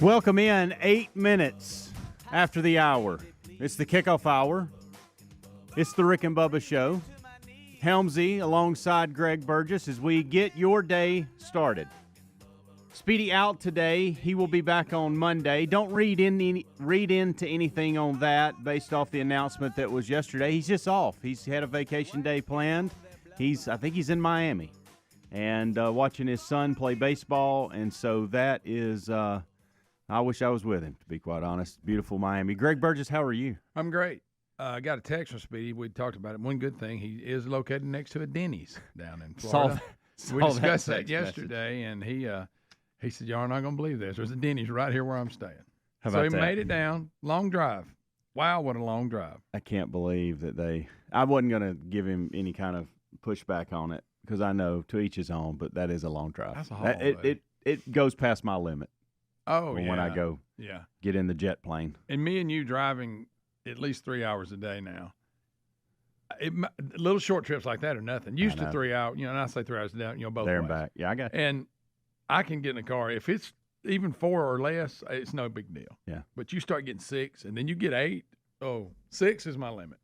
Welcome in 8 minutes after the hour. It's the kickoff hour. It's the Rick and Bubba show. Helmsy alongside Greg Burgess as we get your day started. Speedy out today. He will be back on Monday. Don't read into anything on that based off the announcement that was yesterday. He's just off. He's had a vacation day planned. I think he's in Miami and watching his son play baseball. And so that is I wish I was with him, to be quite honest. Beautiful Miami. Greg Burgess, how are you? I'm great. I got a text from Speedy. We talked about it. One good thing, he is located next to a Denny's down in Florida. We discussed that yesterday, and he said, y'all are not going to believe this. There's a Denny's right here where I'm staying. How about so he made it down. Long drive. Wow, what a long drive. I can't believe that I wasn't going to give him any kind of pushback on it because I know to each his own, but that is a long drive. That's a haul, it goes past my limit. Oh, yeah. When I go get in the jet plane. And me and you driving at least 3 hours a day now. Little short trips like that are nothing. Used to 3 hours, and I say 3 hours a day, both there ways. And back. Yeah, I got you. And I can get in a car. If it's even 4 or less, it's no big deal. Yeah. But you start getting 6, and then you get 8. Oh, 6 is my limit.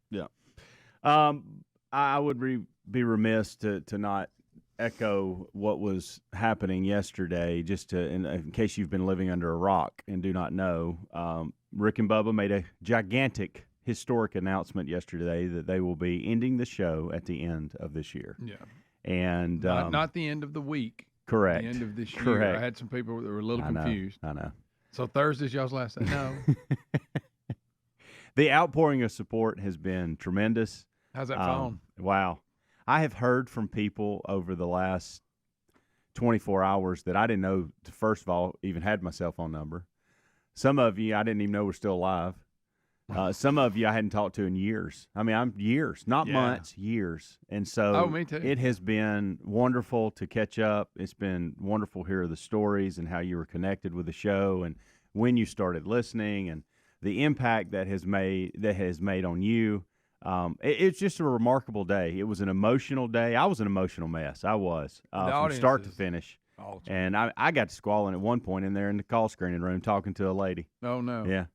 Yeah. I would be remiss to not echo what was happening yesterday, just in case you've been living under a rock and do not know. Rick and Bubba made a gigantic, historic announcement yesterday that they will be ending the show at the end of this year. Yeah. And not the end of the week. Correct. The end of this year. Correct. I had some people that were a little confused. I know. So Thursday's y'all's last day? No. The outpouring of support has been tremendous. How's that phone? Wow. I have heard from people over the last 24 hours that I didn't know, first of all, even had my cell phone number. Some of you I didn't even know were still alive. Some of you I hadn't talked to in years. I mean, I'm years, not months, years. And so me too. It has been wonderful to catch up. It's been wonderful to hear the stories and how you were connected with the show and when you started listening and the impact that has made on you. It's just a remarkable day. It was an emotional day. I was an emotional mess. I was from start to finish. Awesome. And I got to squalling at one point in there in the call screening room talking to a lady. Oh, no. Yeah.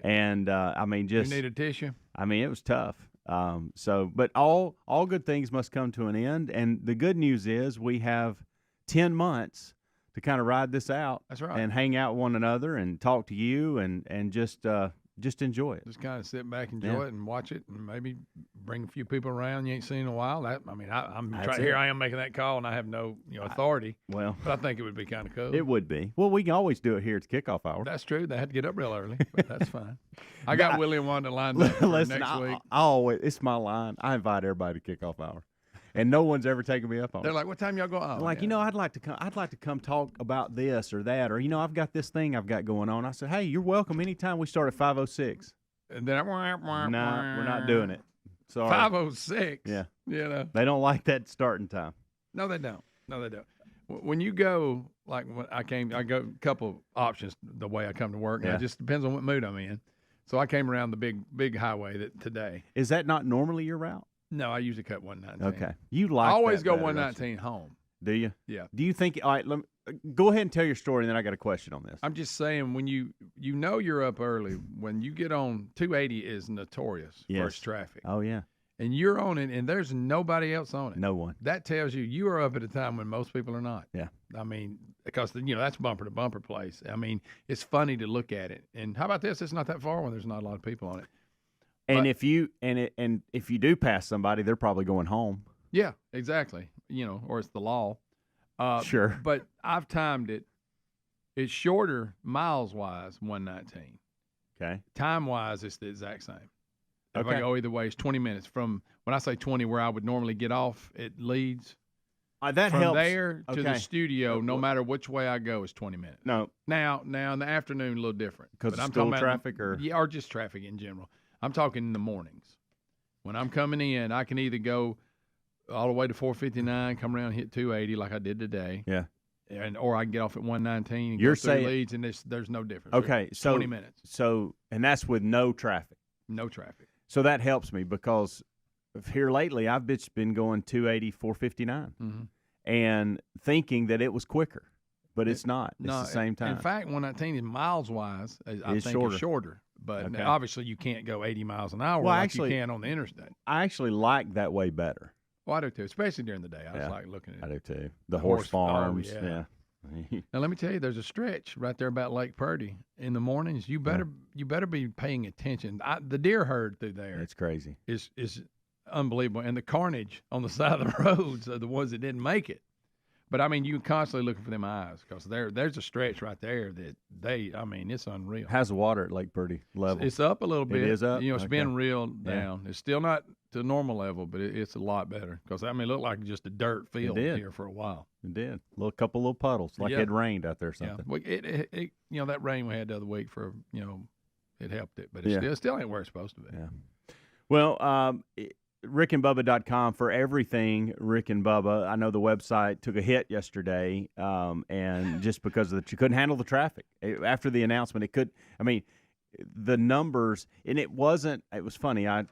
And I mean, you need a tissue? I mean, it was tough. But all good things must come to an end. And the good news is we have 10 months to kind of ride this out. That's right. And hang out with one another and talk to you and just enjoy it. Just kind of sit back, enjoy it, and watch it, and maybe bring a few people around you ain't seen in a while. Here I am making that call, and I have no authority. But I think it would be kind of cool. It would be. Well, we can always do it here at the kickoff hour. That's true. They had to get up real early, but that's fine. I got Willie and Wanda lined up for next week. It's my line. I invite everybody to kickoff hour. And no one's ever taken me up on it. They're like, what time y'all go out? Like, I'd like to come talk about this or that, or, I've got this thing I've got going on. I said, hey, you're welcome anytime. We start at 5:06. And then Nah, we're not doing it. Sorry. 5:06. Yeah. They don't like that starting time. No, they don't. When you go, like when I go a couple options the way I come to work. And it just depends on what mood I'm in. So I came around the big highway today. Is that not normally your route? No, I usually cut 119. Okay. I always go 119 home. Do you? Yeah. Do you think, all right, go ahead and tell your story, and then I got a question on this. I'm just saying, when you're up early, when you get on 280 is notorious for traffic. Oh, yeah. And you're on it, and there's nobody else on it. No one. That tells you are up at a time when most people are not. Yeah. I mean, because, that's bumper to bumper place. I mean, it's funny to look at it. And how about this? It's not that far when there's not a lot of people on it. And if you do pass somebody, they're probably going home. Yeah, exactly. Or it's the law. Sure. But I've timed it. It's shorter miles-wise, 119. Okay. Time-wise, it's the exact same. If Okay. I go either way, it's 20 minutes. From when I say 20, where I would normally get off at Leeds, that from helps. there to the studio, no matter which way I go, is 20 minutes. No. Now in the afternoon, a little different. Because I'm school talking traffic or just traffic in general. I'm talking in the mornings. When I'm coming in, I can either go all the way to 459, come around and hit 280 like I did today. Yeah. Or I can get off at 119 and You're go through saying, Leeds, and there's no difference. Okay, so 20 minutes. So, and that's with no traffic. No traffic. So that helps me because here lately I've been going 280, 459, and thinking that it was quicker. but it's not. It's the same time. In fact, 119 miles-wise, I think shorter. is shorter. But obviously you can't go 80 miles an hour you can on the interstate. I actually like that way better. Well, I do too, especially during the day. I just like looking at it. I do too. The horse farms. Oh, yeah. Now let me tell you, there's a stretch right there about Lake Purdy. In the mornings, you better be paying attention. The deer herd through there, it's crazy. Is unbelievable, and the carnage on the side of the roads are the ones that didn't make it. But I mean, you're constantly looking for them eyes because there's a stretch right there that it's unreal. How's the water at Lake Purdy level? It's up a little bit. It is up. It's been real down. It's still not to normal level, but it's a lot better because it looked like just a dirt field here for a while. It did. Couple little puddles, like it had rained out there or something. Yeah. Well, that rain we had the other week it helped it, but it still ain't where it's supposed to be. Yeah. Well, rickandbubba.com for everything Rick and Bubba. I know the website took a hit yesterday, and just because of you couldn't handle the traffic. After the announcement, the numbers, and it was funny. I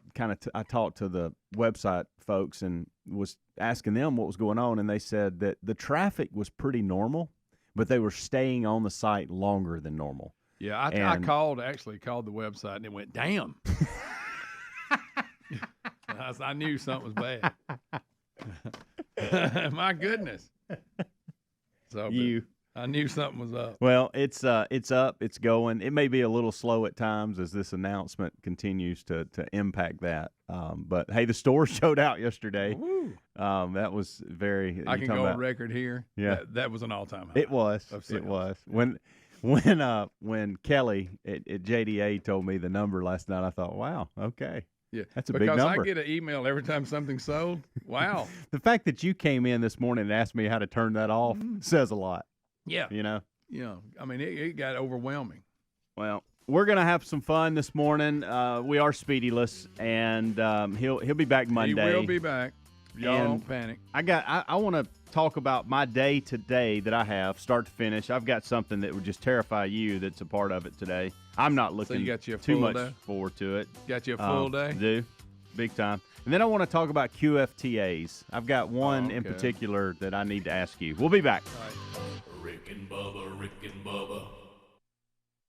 talked to the website folks and was asking them what was going on, and they said that the traffic was pretty normal, but they were staying on the site longer than normal. Yeah, I called the website, and it went, damn. I knew something was bad. My goodness. I knew something was up. Well, it's up, it's going. It may be a little slow at times as this announcement continues to impact that. But hey, the store showed out yesterday. That was very. I can go on record here. Yeah, that was an all-time high. It was. It was when Kelly at JDA told me the number last night. I thought, wow, okay. Yeah, that's a big number. Because I get an email every time something's sold. Wow. The fact that you came in this morning and asked me how to turn that off says a lot. Yeah. Yeah. It got overwhelming. Well, we're gonna have some fun this morning. We are Speedyless, and he'll be back Monday. He will be back. Y'all don't panic. I want to talk about my day today that I have, start to finish. I've got something that would just terrify you that's a part of it today. I'm not looking too much forward to it. Got you a full day? Do. Big time. And then I want to talk about QFTAs. I've got one in particular that I need to ask you. We'll be back. All right. Rick and Bubba.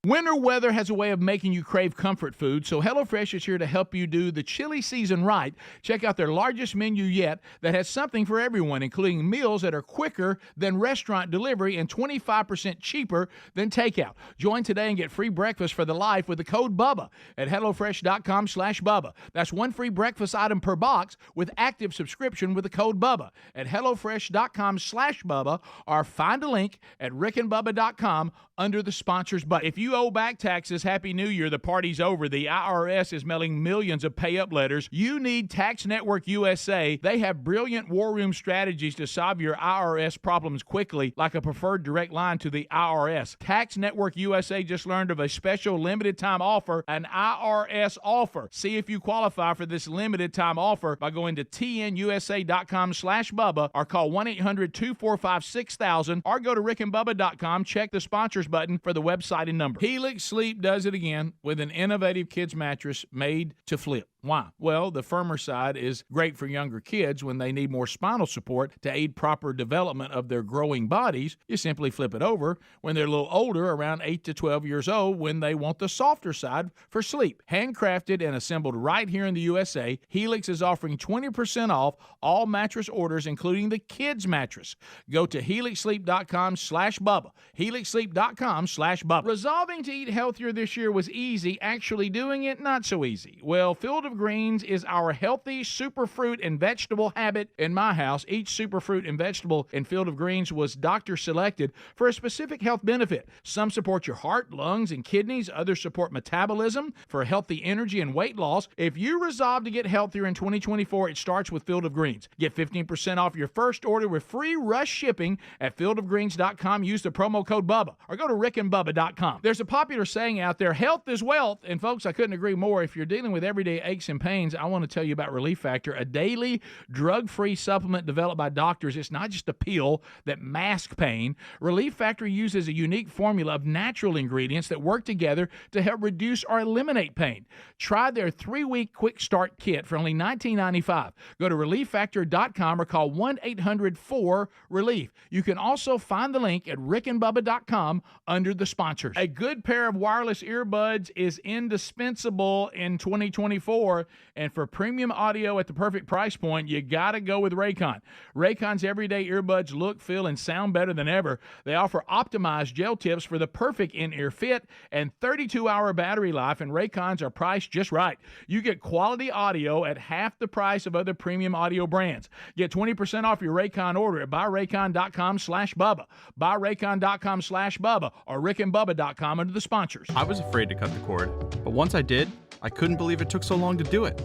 Winter weather has a way of making you crave comfort food, so HelloFresh is here to help you do the chili season right. Check out their largest menu yet that has something for everyone, including meals that are quicker than restaurant delivery and 25% cheaper than takeout. Join today and get free breakfast for the life with the code BUBBA at HelloFresh.com/Bubba. That's one free breakfast item per box with active subscription with the code BUBBA at HelloFresh.com/Bubba, or find a link at rickandbubba.com under the sponsors button. If you owe back taxes, Happy New Year. The party's over. The IRS is mailing millions of pay-up letters. You need Tax Network USA. They have brilliant war room strategies to solve your IRS problems quickly, like a preferred direct line to the IRS. Tax Network USA just learned of a special limited-time offer, an IRS offer. See if you qualify for this limited-time offer by going to tnusa.com/Bubba or call 1-800-245-6000 or go to rickandbubba.com. Check the sponsors button for the website and number. Helix Sleep does it again with an innovative kids mattress made to flip. Why? Well, the firmer side is great for younger kids when they need more spinal support to aid proper development of their growing bodies. You simply flip it over when they're a little older, around 8 to 12 years old, when they want the softer side for sleep. Handcrafted and assembled right here in the USA, Helix is offering 20% off all mattress orders, including the kids mattress. Go to helixsleep.com/Bubba. helixsleep.com/Bubba. Resolving to eat healthier this year was easy. Actually doing it, not so easy. Well, Field of Greens is our healthy superfruit and vegetable habit in my house. Each superfruit and vegetable in Field of Greens was doctor selected for a specific health benefit. Some support your heart, lungs, and kidneys. Others support metabolism for healthy energy and weight loss. If you resolve to get healthier in 2024, it starts with Field of Greens. Get 15% off your first order with free rush shipping at fieldofgreens.com. Use the promo code BUBBA or go to rickandbubba.com. There's a popular saying out there, health is wealth. And folks, I couldn't agree more. If you're dealing with everyday aches aches and pains, I want to tell you about Relief Factor, a daily drug-free supplement developed by doctors. It's not just a pill that masks pain. Relief Factor uses a unique formula of natural ingredients that work together to help reduce or eliminate pain. Try their 3-week quick start kit for only $19.95. Go to relieffactor.com or call 1-800-4-RELIEF. You can also find the link at rickandbubba.com under the sponsors. A good pair of wireless earbuds is indispensable in 2024, and for premium audio at the perfect price point, you got to go with Raycon. Raycon's everyday earbuds look, feel, and sound better than ever. They offer optimized gel tips for the perfect in-ear fit and 32-hour battery life, and Raycons are priced just right. You get quality audio at half the price of other premium audio brands. Get 20% off your Raycon order at buyraycon.com/Bubba, buyraycon.com/Bubba, or rickandbubba.com under the sponsors. I was afraid to cut the cord, but once I did, I couldn't believe it took so long to do it.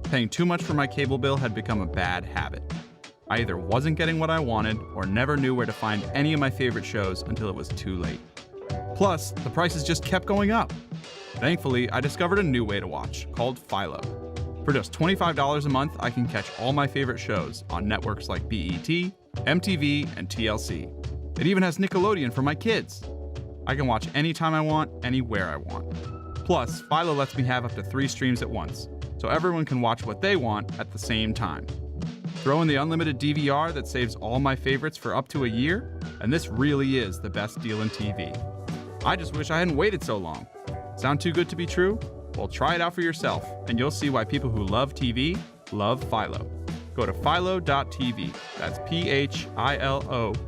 Paying too much for my cable bill had become a bad habit. I either wasn't getting what I wanted or never knew where to find any of my favorite shows until it was too late. Plus, the prices just kept going up. Thankfully, I discovered a new way to watch, called Philo. For just $25 a month, I can catch all my favorite shows on networks like BET, MTV, and TLC. It even has Nickelodeon for my kids. I can watch anytime I want, anywhere I want. Plus, Philo lets me have up to 3 streams at once, so everyone can watch what they want at the same time. Throw in the unlimited DVR that saves all my favorites for up to a year, and this really is the best deal in TV. I just wish I hadn't waited so long. Sound too good to be true? Well, try it out for yourself, and you'll see why people who love TV love Philo. Go to philo.tv, that's philo.tv,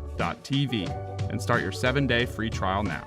and start your 7-day free trial now.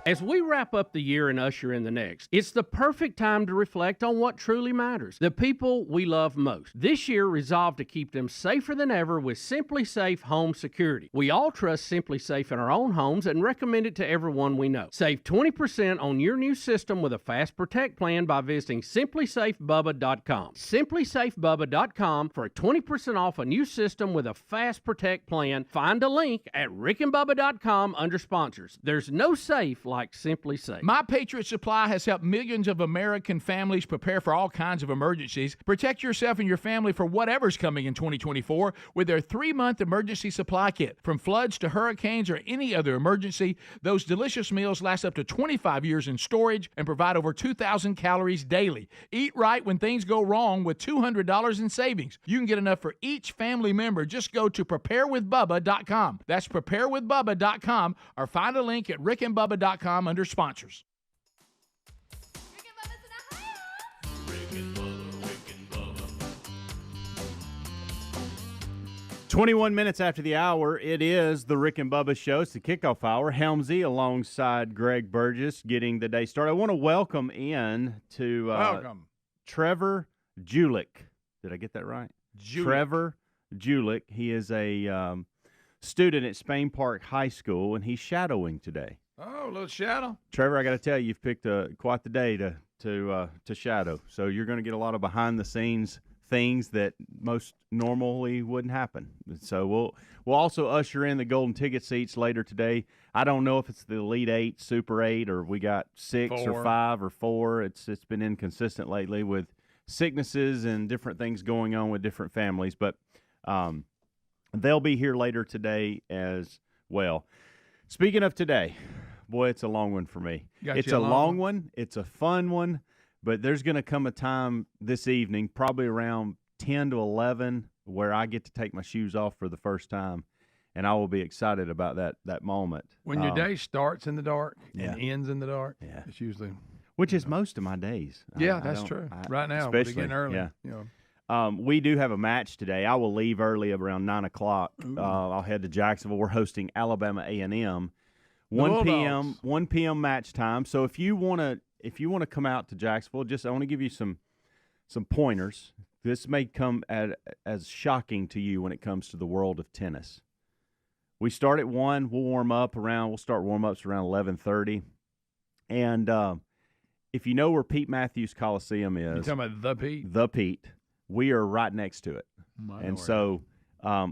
As we wrap up the year and usher in the next, it's the perfect time to reflect on what truly matters, the people we love most. This year, resolve to keep them safer than ever with Simply Safe Home Security. We all trust Simply Safe in our own homes and recommend it to everyone we know. Save 20% on your new system with a Fast Protect plan by visiting simplysafebubba.com. simplysafebubba.com for 20% off a new system with a Fast Protect plan. Find a link at rickandbubba.com under sponsors. There's no safe like Simply Safe. My Patriot Supply has helped millions of American families prepare for all kinds of emergencies. Protect yourself and your family for whatever's coming in 2024 with their 3-month emergency supply kit. From floods to hurricanes or any other emergency, those delicious meals last up to 25 years in storage and provide over 2,000 calories daily. Eat right when things go wrong with $200 in savings. You can get enough for each family member. Just go to preparewithbubba.com. That's preparewithbubba.com, or find a link at rickandbubba.com under sponsors. Rick and Bubba. 21 minutes after the hour, it is the Rick and Bubba Show. It's the kickoff hour. Helmsy alongside Greg Burgess getting the day started. I want to welcome in to Trevor Julick. Did I get that right? Julick. Trevor Julick. He is a student at Spain Park High School, and he's shadowing today. Oh, a little shadow. Trevor, I got to tell you, you've picked quite the day to shadow. So you're going to get a lot of behind-the-scenes things that most normally wouldn't happen. So we'll also usher in the golden ticket seats later today. I don't know if it's the Elite 8, Super 8, or we got 6 or 5 or 4. It's been inconsistent lately with sicknesses and different things going on with different families. But they'll be here later today as well. Speaking of today, boy, it's a long one for me. It's a long one. It's a fun one, but there's going to come a time this evening, probably around 10 to 11, where I get to take my shoes off for the first time, and I will be excited about that moment. When your day starts in the dark and ends in the dark, it's usually which is most of my days. That's true. Right now, especially getting early. Yeah. You know. We do have a match today. I will leave early around 9 o'clock. I'll head to Jacksonville. We're hosting Alabama A&M. 1 p.m. match time. So if you want to come out to Jacksonville, I want to give you some pointers. This may come as shocking to you when it comes to the world of tennis. We start at 1. We'll start warm-ups around 11:30. And if you know where Pete Matthews Coliseum is. You talking about the Pete? The Pete. We are right next to it. So I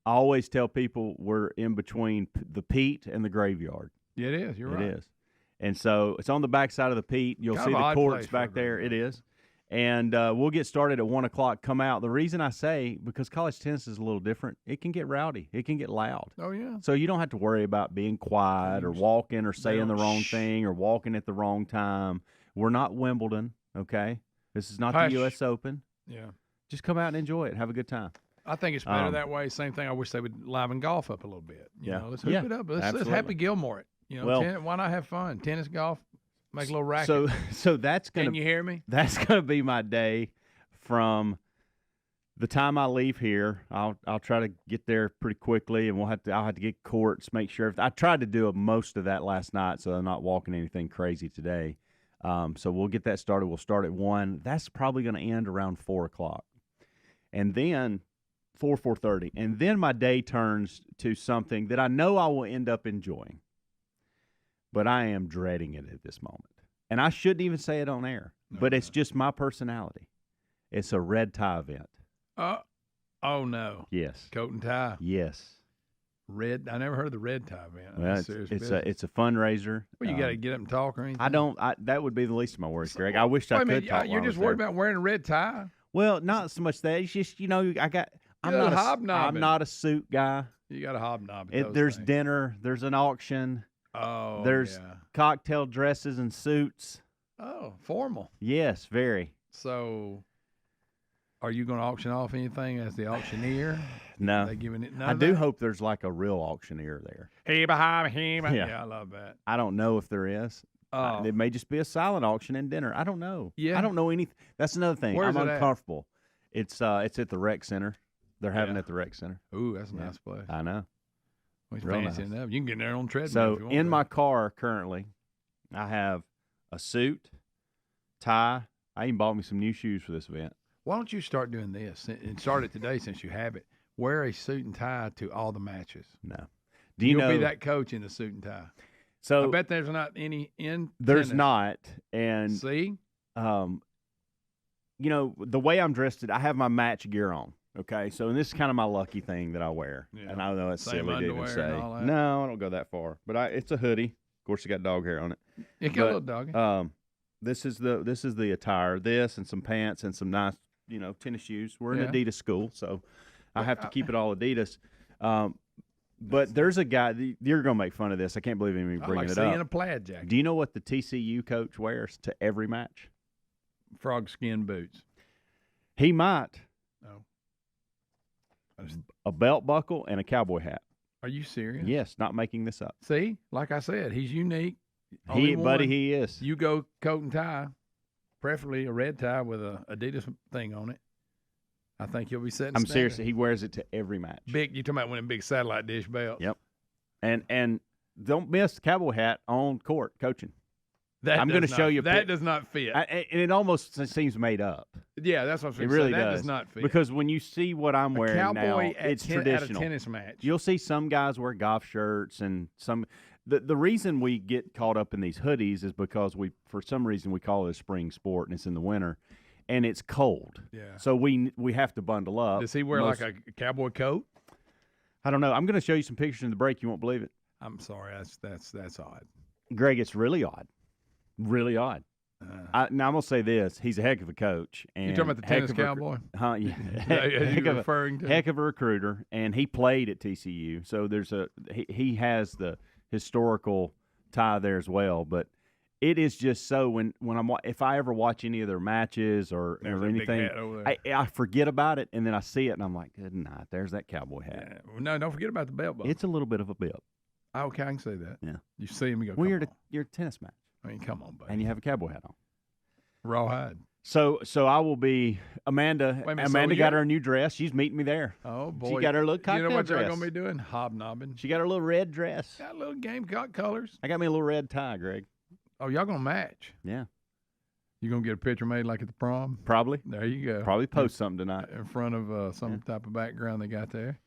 always tell people we're in between the Pete and the graveyard. Yeah, it is. You're right. It is. And so it's on the back side of the Pete. You'll see the courts back there. It is. And we'll get started at 1 o'clock. Come out. The reason I say, because college tennis is a little different, it can get rowdy. It can get loud. Oh, yeah. So you don't have to worry about being quiet or walking or saying the wrong thing or walking at the wrong time. We're not Wimbledon, okay? This is not the U.S. Open. Yeah. Just come out and enjoy it. Have a good time. I think it's better that way. Same thing. I wish they would liven golf up a little bit. You know, let's hoop it up. Let's Happy Gilmore it. You know, why not have fun? Tennis, golf, make a little racket. So that's gonna. Can you hear me? That's gonna be my day from the time I leave here. I'll try to get there pretty quickly, and I'll have to get courts, make sure. I tried to do most of that last night, so I'm not walking anything crazy today. So we'll get that started. We'll start at 1. That's probably going to end around 4 o'clock, and then 4:30, and then my day turns to something that I know I will end up enjoying, but I am dreading it at this moment. And I shouldn't even say it on air, but it's just my personality. It's a red tie event. Oh no. Yes. Coat and tie. Yes. Red. I never heard of the red tie event. Well, it's a fundraiser. Well, you got to get up and talk or anything. That would be the least of my worries, Greg. I wish I could talk. You're just worried about wearing a red tie? Well, not so much that. It's just, I'm not a suit guy. You got a hobnob. There's dinner. There's an auction. Oh, there's cocktail dresses and suits. Oh, formal. Yes, very. So, are you going to auction off anything as the auctioneer? No. They giving it? I do hope there's like a real auctioneer there. Yeah, I love that. I don't know if there is. It may just be a silent auction and dinner. I don't know. Yeah. I don't know anything. That's another thing. Where's I'm it uncomfortable. It's at the rec center. They're having it at the rec center. Ooh, that's a nice place. I know. Well, it's fancy enough. You can get there on treadmill. So if you want in to. my car currently, I have a suit, tie. I even bought me some new shoes for this event. Why don't you start doing this and start it today since you have it? Wear a suit and tie to all the matches. No. You'll be that coach in the suit and tie. So I bet there's not any in There's tennis. not. And see? The way I'm dressed, I have my match gear on. Okay, so this is kind of my lucky thing that I wear, and I know it's silly to even say. No, I don't go that far, but it's a hoodie. Of course, you got dog hair on it. You got a little doggy. This is the attire. This and some pants and some nice, tennis shoes. We're in Adidas school, so I have to keep it all Adidas. But there's a guy. You're gonna make fun of this. I can't believe I'm even bringing it up. In a plaid jacket. Do you know what the TCU coach wears to every match? Frog skin boots. He might. No. A belt buckle and a cowboy hat. Are you serious? Yes, not making this up. See, like I said, he's unique. He is. You go coat and tie, preferably a red tie with a Adidas thing on it. I think you'll be setting. I'm serious. He wears it to every match. You talking about winning big satellite dish belts? Yep. And don't miss the cowboy hat on court coaching. I'm going to show you. That does not fit. And it almost seems made up. Yeah, that's what I'm saying. It really That does not fit. Because when you see what I'm wearing now, it's traditional. At a tennis match. You'll see some guys wear golf shirts and some. The reason we get caught up in these hoodies is because for some reason we call it a spring sport and it's in the winter, and it's cold. Yeah. So we have to bundle up. Does he wear like a cowboy coat? I don't know. I'm going to show you some pictures in the break. You won't believe it. I'm sorry. That's odd. Greg, it's really odd. Really odd. Now I'm gonna say this: he's a heck of a coach. And you talking about the tennis cowboy? Yeah. Heck of a recruiter, and he played at TCU. So he has the historical tie there as well. But it is just so if I ever watch any of their matches or anything, I forget about it, and then I see it, and I'm like, good night. There's that cowboy hat. Yeah. Well, no, don't forget about the belt buckle. It's a little bit of a bib. Okay, I can say that. Yeah. You see him, you go. Well, you're a tennis match. I mean, come on, buddy. And you have a cowboy hat on. Rawhide. So I will be Amanda. Amanda got her new dress. She's meeting me there. Oh boy, she got her little cocktail dress. You know what you're gonna be doing? Hobnobbing. She got her little red dress. Got little Gamecock colors. I got me a little red tie, Greg. Oh, y'all gonna match? Yeah. You gonna get a picture made like at the prom? Probably. There you go. Probably post something tonight in front of some type of background they got there.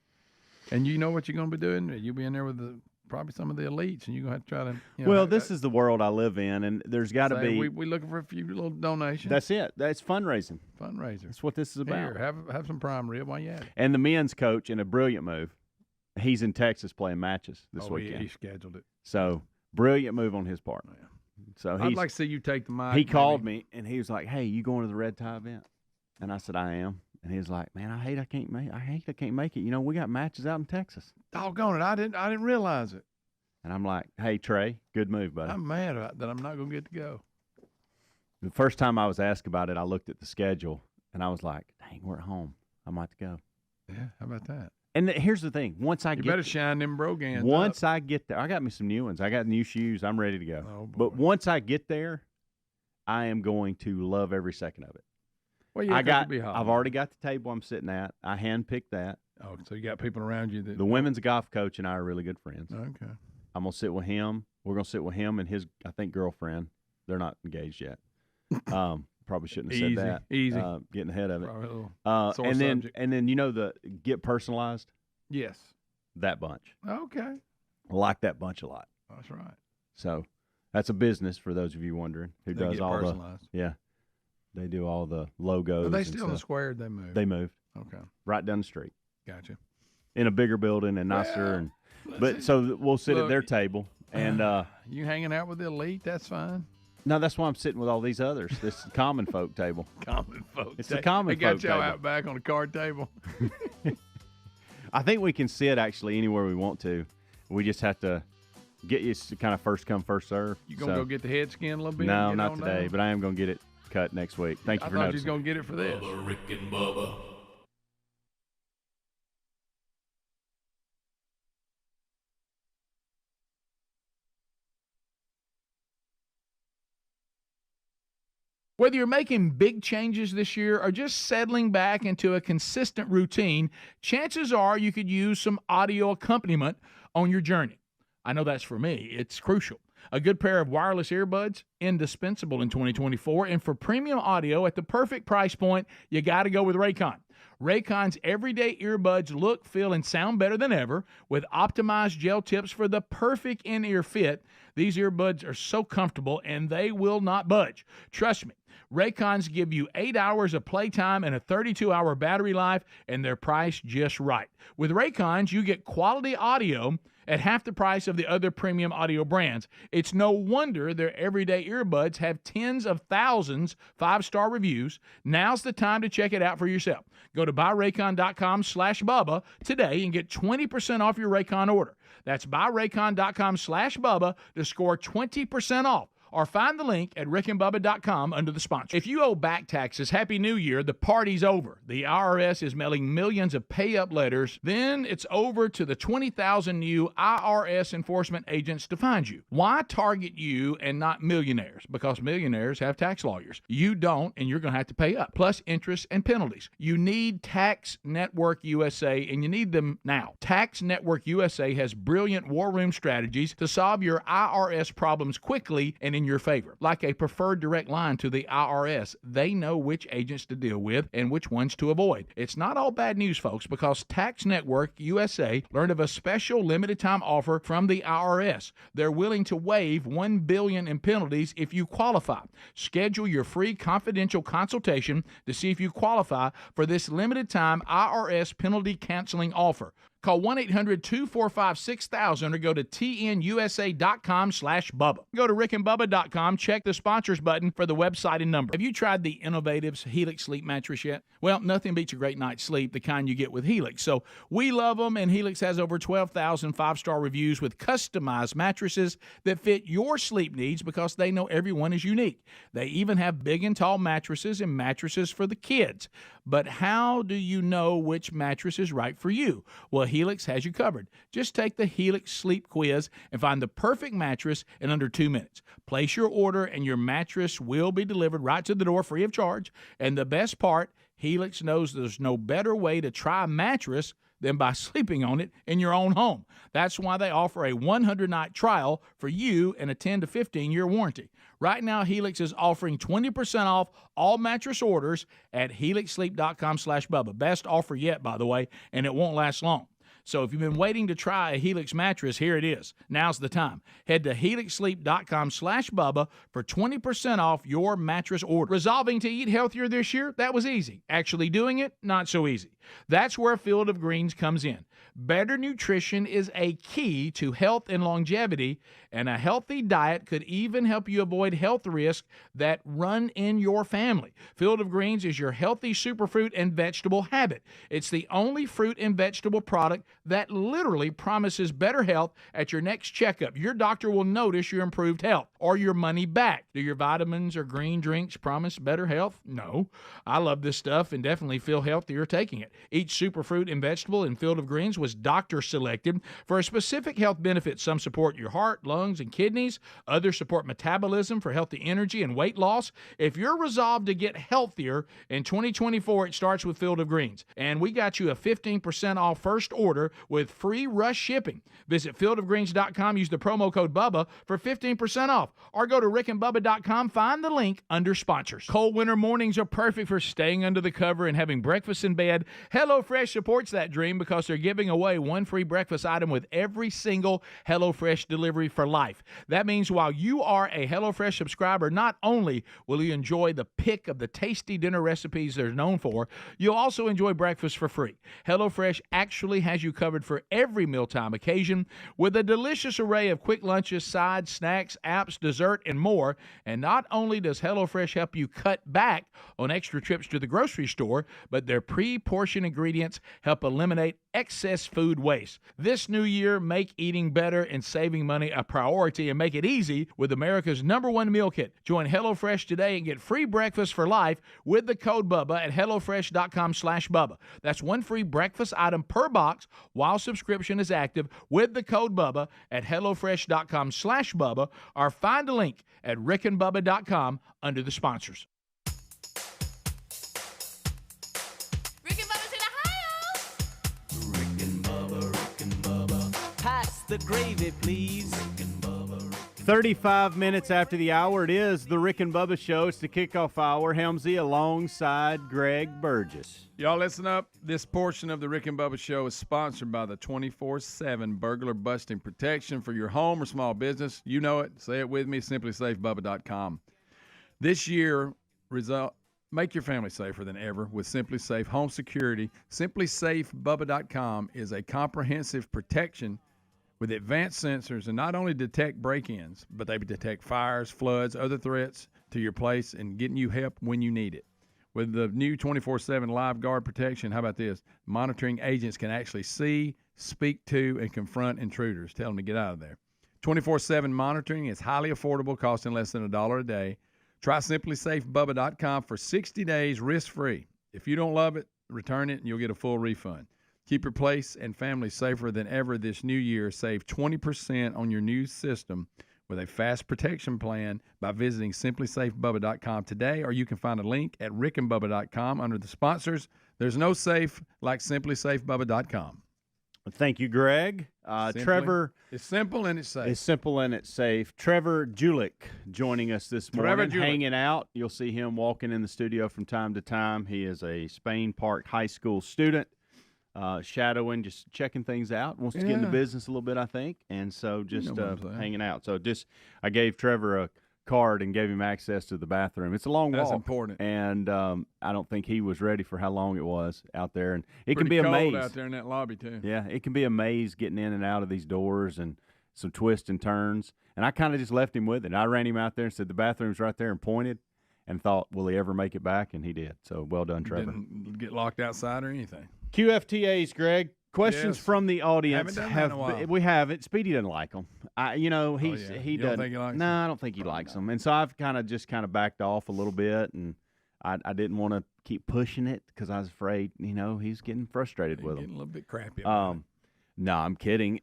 And you know what you're gonna be doing? You'll be in there with probably some of the elites, and you're going to have to try to, well, this is the world I live in, and there's got to be... We're looking for a few little donations. That's it. That's fundraising. That's what this is about. Here, have some prime rib while you at it. And the men's coach, in a brilliant move, he's in Texas playing matches this weekend. He scheduled it. So, brilliant move on his part. Yeah. So I'd like to see you take the mic. He called me, and he was like, hey, you going to the red tie event? And I said, I am. And he was like, man, I hate I can't make it. You know, we got matches out in Texas. Doggone it, I didn't realize it. And I'm like, hey, Trey, good move, buddy. I'm mad about that I'm not going to get to go. The first time I was asked about it, I looked at the schedule, and I was like, dang, we're at home. I might have to go. Yeah, how about that? And here's the thing. You better shine them brogans Once up. I get there, I got me some new ones. I got new shoes. I'm ready to go. Oh, boy. But once I get there, I am going to love every second of it. Well, yeah, I've already got the table I'm sitting at. I handpicked that. Oh, so you got people around you that. The women's golf coach and I are really good friends. Okay. I'm going to sit with him. We're going to sit with him and his, I think, girlfriend. They're not engaged yet. Probably shouldn't have said that. Easy. Getting ahead of it. Sore and then subject. and then the get personalized. Yes. That bunch. Okay. I like that bunch a lot. That's right. So that's a business for those of you wondering who They does get all personalized. the. Yeah. They do all the logos. Are they and still in the stuff. square? Or they moved. They moved Okay. right down the street Gotcha. in a bigger building and nicer. So we'll sit at their table and. You hanging out with the elite? That's fine. No, that's why I'm sitting with all these others. This common folk table. Common folk. It's the common They got folk y'all table. out back on the card table. I think we can sit actually anywhere we want to. We just have to get you to kind of first come, first serve. You gonna go get the head skin a little bit? No, and get not on today, down? but I am going to get it cut next week. Thank you for I thought you was noticing. gonna get it for this. Bubba, Rick and Bubba. Whether you're making big changes this year or just settling back into a consistent routine, chances are you could use some audio accompaniment on your journey. I know that's for me. It's crucial. A good pair of wireless earbuds, indispensable in 2024. And for premium audio at the perfect price point, you got to go with Raycon. Raycon's everyday earbuds look, feel, and sound better than ever with optimized gel tips for the perfect in-ear fit. These earbuds are so comfortable and they will not budge. Trust me. Raycons give you 8 hours of playtime and a 32-hour battery life, and they're priced just right. With Raycons, you get quality audio at half the price of the other premium audio brands. It's no wonder their everyday earbuds have tens of thousands 5-star reviews. Now's the time to check it out for yourself. Go to buyraycon.com/Bubba today and get 20% off your Raycon order. That's buyraycon.com/Bubba to score 20% off. Or find the link at rickandbubba.com under the sponsor. If you owe back taxes, Happy New Year. The party's over. The IRS is mailing millions of pay-up letters. Then it's over to the 20,000 new IRS enforcement agents to find you. Why target you and not millionaires? Because millionaires have tax lawyers. You don't, and you're going to have to pay up, plus interest and penalties. You need Tax Network USA, and you need them now. Tax Network USA has brilliant war room strategies to solve your IRS problems quickly and in your favor. Like a preferred direct line to the IRS, they know which agents to deal with and which ones to avoid. It's not all bad news, folks, because Tax Network USA learned of a special limited time offer from the IRS. They're willing to waive $1 billion in penalties if you qualify. Schedule your free confidential consultation to see if you qualify for this limited time IRS penalty canceling offer. Call 1-800-245-6000 or go to tnusa.com/Bubba. Go to rickandbubba.com, check the sponsors button for the website and number. Have you tried the innovative Helix sleep mattress yet? Well, nothing beats a great night's sleep, the kind you get with Helix. So we love them, and Helix has over 12,000 5-star reviews with customized mattresses that fit your sleep needs because they know everyone is unique. They even have big and tall mattresses and mattresses for the kids. But how do you know which mattress is right for you? Well, Helix has you covered. Just take the Helix Sleep Quiz and find the perfect mattress in under 2 minutes. Place your order and your mattress will be delivered right to the door free of charge. And the best part, Helix knows there's no better way to try a mattress than by sleeping on it in your own home. That's why they offer a 100-night trial for you and a 10 to 15-year warranty. Right now, Helix is offering 20% off all mattress orders at helixsleep.com/Bubba. Best offer yet, by the way, and it won't last long. So if you've been waiting to try a Helix mattress, here it is. Now's the time. Head to helixsleep.com/Bubba for 20% off your mattress order. Resolving to eat healthier this year? That was easy. Actually doing it? Not so easy. That's where Field of Greens comes in. Better nutrition is a key to health and longevity, and a healthy diet could even help you avoid health risks that run in your family. Field of Greens is your healthy superfruit and vegetable habit. It's the only fruit and vegetable product that literally promises better health at your next checkup. Your doctor will notice your improved health or your money back. Do your vitamins or green drinks promise better health? No. I love this stuff and definitely feel healthier taking it. Each superfruit and vegetable in Field of Greens was doctor selected for a specific health benefit. Some support your heart, lungs, and kidneys. Others support metabolism for healthy energy and weight loss. If you're resolved to get healthier in 2024, it starts with Field of Greens. And we got you a 15% off first order with free rush shipping. Visit fieldofgreens.com, use the promo code BUBBA for 15% off, or go to rickandbubba.com, find the link under sponsors. Cold winter mornings are perfect for staying under the cover and having breakfast in bed. HelloFresh supports that dream because they're giving away one free breakfast item with every single HelloFresh delivery for life. That means while you are a HelloFresh subscriber, not only will you enjoy the pick of the tasty dinner recipes they're known for, you'll also enjoy breakfast for free. HelloFresh actually has you covered for every mealtime occasion with a delicious array of quick lunches, sides, snacks, apps, dessert, and more. And not only does HelloFresh help you cut back on extra trips to the grocery store, but their pre-portioned ingredients help eliminate excess food waste. This new year, make eating better and saving money a priority and make it easy with America's #1 meal kit. Join HelloFresh today and get free breakfast for life with the code BUBBA at HelloFresh.com/Bubba. That's one free breakfast item per box while subscription is active with the code BUBBA at HelloFresh.com/Bubba, or find a link at rickandbubba.com under the sponsors. Rick and Bubba's in Ohio. Rick and Bubba. Pass the gravy, please. 35 minutes after the hour, it is the Rick and Bubba Show. It's the kickoff hour. Helmsy alongside Greg Burgess. Y'all listen up. This portion of the Rick and Bubba Show is sponsored by the 24/7 burglar busting protection for your home or small business. You know it. Say it with me, simplysafebubba.com. This year, make your family safer than ever with Simply Safe Home Security. SimplySafeBubba.com is a comprehensive protection with advanced sensors, and not only detect break-ins, but they detect fires, floods, other threats to your place and getting you help when you need it. With the new 24/7 live guard protection, how about this? Monitoring agents can actually see, speak to, and confront intruders. Tell them to get out of there. 24/7 monitoring is highly affordable, costing less than $1 a day. Try SimplySafeBubba.com for 60 days risk-free. If you don't love it, return it and you'll get a full refund. Keep your place and family safer than ever this new year. Save 20% on your new system with a fast protection plan by visiting SimplySafeBubba.com today, or you can find a link at rickandbubba.com under the sponsors. There's no safe like SimplySafeBubba.com. Thank you, Greg. Trevor. It's simple and it's safe. It's simple and it's safe. Trevor Julick joining us this morning, Julick. hanging out. You'll see him walking in the studio from time to time. He is a Spain Park High School student. Shadowing, just checking things out. Wants to get in the business a little bit, I think, and so just hanging out. So I gave Trevor a card and gave him access to the bathroom. It's a long walk. That's important. And I don't think he was ready for how long it was out there. And it Pretty can be a cold maze out there in that lobby too. Yeah, it can be a maze getting in and out of these doors and some twists and turns. And I kind of just left him with it. I ran him out there and said the bathroom's right there and pointed. And thought, will he ever make it back? And he did. So well done, Trevor. Didn't get locked outside or anything. QFTAs, Greg. Questions Yes. from the audience. Haven't done that in a while. We haven't. Speedy doesn't like them. He You doesn't. don't think he likes No, them? I don't think he likes them. And so I've kind of backed off a little bit, and I didn't want to keep pushing it because I was afraid, he's getting frustrated with Getting them. a little bit crappy about it. No, I'm kidding.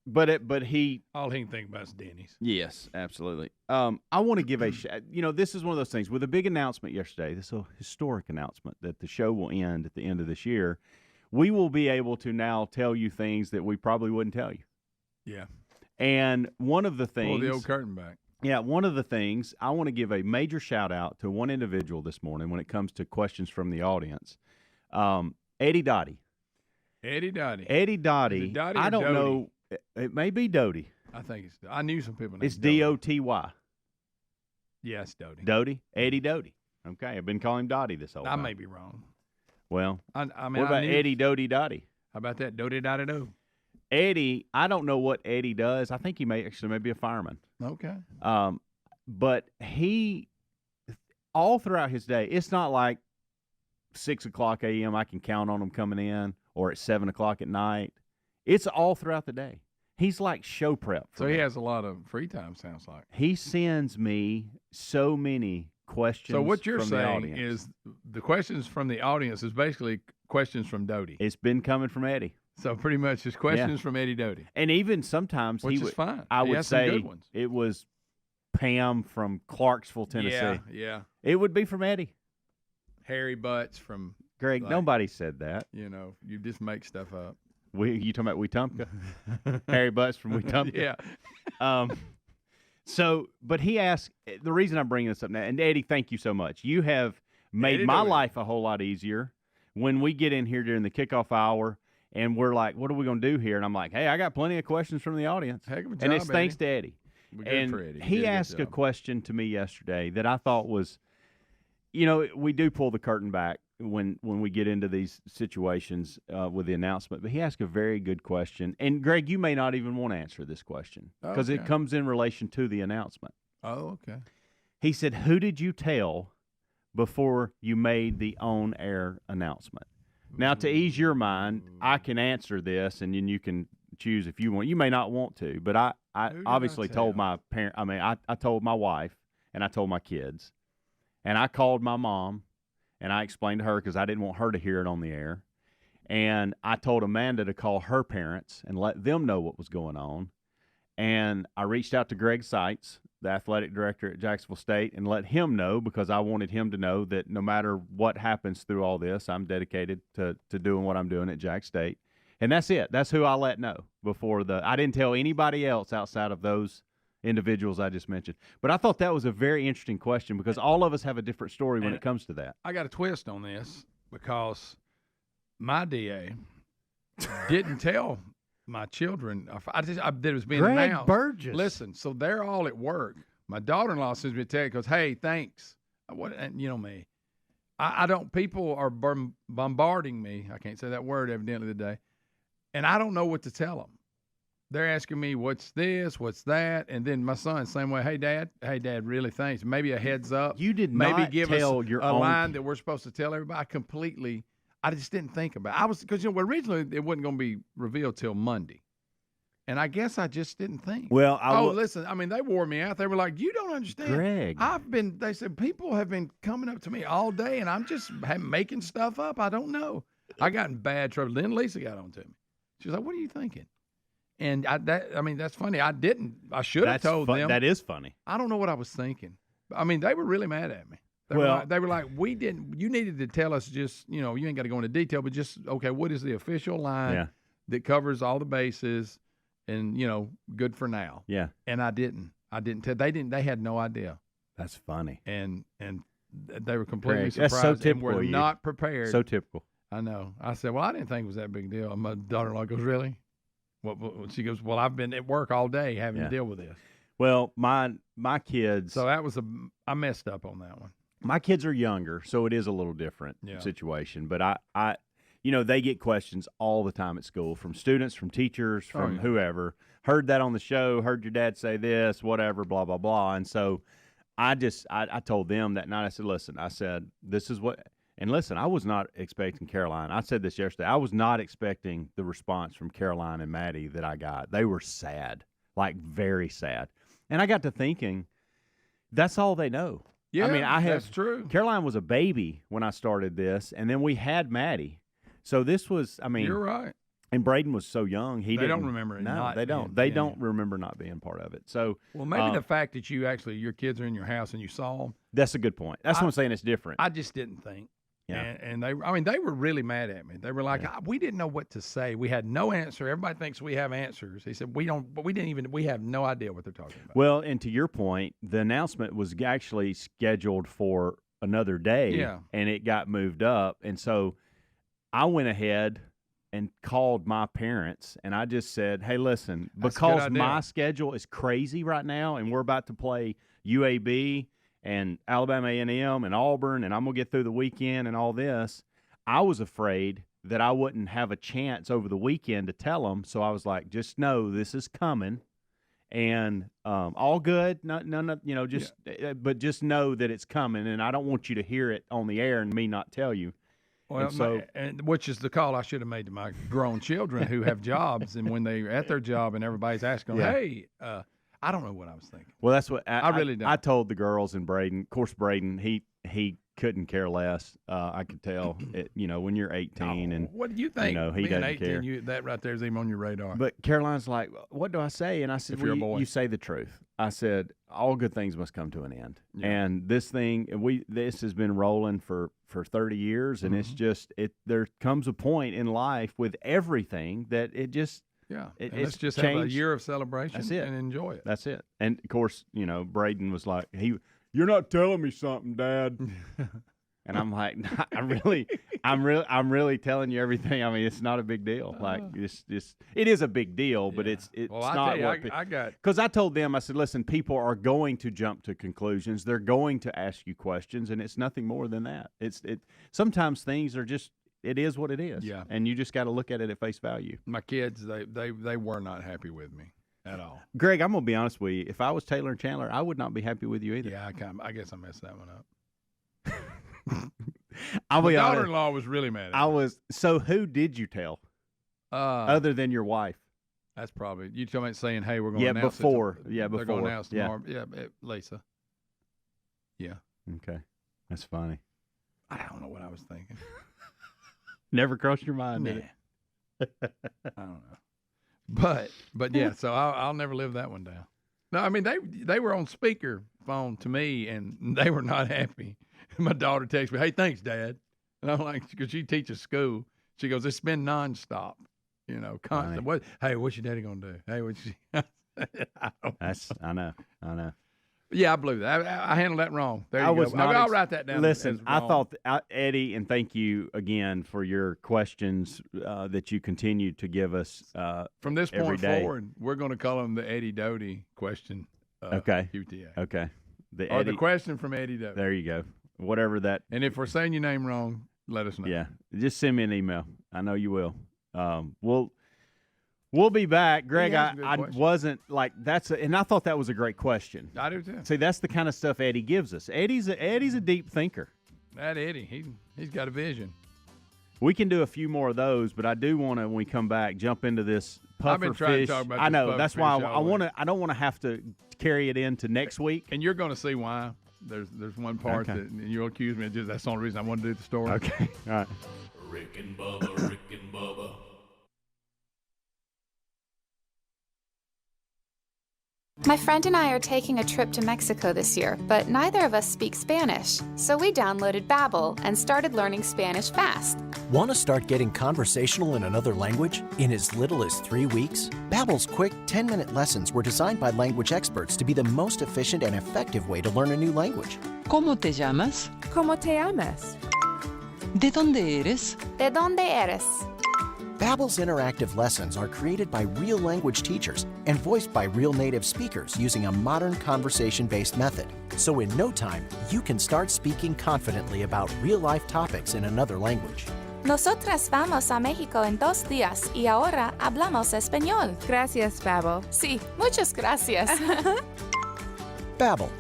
But he. All he can think about is Denny's. Yes, absolutely. I want to give a this is one of those things with a big announcement yesterday. This is a historic announcement that the show will end at the end of this year. We will be able to now tell you things that we probably wouldn't tell you. Yeah. And one of the things. Pull the old curtain back. Yeah, one of the things, I want to give a major shout out to one individual this morning when it comes to questions from the audience. Eddie Dottie. Eddie Dottie. Eddie Dottie. Is it Dottie I or don't Doty? know. It may be Doty. I think I knew some people named It's Doty. D-O-T-Y. Yeah, it's Doty. Doty? Eddie Doty. Okay, I've been calling him Dottie this whole I time. may be wrong. Well, I mean, what about I knew, Eddie Doty Dottie? How about that? Do-de-da-da-do. Eddie, I don't know what Eddie does. I think he may be a fireman. Okay. But he, all throughout his day, it's not like 6 o'clock a.m. I can count on him coming in, or at 7 o'clock at night. It's all throughout the day. He's like show prep. So he has a lot of free time, sounds like. He sends me so many questions. So what you're from the saying audience. is the questions from the audience is basically questions from Doty. It's been coming from Eddie. So pretty much it's questions from Eddie Doty. And even sometimes Which is fine. I He would has some say good ones. it was Pam from Clarksville, Tennessee. Yeah. It would be from Eddie. Harry Butts from Greg, like, nobody said that. you you just make stuff up. You talking about Wetumpka? Harry Butts from Wetumpka? Yeah. But he asked, the reason I'm bringing this up now, and Eddie, thank you so much. You have made my life a whole lot easier when we get in here during the kickoff hour and we're like, what are we going to do here? And I'm like, hey, I got plenty of questions from the audience. Heck of a job, and it's thanks Eddie. to Eddie. We're good And for Eddie. he asked a question to me yesterday that I thought was, we do pull the curtain back when we get into these situations with the announcement, but he asked a very good question. And Greg, you may not even want to answer this question because it comes in relation to the announcement. Oh, okay. He said, who did you tell before you made the on-air announcement? Now, to ease your mind, I can answer this, and then you can choose if you want. You may not want to, but I obviously told my parent. I mean, I told my wife, and I told my kids, and I called my mom, and I explained to her because I didn't want her to hear it on the air, and I told Amanda to call her parents and let them know what was going on, and I reached out to Greg Seitz, the athletic director at Jacksonville State, and let him know because I wanted him to know that no matter what happens through all this, I'm dedicated to doing what I'm doing at Jack State. And that's it. That's who I let know before I didn't tell anybody else outside of those individuals I just mentioned. But I thought that was a very interesting question because all of us have a different story when it comes to that. I got a twist on this because my DA didn't tell my children. That it was being Greg announced. Burgess. Listen, so they're all at work. My daughter-in-law sends me a text, goes, "Hey, thanks." And you know me. I don't. People are bombarding me. I can't say that word evidently today, and I don't know what to tell them. They're asking me, "What's this? What's that?" And then my son, same way. Hey, Dad, really thanks. Maybe a heads up. You did maybe not give tell us your a own line that we're supposed to tell everybody. I just didn't think about it. I was because originally it wasn't going to be revealed till Monday, and I guess I just didn't think. Well, listen. I mean, they wore me out. They were like, "You don't understand, Greg." They said people have been coming up to me all day, and I'm just making stuff up. I don't know. I got in bad trouble. Then Lisa got on to me. She was like, "What are you thinking?" And that's funny. I didn't. I should have told them. That is funny. I don't know what I was thinking. I mean, they were really mad at me. They were like, we didn't. You needed to tell us just, you ain't got to go into detail, but just okay. What is the official line that covers all the bases, and good for now. Yeah. And I didn't tell. They didn't. They had no idea. That's funny. And they were completely Greg, surprised. that's so typical. And were not prepared. So typical. I know. I said, well, I didn't think it was that big a deal. And my daughter-in-law goes, really? What? She goes, well, I've been at work all day having to deal with this. Well, my kids. So that was I messed up on that one. My kids are younger, so it is a little different situation. But I they get questions all the time at school from students, from teachers, from whoever. Heard that on the show, heard your dad say this, whatever, blah, blah, blah. And so I told them that night, I said, this is what – and listen, I was not expecting Caroline. I said this yesterday. I was not expecting the response from Caroline and Maddie that I got. They were sad, like very sad. And I got to thinking, that's all they know. Yeah, I mean, that's true. Caroline was a baby when I started this, and then we had Maddie. So this was, I mean, you're right. And Braden was so young, they don't remember it. No, they don't. They don't remember not being part of it. So, well, maybe the fact that your kids are in your house and you saw them. That's a good point. That's what I'm saying. It's different. I just didn't think. Yeah. And they were really mad at me. They were like, we didn't know what to say. We had no answer. Everybody thinks we have answers. He said, we have no idea what they're talking about. Well, and to your point, the announcement was actually scheduled for another day, and it got moved up. And so I went ahead and called my parents, and I just said, hey, listen, because my schedule is crazy right now, and we're about to play UAB and Alabama A&M and Auburn, and I'm going to get through the weekend and all this, I was afraid that I wouldn't have a chance over the weekend to tell them. So I was like, just know this is coming. And all good, no, just but just know that it's coming, and I don't want you to hear it on the air and me not tell you. Well, which is the call I should have made to my grown children who have jobs, and when they're at their job and everybody's asking them, hey, I don't know what I was thinking. Well, that's what I really don't. I told the girls and Braden. Of course, Braden, he couldn't care less. I could tell, when you're 18 and what do you think? He being doesn't 18, care. That right there is even on your radar. But Caroline's like, what do I say? And I said, If you're a boy. You say the truth. I said, all good things must come to an end. Yeah. And this has been rolling for 30 years, and it's just there comes a point in life with everything that it just. Yeah, let's just changed. have a year of celebration. That's it. And enjoy it. That's it. And of course, Braden was like, "You're not telling me something, Dad." And I'm like, nah, I'm really telling you everything. I mean, it's not a big deal. Like, it is a big deal, but it's not what. Because I told them, I said, listen, people are going to jump to conclusions. They're going to ask you questions, and it's nothing more than that. Sometimes things are just. It is what it is. Yeah. And you just got to look at it at face value. My kids, they were not happy with me at all. Greg, I'm going to be honest with you. If I was Taylor and Chandler, I would not be happy with you either. Yeah, I guess I messed that one up. My daughter-in-law was really mad at me. So who did you tell? Other than your wife? That's probably, you told me saying, hey, we're going to announce before. They're going to announce tomorrow. Yeah, Lisa. Yeah. Okay. That's funny. I don't know what I was thinking. Never crossed your mind, did it? I don't know. But yeah, so I'll never live that one down. No, I mean, they were on speaker phone to me, and they were not happy. My daughter texts me, hey, thanks, Dad. And I'm like, because she teaches school. She goes, it's been nonstop, constant. What's your daddy going to do? Hey, what's she? I know. Yeah, I blew that. I handled that wrong. There you go. I'll write that down. Listen, I thought, Eddie, and thank you again for your questions that you continue to give us. From this point day. forward, we're going to call them the Eddie Doty question. Okay. QTA. Okay. The question from Eddie Doty. There you go. Whatever that. And if we're saying your name wrong, let us know. Yeah. Just send me an email. I know you will. We'll be back, Greg. I wasn't like and I thought that was a great question. I do too. See, that's the kind of stuff Eddie gives us. Eddie's a deep thinker. That Eddie, he's got a vision. We can do a few more of those, but I do want to, when we come back, jump into this puffer I've been trying fish. to talk about I this know puffer that's why fish I don't want to have to carry it into next week. And you're going to see why. There's one part that you'll accuse me of that's the only reason I want to do the story. Okay, all right. Rick and Bubba, Rick and Bubba. My friend and I are taking a trip to Mexico this year, but neither of us speak Spanish. So we downloaded Babbel and started learning Spanish fast. Want to start getting conversational in another language in as little as 3 weeks? Babbel's quick 10-minute lessons were designed by language experts to be the most efficient and effective way to learn a new language. ¿Cómo te llamas? ¿Cómo te llamas? ¿De dónde eres? ¿De dónde eres? Babbel's interactive lessons are created by real language teachers and voiced by real native speakers using a modern conversation-based method. So in no time, you can start speaking confidently about real-life topics in another language. Nosotras vamos a México en 2 días y ahora hablamos español. Gracias, Babbel. Sí, muchas gracias. Babbel,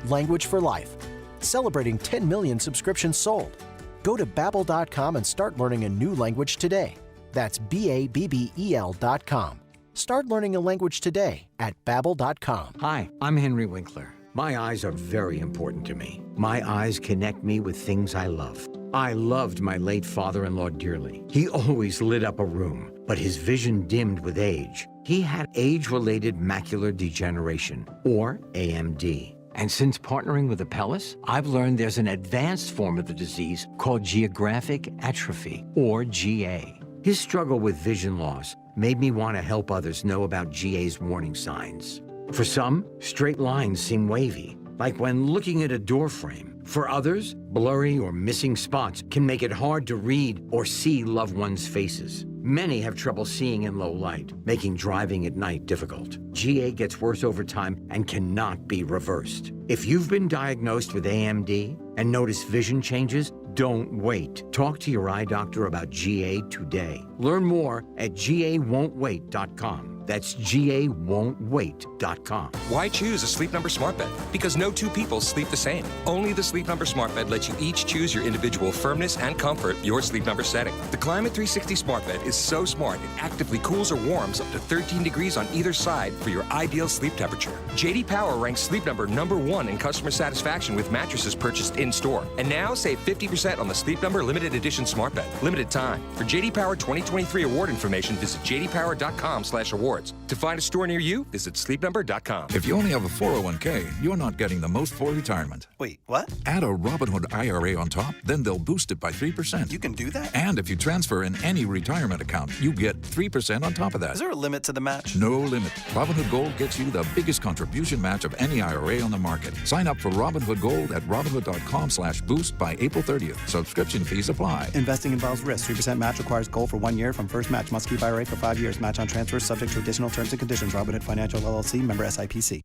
language for life. Celebrating 10 million subscriptions sold. Go to Babbel.com and start learning a new language today. That's Babbel.com. Start learning a language today at Babbel.com. Hi, I'm Henry Winkler. My eyes are very important to me. My eyes connect me with things I love. I loved my late father-in-law dearly. He always lit up a room, but his vision dimmed with age. He had age-related macular degeneration, or AMD. And since partnering with Apellis, I've learned there's an advanced form of the disease called geographic atrophy, or GA. His struggle with vision loss made me want to help others know about GA's warning signs. For some, straight lines seem wavy, like when looking at a door frame. For others, blurry or missing spots can make it hard to read or see loved ones' faces. Many have trouble seeing in low light, making driving at night difficult. GA gets worse over time and cannot be reversed. If you've been diagnosed with AMD and notice vision changes, Don't wait. Talk to your eye doctor about GA today. Learn more at GAWon'tWait.com. That's GAWon'tWait.com. Why choose a Sleep Number smart bed? Because no two people sleep the same. Only the Sleep Number smart bed lets you each choose your individual firmness and comfort, your Sleep Number setting. The Climate 360 smart bed is so smart it actively cools or warms up to 13 degrees on either side for your ideal sleep temperature. JD Power ranks Sleep Number #1 in customer satisfaction with mattresses purchased in-store. And now save 50% on the Sleep Number limited edition smart bed. Limited time. For JD Power 2023 award information, visit jdpower.com/awards. To find a store near you, visit sleepnumber.com. If you only have a 401k, you're not getting the most for retirement. Wait, what? Add a Robinhood IRA on top, then they'll boost it by 3%. You can do that? And if you transfer in any retirement account, you get 3% on top of that. Is there a limit to the match? No limit. Robinhood Gold gets you the biggest contribution match of any IRA on the market. Sign up for Robinhood Gold at Robinhood.com/boost by April 30th. Subscription fees apply. Investing involves risk. 3% match requires gold for 1 year from first match. Must keep IRA for 5 years. Match on transfers subject to additional terms and conditions. Robinhood Financial LLC, member SIPC.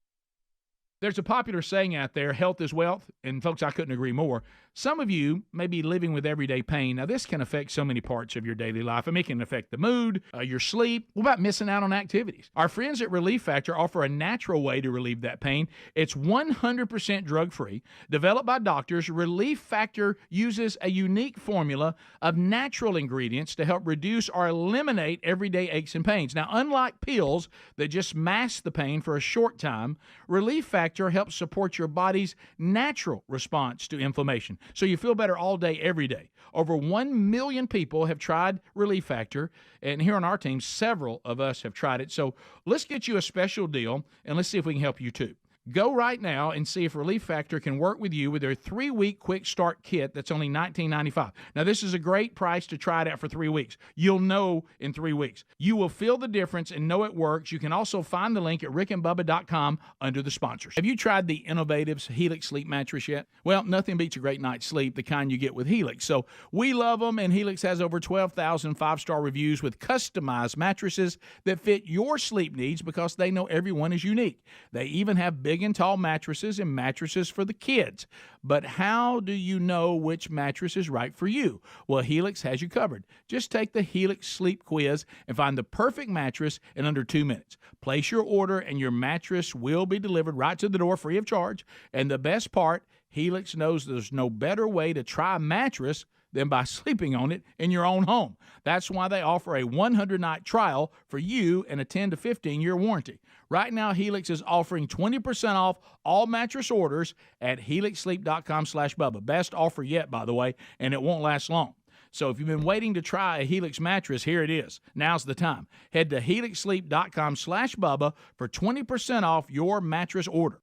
There's a popular saying out there, health is wealth, and folks, I couldn't agree more. Some of you may be living with everyday pain. Now, this can affect so many parts of your daily life. I mean, it can affect the mood, your sleep. What about missing out on activities? Our friends at Relief Factor offer a natural way to relieve that pain. It's 100% drug-free. Developed by doctors, Relief Factor uses a unique formula of natural ingredients to help reduce or eliminate everyday aches and pains. Now, unlike pills that just mask the pain for a short time, Relief Factor helps support your body's natural response to inflammation, so you feel better all day, every day. Over 1 million people have tried Relief Factor, and here on our team, several of us have tried it. So let's get you a special deal, and let's see if we can help you too. Go right now and see if Relief Factor can work with you with their 3-week quick start kit that's only $19.95. Now, this is a great price to try it out for 3 weeks. You'll know in 3 weeks. You will feel the difference and know it works. You can also find the link at rickandbubba.com under the sponsors. Have you tried the innovative Helix sleep mattress yet? Well, nothing beats a great night's sleep, the kind you get with Helix. So we love them, and Helix has over 12,000 5-star reviews with customized mattresses that fit your sleep needs because they know everyone is unique. They even have big and tall mattresses and mattresses for the kids. But how do you know which mattress is right for you? Well, Helix has you covered. Just take the Helix sleep quiz and find the perfect mattress in under 2 minutes. Place your order and your mattress will be delivered right to the door free of charge. And the best part, Helix knows there's no better way to try a mattress than by sleeping on it in your own home. That's why they offer a 100-night trial for you and a 10 to 15-year warranty. Right now, Helix is offering 20% off all mattress orders at helixsleep.com/Bubba. Best offer yet, by the way, and it won't last long. So if you've been waiting to try a Helix mattress, here it is. Now's the time. Head to helixsleep.com/Bubba for 20% off your mattress order.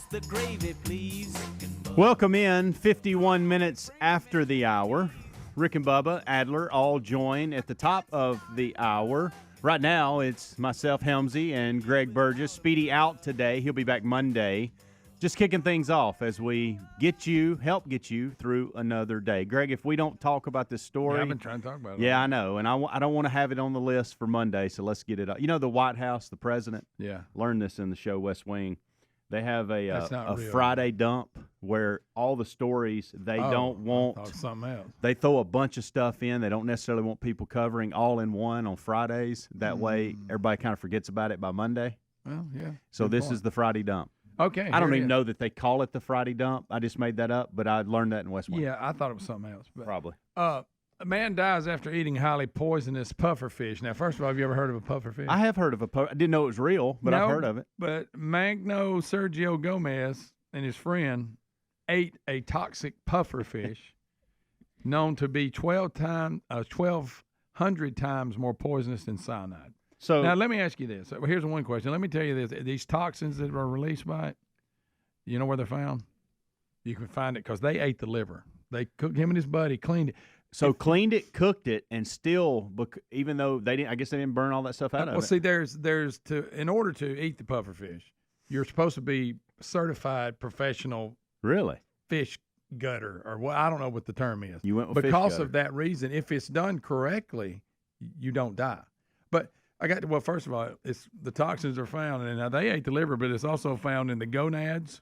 The gravy, please. Welcome in 51 minutes after the hour. Rick and Bubba, Adler, all join at the top of the hour. Right now, it's myself, Helmsy, and Greg Burgess. Speedy out today. He'll be back Monday. Just kicking things off as we help get you through another day. Greg, if we don't talk about this story. Yeah, I've been trying to talk about it. Yeah, I know. And I don't want to have it on the list for Monday, so let's get it up. You know, the White House, the president? Yeah. Learned this in the show West Wing. They have a real. Friday dump where all the stories they don't want. Something else. They throw a bunch of stuff in. They don't necessarily want people covering all in one on Fridays. That way, everybody kind of forgets about it by Monday. Well, yeah. So this is the Friday dump. Okay. I don't even know that they call it the Friday dump. I just made that up, but I learned that in West Wing. Yeah, I thought it was something else. But, probably. A man dies after eating highly poisonous puffer fish. Now, first of all, have you ever heard of a puffer fish? I have heard of I didn't know it was real, but I've heard of it. But Magno Sergio Gomez and his friend ate a toxic puffer fish known to be 1,200 times more poisonous than cyanide. So now, let me ask you this. Here's one question. Let me tell you this. These toxins that are released by it, you know where they're found? You can find it because they ate the liver. They cooked him and his buddy, cleaned it. So cleaned it, cooked it, and still, even though they didn't, I guess they didn't burn all that stuff out of it. Well, see, in order to eat the puffer fish, you're supposed to be certified professional. Really? Fish gutter, or I don't know what the term is. You went with because fish gutter. of that reason. If it's done correctly, you don't die. But well, first of all, it's the toxins are found, and they ate the liver, but it's also found in the gonads,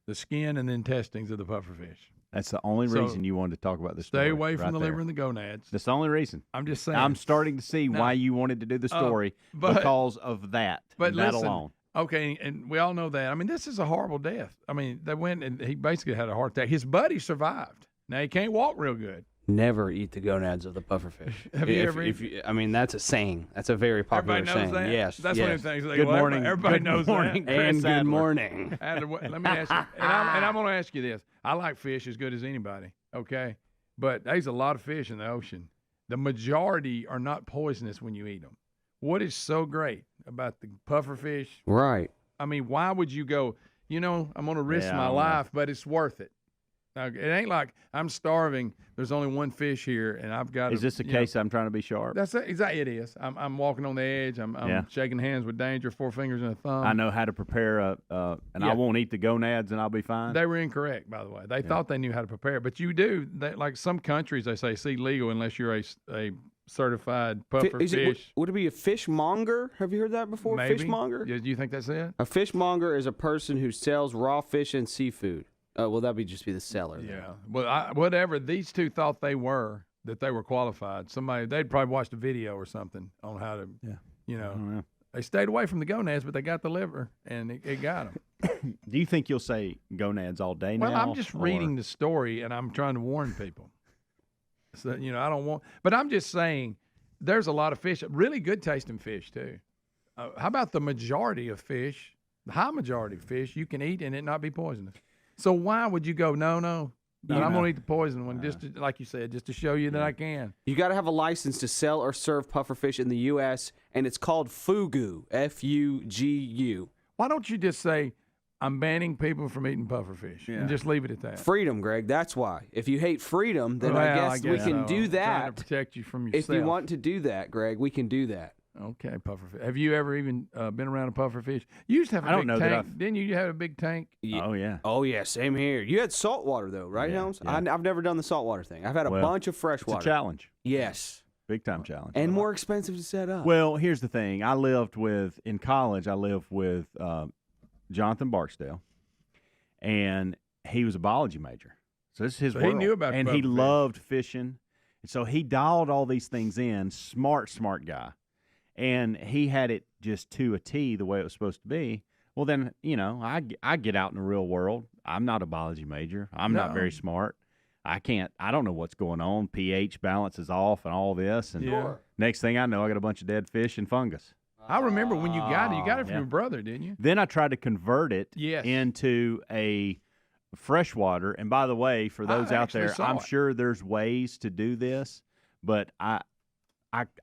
the skin, and the intestines of the pufferfish. That's the only reason you wanted to talk about this story. Stay away from right the there. liver and the gonads. That's the only reason. I'm just saying. I'm starting to see why you wanted to do the story because of that. But that listen, alone. Okay, and we all know that. I mean, this is a horrible death. I mean, they went and he basically had a heart attack. His buddy survived. Now he can't walk real good. Never eat the gonads of the pufferfish. Have you ever? I mean, that's a saying. That's a very popular Everybody knows saying. that? Yes. That's yes. one of the things. Good morning. Everybody Good knows morning, that. And Chris good Adler. Let morning. me ask you, and I'm going to ask you this. I like fish as good as anybody, okay? But there's a lot of fish in the ocean. The majority are not poisonous when you eat them. What is so great about the pufferfish? Right. I mean, why would you go, I'm going to risk my I life, but it's worth it. Now, it ain't like I'm starving. There's only one fish here, and I've got. Is this a case I'm trying to be sharp? That's it. Exactly, it is. I'm walking on the edge. I'm shaking hands with danger, 4 fingers and a thumb. I know how to prepare I won't eat the gonads, and I'll be fine. They were incorrect, by the way. They thought they knew how to prepare, but you do. Like some countries, they say, see legal unless you're a certified puffer fish. Would it be a fishmonger? Have you heard that before? Maybe. Fishmonger? Do you think that's it? A fishmonger is a person who sells raw fish and seafood. Well, that'd just be the seller. Then. Yeah. Well, whatever. These two thought they were qualified. They'd probably watched a video or something on how to, They stayed away from the gonads, but they got the liver, and it got them. Do you think you'll say gonads all day now? Well, I'm just reading the story, and I'm trying to warn people. So, I don't want – but I'm just saying there's a lot of fish, really good tasting fish too. How about the majority of fish, the high majority of fish you can eat and it not be poisonous? So why would you go, no, I'm going to eat the poison one, just to, like you said, just to show you that I can. You got to have a license to sell or serve pufferfish in the U.S., and it's called FUGU, F-U-G-U. Why don't you just say, I'm banning people from eating pufferfish, and just leave it at that? Freedom, Greg, that's why. If you hate freedom, then I guess we can do that. Trying to protect you from yourself. If you want to do that, Greg, we can do that. Okay, pufferfish. Have you ever even been around a pufferfish? You used to have a big tank. Didn't you have a big tank? Yeah. Oh, yeah. Oh, yeah, same here. You had saltwater, though, right, Helms? Yeah. I've never done the saltwater thing. I've had a bunch of freshwater. It's a challenge. Yes. Big time challenge. And more expensive to set up. Well, here's the thing. In college, I lived with Jonathan Barksdale, and he was a biology major. So this is his world. He knew about and he loved fishing. And so he dialed all these things in. Smart guy. And he had it just to a T the way it was supposed to be. Well, then, I get out in the real world. I'm not a biology major. I'm not very smart. I don't know what's going on. pH balance is off and all this. And next thing I know, I got a bunch of dead fish and fungus. I remember when you got it from your brother, didn't you? Then I tried to convert it into a freshwater. And by the way, for those out there, I'm sure there's ways to do this, but I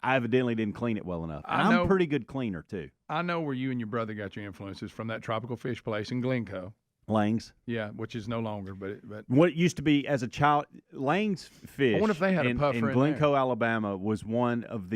evidently didn't clean it well enough. And I'm a pretty good cleaner, too. I know where you and your brother got your influences from, that tropical fish place in Glencoe. Lang's. Yeah, which is no longer. But what used to be as a child, Lang's fish I wonder if they had a puffer in Glencoe, Alabama, was one of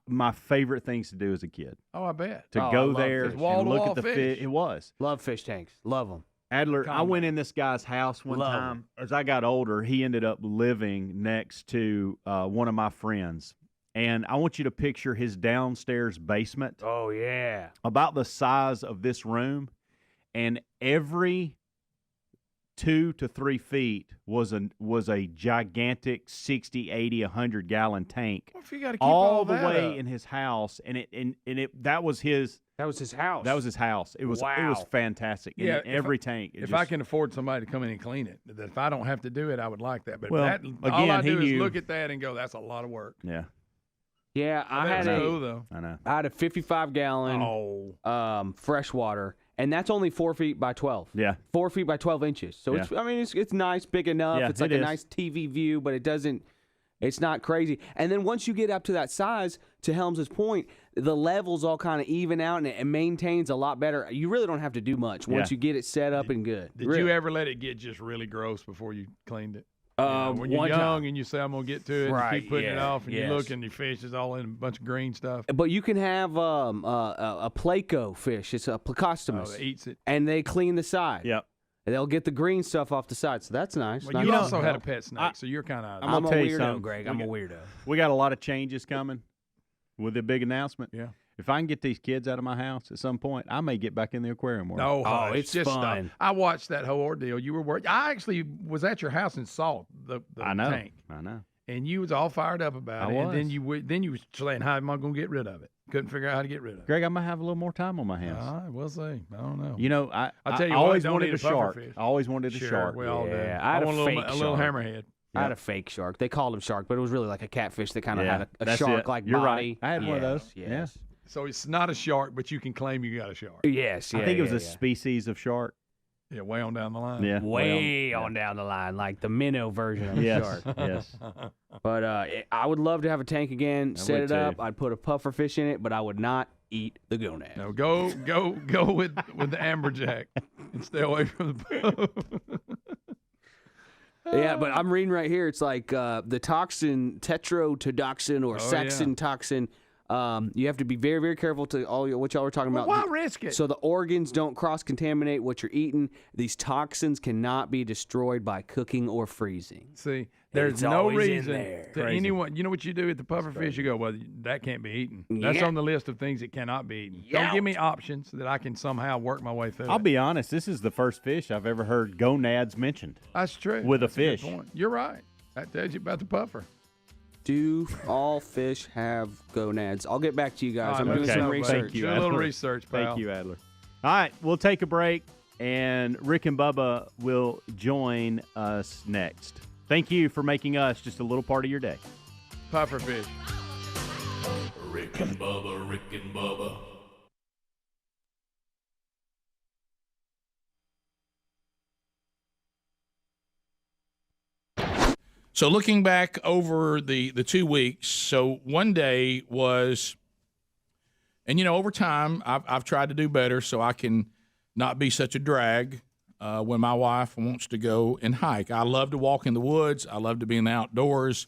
my favorite things to do as a kid. Oh, I bet. To go there and look at the fish. It was. Love fish tanks. Love them. Adler, I went in this guy's house one time. As I got older, he ended up living next to one of my friends. And I want you to picture his downstairs basement. Oh, yeah. About the size of this room. And every 2 to 3 feet was a gigantic 60, 80, 100-gallon tank. Well, if you got to keep all the that way up. in his house. And that was his house. That was his house. It was fantastic. Yeah, every tank. If I can afford somebody to come in and clean it, that if I don't have to do it, I would like that. But Well, all I do is knew. look at that and go, that's a lot of work. Yeah. Yeah, I had a 55-gallon freshwater, and that's only 4 feet by 12. Yeah, 4 feet by 12 inches. So it's nice, big enough. Yeah, it's like a nice TV view, but it's not crazy. And then once you get up to that size, to Helms's point, the levels all kind of even out, and it maintains a lot better. You really don't have to do much once you get it set up and good. Did you ever let it get just really gross before you cleaned it? When you're young and you say, I'm going to get to it, and keep putting it off, and you look and your fish is all in a bunch of green stuff. But you can have a Placo fish. It's a Plecostomus. That eats it. And they clean the side. Yep. And they'll get the green stuff off the side, so that's nice. Well, you also had a pet snake, so you're kind of. I'm going to tell you weirdo, something. Greg. I'm a weirdo. We got a lot of changes coming. with a big announcement. Yeah. If I can get these kids out of my house at some point, I may get back in the aquarium more. No, it's just fun. I watched that whole ordeal. You were worried. I actually was at your house and saw the I know. tank. I know. And you was all fired up about it. I And was. then you was saying, how am I going to get rid of it? Couldn't figure out how to get rid of it. Greg, I might have a little more time on my hands. All right, we'll see. I don't know. You know, I tell you what, always don't wanted eat a a puffer shark. fish. I always wanted a Sure, shark. we all do. I had want a a fake little shark. hammerhead. I had a fake shark. They called him shark, but it was really like a catfish that kind of Yeah, had a that's shark-like it. You're body. right. I had one of those. Yes. So it's not a shark, but you can claim you got a shark. Yes. I think it was a species of shark. Yeah, way on down the line. Yeah. Way on down the line, like the minnow version of a Yes. shark. Yes. But I would love to have a tank again, I set would it too. up. I'd put a puffer fish in it, but I would not eat the gonad. No, go with the amberjack and stay away from the boat. Yeah, but I'm reading right here. It's like the toxin, tetrodotoxin or saxon toxin. You have to be very, very careful to what y'all were talking about. Why risk it? So the organs don't cross-contaminate what you're eating. These toxins cannot be destroyed by cooking or freezing. See, there's It's no always in reason there. to anyone. You know what you do with the puffer fish? You go, well, that can't be eaten. That's Yeah. on the list of things that cannot be eaten. Yeah. Don't give me options that I can somehow work my way through. I'll be honest. This is the first fish I've ever heard gonads mentioned. That's true. With That's a fish. good point. You're right. That tells you about the puffer. Do all fish have gonads? I'll get back to you guys. All I'm right, doing let's some go, research. Thank you, Do a little Adler. research, pal. Thank you, Adler. All right, we'll take a break, and Rick and Bubba will join us next. Thank you for making us just a little part of your day. Puffer fish. Rick and Bubba, Rick and Bubba. So looking back over the 2 weeks, so one day was, and over time I've tried to do better so I can not be such a drag when my wife wants to go and hike. I love to walk in the woods. I love to be in the outdoors.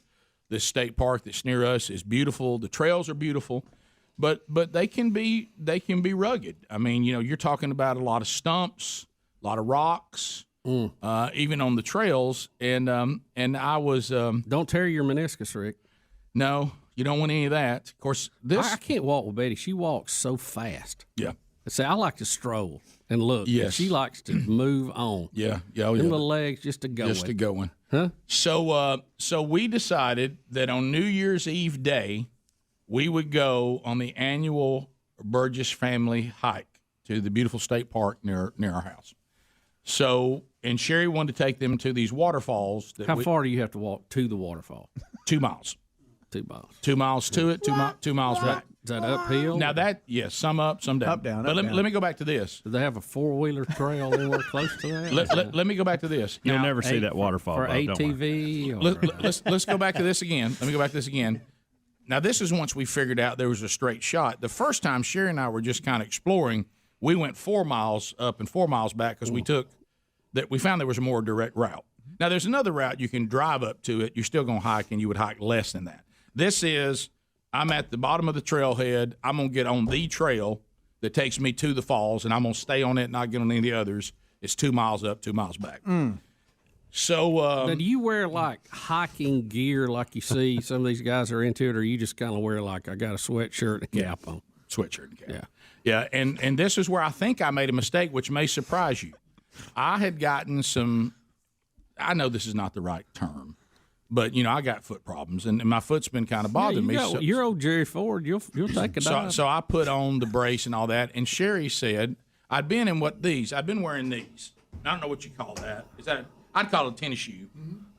This state park that's near us is beautiful. The trails are beautiful, but they can be rugged. I mean, you're talking about a lot of stumps, a lot of rocks. Even on the trails, and I was Don't tear your meniscus, Rick. no, you don't want any of that. Of course, this I can't walk with Betty. She walks so fast. yeah, See, I like to stroll and look. but Yes. she likes to move on. yeah, Them little legs just to go. just to going. Huh? So we decided that on New Year's Eve day, we would go on the annual Burgess family hike to the beautiful state park near our house. So, and Sherry wanted to take them to these waterfalls. How far do you have to walk to the waterfall? 2 miles. 2 miles. 2 miles to it, 2 miles back. Is that uphill? Now yes, some up, some down. Up, down, But up, let me go back to this. Do they have a 4-wheeler trail anywhere close to that? Let me go back to this. You'll Now, never see that waterfall. For Bob, don't worry. ATV? Or, let's go back to this again. Let me go back to this again. Now, this is once we figured out there was a straight shot. The first time Sherry and I were just kind of exploring, we went 4 miles up and 4 miles back because we found there was a more direct route. Now, there's another route you can drive up to it. You're still going to hike, and you would hike less than that. This is, I'm at the bottom of the trailhead. I'm going to get on the trail that takes me to the falls, and I'm going to stay on it and not get on any of the others. It's 2 miles up, 2 miles back. So, now, do you wear like hiking gear like you see some of these guys are into it, or you just kind of wear like, I got a sweatshirt and a cap on? Sweatshirt and cap. Yeah, and this is where I think I made a mistake, which may surprise you. I had gotten some, I know this is not the right term, but, I got foot problems, and my foot's been kind of bothering me. You're old Jerry Ford. You'll take a dive. So I put on the brace and all that, and Sherry said, I'd been wearing these. I don't know what you call that. I'd call it a tennis shoe.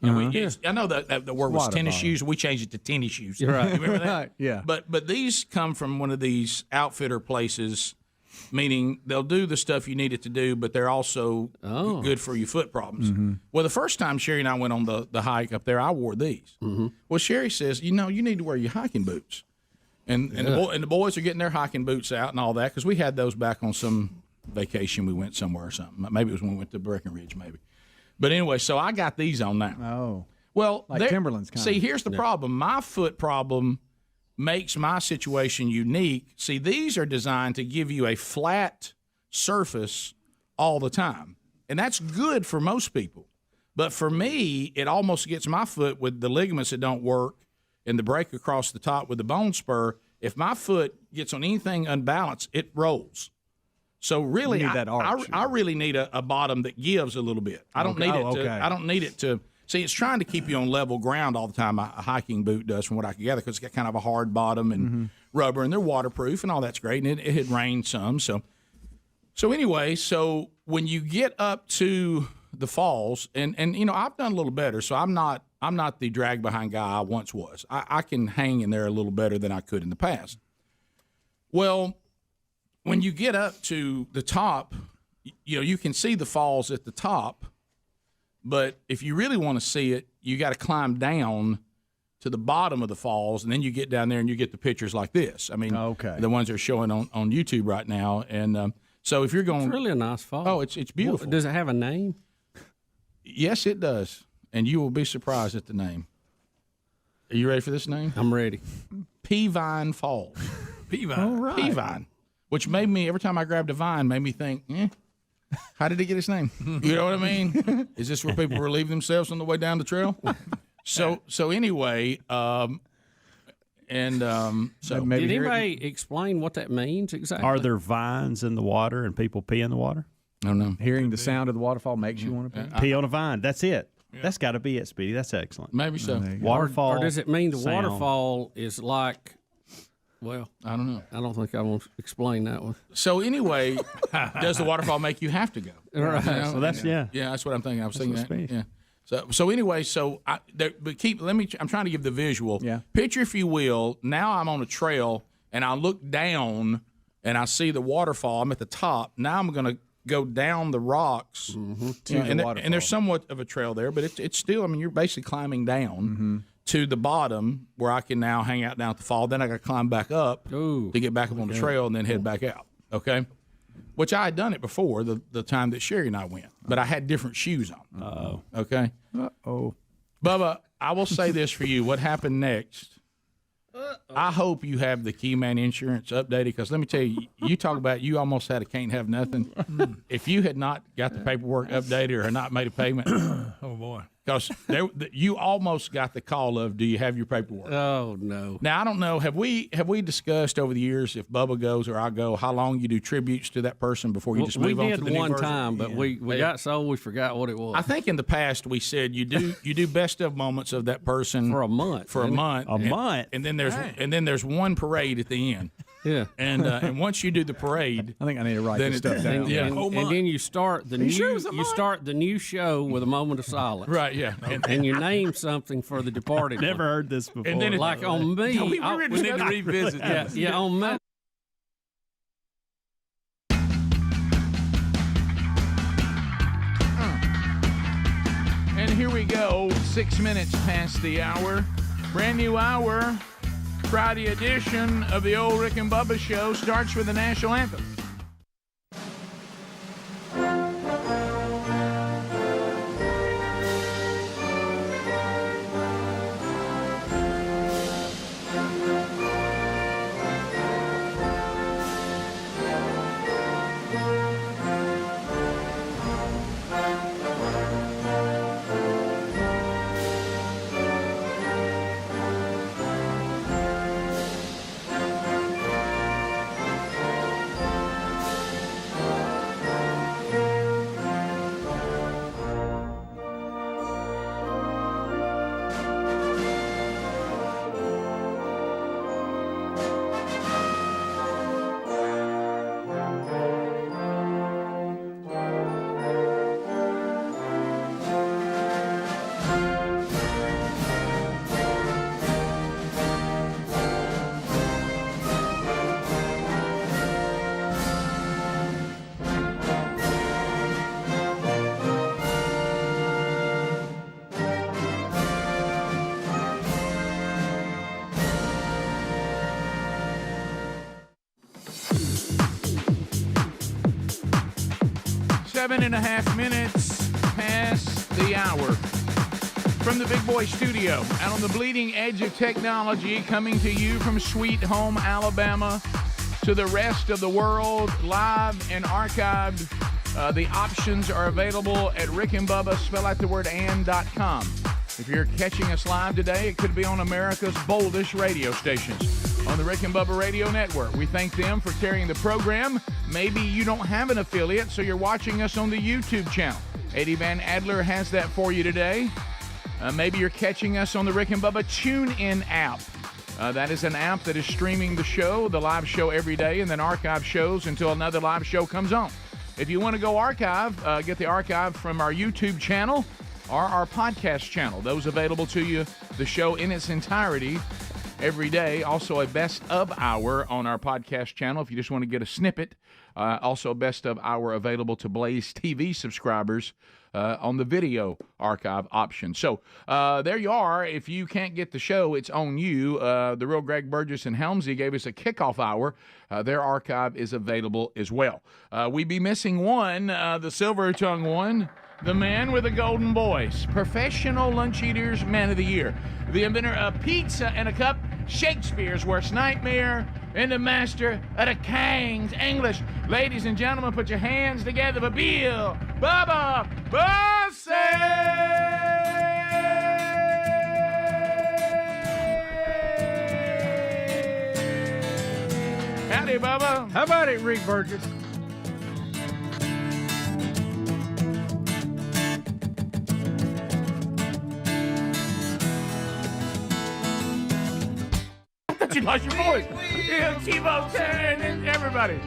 I know that the word was tennis shoes. We changed it to tennis shoes. You're right. You remember that? Yeah. But these come from one of these outfitter places, meaning they'll do the stuff you need it to do, but they're also good for your foot problems. Mm-hmm. Well, the first time Sherry and I went on the hike up there, I wore these. Mm-hmm. Well, Sherry says, you need to wear your hiking boots. And the boys are getting their hiking boots out and all that, because we had those back on some vacation. We went somewhere or something. Maybe it was when we went to Breckenridge, maybe. But anyway, so I got these on now. Oh. Well, Like Timberlands kind See, of. here's the problem. My foot problem makes my situation unique. See, these are designed to give you a flat surface all the time. And that's good for most people. But for me, it almost gets my foot with the ligaments that don't work and the break across the top with the bone spur. if my foot gets on anything unbalanced, it rolls. So really, You need that arch. I really need a bottom that gives a little bit. I don't need it to. I don't need it to. See, it's trying to keep you on level ground all the time. A hiking boot does, from what I can gather, because it's got kind of a hard bottom and rubber, and they're waterproof, and all that's great. And it had rained some, so anyway, so when you get up to the falls, and you know, I've done a little better, so I'm not the drag behind guy I once was. I can hang in there a little better than I could in the past. Well, when you get up to the top, you know, you can see the falls at the top, but if you really want to see it, you got to climb down to the bottom of the falls, and then you get down there and you get the pictures like this. I mean, the ones they're showing on YouTube right now. And so if you're going, it's really a nice fall. Oh, it's beautiful. Does it have a name? Yes, it does, and you will be surprised at the name. Are you ready for this name? I'm ready. Peavine Falls. Peavine. All right. Peavine, which made me, every time I grabbed a vine, made me think, how did he get his name? You know what I mean? Is this where people relieve themselves on the way down the trail? So anyway, so did anybody explain what that means exactly? Are there vines in the water and people pee in the water? I don't know. Hearing the sound of the waterfall makes you want to pee. Pee on a vine. That's it. That's got to be it, Speedy. That's excellent. Maybe so. Waterfall. Or does it mean the sound. waterfall is like? Well, I don't know. I don't think I want to explain that one. So anyway, does the waterfall make you have to go? Right. You know? So that's Yeah, that's what I'm thinking. I was thinking that. Speedy. Yeah. So anyway, I'm trying to give the visual. Yeah. Picture, if you will, now I'm on a trail and I look down and I see the waterfall. I'm at the top. Now I'm going to go down the rocks and there's somewhat of a trail there, but it's still, I mean, you're basically climbing down to the bottom where I can now hang out down at the fall. Then I got to climb back up to get back up on the trail and then head back out. Okay. Which I had done it before, the time that Sherry and I went, but I had different shoes on. Uh-oh. Okay? Uh-oh. Bubba, I will say this for you. What happened next, I hope you have the Keyman insurance updated, because let me tell you, you talk about you almost had a can't have nothing. If you had not got the paperwork updated or had not made a payment, Oh, boy. because you almost got the call of, do you have your paperwork? Oh, no. Now, I don't know. Have we discussed over the years, if Bubba goes or I go, how long you do tributes to that person before you just move on to the new version? We did one time, but we got so we forgot what it was. I think in the past we said you do best of moments of that person for a month. And then there's one parade at the end. Yeah. And once you do the parade, I think I need to write this stuff down. And then you start the new show with a moment of silence. Right. Yeah. And you name something for the departed. Never heard this before. And then like on me. No, we need to revisit this. Yeah, on me. And here we go, 6 minutes past the hour. Brand new hour, Friday edition of the old Rick and Bubba show starts with the national anthem. Seven and a half minutes past the hour. From the Big Boy Studio, out on the bleeding edge of technology, coming to you from Sweet Home, Alabama, to the rest of the world, live and archived. The options are available at Rick and Bubba, spell out the word and.com. If you're catching us live today, it could be on America's boldest radio stations. on the Rick and Bubba Radio Network. We thank them for carrying the program. Maybe you don't have an affiliate, so you're watching us on the YouTube channel. Eddie Van Adler has that for you today. Maybe you're catching us on the Rick and Bubba TuneIn app. That is an app that is streaming the show, the live show every day, and then archive shows until another live show comes on. If you want to go archive, get the archive from our YouTube channel or our podcast channel. Those available to you, the show in its entirety every day. Also a best of hour on our podcast channel if you just want to get a snippet. Also best of hour available to Blaze TV subscribers on the video archive option. So there you are. If you can't get the show, it's on you. The real Greg Burgess and Helmsy gave us a kickoff hour. Their archive is available as well. We be missing one, the silver-tongued one, the man with a golden voice, professional lunch eaters, man of the year, the inventor of pizza and a cup, Shakespeare's worst nightmare, and the master of the King's English. Ladies and gentlemen, put your hands together for Bill Bubba Bussey! Howdy, Bubba. How about it, Rick Burgess? You lost your voice. Yeah, T-Bone and everybody.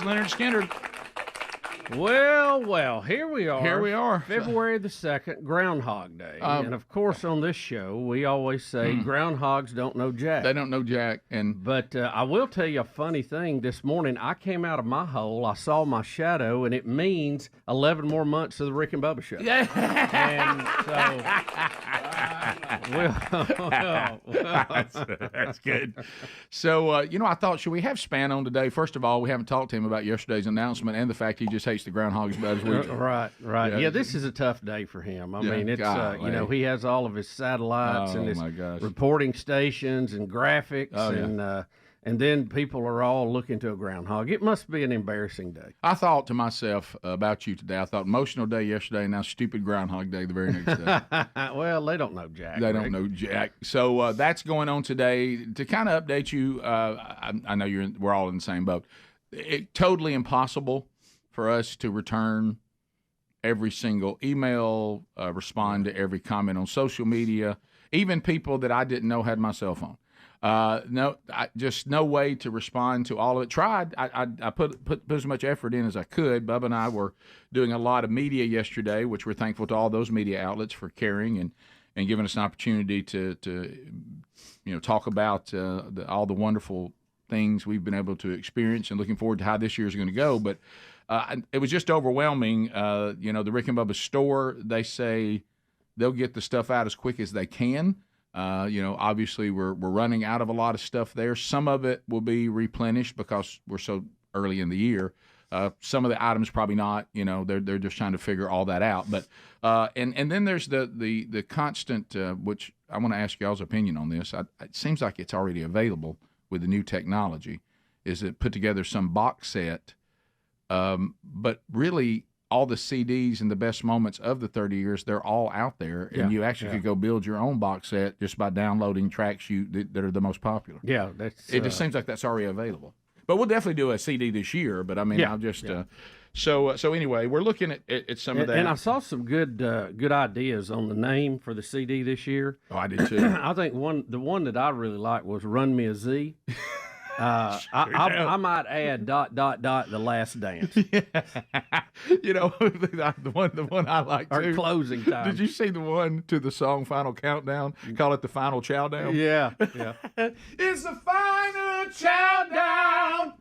Leonard Skinner. Well, here we are. Here we are. February the 2nd, Groundhog Day. And, of course, on this show, we always say groundhogs don't know jack. They don't know jack. But I will tell you a funny thing. This morning, I came out of my hole, I saw my shadow, and it means 11 more months of the Rick and Bubba Show. Yeah. And so... That's good. So, I thought, should we have Spann on today? First of all, we haven't talked to him about yesterday's announcement and the fact he just hates the groundhogs about his week. Right. Yeah, this is this is a tough day for him. I mean, it's he has all of his satellites and his reporting stations and graphics and then people are all looking to a groundhog. It must be an embarrassing day. I thought to myself about you today. I thought emotional day yesterday, now stupid Groundhog Day the very next day. Well, they don't know jack. They don't know jack. So that's going on today. To kind of update you, I know we're all in the same boat. It's totally impossible for us to return every single email, respond to every comment on social media, even people that I didn't know had my cell phone. Just no way to respond to all of it. Tried. I put as much effort in as I could. Bubba and I were doing a lot of media yesterday, which we're thankful to all those media outlets for carrying and giving us an opportunity to talk about all the wonderful things we've been able to experience, and looking forward to how this year is going to go. But it was just overwhelming. The Rick and Bubba store, they say they'll get the stuff out as quick as they can. Obviously we're running out of a lot of stuff there. Some of it will be replenished because we're so early in the year. Some of the items probably not. They're just trying to figure all that out. But and then there's the constant, which I want to ask y'all's opinion on this. It seems like it's already available with the new technology. Is it put together some box set, but really all the CDs and the best moments of the 30 years, they're all out there, and you actually could go build your own box set just by downloading tracks that are the most popular. Yeah, it just seems like that's already available. But we'll definitely do a CD this year. But I mean, I'll just So anyway, we're looking at some of that. And I saw some good ideas on the name for the CD this year. Oh, I did too. I think the one that I really liked was "Run Me a Z." I might add ... The Last Dance. You know, the one I like Or too. Closing Time. Did you see the one to the song Final Countdown? Call it the Final Chow Down. Yeah. It's the final chow down.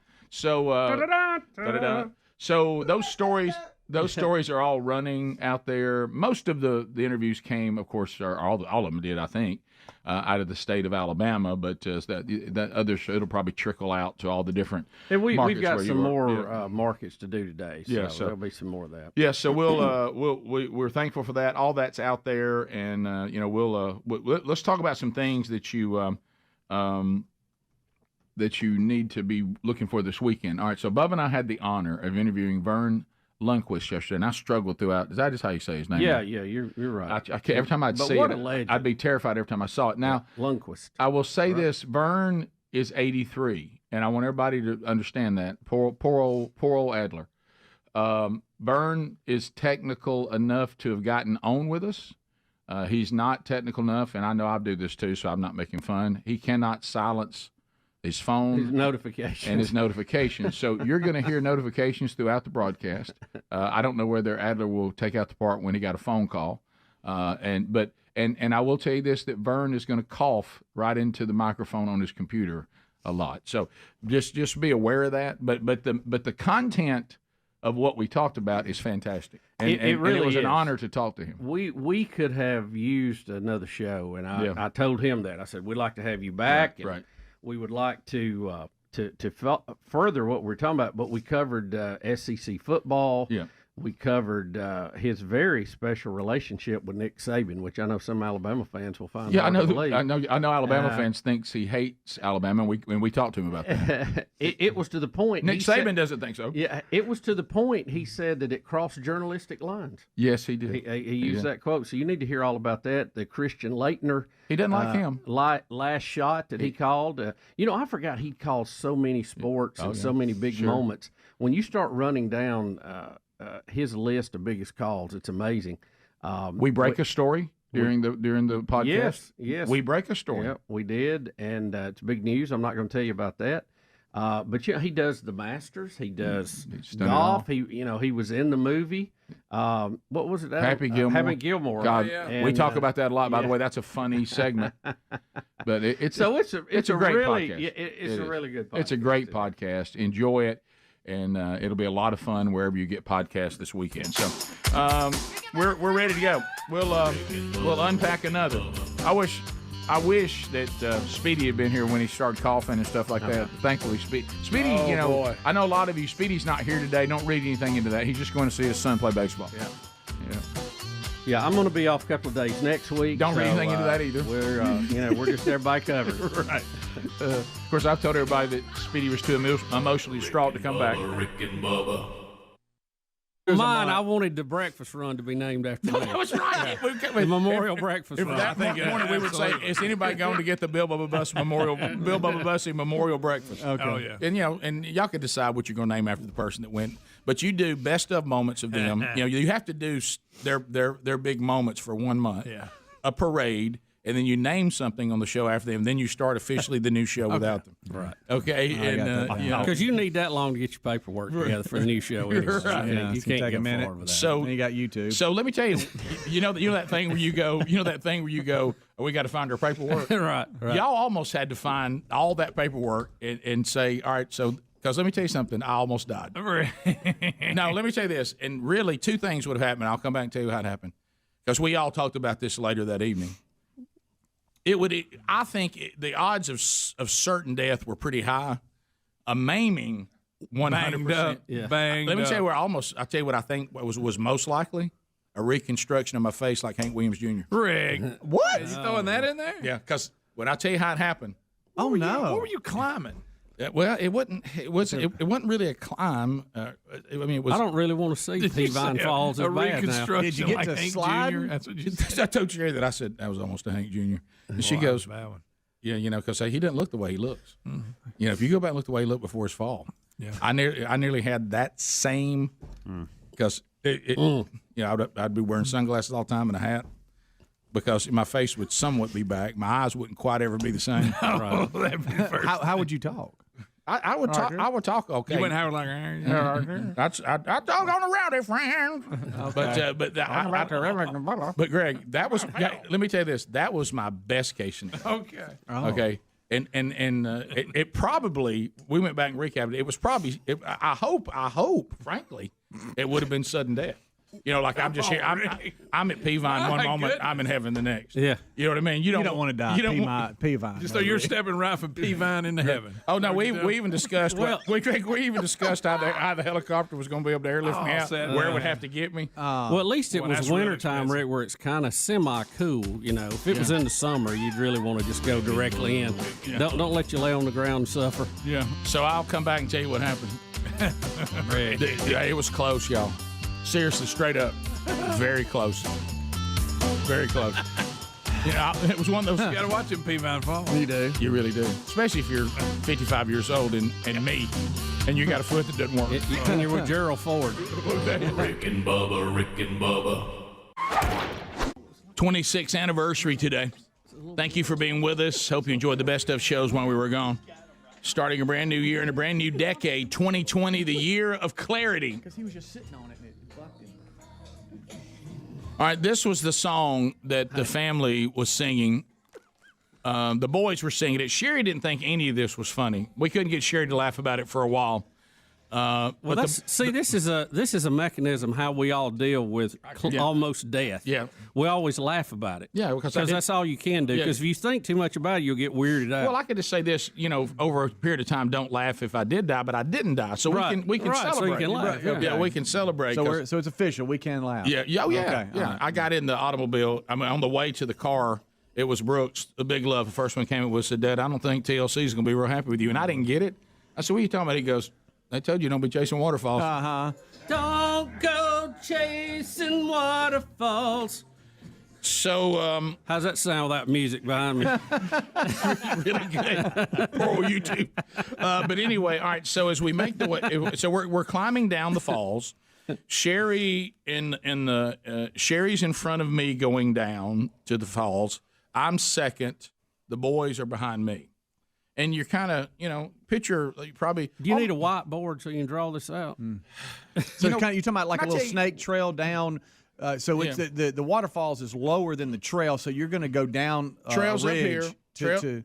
So those stories are all running out there. Most of the interviews came, of course, or all of them did, I think, out of the state of Alabama. But that others, it'll probably trickle out to all the different And we've markets got where some you more are. markets to do today. So, So there'll be some more of that. Yeah, so we're thankful for that. All that's out there, and let's talk about some things that you need to be looking for this weekend. All right, so Bubba and I had the honor of interviewing Vern Lundquist yesterday, and I struggled throughout. Is that just how you say his name? Yeah, you're right. Every time I'd see what it, a legend. I'd be terrified every time I saw it. Now, Lundquist. I will say this: Vern is 83, and I want everybody to understand that. Poor old Adler. Vern is technical enough to have gotten on with us. He's not technical enough, and I know I do this too, so I'm not making fun. He cannot silence his phone, His notifications, and his notifications. So you're going to hear notifications throughout the broadcast. I don't know whether Adler will take out the part when he got a phone call, and I will tell you this: that Vern is going to cough right into the microphone on his computer a lot. So just be aware of that. But the content of what we talked about is fantastic, and it really and it was is. an honor to talk to him. We could have used another show, and I told him that. I said we'd like to have you back. Right. And we would like to further what we're talking about, but we covered SEC football. Yeah. We covered his very special relationship with Nick Saban, which I know some Alabama fans will find. Yeah, hard to believe. I know. Alabama fans thinks he hates Alabama, and we talked to him about that. it was to the point. Nick Saban doesn't think so. Yeah, it was to the point he said that it crossed journalistic lines. Yes, he did. He used that quote. So you need to hear all about that. The Christian Leitner. He doesn't like him. Last shot that he called. I forgot he called so many sports and so many big moments. When you start running down his list of biggest calls, it's amazing. We break a story during the podcast. Yes, we break a story. Yeah, we did, and it's big news. I'm not going to tell you about that. But he does the Masters. He does golf. He was in the movie. What was it? Happy Gilmore. Happy Gilmore. God, And, we talk about that a lot. By the way, that's a funny segment. But it's a great really podcast. It's a really good podcast. It's a great podcast. Enjoy it. And it'll be a lot of fun wherever you get podcasts this weekend. So we're ready to go. We'll unpack another. I wish that Speedy had been here when he started coughing and stuff like that. Thankfully, Speedy, boy. I know a lot of you. Speedy's not here today. Don't read anything into that. He's just going to see his son play baseball. Yeah, I'm going to be off a couple of days next week. Don't read anything into that either. We're just everybody covered. Right. Of course, I've told everybody that Speedy was too emotionally distraught to come back. Rick and Bubba. Mine, I wanted the breakfast run to be named after me. That was right. The Memorial Breakfast Run. That morning we would say, is anybody going to get the Bill Bubba Bussey Memorial Breakfast? Okay. Oh, yeah. And y'all can decide what you're going to name after the person that went. But you do best of moments of them. You have to do their big moments for 1 month. Yeah. A parade. And then you name something on the show after them. Then you start officially the new show without them. Right. Okay. Because you need that long to get your paperwork together for the new show. Anyway. Right. Yeah, You can't take a go minute. forward with that. So Then you got YouTube. So let me tell you, you know that thing where you go, oh, we got to find our paperwork. right. Y'all almost had to find all that paperwork and say, all right, so. Because let me tell you something, I almost died. Now, let me tell you this, and really two things would have happened. I'll come back and tell you how it happened. Because we all talked about this later that evening. I think the odds of certain death were pretty high. A maiming, 100%. Yeah. Banged Let me up. tell you I'll tell you what I think was most likely. A reconstruction of my face like Hank Williams Jr. Rick. What? You throwing that in there? Yeah, because when I tell you how it happened. Oh, no. What were you climbing? Well, it wasn't really a climb. It was. I don't really want to see Peavine Falls as a bad now. reconstruction Did you get like to Hank slide? Jr.? That's what you said. I told Sherry that I said that was almost a Hank Jr. And she Wow, goes, bad one. Yeah, because he didn't look the way he looks. Mm-hmm. If you go back and look the way he looked before his fall, I nearly had that same because I'd be wearing sunglasses all the time and a hat because my face would somewhat be back. My eyes wouldn't quite ever be the same. How would you talk? I would talk. I would talk. Okay, you wouldn't have like. I talk on a rowdy friend. Okay. But Greg, that was. Let me tell you this. That was my best case scenario. Okay. Okay. And it probably, we went back and recapped it. It was probably. I hope, frankly, it would have been sudden death. Like I'm just here. I'm at Peavine one moment. Goodness. I'm in heaven the next. Yeah. You know what I mean? You don't want to die. Peavine. So you're stepping right from Peavine into heaven. Oh no, we even discussed. We even discussed how the helicopter was going to be able to airlift me out. Where it would have to get me. Well, at least it was wintertime, Rick, where it's kind of semi-cool. If it was in the summer, you'd really want to just go directly in. Yeah. Don't let you lay on the ground and suffer. Yeah. So I'll come back and tell you what happened. It was close, y'all. Seriously, straight up, very close, very close. It was one of those. You got to watch him Peavine fall. You do. You really do. Especially if you're 55 years old and me, and you got a foot that doesn't work. And you're with Gerald Ford. Rick and Bubba. 26th anniversary today. Thank you for being with us. Hope you enjoyed the best of shows while we were gone. Starting a brand new year and a brand new decade, 2020, the year of clarity. Because he was just sitting on it and it bucked him. All right, this was the song that the family was singing. The boys were singing it. Sherry didn't think any of this was funny. We couldn't get Sherry to laugh about it for a while. This is a mechanism how we all deal with almost death. Yeah, we always laugh about it. Yeah, because that's all you can do. Because if you think too much about it, you'll get weirded out. Well, I could just say this, over a period of time, don't laugh if I did die, but I didn't die, so we can celebrate. So you can laugh. Yeah, we can celebrate. So it's official. We can laugh. Yeah. Okay. Yeah. I got in the automobile. I mean, on the way to the car. It was Brooks, the big love. The first one came up with said, "Dad, I don't think TLC is going to be real happy with you," and I didn't get it. I said, "What are you talking about?" He goes, "They told you don't be chasing waterfalls." Don't go chasing waterfalls. So, how's that sound without music behind me? Really good. Poor YouTube. But anyway, all right. So as we make the way, so we're climbing down the falls. Sherry Sherry's in front of me going down to the falls. I'm second. The boys are behind me. And you're kind of, picture you probably. Do you need a whiteboard so you can draw this out? So you're talking about like a little snake trail down. It's the waterfalls is lower than the trail, so you're going to go down. Trails up here.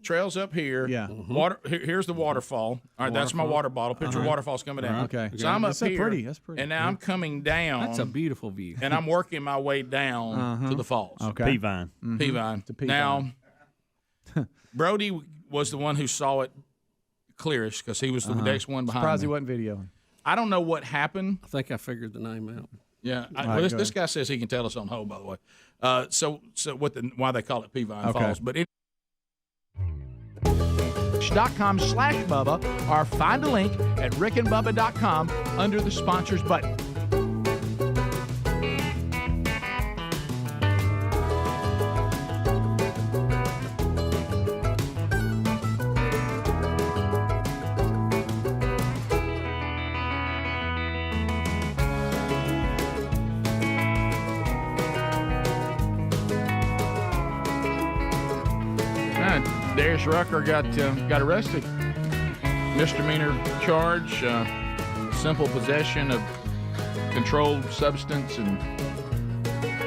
Trails up here. Yeah. Water. Here's the waterfall. All right, that's my water bottle. Picture waterfalls coming down. Okay. So I'm up here. That's pretty. And now I'm coming down. That's a beautiful view. And I'm working my way down to the falls. Okay. Peavine. Peavine. Now, Brody was the one who saw it clearest because he was the next one behind Surprised me. he wasn't videoing. I don't know what happened. I think I figured the name out. Yeah, this guy says he can tell us on hold. By the way, so why they call it Peavine Falls, but .com/Bubba or find a link at rickandbubba.com under the sponsors button. Darius Rucker got arrested. Misdemeanor charge, simple possession of controlled substance and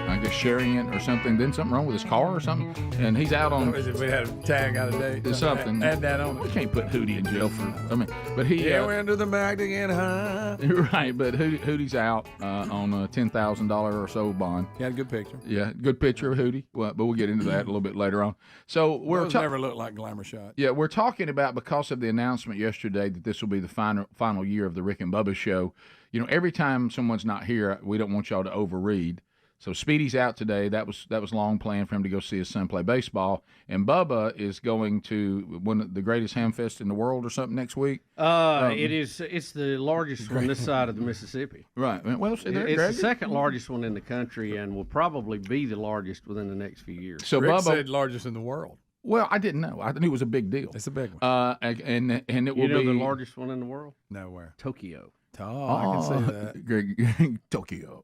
I guess sharing it or something. Then something wrong with his car or something, and he's out on. We had a tag out of date. Something. Add that on. We can't put Hootie in jail for. But he. Yeah, we're under the mag to get high. Right, but Hootie's out on a $10,000 or so bond. He had a good picture. Yeah, good picture of Hootie. Well, but we'll get into that a little bit later on. So those never look like glamour shots. Yeah, we're talking about because of the announcement yesterday that this will be the final year of the Rick and Bubba show. Every time someone's not here, we don't want y'all to overread. So Speedy's out today. That was long planned for him to go see his son play baseball. And Bubba is going to one of the greatest ham fest in the world or something next week. It's the largest one this side of the Mississippi. Right. Well, it's the second largest one in the country and will probably be the largest within the next few years. So Rick Bubba said largest in the world. Well, I didn't know. I knew it was a big deal. It's a big one. And it will You be know the largest one in the world? Nowhere. Tokyo. Oh, I can see that. Tokyo.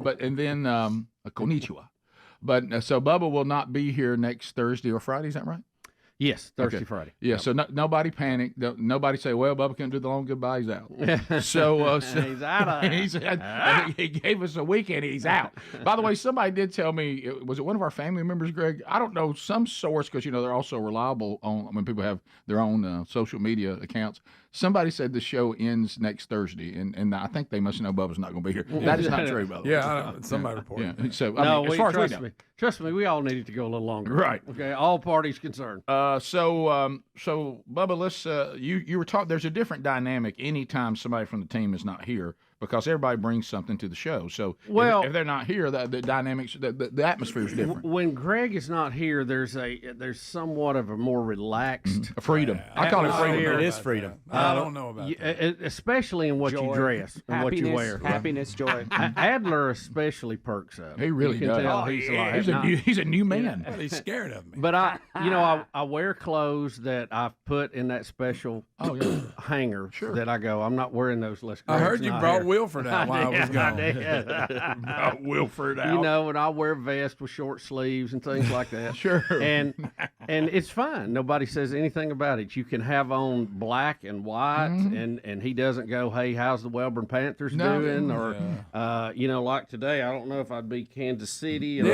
But and then konnichiwa. But so Bubba will not be here next Thursday or Friday. Is that right? Yes, Thursday, Okay. Friday. Yeah, so nobody panic. Nobody say, well, Bubba can't do the long goodbye. He's out. So he's out of he gave us a weekend. He's out. By the way, somebody did tell me, was it one of our family members, Greg? I don't know, some source, because, they're also reliable when people have their own social media accounts. Somebody said the show ends next Thursday, and I think they must know Bubba's not going to be here. That is not true, by the way. Yeah, somebody reported. Yeah. So, as far as we know. Trust me, we all needed to go a little longer. Right. Okay, all parties concerned. So Bubba, let's you were talking. There's a different dynamic anytime somebody from the team is not here, because everybody brings something to the show. So if they're not here, the dynamics, the atmosphere is different. When Greg is not here, there's somewhat of a more relaxed freedom. I call it freedom. It is freedom. I don't know about that. Especially in what you dress and what you wear. Happiness, joy. Adler especially perks up. He really you can does. Tell he's a new man. Well, he's scared of me. But I wear clothes that I've put in that special hanger that I go, I'm not wearing those. I heard you brought Wilford out while I was gone. Brought Wilford out. And I wear vests with short sleeves and things like that. Sure. And it's fine. Nobody says anything about it. You can have on black and white, and he doesn't go, hey, how's the Wellborn Panthers doing? Or, like today, I don't know if I'd be Kansas City. It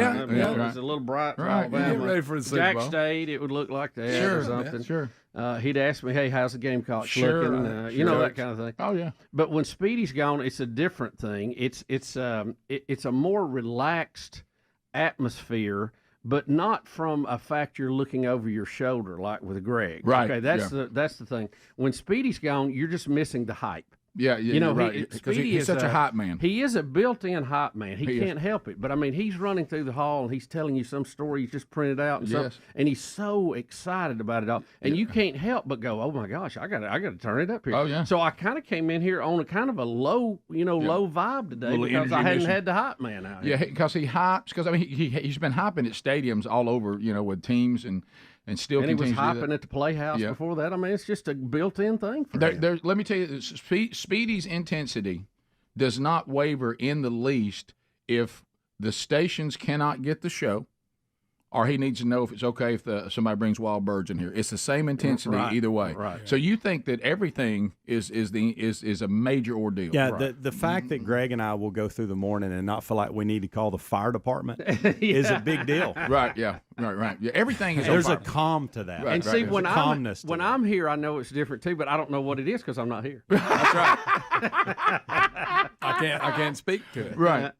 was a little bright for Alabama. Get ready for the Super Jack Bowl. State, it would look like that or something. Sure. He'd ask me, hey, how's the Gamecocks looking? That kind of thing. Oh, yeah. But when Speedy's gone, it's a different thing. It's a more relaxed atmosphere, but not from a fact you're looking over your shoulder like with Greg. Right. Okay, that's the thing. When Speedy's gone, you're just missing the hype. Yeah, right. Speedy he's is such a hype man. He is a built-in hype man. He can't help it. But I mean, he's running through the hall and he's telling you some story he's just printed out, and he's so excited about it all, and you can't help but go, "Oh my gosh, I got to turn it up here." Oh yeah. So I kind of came in here on a kind of a low, low vibe today because I hadn't had the hype man out here. Yeah, because he hypes. Because I mean, he's been hyping at stadiums all over, with teams and still and he was continues hyping at the Playhouse before that. I mean, it's just a built-in thing for him. Let me tell you, Speedy's intensity does not waver in the least if the stations cannot get the show, or he needs to know if it's okay if somebody brings wild birds in here. It's the same intensity either way. Right. So you think that everything is a major ordeal. Yeah, the fact that Greg and I will go through the morning and not feel like we need to call the fire department is a big deal. Right, yeah. Right. Yeah, everything is There's a calm to that. Right, and see, when calmness I'm here, I know it's different too, but I don't know what it is because I'm not here. That's right. I can't speak to it. Right.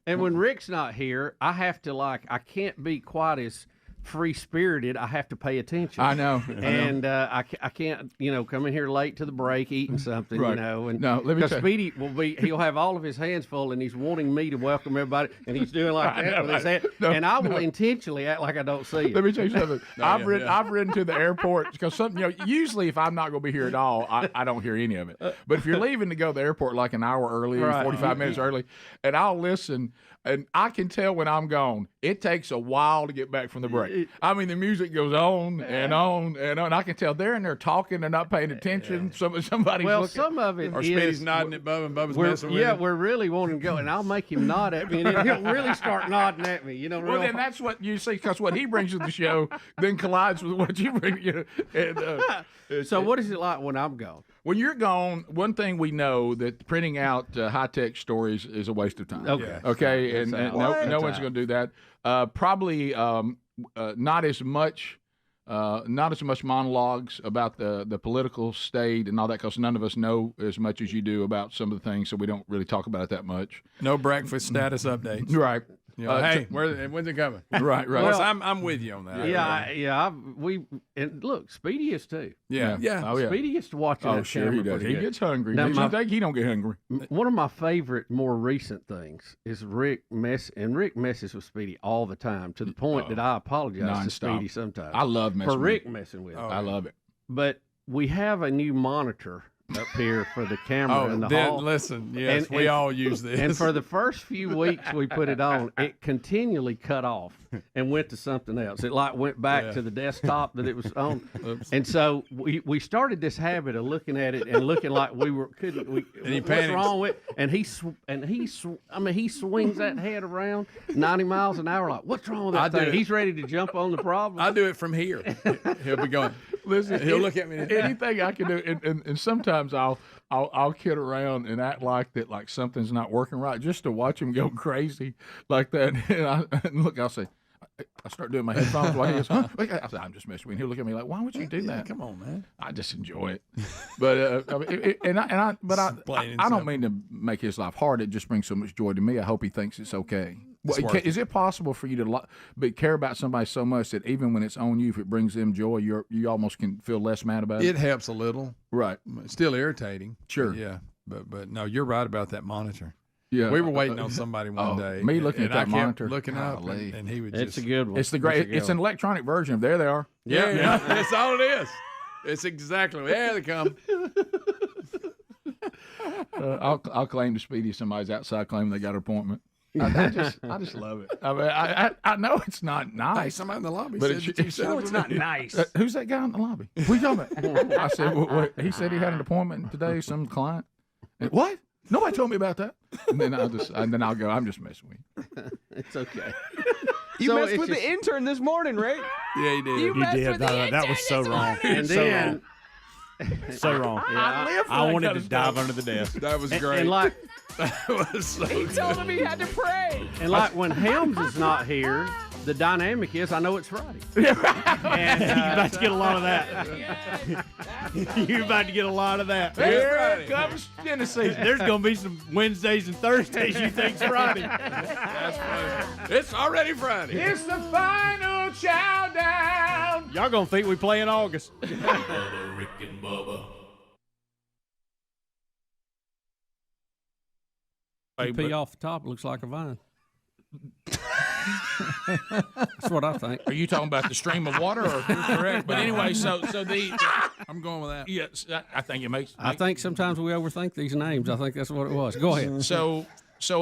And when Rick's not here, I have to I can't be quite as free-spirited. I have to pay attention. I know. And I can't, come in here late to the break eating something, Right. And No, let me tell you. Speedy he'll have all of his hands full and he's wanting me to welcome everybody and he's doing like that with his hand. And I will intentionally act like I don't see it. Let me tell you something. I've ridden to the airport because something. Usually if I'm not going to be here at all, I don't hear any of it. But if you're leaving to go to the airport like an hour early, 45 minutes early, and I'll listen, and I can tell when I'm gone. It takes a while to get back from the break. I mean, the music goes on and on and on. I can tell they're in there talking. They're not paying attention. Somebody's looking. Some of it or is. Speedy's nodding at Bubba and Bubba's messing with him. We're really wanting to go, and I'll make him nod at me, and he'll really start nodding at me. Well, then that's what you see, because what he brings to the show then collides with what you bring. So what is it like when I'm gone? When you're gone, one thing we know that printing out high-tech stories is a waste of time. Okay, and no one's going to do that. Probably not as much monologues about the political state and all that, because none of us know as much as you do about some of the things, so we don't really talk about it that much. No breakfast status updates. Right. Hey, when's it coming? Right. Well, I'm with you on that. And look, Speedy is too. Yeah. Oh, yeah. Speedy gets to watch that sure camera he does. pretty He good. gets hungry. Now, I think he don't get hungry. One of my favorite, more recent things is Rick messes with Speedy all the time, to the point that I apologize to Speedy sometimes. I love messing for with Rick him. messing with him. I love it. But we have a new monitor up here for the camera in the hall. Listen, yes, we all use this. And for the first few weeks we put it on, it continually cut off and went to something else. It like went back to the desktop that it was on. And so we started this habit of looking at it and looking like we couldn't. And he what's panics. wrong with? And he swings that head around 90 miles an hour. Like, what's wrong with that thing? He's ready to jump on the problem. I do it from here. He'll be going. Listen, he'll look at me. Anything I can do, and sometimes I'll kid around and act like that, like something's not working right, just to watch him go crazy like that. And look, I'll say, I start doing my headphones while he goes, huh? I say, I'm just messing with you. And he'll look at me like, why would you do that? Come on, man. I just enjoy it. But I don't mean to make his life hard. It just brings so much joy to me. I hope he thinks it's okay. Is it possible for you to care about somebody so much that even when it's on you, if it brings them joy, you almost can feel less mad about it? It helps a little. Right. It's still irritating. Sure. Yeah. But no, you're right about that monitor. Yeah. We were waiting on somebody one day. Me looking at that I kept monitor. looking up, and he would It's a good one. It's the great. It's an electronic version of There They Are. Yeah. That's all it is. It's exactly. There they come. I'll claim to Speedy somebody's outside claiming they got an appointment. I just love it. I mean, I know it's not nice. Hey, somebody in the lobby but said it's not nice. Who's that guy in the lobby? What are you talking about? I said, he said he had an appointment today, some client. And, what? Nobody told me about that. And then I'll go, I'm just messing with you. It's okay. You messed with the intern this morning, right? Yeah, he did. You messed with the intern that was so this wrong. morning. And then So wrong. I wanted to dive under the desk. That was great. and like That was so He good. told him he had to pray. And like when Helms is not here, the dynamic is I know it's Friday. And You're about to get a lot of that. You're about to get a lot of that. Here comes Tennessee. There's going to be some Wednesdays and Thursdays you think's Friday. That's funny. It's already Friday. It's the final chow down. Y'all going to think we play in August. Bubba, Rick and Bubba. You pee off the top, it looks like a vine. That's what I think. Are you talking about the stream of water? Or correct. But anyway, so I'm going with that. Yes, I think it makes. I think sometimes we overthink these names. I think that's what it was. Go ahead. So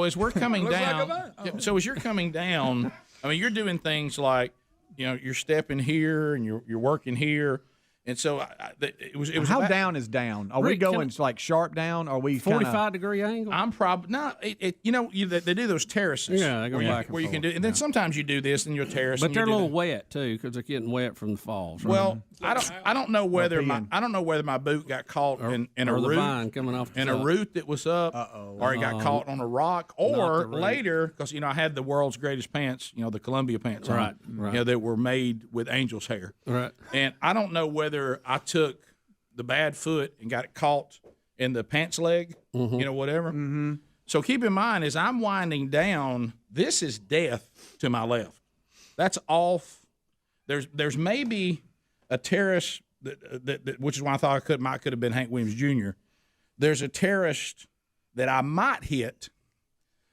as we're coming Looks like a down, vine. so as you're coming down, I mean, you're doing things like, you're stepping here and you're working here. And so it was. How about, down is down? Are we Rick, going like sharp down? Or are we 45-degree angle? I'm probably not. They do those terraces. Yeah, they go back and where you can forth. do. And then sometimes you do this, and you'll terrace. But and they're a you do little that. wet too, because they're getting wet from the falls. Right? Well, I don't know whether my boot got caught in a or the root vine coming off the in a top. root that was up, or it got caught on a rock, or the root. later because I had the world's greatest pants, the Columbia pants, Right. that were made with angel's hair, Right. and I don't know whether I took the bad foot and got it caught in the pants leg, whatever. Mm-hmm. So keep in mind, as I'm winding down, this is death to my left. That's off. There's maybe a terrace that which is why I thought might could have been Hank Williams Jr. There's a terrace that I might hit,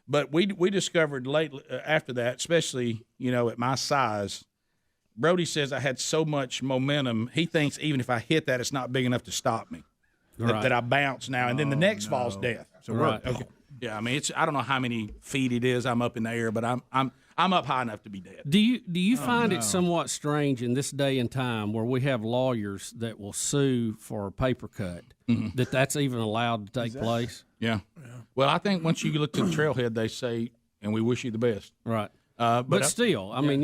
but we discovered late after that, especially at my size. Brody says I had so much momentum. He thinks even if I hit that, it's not big enough to stop me. Right. That I bounce now, and then the next fall's death. So Right. okay. Yeah, I mean I don't know how many feet it is. I'm up in the air, but I'm up high enough to be dead. Do you find it somewhat strange in this day and time where we have lawyers that will sue for a paper cut that's even allowed to take place? Yeah. Well, I think once you look to the trailhead, they say, and we wish you the best. Right. But still, I mean,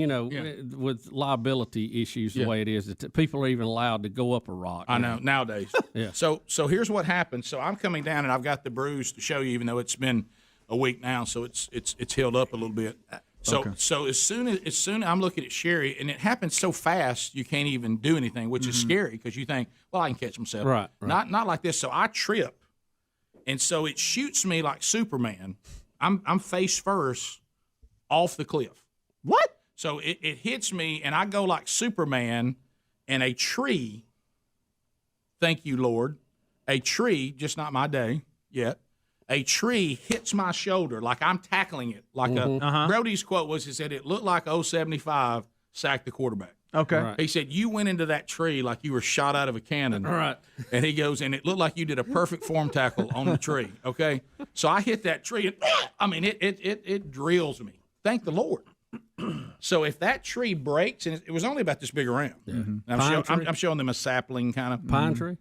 with liability issues the way it is, that people are even allowed to go up a rock. I know nowadays. Yeah. So here's what happened. So I'm coming down, and I've got the bruise to show you, even though it's been a week now. So it's healed up a little bit. So as soon as I'm looking at Sherry, and it happens so fast, you can't even do anything, which is scary because you think, well, I can catch myself. Right. Not like this. So I trip, and so it shoots me like Superman. I'm face first off the cliff. What? So it hits me, and I go like Superman, and a tree, thank you, Lord, a tree, just not my day yet, a tree hits my shoulder like I'm tackling it. Like Brody's quote was, he said, it looked like 075 sacked the quarterback. Okay. Right. He said, you went into that tree like you were shot out of a cannon. Right. And he goes, and it looked like you did a perfect form tackle on the tree. Okay. So I hit that tree, and I mean, it drills me. Thank the Lord. So if that tree breaks, and it was only about this big around. Yeah. I'm showing them a sapling kind of pine tree.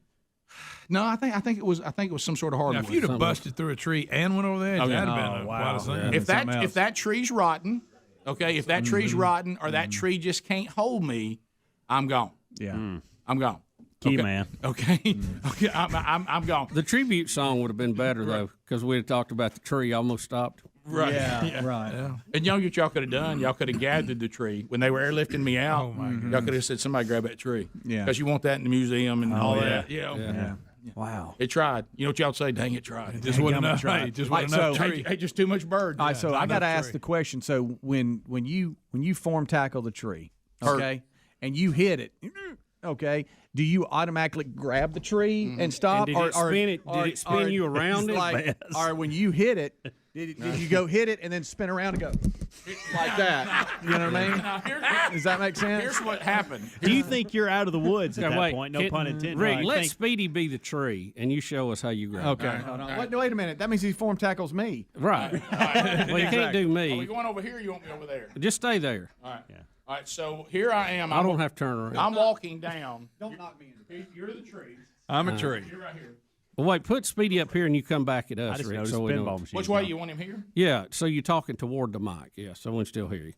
No, I think it was some sort of hardwood. Now, if you'd have busted through a tree and went over there, that'd have been quite a thing. If that tree's rotten, okay, if that tree's rotten or that tree just can't hold me, I'm gone. Yeah, I'm gone. Key okay. man. Okay, okay, I'm gone. The tribute song would have been better though, because we had talked about the tree almost stopped. Right. Yeah. Right. Yeah. And you know what y'all could have done? Y'all could have gathered the tree when they were airlifting me out. Oh my God. Y'all could have said, "Somebody grab that tree." Yeah. Because you want that in the museum and all that. You know? Yeah. Wow. It tried. You know what y'all say? Dang, it tried. It just wasn't enough. Hey, just wasn't enough tree. Hey, just too much bird. All right, so I got to ask the question. So when you form tackle the tree, okay, and you hit it, okay, do you automatically grab the tree and stop, And did it spin you around it? Like, or when you hit it, did you go hit it and then spin around and go like that? You know what I mean? Does that make sense? Here's what happened. Do you think you're out of the woods at that point? No pun intended. Rick, No, let Speedy be the tree, and you show us how you grab. Okay, hold on. Wait a minute. That means he form tackles me. Right. Well, you can't do me. Are we going over here or you want me over there? Just stay there. All right. Yeah. All right, so here I am. I don't have to turn around. I'm walking down. Don't knock me in. You're the tree. I'm a tree. You're right here. Well, wait, put Speedy up here, and you come back at us, I just Rick. noticed So we know. pinball machine. Which way you want him here? Yeah, so you're talking toward the mic. Yeah, so we can still hear you.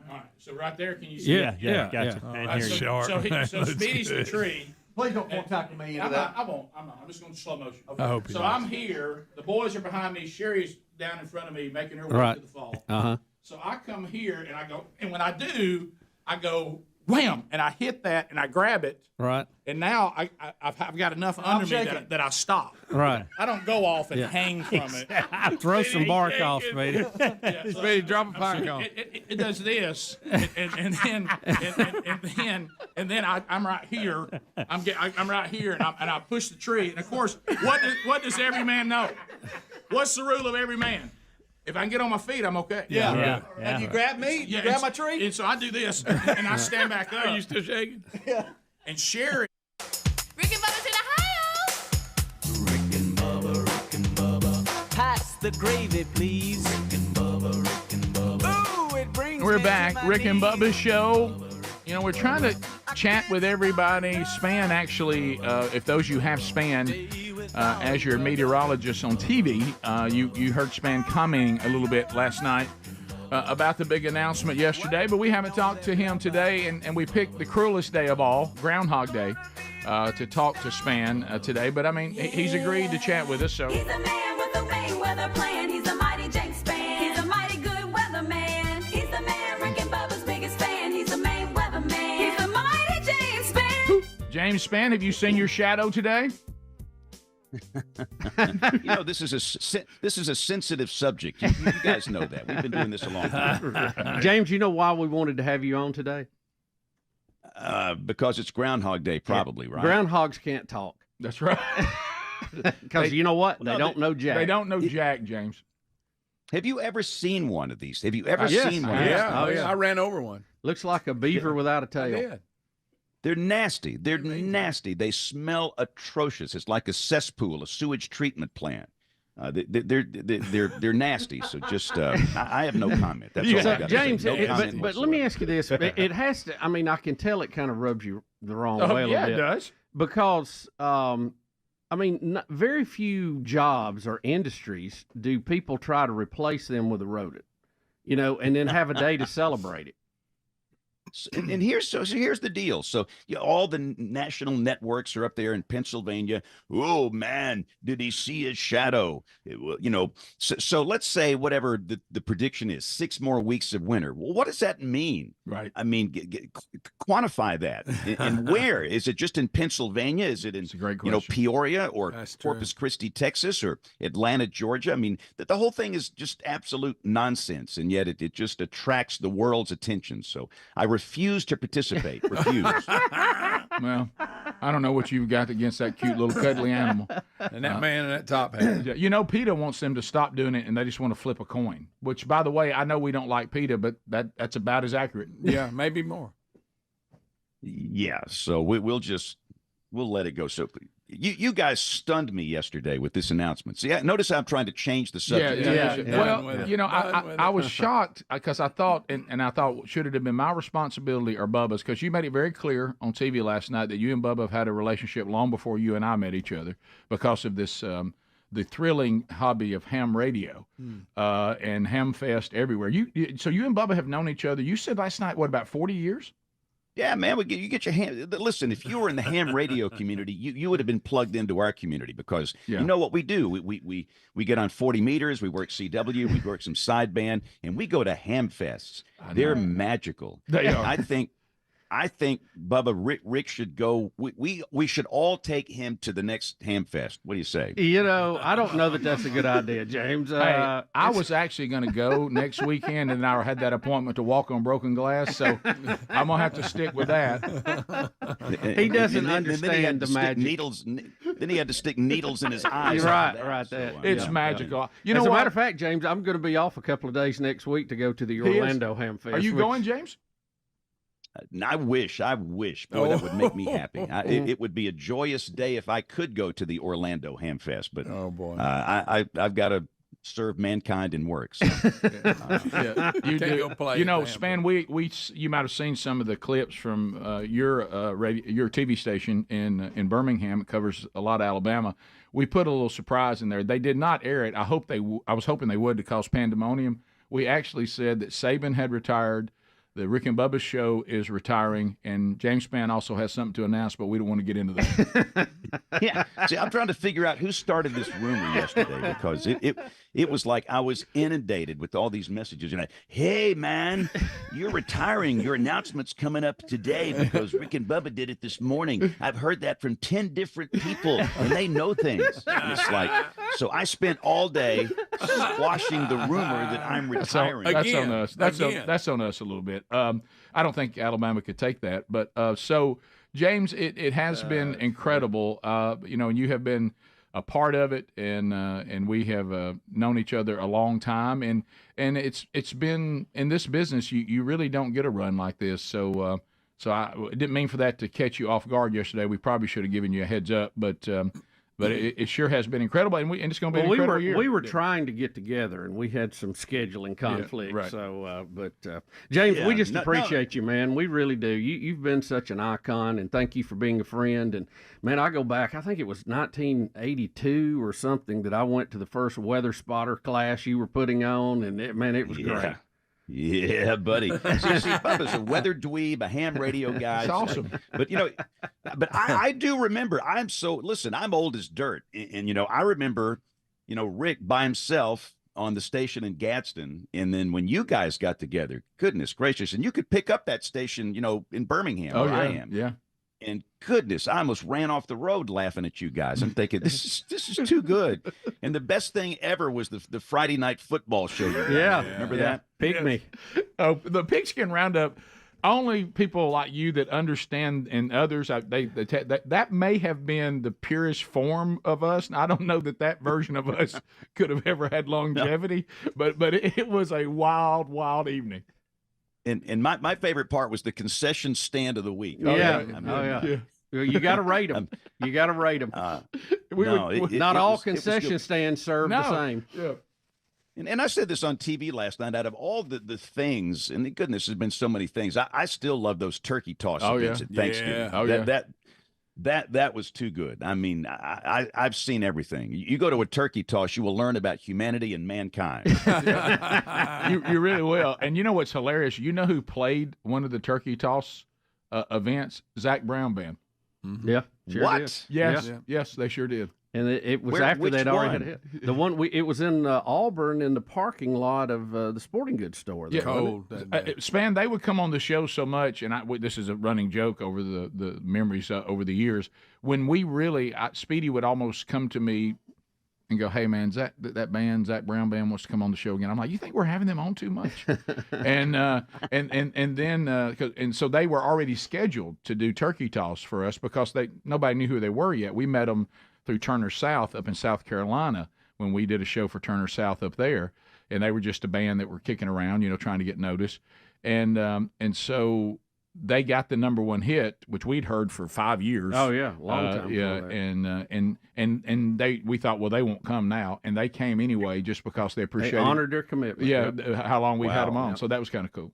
All right. So right there, can you see? Yeah, gotcha. Oh, And that's here you sharp. So Speedy's the tree. Please don't form tackle me into that. I won't. I'm not. I'm just going to slow motion. I hope you So don't. I'm here. The boys are behind me. Sherry's down in front of me, making her way Right. to the fall. Uh-huh. So I come here and I go, and when I do, I go wham, and I hit that and I grab it. Right. And now I've got enough under me that I stop. Right. I don't go off and hang from it. Throw some bark off, Speedy. Speedy, drop a pine cone. It does this, and then I'm right here. I'm right here, and I push the tree. And of course, what does every man know? What's the rule of every man? If I can get on my feet, I'm okay. Yeah. And you grab me? You grab my tree? And so I do this, and I stand back up. Are you still shaking? Yeah. And Sherry. Rick and Bubba's in Ohio. Rick and Bubba. Pass the gravy, please. Rick and Bubba. Ooh, it brings We're me back. to my Rick and knees. Bubba's show. You know, we're trying to chat with everybody. Spann, actually, if those of you have Spann as your meteorologist on TV, you heard Spann commenting a little bit last night about the big announcement yesterday, but we haven't talked to him today, and we picked the cruelest day of all, Groundhog Day, to talk to Spann today. But, I mean, he's agreed to chat with us. So. He's a man with a vain weather plan. He's a mighty James Spann. He's a mighty good weatherman. He's the man, Rick and Bubba's biggest fan. He's the main weatherman. He's the mighty James Spann. James Spann, have you seen your shadow today? You know, this is a sensitive subject. You guys know that. We've been doing this a long time. James, you know why we wanted to have you on today? Because it's Groundhog Day, probably, right? Groundhogs can't talk. That's right. Because you know what? They don't know Jack. They don't know Jack, James. Have you ever seen one of these? Have you ever Yes, seen one? I ran over one. Looks like a beaver without a tail. Yeah. They're nasty. They're nasty. They smell atrocious. It's like a cesspool, a sewage treatment plant. They're nasty. So just I have no comment. That's all I got James, to say. No comment but let me ask you this: it has to. I mean, I can tell it kind of rubs you the wrong way a little bit. Yeah, it does. Because I mean, very few jobs or industries do people try to replace them with a rodent, you know, and then have a day to celebrate it. And here's the deal. So all the national networks are up there in Pennsylvania. Oh man, did he see his shadow? You know. So let's say whatever the prediction is, 6 more weeks of winter. Well, what does that mean? Right. I mean, quantify that. And where is it? Just in Pennsylvania? Is it in Peoria or Corpus Christi, Texas, or Atlanta, Georgia? I mean, the whole thing is just absolute nonsense, and yet it just attracts the world's attention. So I refuse to participate. Refuse. Well, I don't know what you've got against that cute little cuddly animal. And that man in that top hat. You know, PETA wants them to stop doing it, and they just want to flip a coin. Which, by the way, I know we don't like PETA, but that's about as accurate. Yeah, maybe more. Yeah, so we'll let it go. So you guys stunned me yesterday with this announcement. See, notice how I'm trying to change the subject. Yeah. Well, you know, I was shocked because I thought, and I thought, should it have been my responsibility or Bubba's? Because you made it very clear on TV last night that you and Bubba have had a relationship long before you and I met each other because of this the thrilling hobby of ham radio and ham fest everywhere. So you and Bubba have known each other. You said last night, what, about 40 years? Yeah, man, you get your ham. Listen, if you were in the ham radio community, you would have been plugged into our community because you know what we do. We get on 40 meters, we work CW, we work some sideband, and we go to ham fests. They're magical. They are. I think Bubba, Rick should go. We should all take him to the next ham fest. What do you say? You know, I don't know that that's a good idea, James. Hey, I was actually going to go next weekend, and I had that appointment to walk on broken glass, so I'm going to have to stick with that. He doesn't understand the magic. Then he had to stick needles in his eyes. Right. It's magical. You know, as a matter of fact, James, I'm going to be off a couple of days next week to go to the Orlando Ham Fest. Are you going, James? I wish. Boy, that would make me happy. It would be a joyous day if I could go to the Orlando Ham Fest. But I've got to serve mankind in work. So. You do. You know, Spann, you might have seen some of the clips from your TV station in Birmingham. It covers a lot of Alabama. We put a little surprise in there. They did not air it. I was hoping they would to cause pandemonium. We actually said that Saban had retired. The Rick and Bubba show is retiring, and James Spann also has something to announce, but we don't want to get into that. Yeah. See, I'm trying to figure out who started this rumor yesterday because it was like I was inundated with all these messages. And hey, man, you're retiring. Your announcement's coming up today because Rick and Bubba did it this morning. I've heard that from 10 different people, and they know things. And it's like, so I spent all day squashing the rumor that I'm retiring. That's on us. That's on us a little bit. I don't think Alabama could take that. But so, James, it has been incredible. You know, and you have been a part of it, and we have known each other a long time. And it's been in this business, you really don't get a run like this. So I didn't mean for that to catch you off guard yesterday. We probably should have given you a heads up, but it sure has been incredible, and it's going to be an incredible year. We were trying to get together, and we had some scheduling conflicts. Yeah, right. So, James, we just appreciate you, man. We really do. You've been such an icon, and thank you for being a friend. And man, I go back. I think it was 1982 or something that I went to the first weather spotter class you were putting on, and it was great. Yeah, buddy. See, Bubba's a weather dweeb, a ham radio guy. It's awesome. But, I do remember, I'm old as dirt. And, I remember, Rick by himself on the station in Gadsden. And then when you guys got together, goodness gracious, and you could pick up that station, in Birmingham where I am. Yeah. And goodness, I almost ran off the road laughing at you guys. I'm thinking, this is too good. And the best thing ever was the Friday night football show. Remember that? Pygmy. Oh, the Pigskin Roundup. Only people like you that understand, and others, that may have been the purest form of us. And I don't know that version of us could have ever had longevity, but it was a wild, wild evening. And my favorite part was the concession stand of the week. Yeah. You got to rate them. You got to rate them. Not all concession stands serve the same. Yeah. And I said this on TV last night. Out of all the things, and goodness, there's been so many things. I still love those turkey toss events at Thanksgiving. That was too good. I mean, I've seen everything. You go to a turkey toss, you will learn about humanity and mankind. You really will. And you know what's hilarious? You know who played one of the turkey toss events? Zach Brown Band. Mm-hmm. Yeah. Sure what? Did. Yes, they sure did. And it was after they'd already hit the one. It was in Auburn in the parking lot of the sporting goods store. Yeah, Spann, they would come on the show so much, and this is a running joke over the memories over the years. When we really, Speedy would almost come to me and go, "Hey man, that band, Zach Brown Band, wants to come on the show again." I'm like, "You think we're having them on too much?" and so they were already scheduled to do turkey toss for us because nobody knew who they were yet. We met them through Turner South up in South Carolina when we did a show for Turner South up there, and they were just a band that were kicking around, trying to get noticed, and so they got the number one hit, which we'd heard for 5 years. Oh yeah, long time. Yeah, and we thought, well, they won't come now, and they came anyway just because they appreciated. They honored their commitment. Yeah, how long we had them on, Yep. so that was kind of cool.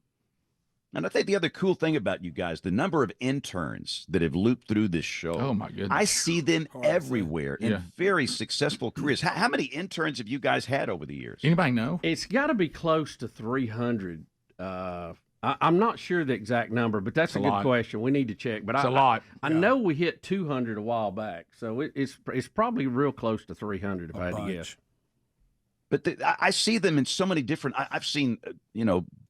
And I think the other cool thing about you guys, the number of interns that have looped through this show. Oh, my goodness. I see them everywhere in Yeah. very successful careers. How many interns have you guys had over the years? Anybody know? It's got to be close to 300. I'm not sure the exact number, but that's It's a a good lot. question. We need to check. But It's a lot. I know we hit 200 a while back, so it's probably real close to 300 if I had to guess. But I see them in so many different. I've seen,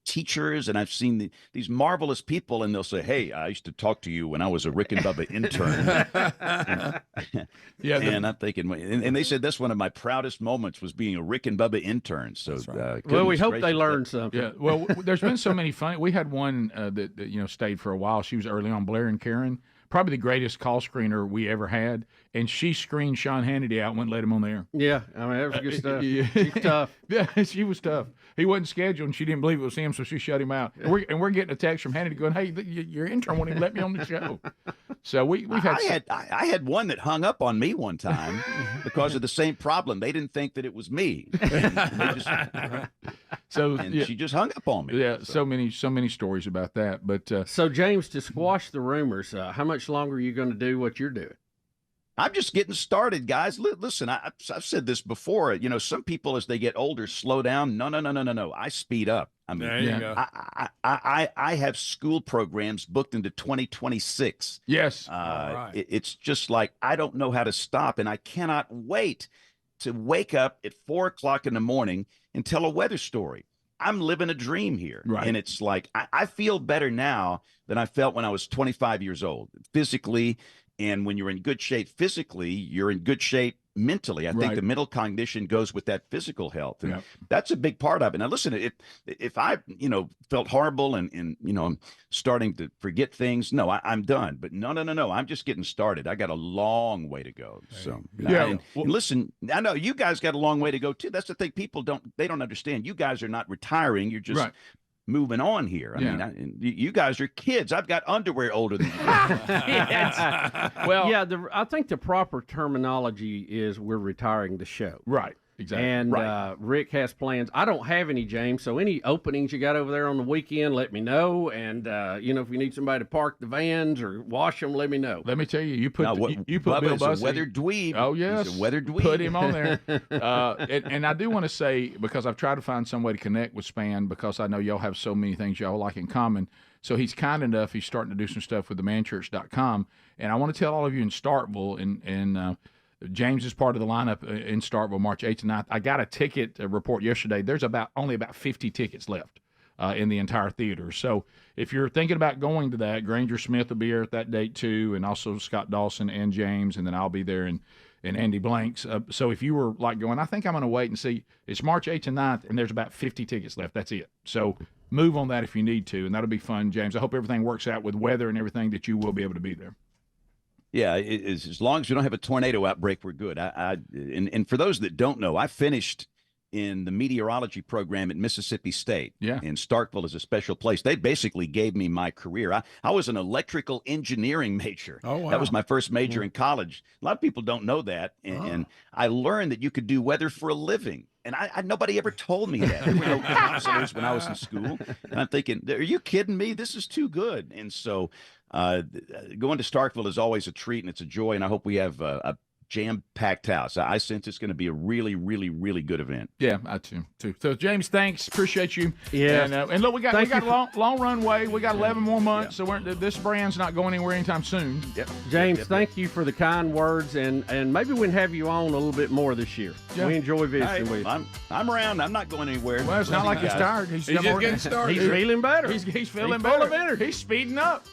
teachers, and I've seen these marvelous people, and they'll say, "Hey, I used to talk to you when I was a Rick and Bubba intern." And I'm thinking, and they said that's one of my proudest moments was being a Rick and Bubba intern. So, Well, we hope they learned something. Yeah. Well, there's been so many fun. We had one that stayed for a while. She was early on, Blair and Karen. Probably the greatest call screener we ever had, and she screened Sean Hannity out and wouldn't let him on the air. Yeah, I mean, that was good stuff. Yeah. She's tough. Yeah, she was tough. He wasn't scheduled, and she didn't believe it was him, so she shut him out. And we're getting a text from Hannity going, "Hey, your intern won't even let me on the show." So we've had. I had one that hung up on me one time because of the same problem. They didn't think that it was me. She just hung up on me. Yeah, so many stories about that. But so James, to squash the rumors, how much longer are you going to do what you're doing? I'm just getting started, guys. Listen, I've said this before. Some people as they get older slow down. No. I speed up. I mean, There you go. I have school programs booked into 2026. Yes. It's just like I don't know how to stop, and I cannot wait to wake up at 4 o'clock in the morning and tell a weather story. I'm living a dream here. Right. And it's like I feel better now than I felt when I was 25 years old, physically. And when you're in good shape physically, you're in good shape mentally. I think Right. the mental cognition goes with that physical health. And Yep. that's a big part of it. Now, listen, if I, felt horrible and I'm starting to forget things, no, I'm done. But no. I'm just getting started. I got a long way to go. So, Yeah. and listen, I know you guys got a long way to go too. That's the thing. People don't understand. You guys are not retiring. You're just Right. moving on here. I Yeah. mean, you guys are kids. I've got underwear older than you. Well, yeah, I think the proper terminology is we're retiring the show. Right. Exactly. And Right. Rick has plans. I don't have any, James. So any openings you got over there on the weekend, let me know. And if you need somebody to park the vans or wash them, let me know. Let me tell you, you put Bubba Bill is Bussey. a weather dweeb. Oh yes, He's a weather dweeb. Put him on there. And I do want to say, because I've tried to find some way to connect with Spann, because I know y'all have so many things y'all like in common. So he's kind enough. He's starting to do some stuff with themanchurch.com. And I want to tell all of you in Starkville, and James is part of the lineup in Starkville, March 8th and 9th. I got a ticket report yesterday. There's only about 50 tickets left in the entire theater. So if you're thinking about going to that, Granger Smith will be there at that date too, and also Scott Dawson and James, and then I'll be there and Andy Blanks. So if you were like going, I think I'm going to wait and see, it's March 8th and 9th, and there's about 50 tickets left. That's it. So move on that if you need to, and that'll be fun, James. I hope everything works out with weather and everything, that you will be able to be there. Yeah, as long as we don't have a tornado outbreak, we're good. And for those that don't know, I finished in the meteorology program at Mississippi State. Yeah. And Starkville is a special place. They basically gave me my career. I was an electrical engineering major. Oh, wow. That was my first major in college. A lot of people don't know that. And I learned that you could do weather for a living. And nobody ever told me that. There were no counselors when I was in school. And I'm thinking, are you kidding me? This is too good. And so going to Starkville is always a treat, and it's a joy. And I hope we have a jam-packed house. I sense it's going to be a really, really, really good event. Yeah, I too. So James, thanks, appreciate you. Yeah, and look, we got a long runway. We got 11 more months, so this brand's not going anywhere anytime soon. Yep. James, thank you for the kind words, and maybe we can have you on a little bit more this year. Yeah. We enjoy visiting with you. I'm around. I'm not going anywhere. Well, it's not like he's tired. He's just getting started. He's feeling better. He's feeling He's better. full of energy. He's speeding up.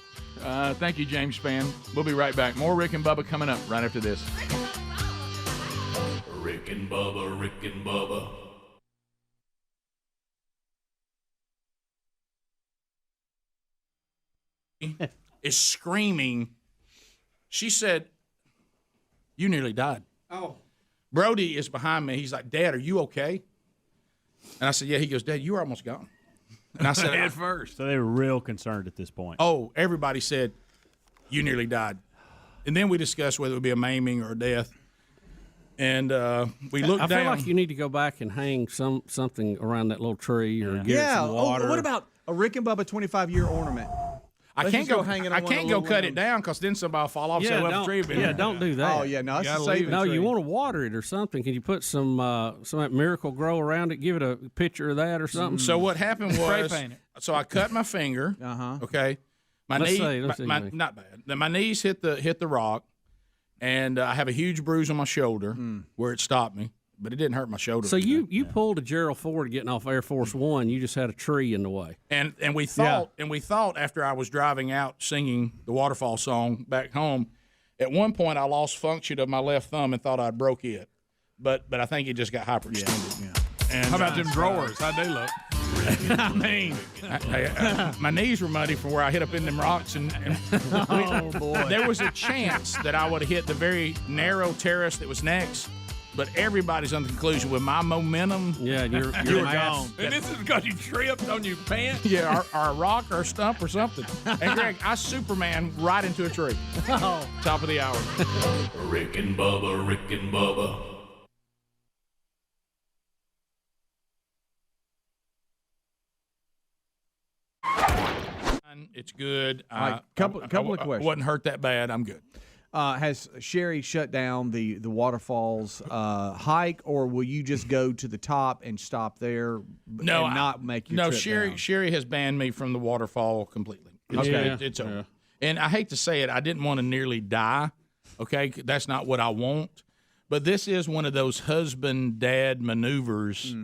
Thank you, James Spann. We'll be right back. More Rick and Bubba coming up right after this. Rick and Bubba, Rick and Bubba. Is screaming. She said, "You nearly died." Oh. Brody is behind me. He's like, "Dad, are you okay?" And I said, "Yeah." He goes, "Dad, you were almost gone." And I said, Head first. So they were real concerned at this point. oh, everybody said, you nearly died. And then we discussed whether it would be a maiming or a death. And we looked down. I feel like you need to go back and hang something around that little tree or get it some water. Oh, what about a Rick and Bubba 25-year ornament? I can't go cut it down because then somebody will fall off. Yeah, say, well, the tree been there. don't do that. Oh, yeah, no, You gotta leave it. No, you want to water it or something. Can you put some of that Miracle Grow around it? Give it a picture of that or something. So what happened Spray was, paint it. so I cut my finger. Okay, my Let's knee, see, let's see. not bad. Then my knees hit the rock, and I have a huge bruise on my shoulder where it stopped me, but it didn't hurt my shoulder. So you pulled a Gerald Ford getting off Air Force One. You just had a tree in the way. And we thought after I was driving out singing the waterfall song back home, at one point I lost function of my left thumb and thought I broke it, but I think it just got hyperextended. Yeah. And how about them drawers? How'd they look? I mean, my knees were muddy from where I hit up in them rocks, and Oh, boy. there was a chance that I would have hit the very narrow terrace that was next. But everybody's on the conclusion with my momentum. Yeah, you're gone. And this is because you tripped on your pants? Yeah, or a rock or a stump or something. And Greg, I Superman right into a tree. Top of the hour. Rick and Bubba, Rick and Bubba. It's good. All right, couple of questions. Wasn't hurt that bad. I'm good. Has Sherry shut down the waterfalls hike, or will you just go to the top and stop there and not make your trip down? Sherry has banned me from the waterfall completely. It's over. Yeah. And I hate to say it, I didn't want to nearly die. Okay, that's not what I want. But this is one of those husband-dad maneuvers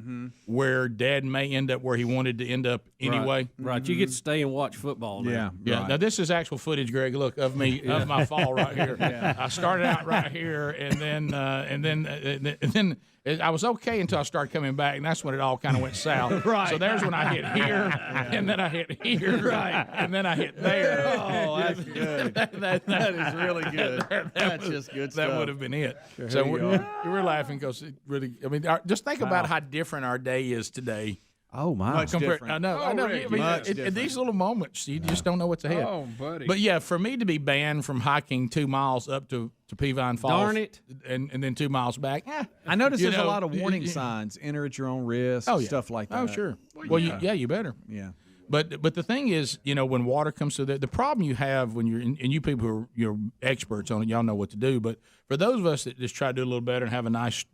where dad may end up where he wanted to end up anyway. Right. You get to stay and watch football now. Yeah. Right. Now this is actual footage, Greg. Look of me of my fall right here. I started out right here, and then I was okay until I started coming back, and that's when it all kind of went south. Right. So there's when I hit here, and then I hit here, Right. and then I hit there. Oh, that's good. that is really good. That's just good stuff. That would have been it. Sure, So here you we're laughing because it really. I mean, just think about how different our day is today. Oh, my. Much different. I know. Rick, I mean, much these little moments, you just don't know what's ahead. Oh, buddy. But yeah, for me to be banned from hiking 2 miles up to Peavine Falls, Darn it. and then 2 miles back. I noticed You there's a know, lot of warning signs. Enter at your own risk. Oh, yeah. Stuff like that. Oh, sure. Well, you better. Yeah. But the thing is, when water comes to the problem you have when you're and you people who are you're experts on it, y'all know what to do. But for those of us that just try to do a little better and have a nice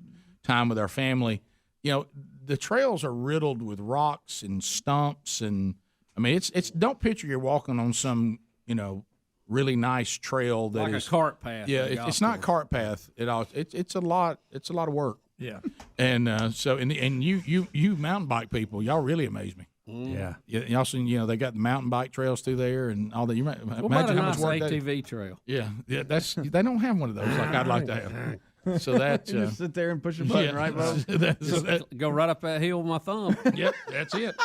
time with our family, the trails are riddled with rocks and stumps, and I mean it's don't picture you're walking on some really nice trail that Like is a cart path. Yeah, it's not cart path at all. It's a lot of work. Yeah. And and you mountain bike people, y'all really amaze me. Yeah. Y'all seen, they got the mountain bike trails through there and all that. You might What about imagine a how nice much work that. ATV trail? Yeah, they don't have one of those like I'd like to have. So that You just sit there and push a button, right, Bo? Go right up that hill with my thumb. Yep, that's it.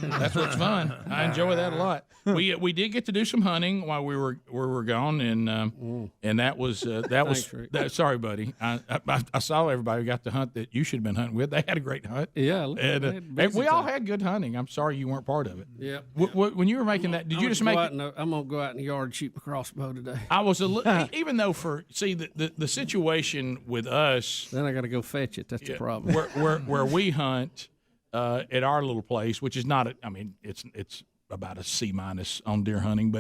That's what's fun. I enjoy that a lot. We did get to do some hunting while we were gone, and that was Thanks, sorry, buddy. I saw everybody who got to hunt that you should have been hunting with. They had a great hunt. Yeah, and we all had good hunting. I'm sorry you weren't part of it. Yeah. When you were making that, did you just make? I'm gonna go out in the yard and shoot my crossbow today. I was even though the situation with us. Then I got to go fetch it. That's the problem. Where we hunt at our little place, which is not. It's about a C- on deer hunting,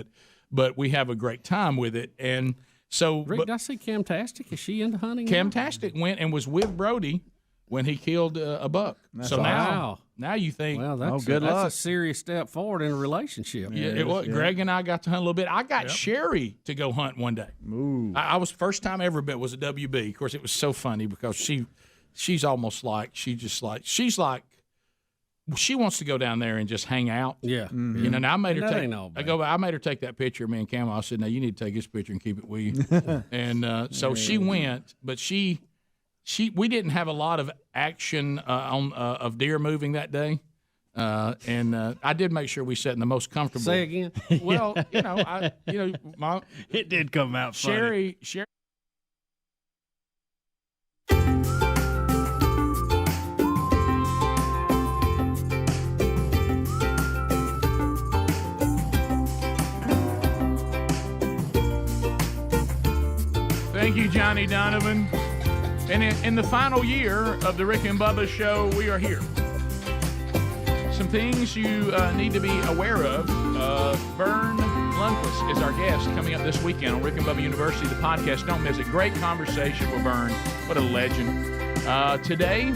but we have a great time with it. And so, Rick, did I see Camtastic? Is she into hunting? Camtastic went and was with Brody when he killed a buck. That's so awesome. now you think, well, that's a serious step forward in a relationship. Yeah, it was. Greg and I got to hunt a little bit. I got Sherry to go hunt one day. Ooh. I was first time ever bet was a WB. Of course, it was so funny because she's almost like she wants to go down there and just hang out. Yeah, Now I made her take. I I made her take that picture of me and Camo. I said, "Now you need to take this picture and keep it with you." And so she went, but we didn't have a lot of action of deer moving that day. And I did make sure we sat in the most comfortable. Say again. Well, it did come out funny. Sherry. Thank you, Johnny Donovan. And in the final year of the Rick and Bubba show, we are here. Some things you need to be aware of. Vern Lundquist is our guest coming up this weekend on Rick and Bubba University, the podcast. Don't miss it. Great conversation with Vern. What a legend. Today,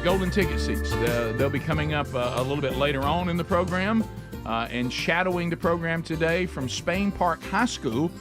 golden ticket seats. They'll be coming up a little bit later on in the program. And shadowing the program today from Spain Park High School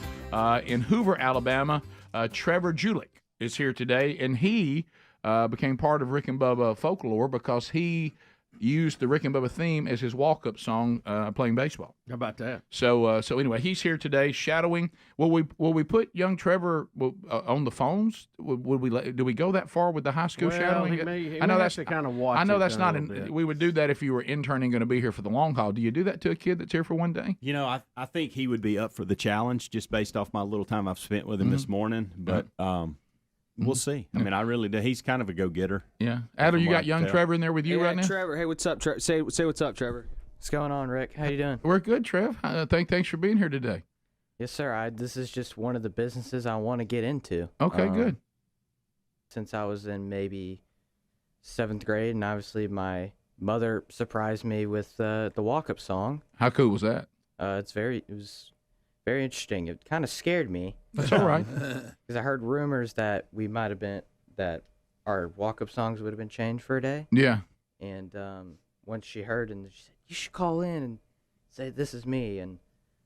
in Hoover, Alabama, Trevor Julich is here today. And he became part of Rick and Bubba folklore because he used the Rick and Bubba theme as his walk-up song playing baseball. How about that? So anyway, he's here today shadowing. Will we put young Trevor on the phones? Do we go that far with the high school shadowing? I know that's to kind of watch. I know that's not. Bit. We would do that if you were interning, going to be here for the long haul. Do you do that to a kid that's here for one day? You know, I think he would be up for the challenge just based off my little time I've spent with him this morning. But we'll see. I mean, I really do. He's kind of a go-getter. Yeah. Adler, you got young Trevor in there with you right now? Trevor, hey, what's up, Trevor? Say what's up, Trevor. What's going on, Rick? How you doing? We're good, Trev. Thanks for being here today. Yes, sir. This is just one of the businesses I want to get into. Okay, good. Since I was in maybe 7th grade, and obviously my mother surprised me with the walk-up song. How cool was that? It was very interesting. It kind of scared me. That's all right. Because I heard rumors that that our walk-up songs would have been changed for a day. Yeah. And once she heard, and she said, "You should call in and say this is me." And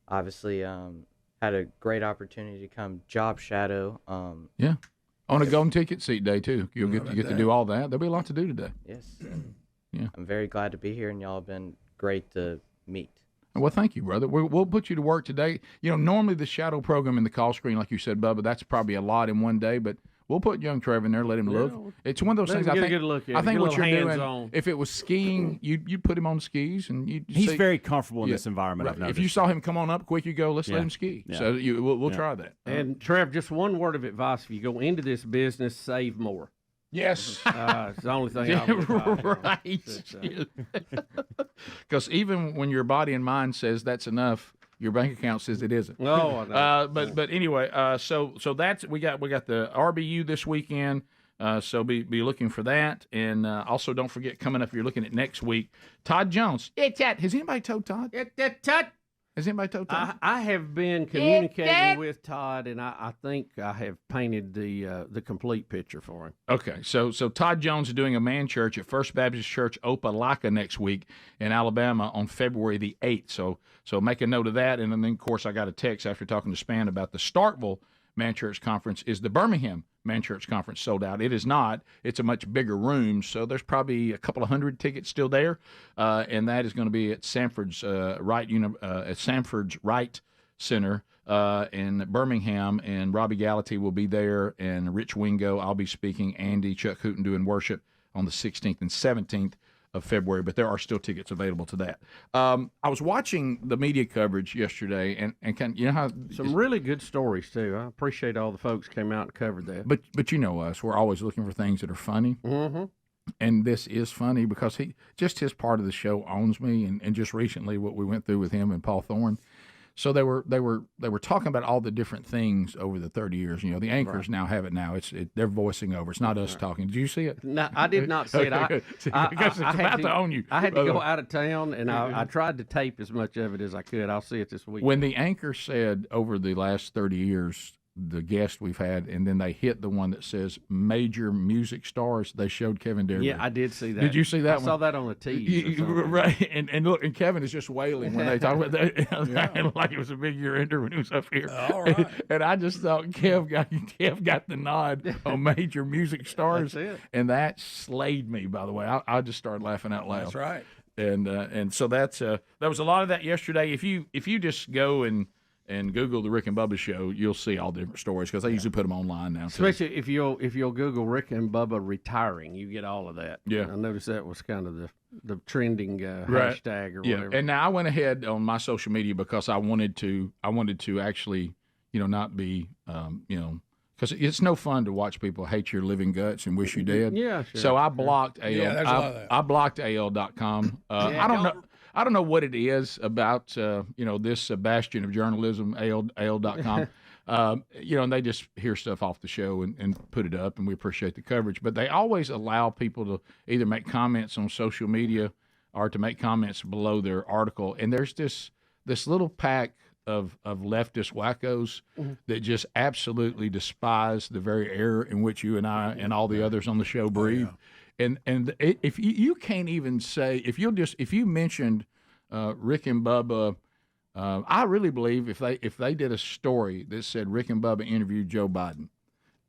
obviously, had a great opportunity to come job shadow. Yeah. On a golden ticket seat day too. You get to do all that. There'll be a lot to do today. Yes. Yeah. I'm very glad to be here, and y'all have been great to meet. Well, thank you, brother. We'll put you to work today. You know, normally the shadow program and the call screen, like you said, Bubba, that's probably a lot in one day, but we'll put young Trevor in there, let him look. It's one of those things. I think what you're doing, if it was skiing, you'd put him on skis, and he's very comfortable in this environment. Right. If you saw him come on up quick, you go, let's let him ski. Yeah. So we'll try that. And Trev, just one word of advice: if you go into this business, save more. Yes. It's the only thing I would right. Because even when your body and mind says that's enough, your bank account says it isn't. No, I know. But anyway, so that's we got the RBU this weekend. So be looking for that, and also don't forget coming up. You're looking at next week. Todd Jones. Has anybody told Todd? Has anybody told Todd? I have been communicating with Todd, and I think I have painted the complete picture for him. Okay, so Todd Jones is doing a man church at First Baptist Church Opelika next week in Alabama on February the 8th. So make a note of that, and then of course I got a text after talking to Spann about the Starkville Man Church Conference. Is the Birmingham Man Church Conference sold out? It is not. It's a much bigger room, so there's probably a couple of hundred tickets still there, and that is going to be at Sanford's Wright Center in Birmingham, and Robbie Gallaty will be there, and Rich Wingo. I'll be speaking. Andy, Chuck Hooten doing worship on the 16th and 17th of February, but there are still tickets available to that. I was watching the media coverage yesterday, and you know how some really good stories too. I appreciate all the folks came out and covered that. But you know us, we're always looking for things that are funny. Mm-hmm. And this is funny because his part of the show owns me, and just recently what we went through with him and Paul Thorne. So they were talking about all the different things over the 30 years. You know, the anchors now have it now. They're voicing over. It's not us talking. Did you see it? No, I did not see it. It's about to own you. I had to go out of town, and I tried to tape as much of it as I could. I'll see it this week. When the anchor said over the last 30 years, the guest we've had, and then they hit the one that says major music stars, they showed Kevin Derby. Yeah, I did see that. Did you see that I saw that on the tease. Right, and look, and Kevin is just wailing when they talk about that, like it was a big year-ender when he was up here. All right. And I just thought Kev got the nod on major music stars. That's it. And that slayed me, by the way. I just started laughing out loud. That's right. And so that's there was a lot of that yesterday. If you just go and Google the Rick and Bubba show, you'll see all the different stories because they usually put them online now. Especially if you'll Google Rick and Bubba retiring, you get all of that. Yeah, I noticed that was kind of the trending hashtag or whatever. And now I went ahead on my social media because I wanted to actually not be because it's no fun to watch people hate your living guts and wish you dead. Yeah, sure. So I blocked AL. Yeah, there's a lot of that. I blocked AL.com. I don't know what it is about this bastion of journalism, AL.com. And they just hear stuff off the show and put it up, and we appreciate the coverage. But they always allow people to either make comments on social media or to make comments below their article. And there's this little pack of leftist wackos that just absolutely despise the very air in which you and I and all the others on the show breathe. And if you can't even say, if you mentioned Rick and Bubba, I really believe if they did a story that said Rick and Bubba interviewed Joe Biden,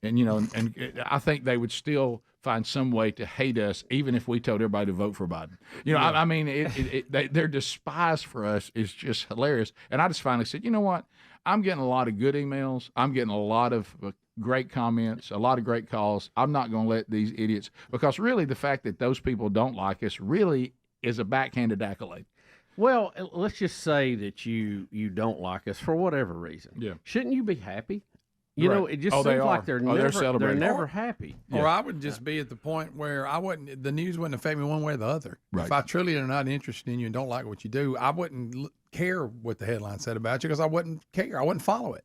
and I think they would still find some way to hate us, even if we told everybody to vote for Biden. I mean, their despise for us is just hilarious. And I just finally said, you know what? I'm getting a lot of good emails. I'm getting a lot of great comments, a lot of great calls. I'm not going to let these idiots, because really the fact that those people don't like us really is a backhanded accolade. Well, let's just say that you don't like us for whatever reason. Yeah. Shouldn't you be happy? You know, it just seems like they're never happy. Or I would just be at the point where the news wouldn't affect me one way or the other. Right. If I truly am not interested in you and don't like what you do, I wouldn't care what the headline said about you, because I wouldn't care. I wouldn't follow it.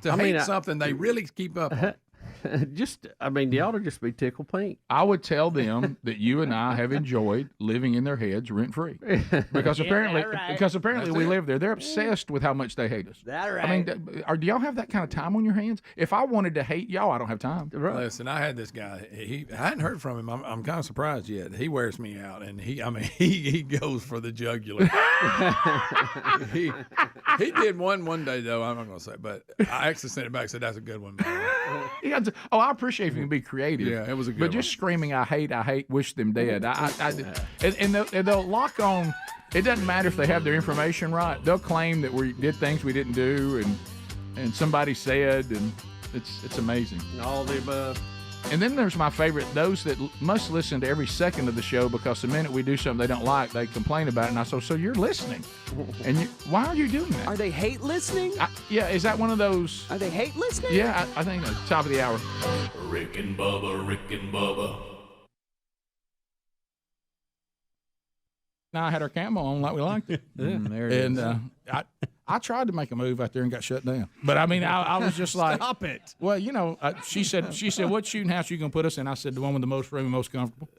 Hate something they really keep up on. They ought to just be tickle pink. I would tell them that you and I have enjoyed living in their heads rent free, because apparently we live there. They're obsessed with how much they hate us. That right. I mean, do y'all have that kind of time on your hands? If I wanted to hate y'all, I don't have time. Right. Listen, I had this guy. I hadn't heard from him. I'm kind of surprised yet. He wears me out, and he goes for the jugular. he did one day though. I'm not going to say, but I actually sent it back and said that's a good one. I appreciate if you can be creative. Yeah, it was a good But just screaming, I hate, wish them dead. And they'll lock on. It doesn't matter if they have their information right. They'll claim that we did things we didn't do, and somebody said, and it's amazing. All the above. And then there's my favorite, those that must listen to every second of the show, because the minute we do something they don't like, they complain about it. And I say, so you're listening. And why are you doing that? Are they hate listening? Is that one of those? Are they hate listening? Yeah, I think that's top of the hour. Rick and Bubba, Rick and Bubba. Now I had our camo on like we liked it. There it is. And I tried to make a move out there and got shut down. But I mean, I was just like, stop it. Well, she said, what shooting house are you going to put us in? I said, the one with the most room and most comfortable.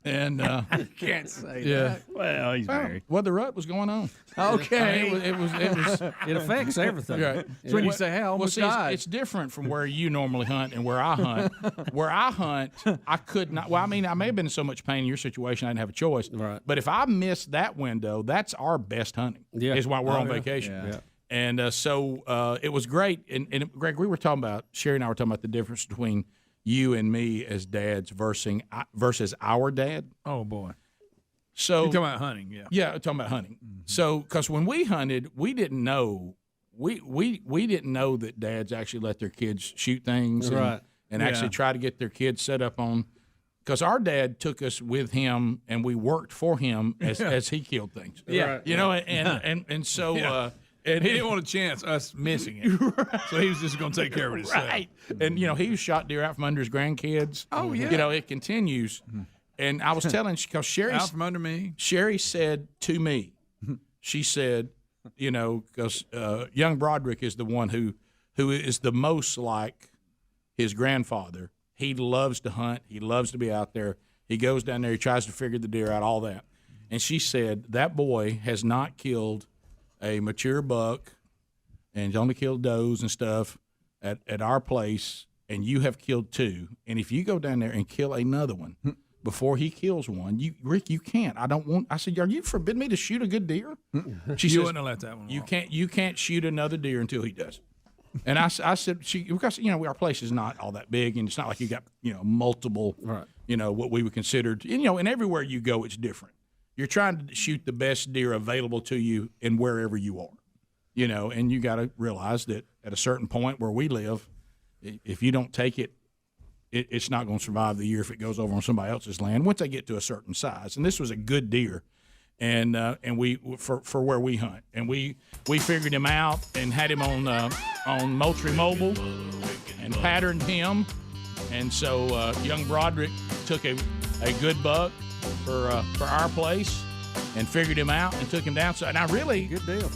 And you can't say that. Well, he's married. Well, the rut was going on. Okay. It was. It affects everything. Right. So when you say, hey, I almost died. It's different from where you normally hunt and where I hunt. Where I hunt, I could not. Well, I mean, I may have been in so much pain in your situation, I didn't have a choice. Right. But if I missed that window, that's our best hunting. Yeah. Is why we're on vacation. Yeah. And so it was great. And Greg, Sherry and I were talking about the difference between you and me as dads versus our dad. Oh boy. So you're talking about hunting, yeah. Yeah, talking about hunting. Mm-hmm. So because when we hunted, we didn't know we didn't know that dads actually let their kids shoot things and actually try to get their kids set up on. Because our dad took us with him and we worked for him as he killed things. Yeah, and so. Yeah. And he didn't want a chance us missing it. Right. So he was just going to take care of it himself. Right. And, he was shot deer out from under his grandkids. Oh, yeah. It continues. And I was telling, because Sherry. Out from under me. Sherry said to me, she said, because young Broderick is the one who is the most like his grandfather. He loves to hunt. He loves to be out there. He goes down there. He tries to figure the deer out, all that. And she said, that boy has not killed a mature buck and only killed does and stuff at our place, and you have killed two. And if you go down there and kill another one before he kills one, Rick, you can't. I said, are you forbidding me to shoot a good deer? She said, wouldn't have let that one walk. You can't shoot another deer until he does. And I said, because our place is not all that big, and it's not like you got multiple, what we would consider, and everywhere you go, it's different. You're trying to shoot the best deer available to you in wherever you are, and you got to realize that at a certain point where we live, if you don't take it, it's not going to survive the year if it goes over on somebody else's land once they get to a certain size. And this was a good deer, and we for where we hunt, and we figured him out and had him on Moultrie Mobile and patterned him, and so young Broderick took a good buck for our place and figured him out and took him down. So, and I really good deal.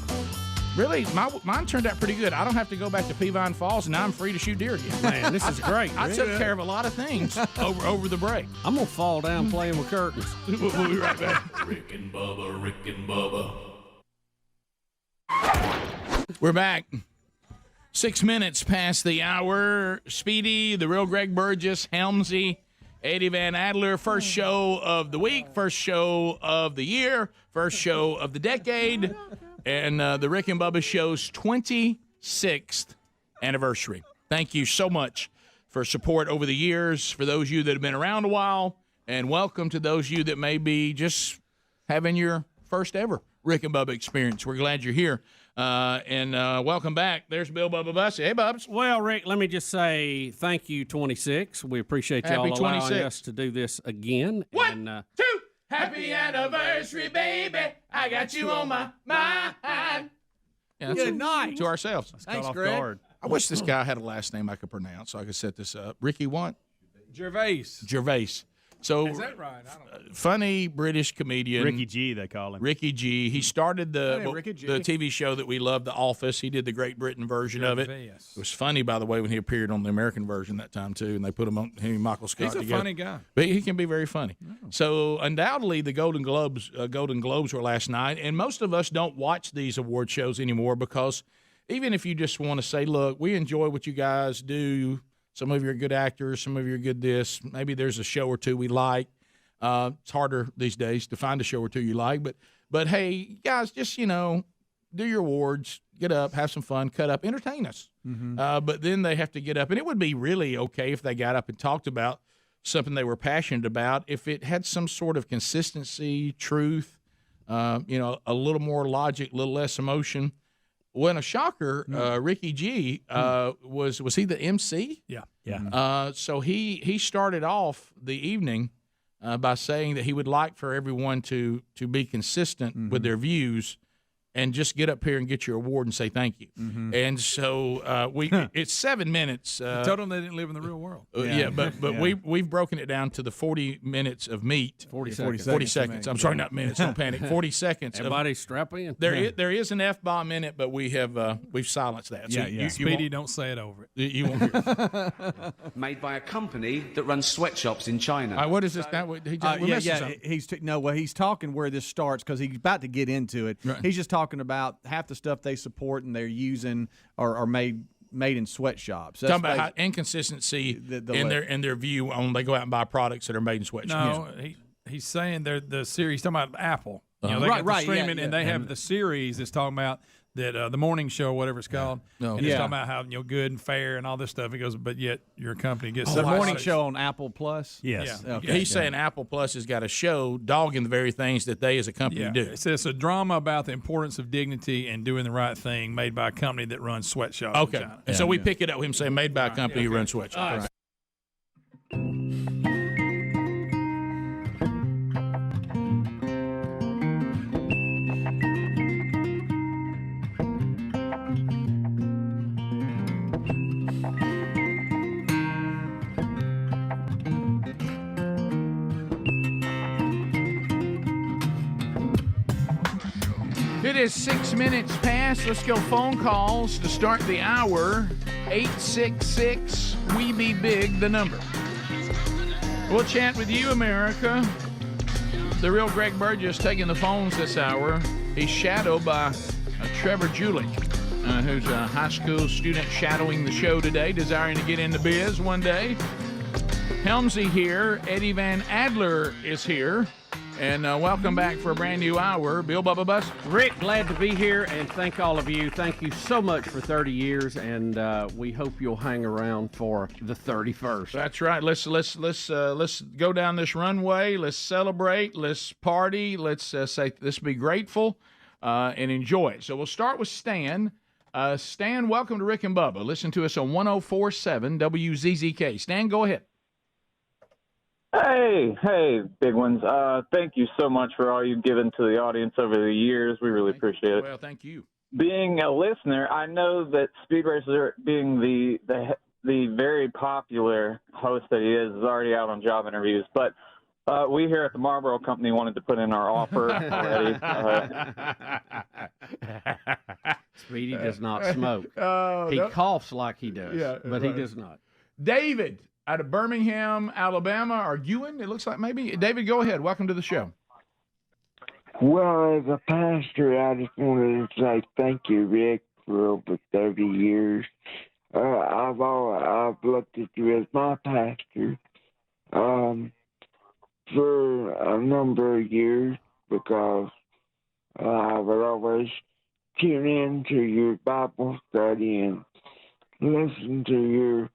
Really, mine turned out pretty good. I don't have to go back to Peavine Falls, and now I'm free to shoot deer again. Man, this is great. I took care of a lot of things over the break. I'm going to fall down playing with curtains. We'll be right back. Rick and Bubba, Rick and Bubba. We're back. 6 minutes past the hour. Speedy, the real Greg Burgess, Helmsy, Eddie Van Adler. First show of the week, first show of the year, first show of the decade, and the Rick and Bubba Show's 26th anniversary. Thank you so much for support over the years, for those of you that have been around a while, and welcome to those of you that may be just having your first ever Rick and Bubba experience. We're glad you're here. And welcome back. There's Bill Bubba Bussey. Hey, Bubs. Well, Rick, let me just say thank you, 26. We appreciate y'all Happy allowing 26. us to do this again. One, two. Happy anniversary, baby. I got you on my mind. Yeah, Good night. To ourselves. Thanks, Greg. I wish this guy had a last name I could pronounce so I could set this up. Ricky what? Gervais. So Is that right? I don't know. Funny British comedian. Ricky G, they call him. Ricky G. He started the Ricky G. TV show that we love, The Office. He did the Great Britain version of it. It was funny, by the way, when he appeared on the American version that time, too, and they put him on, him and Michael Scott He's a together. funny guy. But he can be very funny. So undoubtedly, the Golden Globes were last night, and most of us don't watch these award shows anymore because even if you just want to say, look, we enjoy what you guys do. Some of you are good actors. Some of you are good this. Maybe there's a show or two we like. It's harder these days to find a show or two you like. But hey, guys, just, do your awards. Get up, have some fun, cut up, entertain us. But then they have to get up. And it would be really okay if they got up and talked about something they were passionate about, if it had some sort of consistency, truth, a little more logic, a little less emotion. Well, a shocker, Ricky G, was he the MC? Yeah. So he started off the evening by saying that he would like for everyone to be consistent with their views and just get up here and get your award and say thank you. And so it's 7 minutes. Told them they didn't live in the real world. But we've broken it down to the 40 minutes of meat. 40 seconds. I'm sorry, not minutes. Don't panic. 40 seconds. Everybody strap in. There is an F-bomb in it, but we've silenced that. So Speedy, don't say it over it. You won't hear it. Made by a company that runs sweatshops in China. What is this now? He's talking where this starts because he's about to get into it. Right. He's just talking about half the stuff they support and they're using are made in sweatshops. That's Talking about how inconsistency in their view on they go out and buy products that are made in sweatshops. No, he's saying the series talking about Apple. They got the streaming and they have the series that's talking about that the morning show, whatever it's called. And it's talking about how good and fair and all this stuff. He goes, but yet your company gets the morning show on Apple Plus. Yes. Yeah. Okay. He's saying Apple Plus has got a show dogging the very things that they as a company do. It's a drama about the importance of dignity and doing the right thing, made by a company that runs sweatshops. Okay. in China. And so we pick it up with him saying made by a company who runs sweatshops. It is 6 minutes past. Let's go phone calls to start the hour. 866 We Be Big, the number. We'll chat with you, America. The real Greg Burgess taking the phones this hour. He's shadowed by Trevor Julich, who's a high school student shadowing the show today, desiring to get into biz one day. Helmsy here. Eddie Van Adler is here. And welcome back for a brand new hour. Bill Bubba Bus. Rick, glad to be here, and thank all of you. Thank you so much for 30 years, and we hope you'll hang around for the 31st. That's right. Let's go down this runway. Let's celebrate. Let's party. Let's let's be grateful and enjoy it. So we'll start with Stan. Stan, welcome to Rick and Bubba. Listen to us on 104.7 WZZK. Stan, go ahead. Hey, big ones. Thank you so much for all you've given to the audience over the years. We really appreciate it. Well, thank you. Being a listener, I know that Speed Racer, being the very popular host that he is already out on job interviews. But we here at the Marlboro Company wanted to put in our offer already. Speedy does not smoke. Oh, He no. coughs like he does, Yeah, but he right. does not. David out of Birmingham, Alabama, or Ewan, it looks like maybe. David, go ahead. Welcome to the show. Well, as a pastor, I just wanted to say thank you, Rick, for over 30 years. I've looked at you as my pastor for a number of years because I would always tune in to your Bible study and listen to your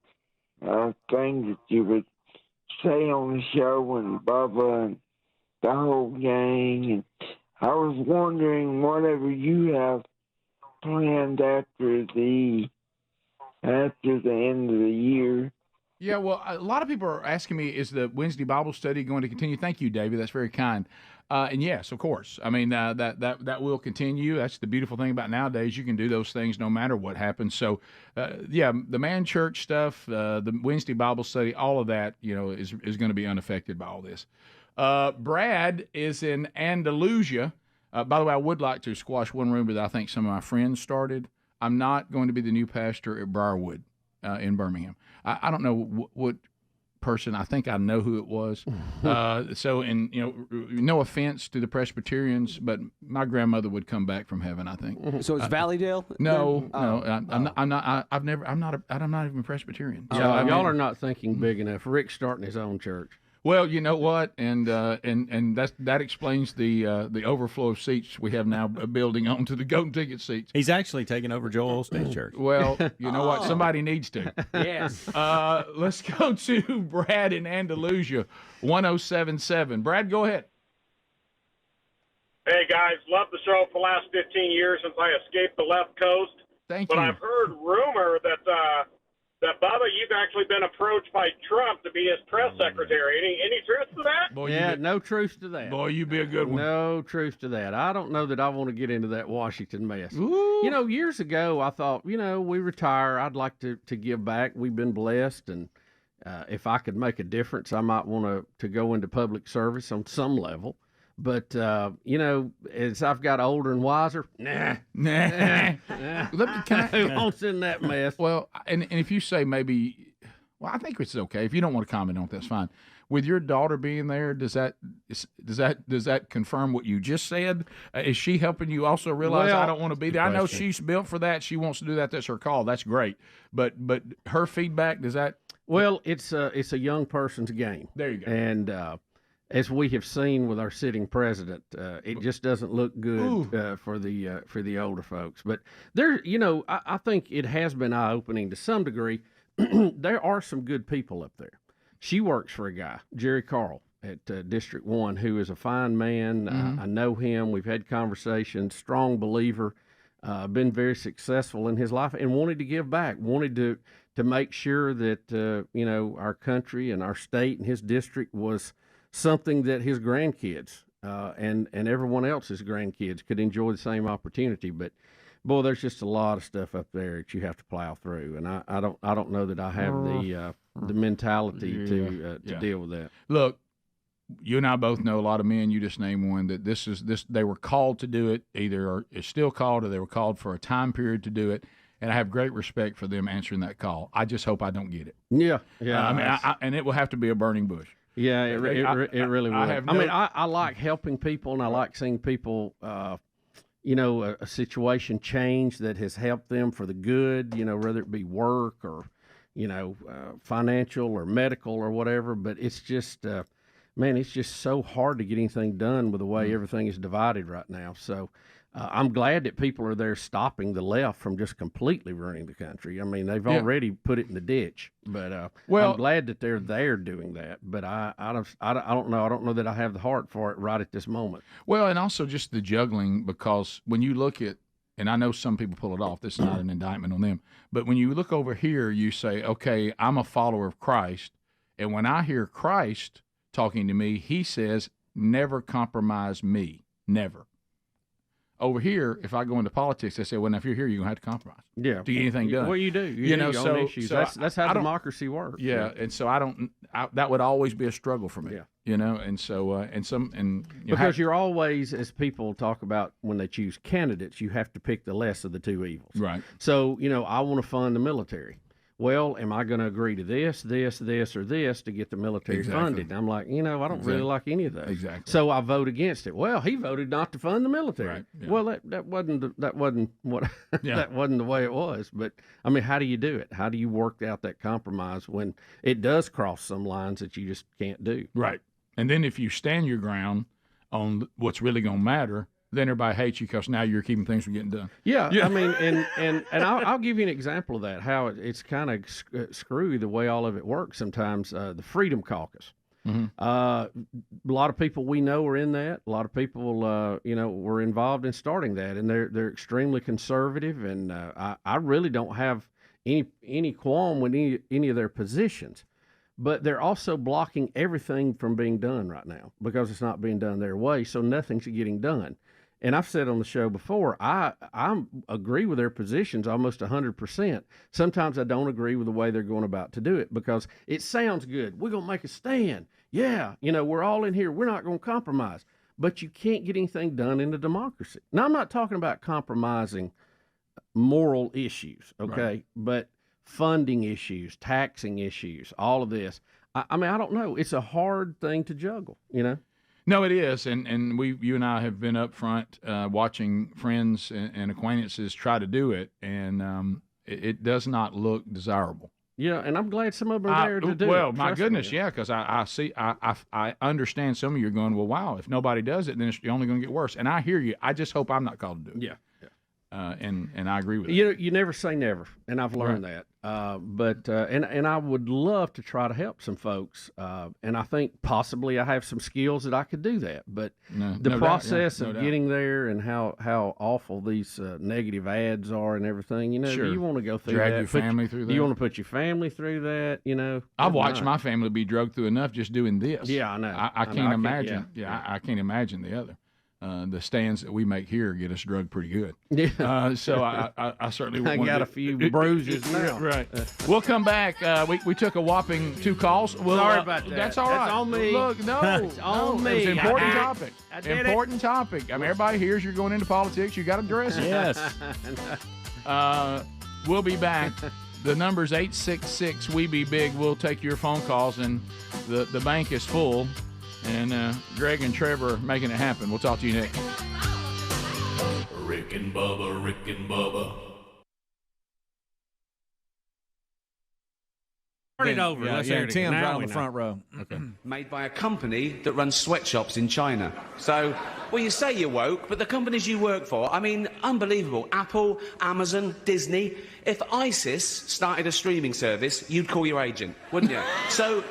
things that you would say on the show and Bubba and the whole gang. And I was wondering whatever you have planned after the end of the year. Yeah, well, a lot of people are asking me, is the Wednesday Bible study going to continue? Thank you, David. That's very kind. And yes, of course. I mean, that will continue. That's the beautiful thing about nowadays. You can do those things no matter what happens. So, yeah, the man church stuff, the Wednesday Bible study, all of that, is going to be unaffected by all this. Brad is in Andalusia. By the way, I would like to squash one rumor that I think some of my friends started. I'm not going to be the new pastor at Briarwood in Birmingham. I don't know what person. I think I know who it was. So, no offense to the Presbyterians, but my grandmother would come back from heaven, I think. So it's Valleydale? No, I'm not. I'm not even Presbyterian. So y'all are not thinking big enough. Rick's starting his own church. Well, you know what, and that explains the overflow of seats we have now building onto the golden ticket seats. He's actually taking over Joel Osteen's church. Well, you know what, somebody needs to. Yes. Let's go to Brad in Andalusia, 1077. Brad, go ahead. Hey guys, love the show for the last 15 years since I escaped the left coast. Thank you. But you. I've heard rumor that Bubba, you've actually been approached by Trump to be his press secretary. Any truth to that? Boy, no truth to that. Boy, you'd be a good one. No truth to that. I don't know that I want to get into that Washington mess. Ooh. Years ago, I thought, we retire. I'd like to give back. We've been blessed, and if I could make a difference, I might want to go into public service on some level. But, as I've got older and wiser, nah. Who wants in that mess? Well, and if you say maybe, well, I think it's okay. If you don't want to comment on it, that's fine. With your daughter being there, does that confirm what you just said? Is she helping you also realize I don't want to be there? I know she's built for that. She wants to do that. That's her call. That's great. But her feedback, does that? Well, it's a young person's game. There you go. And as we have seen with our sitting president, it just doesn't look good for the older folks. But there, I think it has been eye-opening to some degree. There are some good people up there. She works for a guy, Jerry Carl, at District 1, who is a fine man. I know him. We've had conversations. Strong believer. Been very successful in his life and wanted to give back. Wanted to make sure that our country and our state and his district was something that his grandkids and everyone else's grandkids could enjoy the same opportunity. But boy, there's just a lot of stuff up there that you have to plow through, and I don't know that I have the mentality to deal with that. Look, you and I both know a lot of men. You just named one that this they were called to do it, either is still called or they were called for a time period to do it. And I have great respect for them answering that call. I just hope I don't get it. Yeah. And it will have to be a burning bush. Yeah, it really will. I like helping people, and I like seeing people, a situation change that has helped them for the good, whether it be work or, financial or medical or whatever. But it's just, it's just so hard to get anything done with the way everything is divided right now. So I'm glad that people are there stopping the left from just completely ruining the country. I mean, they've already put it in the ditch, but I'm glad that they're there doing that. But I don't know. I don't know that I have the heart for it right at this moment. Well, and also just the juggling, because when you look at, and I know some people pull it off, this is not an indictment on them, but when you look over here, you say, okay, I'm a follower of Christ. And when I hear Christ talking to me, he says, never compromise me. Never. Over here, if I go into politics, they say, well, now if you're here, you're going to have to compromise. Yeah. To get anything done. Well, you do. You know, so, issues. so That's how democracy works. Yeah, and so that would always be a struggle for me. Yeah. You know, and so, because you're always, as people talk about when they choose candidates, you have to pick the less of the two evils. Right. So, I want to fund the military. Well, am I going to agree to this, or this to get the military funded? And I'm like, I don't really like any of those. Exactly. So I vote against it. Well, he voted not to fund the military. Right. Yeah. Well, that wasn't what that wasn't the way it was. But I mean, how do you do it? How do you work out that compromise when it does cross some lines that you just can't do? Right. And then if you stand your ground on what's really going to matter, then everybody hates you because now you're keeping things from getting done. Yeah. I mean, and I'll give you an example of that, how it's kind of screwy the way all of it works sometimes. The Freedom Caucus. Mm-hmm. A lot of people we know are in that. A lot of people, were involved in starting that, and they're extremely conservative. And I really don't have any qualm with any of their positions. But they're also blocking everything from being done right now because it's not being done their way, so nothing's getting done. And I've said on the show before, I agree with their positions almost 100%. Sometimes I don't agree with the way they're going about to do it because it sounds good. We're going to make a stand. Yeah, we're all in here. We're not going to compromise. But you can't get anything done in a democracy. Now, I'm not talking about compromising moral issues, okay? Right. But funding issues, taxing issues, all of this. I mean, I don't know. It's a hard thing to juggle, No, it is, and you and I have been up front watching friends and acquaintances try to do it, and it does not look desirable. Yeah, and I'm glad some of them are there to do it. Well, my goodness, yeah, because I understand some of you are going, well, wow, if nobody does it, then it's only going to get worse. And I hear you. I just hope I'm not called to do it. Yeah. And I agree with that. You never say never, and I've learned that. But I would love to try to help some folks, and I think possibly I have some skills that I could do that. But the process of getting there and how awful these negative ads are and everything, you want to go through drag that. Your family through that. You want to put your family through that, I've watched my family be drugged through enough just doing this. Yeah, I know. I can't imagine. I can't imagine the other. The stands that we make here get us drugged pretty good. Yeah. So I certainly I got a few bruises now. Right. We'll come back. We took a whopping 2 calls. Sorry about that. That's all right. That's on me. Look, no. It's on me. It was an important topic. I did important topic. I mean, everybody hears you're going into politics. You got to address it. Yes. We'll be back. The number's 866 We Be Big. We'll take your phone calls, and the bank is full. And Greg and Trevor are making it happen. We'll talk to you next. Rick and Bubba, Rick and Bubba. Turn it over. Let's hear it again. Tim's right on the front row. Okay. Made by a company that runs sweatshops in China. So, well, you say you're woke, but the companies you work for, I mean, unbelievable. Apple, Amazon, Disney. If ISIS started a streaming service, you'd call your agent, wouldn't you? So,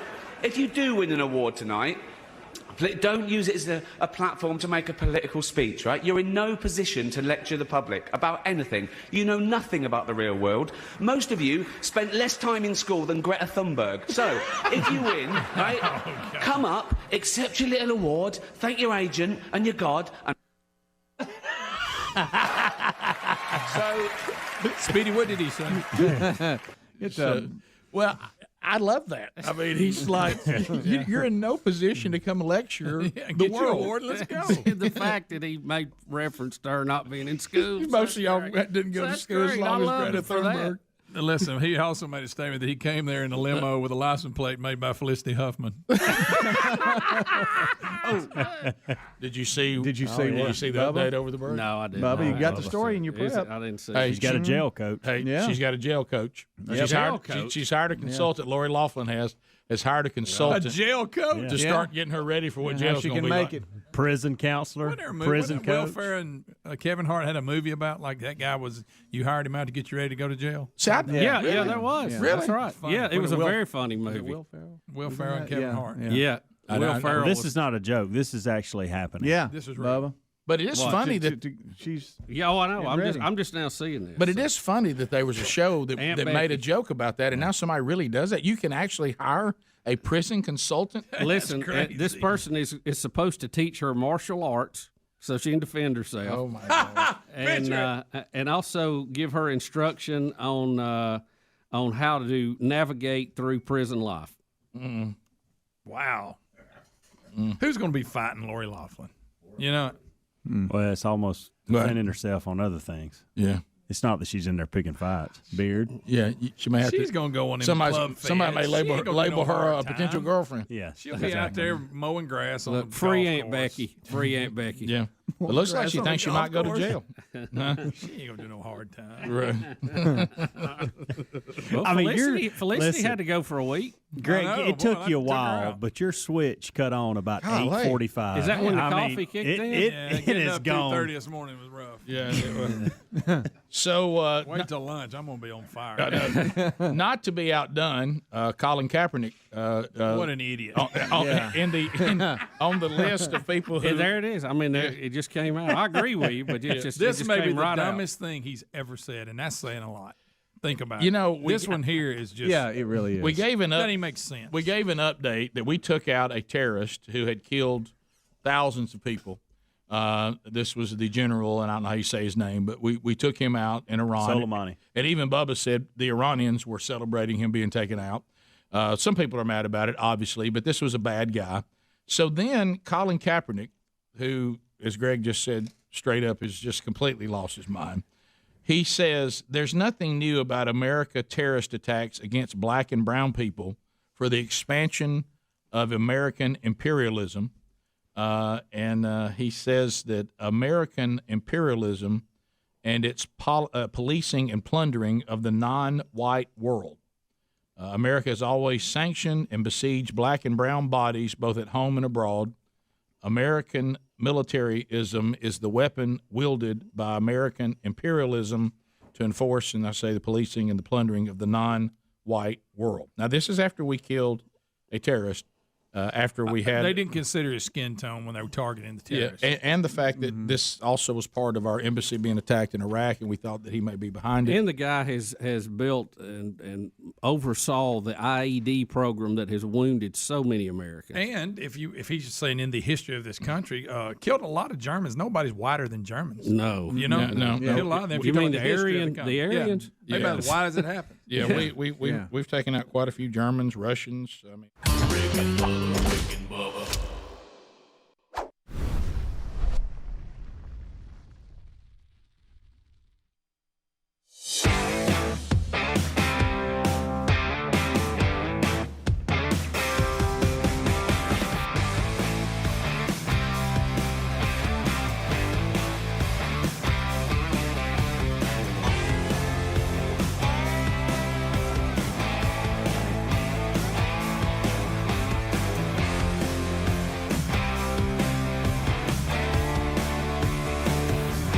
if you do win an award tonight, don't use it as a platform to make a political speech, right? You're in no position to lecture the public about anything. You know nothing about the real world. Most of you spent less time in school than Greta Thunberg. So, if you win, right, come up, accept your little award, thank your agent and your God, and... So, Speedy, what did he say? Well, I love that. I mean, he's like, you're in no position to come lecture the world. Award. Let's go. The fact that he made reference to her not being in school. Most of y'all didn't go to school as long as Greta Thunberg. Listen, he also made a statement that he came there in a limo with a license plate made by Felicity Huffman. Did you see the update over the break? No, I didn't. Bubba, you got the story in your prep. I didn't see Hey, She's got a jail coach. Hey, she's got a jail coach. She's hired a consultant. Lori Loughlin has hired a consultant. A jail coach? To start getting her ready for what jail's going to be like. Prison counselor, prison coach. Welfare and Kevin Hart had a movie about like that guy you hired him out to get you ready to go to jail. Yeah, that was. Yeah. Really? That's right. Yeah, it was a very funny movie. Will Ferrell and Kevin Hart. Yeah. Will Ferrell. This is not a joke. This is actually happening. Yeah, this is real. Bubba. But it is funny that she's. Yeah, I know. I'm just now seeing this. But it is funny that there was a show that made a joke about that, and now somebody really does that. You can actually hire a prison consultant. Listen, this person is supposed to teach her martial arts so she can defend herself. Oh my God! And also give her instruction on how to navigate through prison life. Wow. Who's going to be fighting Lori Loughlin? You know. Well, it's almost defending herself on other things. Yeah. It's not that she's in there picking fights. Beard. Yeah, she may have She's to. going to go on in Somebody may She label ain't gonna be no her a hard potential time. girain't Yeah. She'll be out there mowing grass on Look, the free golf Aunt course. Becky. Free Aunt Becky. Yeah. It looks like she thinks she might go to jail. She ain't going to do no hard time. Right. Well, I mean, Felicity had to go for a week. Greg, I know, it boy, took that you a took her while, out. but your switch cut on about Golly. 8:45. Is that when the I coffee mean, kicked it, in? It, Yeah, it getting is up gone. 2:30 this morning was rough. Yeah. So Wait till lunch. I'm going to be on fire. not to be outdone, Colin Kaepernick. What an idiot. On the list of people who. Yeah, there it is. I mean, it just came out. I agree with you, but it just This it just may be came the right dumbest thing he's ever said, and that's saying a lot. Think about You it. know, this one here is just. Yeah, it really is. We gave an That even makes sense. We gave an update that we took out a terrorist who had killed thousands of people. This was the general, and I don't know how you say his name, but we took him out in Iran. Soleimani. And even Bubba said the Iranians were celebrating him being taken out. Some people are mad about it, obviously, but this was a bad guy. So then Colin Kaepernick, who, as Greg just said, straight up has just completely lost his mind. He says there's nothing new about America terrorist attacks against black and brown people for the expansion of American imperialism. And he says that American imperialism and its policing and plundering of the non-white world. America has always sanctioned and besieged black and brown bodies both at home and abroad. American militarism is the weapon wielded by American imperialism to enforce, and I say, the policing and the plundering of the non-white world. Now, this is after we killed a terrorist, after we had... They didn't consider his skin tone when they were targeting the terrorists. Yeah, and the fact that this also was part of our embassy being attacked in Iraq, and we thought that he may be behind it. And the guy has built and oversaw the IED program that has wounded so many Americans. And if he's saying in the history of this country, killed a lot of Germans. Nobody's whiter than Germans. No, you know, no. Killed a lot of them. You mean the Aryans? Aryans? Yeah. Maybe why does it happen? Yeah, we've taken out quite a few Germans, Russians. I mean, Rick and Bubba.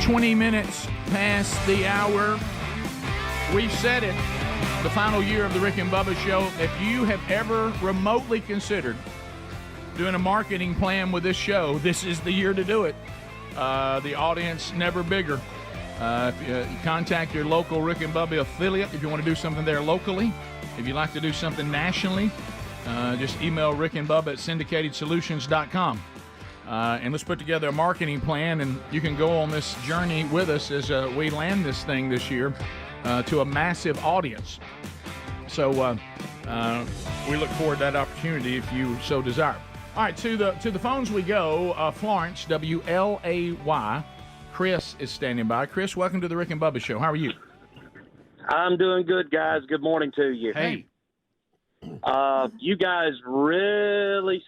20 minutes past the hour. We've said it. The final year of the Rick and Bubba Show. If you have ever remotely considered doing a marketing plan with this show, this is the year to do it. The audience never bigger. If you contact your local Rick and Bubba affiliate if you want to do something there locally. If you'd like to do something nationally, just email Rick and Bubba at syndicatedsolutions.com. And let's put together a marketing plan, and you can go on this journey with us as we land this thing this year to a massive audience. So we look forward to that opportunity if you so desire. All right, to the phones we go. Florence, WLAY. Chris is standing by. Chris, welcome to the Rick and Bubba Show. How are you? I'm doing good, guys. Good morning to you. Hey. You guys really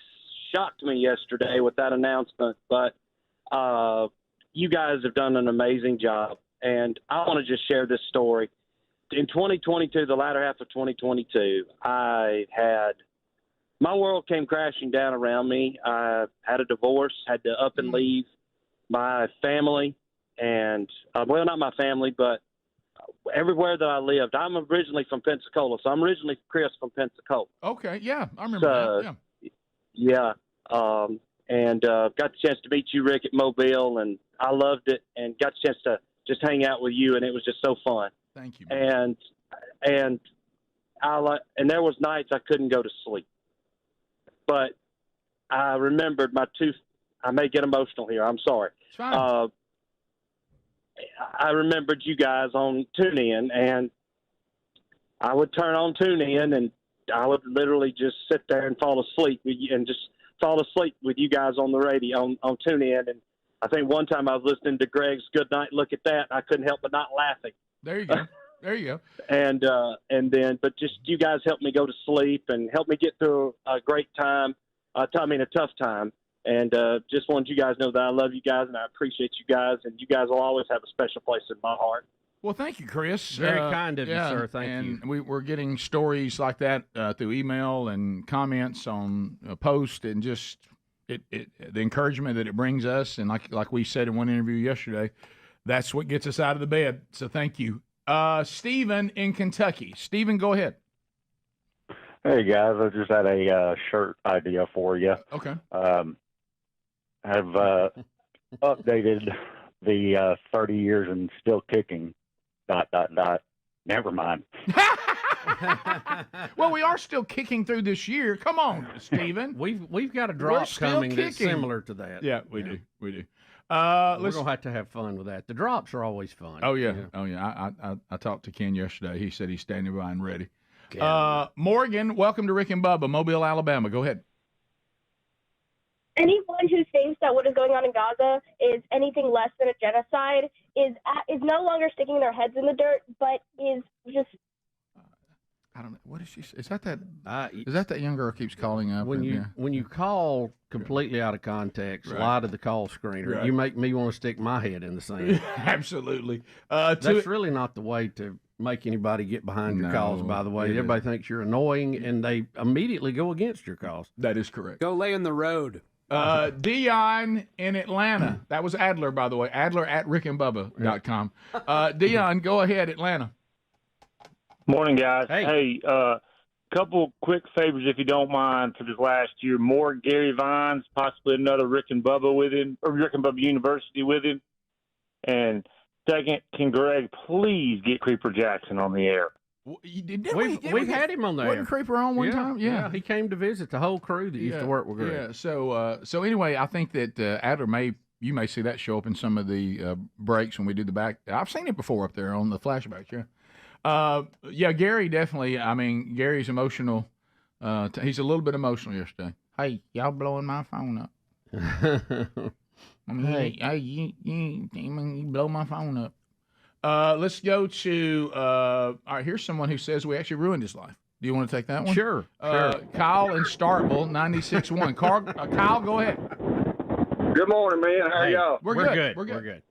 shocked me yesterday with that announcement, but you guys have done an amazing job, and I want to just share this story. In 2022, the latter half of 2022, my world came crashing down around me. I had a divorce, had to up and leave my family, and well, not my family, but everywhere that I lived. I'm originally from Pensacola, so I'm originally Chris from Pensacola. Okay, yeah, I remember that. Yeah. And got the chance to meet you, Rick, at Mobile, and I loved it, and got the chance to just hang out with you, and it was just so fun. Thank you. Man. And there was nights I couldn't go to sleep, but I remembered my two I may get emotional here. I'm sorry. It's fine. I remembered you guys on TuneIn, and I would turn on TuneIn, and I would literally just sit there and fall asleep with you guys on the radio on TuneIn. And I think one time I was listening to Greg's Good Night, Look at That, and I couldn't help but not laughing. There you go. There you go. But just you guys helped me go to sleep and helped me get through a great time. A tough time. And just wanted you guys to know that I love you guys and I appreciate you guys. And you guys will always have a special place in my heart. Well, thank you, Chris. Very kind of you, sir. Thank you. And we're getting stories like that through email and comments on posts, and just the encouragement that it brings us. And like we said in one interview yesterday, that's what gets us out of the bed. So thank you. Stephen in Kentucky. Stephen, go ahead. Hey, guys. I just had a shirt idea for you. Okay. Have updated the 30 years and still kicking, ... Never mind. Well, we are still kicking through this year. Come on, Stephen. We've got a drop coming that's similar to that. Yeah, we do. We do. We're gonna have to have fun with that. The drops are always fun. Oh yeah. I talked to Ken yesterday. He said he's standing by and ready. Morgan, welcome to Rick and Bubba, Mobile, Alabama. Go ahead. Anyone who thinks that what is going on in Gaza is anything less than a genocide is no longer sticking their heads in the dirt, but is just. I don't know. What is she? Is that young girl keeps calling up? When you call completely out of context, Right. lie to the call screener, Right. you make me want to stick my head in the sand. Absolutely. That's really not the way to make anybody get behind your calls, by the way. it Everybody thinks you're annoying, and they immediately go against your calls. That is correct. Go lay in the road. Dion in Atlanta. That was Adler, by the way. Adler at rickandbubba.com. Dion, go ahead, Atlanta. Morning, guys. Hey. Couple quick favors, if you don't mind, for this last year. More Gary Vines, possibly another Rick and Bubba with him, or Rick and Bubba University with him. And second, can Greg please get Creeper Jackson on the air? We've had him on there. Wasn't Creeper on one time? Yeah. He came to visit the whole crew that used to work with Greg. Yeah. So anyway, I think that Adler you may see that show up in some of the breaks when we do the back. I've seen it before up there on the flashbacks. Yeah. Gary definitely. I mean, Gary's emotional. He's a little bit emotional yesterday. Hey, y'all blowing my phone up. I mean, you blow my phone up. Let's go to all right, here's someone who says we actually ruined his life. Do you want to take that one? Sure. Kyle in Starkville, 96.1. Kyle, go ahead. Good morning, man. How are y'all? We're good. We're good.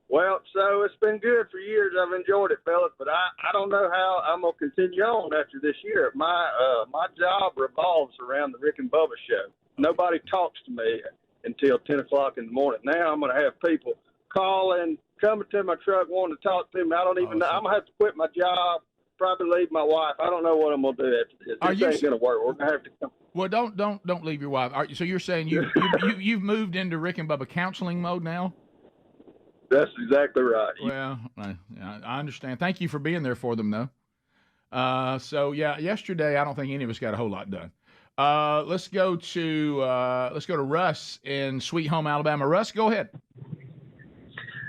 Well, so it's been good for years. I've enjoyed it, fellas, but I don't know how I'm going to continue on after this year. My job revolves around the Rick and Bubba show. Nobody talks to me until 10 o'clock in the morning. Now I'm going to have people calling, coming to my truck wanting to talk to me. I don't even know. I'm going to have to quit my job, probably leave my wife. I don't know what I'm going to do after this. This ain't going to work. We're going to have to come. Well, don't leave your wife. So you're saying you've moved into Rick and Bubba counseling mode now? That's exactly right. Well, I understand. Thank you for being there for them, though. So yesterday I don't think any of us got a whole lot done. Let's go to Russ in Sweet Home, Alabama. Russ, go ahead.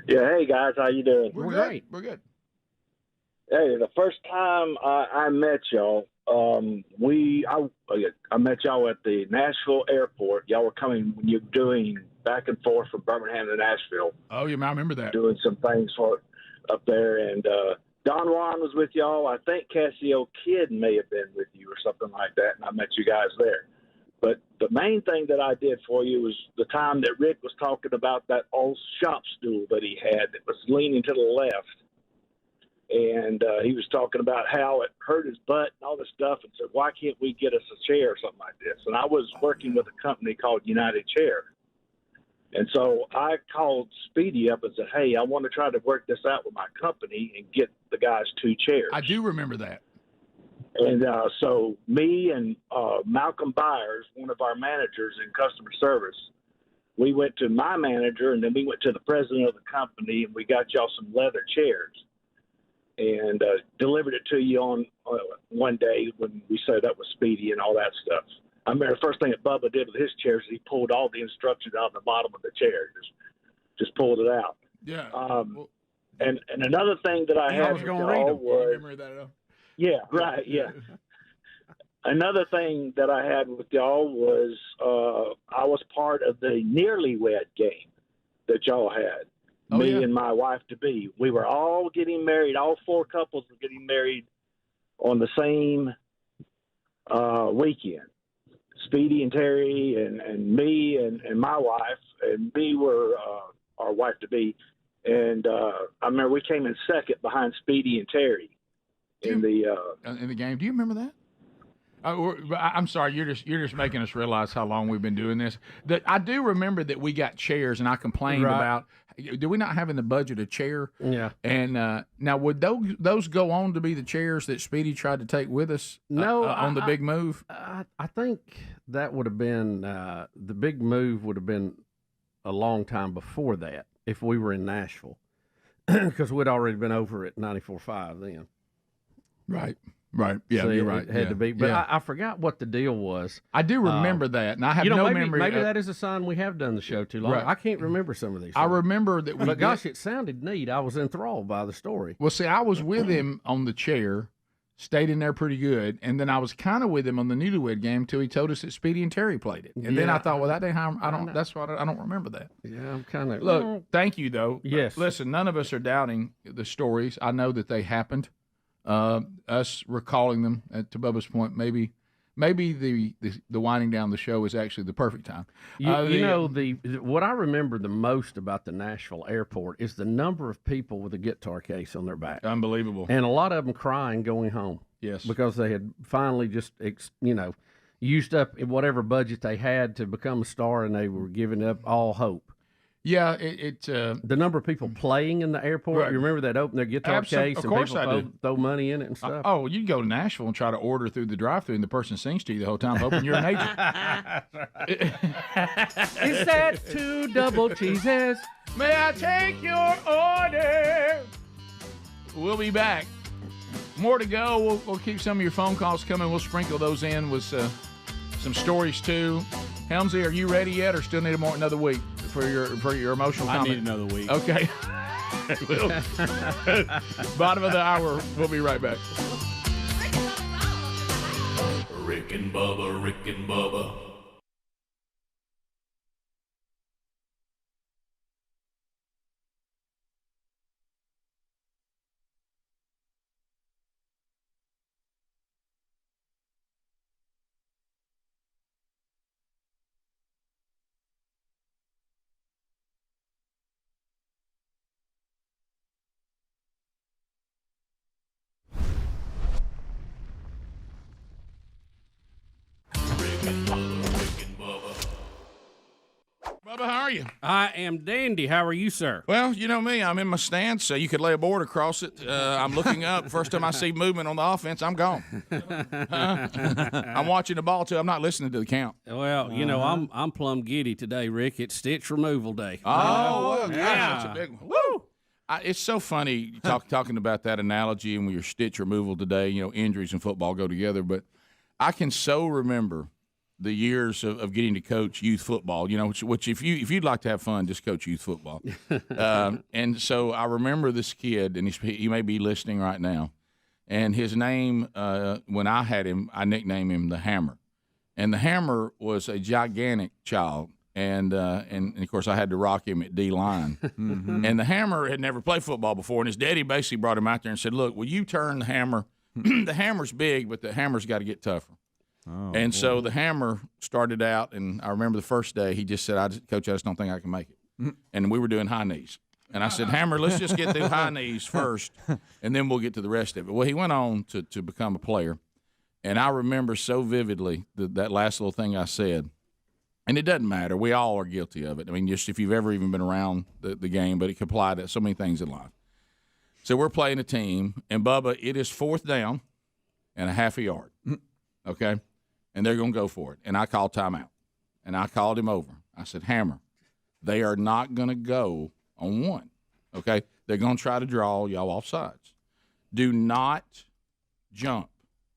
Yeah, hey guys, how you doing? We're great. We're good. Hey, the first time I met y'all, I met y'all at the Nashville airport. Y'all were coming when you're doing back and forth from Birmingham to Nashville. Oh, yeah, I remember that. Doing some things up there, and Don Juan was with y'all. I think Cassio Kid may have been with you or something like that, and I met you guys there. But the main thing that I did for you was the time that Rick was talking about that old shop stool that he had that was leaning to the left. And he was talking about how it hurt his butt and all this stuff, and said, why can't we get us a chair or something like this? And I was working with a company called United Chair. And so I called Speedy up and said, hey, I want to try to work this out with my company and get the guys 2 chairs. I do remember that. And so me and Malcolm Byers, one of our managers in customer service, we went to my manager, and then we went to the president of the company, and we got y'all some leather chairs and delivered it to you on one day when we said that was Speedy and all that stuff. I remember the first thing that Bubba did with his chairs is he pulled all the instructions out of the bottom of the chair. Just pulled it out. Yeah. And another thing that I had was with going to read y'all them. was, Remember that at all? yeah, right, yeah. Another thing that I had with y'all was I was part of the nearly wed game that y'all had. And my wife-to-be. We were all getting married. All 4 couples were getting married on the same weekend. Speedy and Terry and me and my wife and me were our wife-to-be. And I remember we came in second behind Speedy and Terry in the game. Do you remember that? I'm sorry, you're just making us realize how long we've been doing this. I do remember that we got chairs, and I complained about. Do we not have in the budget a chair? Yeah. And now would those go on to be the chairs that Speedy tried to take with us? No, on the big move. I think that would have been the big move would have been a long time before that if we were in Nashville, because we'd already been over at 94.5 then. Right. Right. Yeah, so you're right. It had to be. But I forgot what the deal was. I do remember that, and I have no memory. Maybe that is a sign we have done the show too long. Right. I can't remember some of these. I remember that. But gosh, it sounded neat. I was enthralled by the story. Well, see, I was with him on the chair, stayed in there pretty good, and then I was kind of with him on the newlywed game until he told us that Speedy and Terry played it, and then I thought, well, that ain't how I don't. That's why I don't remember that. Yeah, I'm kind of. Look, thank you though. Yes. Listen, none of us are doubting the stories. I know that they happened. Us recalling them, to Bubba's point, maybe the winding down the show is actually the perfect time. What I remember the most about the Nashville airport is the number of people with a guitar case on their back. Unbelievable. And a lot of them crying going home. Yes. Because they had finally just, used up whatever budget they had to become a star, and they were giving up all hope. Yeah, the number of people playing in the airport. Right. You remember that open their guitar case of and course people throw money in it and stuff. Oh, you go to Nashville and try to order through the drive-thru, and the person sings to you the whole time, hoping you're an agent. Is that 2 double cheeses? May I take your order? We'll be back. More to go. We'll keep some of your phone calls coming. We'll sprinkle those in with some stories too. Helmsy, are you ready yet, or still need another week for your emotional comment? I need another week. Okay. Bottom of the hour. We'll be right back. Rick and Bubba, Rick and Bubba. Bubba, how are you? I am dandy. How are you, sir? Well, you know me. I'm in my stance, so you could lay a board across it. I'm looking up. First time I see movement on the offense, I'm gone. I'm watching the ball, too. I'm not listening to the count. Well, I'm plumb giddy today, Rick. It's stitch removal day. Oh, well, gosh, yeah. that's a big one. Woo! It's so funny talking about that analogy and with your stitch removal today. Injuries and football go together, but I can so remember the years of getting to coach youth football, which if you'd like to have fun, just coach youth football. And so I remember this kid, and he may be listening right now, and his name, when I had him, I nicknamed him the Hammer. And the Hammer was a gigantic child, and of course I had to rock him at D-line. Mm-hmm. And the Hammer had never played football before, and his daddy basically brought him out there and said, look, will you turn the Hammer? The Hammer's big, but the Hammer's got to get tougher. So the Hammer started out, and I remember the first day he just said, Coach, I just don't think I can make it. And we were doing high knees. And I said, Hammer, let's just get through high knees first, and then we'll get to the rest of it. Well, he went on to become a player. And I remember so vividly that last little thing I said. And it doesn't matter. We all are guilty of it. I mean, just if you've ever even been around the game, but it can apply to so many things in life. So we're playing a team, and Bubba, it is 4th down and a half a yard. Okay? And they're going to go for it. And I called timeout. And I called him over. I said, Hammer, they are not going to go on 1. Okay? They're going to try to draw y'all off sides. Do not jump.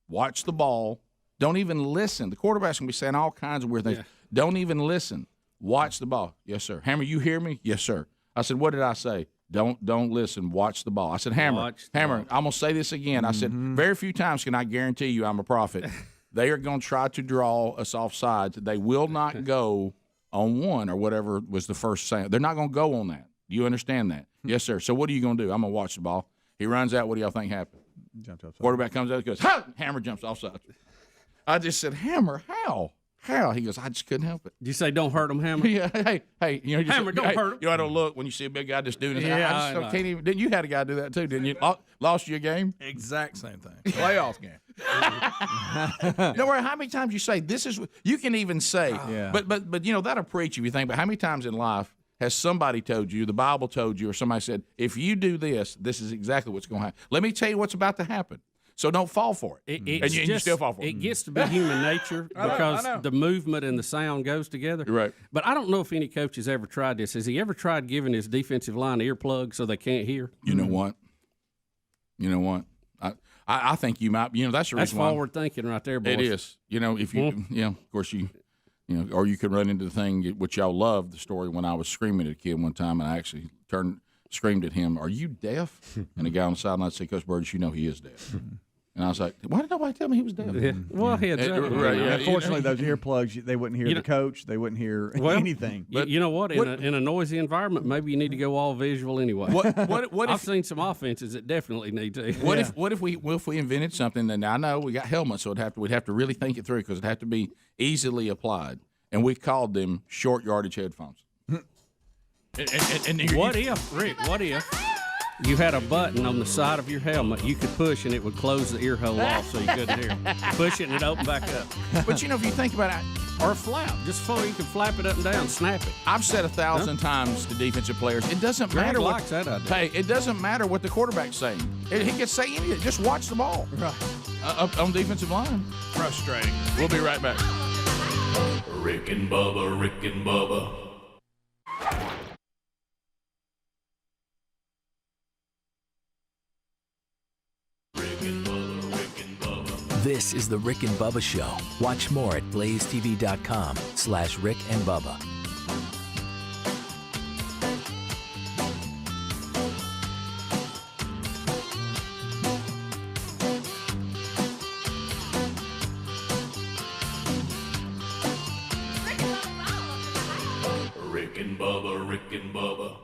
Watch the ball Don't even listen. The quarterback's going to be saying all kinds of weird things. Yeah. Don't even listen. Watch the ball. Yes, sir. Hammer, you hear me? Yes, sir. I said, what did I say? Don't listen. Watch the ball. I said, Hammer, I'm going to say this again. I said, very few times can I guarantee you I'm a prophet. They are going to try to draw us off sides. They will not go on one or whatever was the first sound. They're not going to go on that. Do you understand that? Yes, sir. So what are you going to do? I'm going to watch the ball. He runs out. What do y'all think happened? Jumped offside. Quarterback comes out and goes, ha! Hammer jumps offside. I just said, Hammer, how? How? He goes, I just couldn't help it. Did you say don't hurt him, Hammer? Yeah, hey, you know, just, Hammer, don't hurt him. You ought to look when you see a big guy just doing his Yeah, I just can't even. Didn't you had a guy do that too? Didn't you? Lost you a game? Exact same thing. Playoff game. Don't worry. How many times you say this is? You can even say, Yeah. but you know that'll preach if you think. But how many times in life has somebody told you, the Bible told you, or somebody said, if you do this, this is exactly what's going to happen. Let me tell you what's about to happen. So don't fall for it. And you still fall for it. It gets to be human nature because the movement and the sound goes together. Right. But I don't know if any coach has ever tried this. Has he ever tried giving his defensive line earplugs so they can't hear? You know what? You know what? I think you might. You know that's the reason. That's forward thinking right there, boys. It is. You know, if you, of course you know, or you could run into the thing which y'all loved the story when I was screaming at a kid one time and I actually screamed at him, "Are you deaf?" And the guy on the sideline said, "Coach Burgess, you know he is deaf." And I was like, why did nobody tell me he was deaf? Yeah. Well, he had Unfortunately, those earplugs, they wouldn't hear the coach. They wouldn't hear anything. But you know what? In a noisy environment, maybe you need to go all visual anyway. What I've seen some offenses that definitely need to. What if we invented something that now I know we got helmets, so we'd have to really think it through because it'd have to be easily applied, and we called them short yardage headphones. And what if, Rick? What if you had a button on the side of your helmet you could push and it would close the ear hole off so you couldn't hear? Push it and it opened back up. But you know, if you think about it, or a flap, just so you can flap it up and down, snap it. I've said 1,000 times to defensive players, it doesn't matter what. Likes that idea. Hey, it doesn't matter what the quarterback's saying. He can say anything. Just watch the ball. Right. Up on defensive line. Frustrating. We'll be right back. Rick and Bubba, Rick and Bubba. This is the Rick and Bubba Show. Watch more at blazetv.com/Rick and Bubba. Rick and Bubba, Rick and Bubba.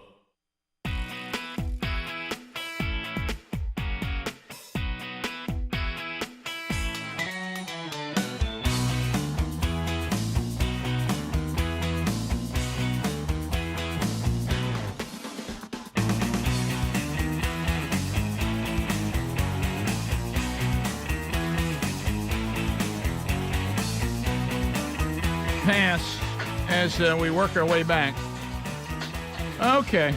Pass as we work our way back. Okay.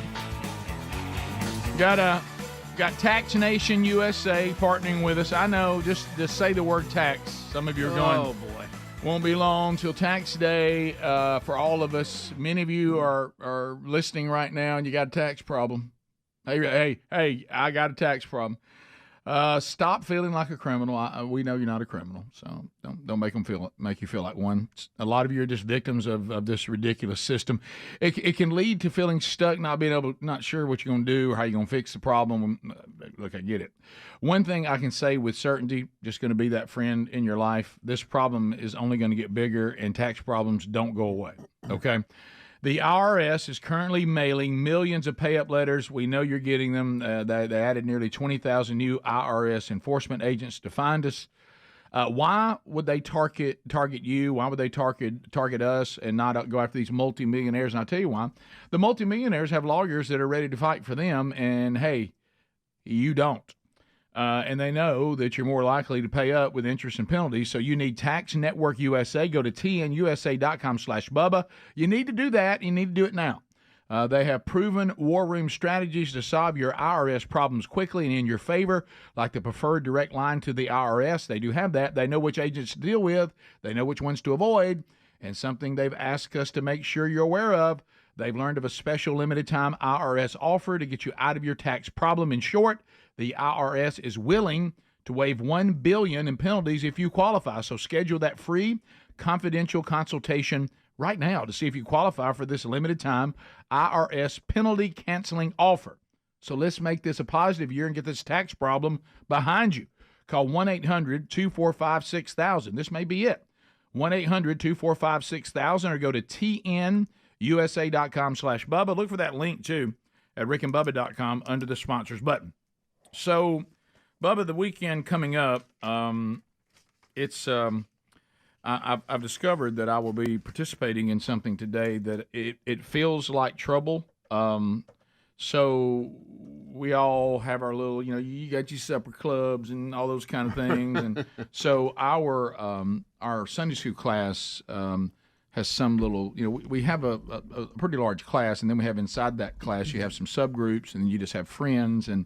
Got Tax Nation USA partnering with us. I know, just say the word tax. Some of you are going, oh boy, won't be long till tax day for all of us. Many of you are listening right now and you got a tax problem. Hey, I got a tax problem. Stop feeling like a criminal. We know you're not a criminal, so don't make you feel like one. A lot of you are just victims of this ridiculous system. It can lead to feeling stuck, not sure what you're going to do or how you're going to fix the problem. Look, I get it. One thing I can say with certainty, just going to be that friend in your life. This problem is only going to get bigger, and tax problems don't go away. Okay. The IRS is currently mailing millions of pay-up letters. We know you're getting them. They added nearly 20,000 new IRS enforcement agents to find us. Why would they target you? Why would they target us and not go after these multimillionaires? And I'll tell you why. The multimillionaires have lawyers that are ready to fight for them, and hey, you don't. And they know that you're more likely to pay up with interest and penalties. So you need Tax Network USA. Go to tnusa.com/Bubba. You need to do that. You need to do it now. They have proven war room strategies to solve your IRS problems quickly and in your favor, like the preferred direct line to the IRS. They do have that. They know which agents to deal with. They know which ones to avoid. And something they've asked us to make sure you're aware of, they've learned of a special limited time IRS offer to get you out of your tax problem. In short, the IRS is willing to waive $1 billion in penalties if you qualify. So schedule that free confidential consultation right now to see if you qualify for this limited time IRS penalty canceling offer. So let's make this a positive year and get this tax problem behind you. Call 1-800-245-6000. This may be it. 1-800-245-6000 or go to tnusa.com/Bubba. Look for that link, too, at rickandbubba.com under the sponsors button. So, Bubba, the weekend coming up, I've discovered that I will be participating in something today that it feels like trouble. So we all have our little, you got your supper clubs and all those kind of things. And so our Sunday school class has some little, we have a pretty large class, and then we have inside that class, you have some subgroups, and you just have friends and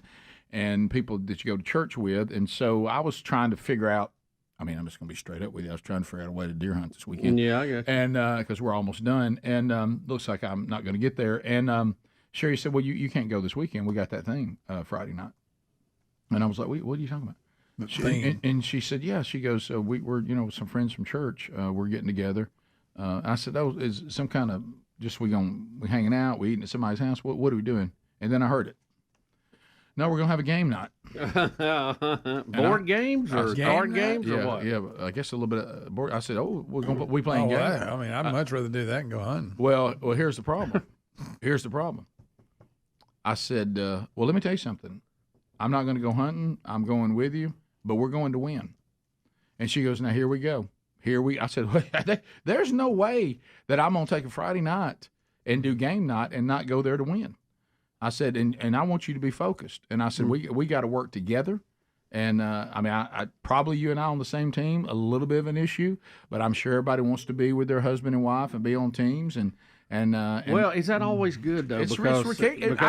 people that you go to church with. And so I was trying to figure out, I'm just going to be straight up with you. I was trying to figure out a way to deer hunt this weekend. Yeah, I guess. And because we're almost done, and looks like I'm not going to get there. And Sherry said, well, you can't go this weekend. We got that thing Friday night. And I was like, what are you talking about? And she said, yeah. She goes, we're with some friends from church. We're getting together. I said, is some kind of just we hanging out, we eating at somebody's house. What are we doing? And then I heard it. No, we're gonna have a game night. Board games or card games or what? Yeah, I guess a little bit of board. I said, we playing games. I'd much rather do that and go hunting. Well, here's the problem. I said, well, let me tell you something. I'm not going to go hunting. I'm going with you, but we're going to win. And she goes, now here we go. I said, wait, there's no way that I'm going to take a Friday night and do game night and not go there to win. I said, and I want you to be focused. And I said, we got to work together. And I probably you and I on the same team, a little bit of an issue, but I'm sure everybody wants to be with their husband and wife and be on teams. And well, is that always good though? Because I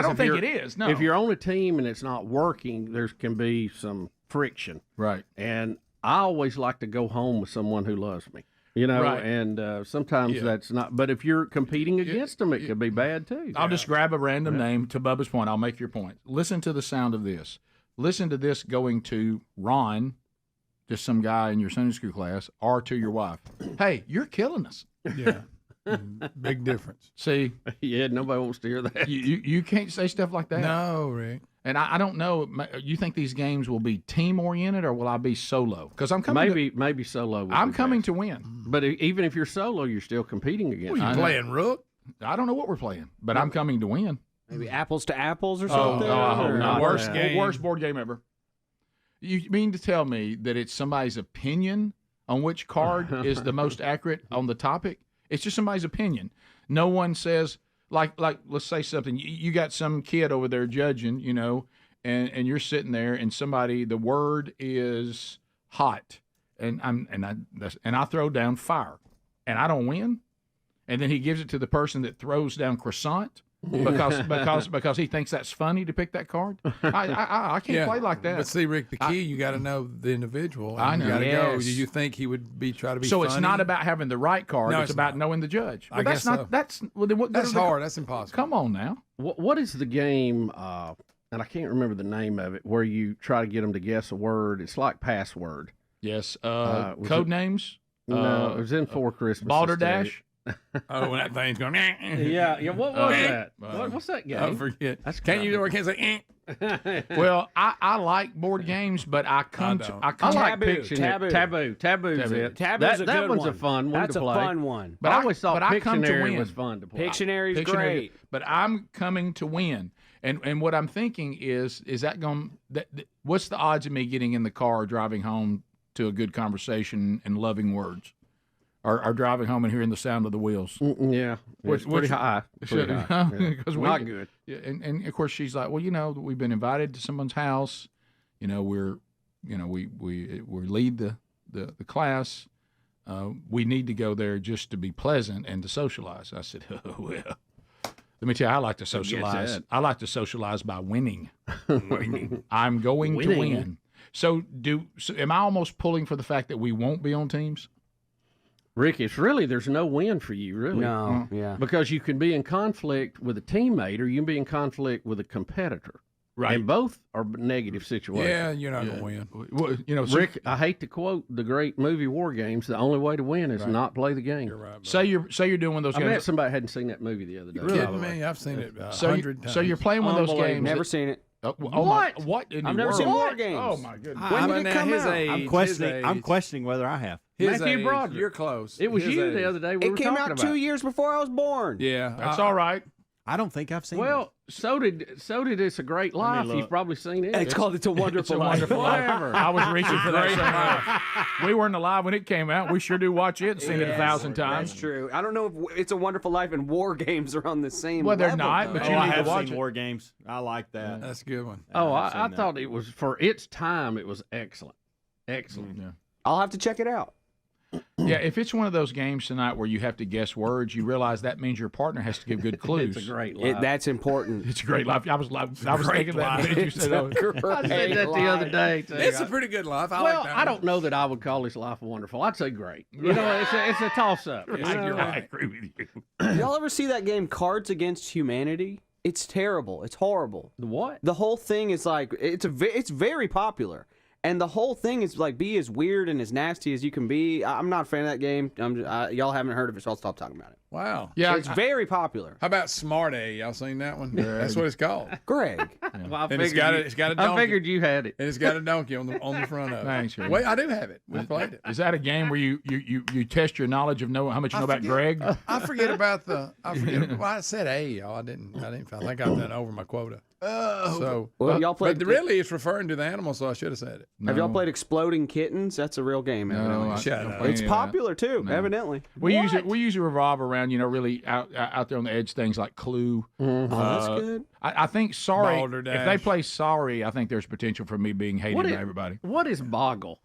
don't think it is. No, if you're on a team and it's not working, there can be some friction. Right. And I always like to go home with someone who loves me. Right. And sometimes that's not. But if you're competing against them, it could be bad too. I'll just grab a random name. To Bubba's point, I'll make your point. Listen to the sound of this. Listen to this going to Ron, just some guy in your Sunday school class, or to your wife. Hey, you're killing us. Yeah. Big difference. See? Yeah, nobody wants to hear that. You can't say stuff like that. No, Rick. And I don't know. You think these games will be team oriented, or will I be solo? Because I'm coming. Maybe solo. I'm coming to win. But even if you're solo, you're still competing against. Well, you playing Rook? I don't know what we're playing, but I'm coming to win. Maybe apples to apples or something. Worst board game ever. You mean to tell me that it's somebody's opinion on which card is the most accurate on the topic? It's just somebody's opinion. No one says, like let's say something. You got some kid over there judging, and you're sitting there, and the word is hot, and I throw down fire, and I don't win, and then he gives it to the person that throws down croissant. Because he thinks that's funny to pick that card. I can't play like that. But see, Rick, the key you got to know the individual. I know. You got to go. Do you think he would try to be? So funny? It's not about having the right card. No, it's about knowing the judge. But I that's guess not. So. That's that's hard. That's impossible. Come on now. What is the game? And I can't remember the name of it. Where you try to get them to guess a word. It's like password. Yes. Code names. No, it was in 4 Christmases. Balderdash. When that thing's going. Yeah. What was that? What's that game? I forget. Can't say. Well, I like board games, but I like Pictionary. Taboo's it. That one's a fun one to play. That's a fun one. But I always thought Pictionary was fun to play. Pictionary's great. But I'm coming to win. And what I'm thinking is that going? What's the odds of me getting in the car driving home to a good conversation and loving words? Or driving home and hearing the sound of the wheels. Yeah, it's pretty high. Not good. And of course she's like, well, we've been invited to someone's house. We lead the class. We need to go there just to be pleasant and to socialize. I said, oh well. Let me tell you, I like to socialize. I like to socialize by winning. I'm going to win. So am I almost pulling for the fact that we won't be on teams? Rick, there's no win for you, really. No, yeah. Because you can be in conflict with a teammate or you can be in conflict with a competitor. Right. And both are negative situations. Yeah, you're not going to win. Well, Rick, I hate to quote the great movie War Games. The only way to win is not play the game. You're right. Say you're doing one of those I games. bet somebody hadn't seen that movie the other day. You're kidding me? I've seen it 100 times. So you're playing one of those games. Never seen it. What? In I've the never world? seen War Games. Oh my goodness! When did it come out? I'm questioning whether I have. Matthew Broderick. You're close. It was His you age. the other day. We It were came talking out about 2 years before I was born. Yeah, That's all right. I don't think I've seen it. Well, so did It's a Great Life. You've probably seen it. It's called It's a Wonderful Life. Whatever. I was reaching for that same life. We weren't alive when it came out. We sure do watch it and seen it 1,000 times. That's true. I don't know if It's a Wonderful Life and War Games are on the same Well, they're level, not, though. but you I need to have watch seen it. War Games. I like that. That's a good one. Oh, I've I seen thought it was, for its time, it was excellent. Excellent. Yeah. I'll have to check it out. Yeah, if it's one of those games tonight where you have to guess words, you realize that means your partner has to give good clues. It's a great life. That's important. It's a great life. I was thinking that. Did you say that? I said that the other day, too. It's a pretty good life. I Well, like that I don't know that I would call his life wonderful. I'd say great. You know, it's a toss-up. You know? I agree with you. Y'all ever see that game Cards Against Humanity? It's terrible. It's horrible. The what? The whole thing is like it's very popular. And the whole thing is like be as weird and as nasty as you can be. I'm not a fan of that game. Y'all haven't heard of it, so I'll stop talking about it. Wow. Yeah, It's very popular. How about Smart A? Y'all seen that one? That's what it's called. Greg. Well, And it's got a donkey. I figured you had it. And it's got a donkey on the front of it. Thanks, Rick. Wait, I do have it. We played it. Is that a game where you test your knowledge of how much you know about Greg? I forget about the. I forget. Well, I said A, y'all. I didn't. I think I've done over my quota. So, Well, y'all played. but really, it's referring to the animal, so I should have said it. Have y'all played Exploding Kittens? That's a real game. evidently. Shut up. It's popular too, evidently. We usually revolve around really out there on the edge things like Clue. That's good. I think Sorry. Balderdash. If they play Sorry, I think there's potential for me being hated by everybody. What is Boggle?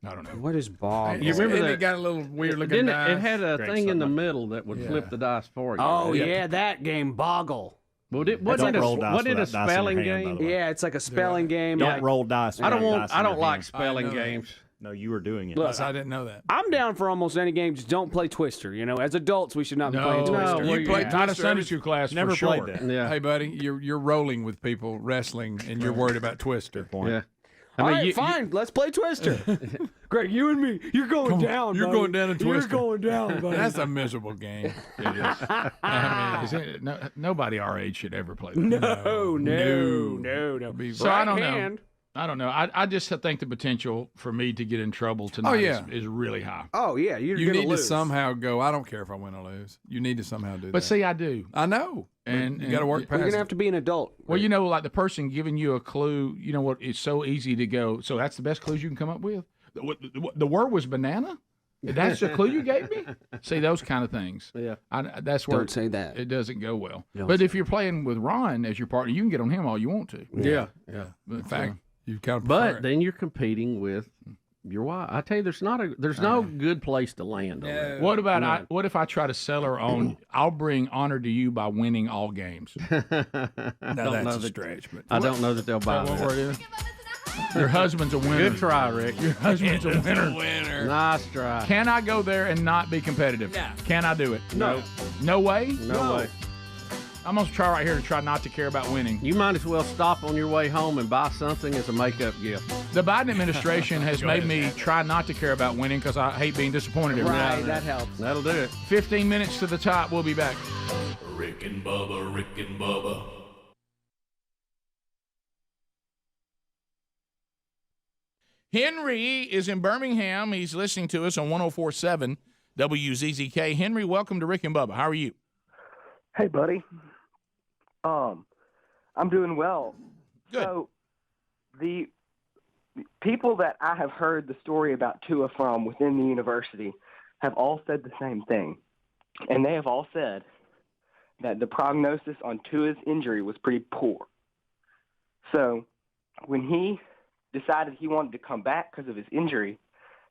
I don't know. What is Bob? You remember And that? it got a little weird looking dice. It had a Great thing in the stuff. middle that would flip the dice for you. Oh yeah, that game Boggle. Wasn't it a spelling game? Yeah, it's like a spelling game. Don't like- roll dice. I don't with want. dice in I don't your like hand. spelling I know that. games. No, you were doing it. Look, I didn't know that. I'm down for almost any game. Just don't play Twister. You know, as adults, we should not be playing No, Twister. well, You played Not a Twister Sunday every- school class. Never for sure. played that. Yeah. Hey, buddy, you're rolling with people wrestling, and you're worried about Twister. Point. Yeah. All right, fine. Let's play Twister. Greg, you and me, you're going down. You're buddy. going down in Twister. You're going down, buddy. That's a miserable game. It is. I mean, nobody our age should ever play that. No. So I don't Right know. hand. I don't know. I just think the potential for me to get in trouble tonight is really high. Oh yeah, you're You gonna need lose. to somehow go. I don't care if I win or lose. You need to somehow do that. But see, I do. I know. And you got to work You're past gonna it. have to be an adult. Well, like the person giving you a clue, you know what? It's so easy to go. So that's the best clues you can come up with. The word was banana. That's the clue you gave me. See those kind of things. Yeah. That's where Don't say that. it doesn't go well. Don't But say if you're playing with Ron as your partner, you can get on him all you want to. Yeah. In fact, you kind of But then you're competing with your wife. I tell you, there's no good place to land on that. What about No. what if I try to sell her on? I'll bring honor to you by winning all games. I now don't that's know a that. stretch. But I don't know that they'll buy What that. word is it? Your husband's a winner. Good try, Rick. Your husband's a winner. Nice try. Can I go there and not be competitive? No. Can I do it? No. No way? No way. I'm going to try right here to try not to care about winning. You might as well stop on your way home and buy something as a makeup gift. The Biden administration has made me try not to care about winning because I hate being disappointed every Right, now. that helps. That'll do it. 15 minutes to the top. We'll be back. Rick and Bubba, Rick and Bubba. Henry is in Birmingham. He's listening to us on 104.7 WZZK. Henry, welcome to Rick and Bubba. How are you? Hey, buddy. I'm doing well. Good. So, the people that I have heard the story about Tua from within the university have all said the same thing. And they have all said that the prognosis on Tua's injury was pretty poor. So, when he decided he wanted to come back because of his injury,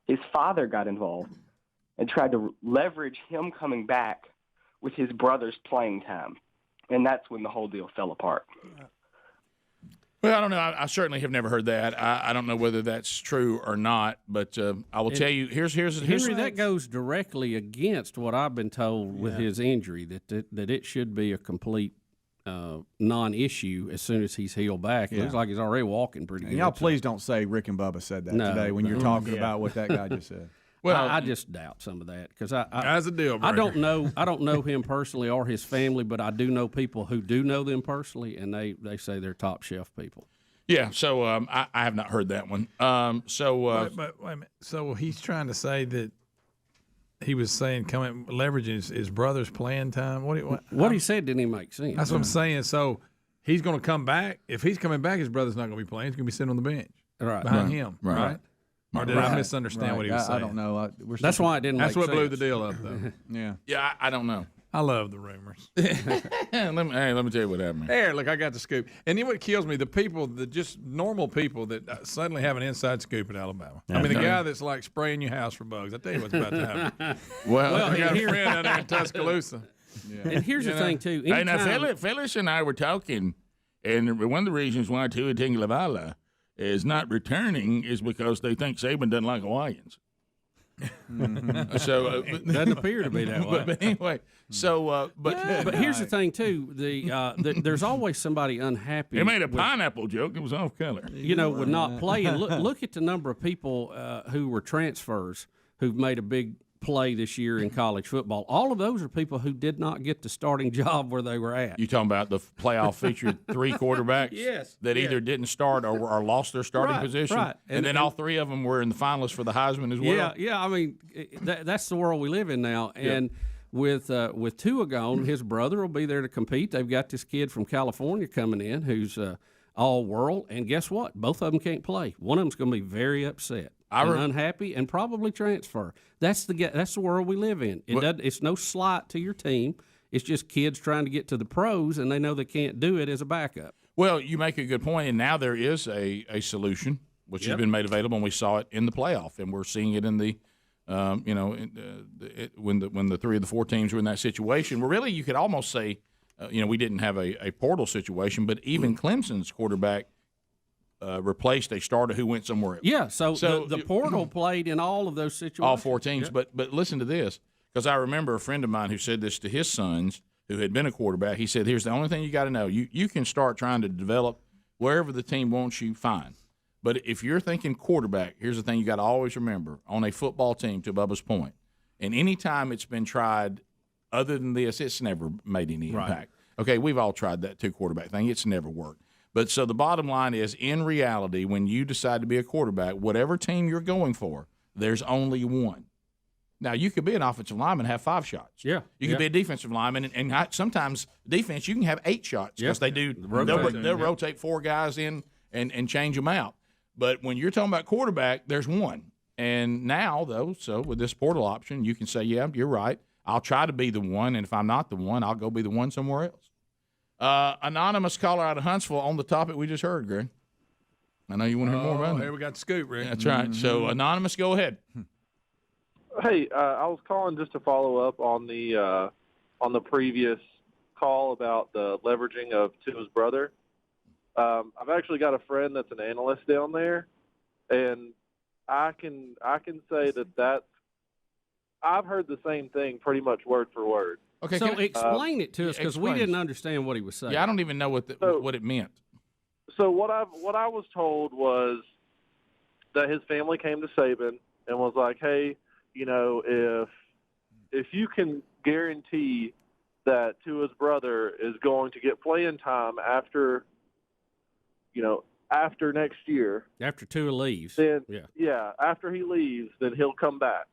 his father got involved and tried to leverage him coming back with his brother's playing time. And that's when the whole deal fell apart. Well, I don't know. I certainly have never heard that. I don't know whether that's true or not, but I will tell you. Here's Henry, that goes directly against what I've been told with his injury, that it should be a complete non-issue as soon as he's healed back. It looks like he's already walking pretty good. Y'all please don't say Rick and Bubba said that today when you're talking about what that guy just said. Well, I just doubt some of that because as a deal breaker. I don't know him personally or his family, but I do know people who do know them personally, and they say they're top shelf people. Yeah, so I have not heard that one. So wait a minute. So he's trying to say that he was saying leveraging his brother's playing time. What he said didn't even make sense. That's what I'm saying. So he's going to come back. If he's coming back, his brother's not going to be playing. He's going to be sitting on the bench behind him, right? Or did I misunderstand what he was saying? I don't know. That's why it didn't make sense. That's what blew the deal up, though. Yeah, I don't know. I love the rumors. Let me tell you what happened. There, look, I got the scoop. And then what kills me, the people, just normal people that suddenly have an inside scoop in Alabama. I mean, the guy that's like spraying your house for bugs. I tell you what's about to happen. Well, I got a friend out there in Tuscaloosa. Yeah. And here's the thing, too. Hey, now, Phyllis and I were talking, and one of the reasons why Tua Tagovailoa is not returning is because they think Saban doesn't like Hawaiians. So doesn't appear to be that way. But anyway, so but here's the thing too: there's always somebody unhappy. He made a pineapple joke. It was off color. Would not play. And look at the number of people who were transfers who've made a big play this year in college football. All of those are people who did not get the starting job where they were at. You talking about the playoff featured 3 quarterbacks that either didn't start or lost their starting position, right. And then all 3 of them were in the finalists for the Heisman as well. Yeah. I mean, that's the world we live in now, and. With Tua gone, his brother will be there to compete. They've got this kid from California coming in who's all world, and guess what? Both of them can't play. One of them's going to be very upset, unhappy, and probably transfer. That's the world we live in. It's no slight to your team. It's just kids trying to get to the pros, and they know they can't do it as a backup. Well, you make a good point, and now there is a solution which has been made available, and we saw it in the playoff, and we're seeing it in the. When the 3 of the 4 teams were in that situation, well, really you could almost say, we didn't have a portal situation, but even Clemson's quarterback replaced a starter who went somewhere else. Yeah, so the portal played in all of those situations. All 4 teams, but listen to this, because I remember a friend of mine who said this to his sons who had been a quarterback. He said, here's the only thing you got to know. You can start trying to develop wherever the team wants you, fine. But if you're thinking quarterback, here's the thing you got to always remember. On a football team, to Bubba's point, and any time it's been tried other than this, it's never made any impact. Okay, we've all tried that 2 quarterback thing. It's never worked. But so the bottom line is, in reality, when you decide to be a quarterback, whatever team you're going for, there's only one. Now, you could be an offensive lineman and have 5 shots. Yeah. You could be a defensive lineman, and sometimes defense, you can have 8 shots because they'll rotate 4 guys in and change them out. But when you're talking about quarterback, there's one. And now, though, so with this portal option, you can say, yeah, you're right. I'll try to be the one, and if I'm not the one, I'll go be the one somewhere else. Anonymous caller out of Huntsville on the topic we just heard, Greg. I know you want to hear more about it. Here we got the scoop, Rick. That's right. So, Anonymous, go ahead. Hey, I was calling just to follow up on the previous call about the leveraging of Tua's brother. I've actually got a friend that's an analyst down there, and I can say that's I've heard the same thing pretty much word for word. Okay, so explain it to us because we didn't understand what he was saying. Yeah, I don't even know what it meant. So what I was told was that his family came to Saban and was like, hey, if you can guarantee that Tua's brother is going to get playing time after next year. After Tua leaves. Then, after he leaves, then he'll come back.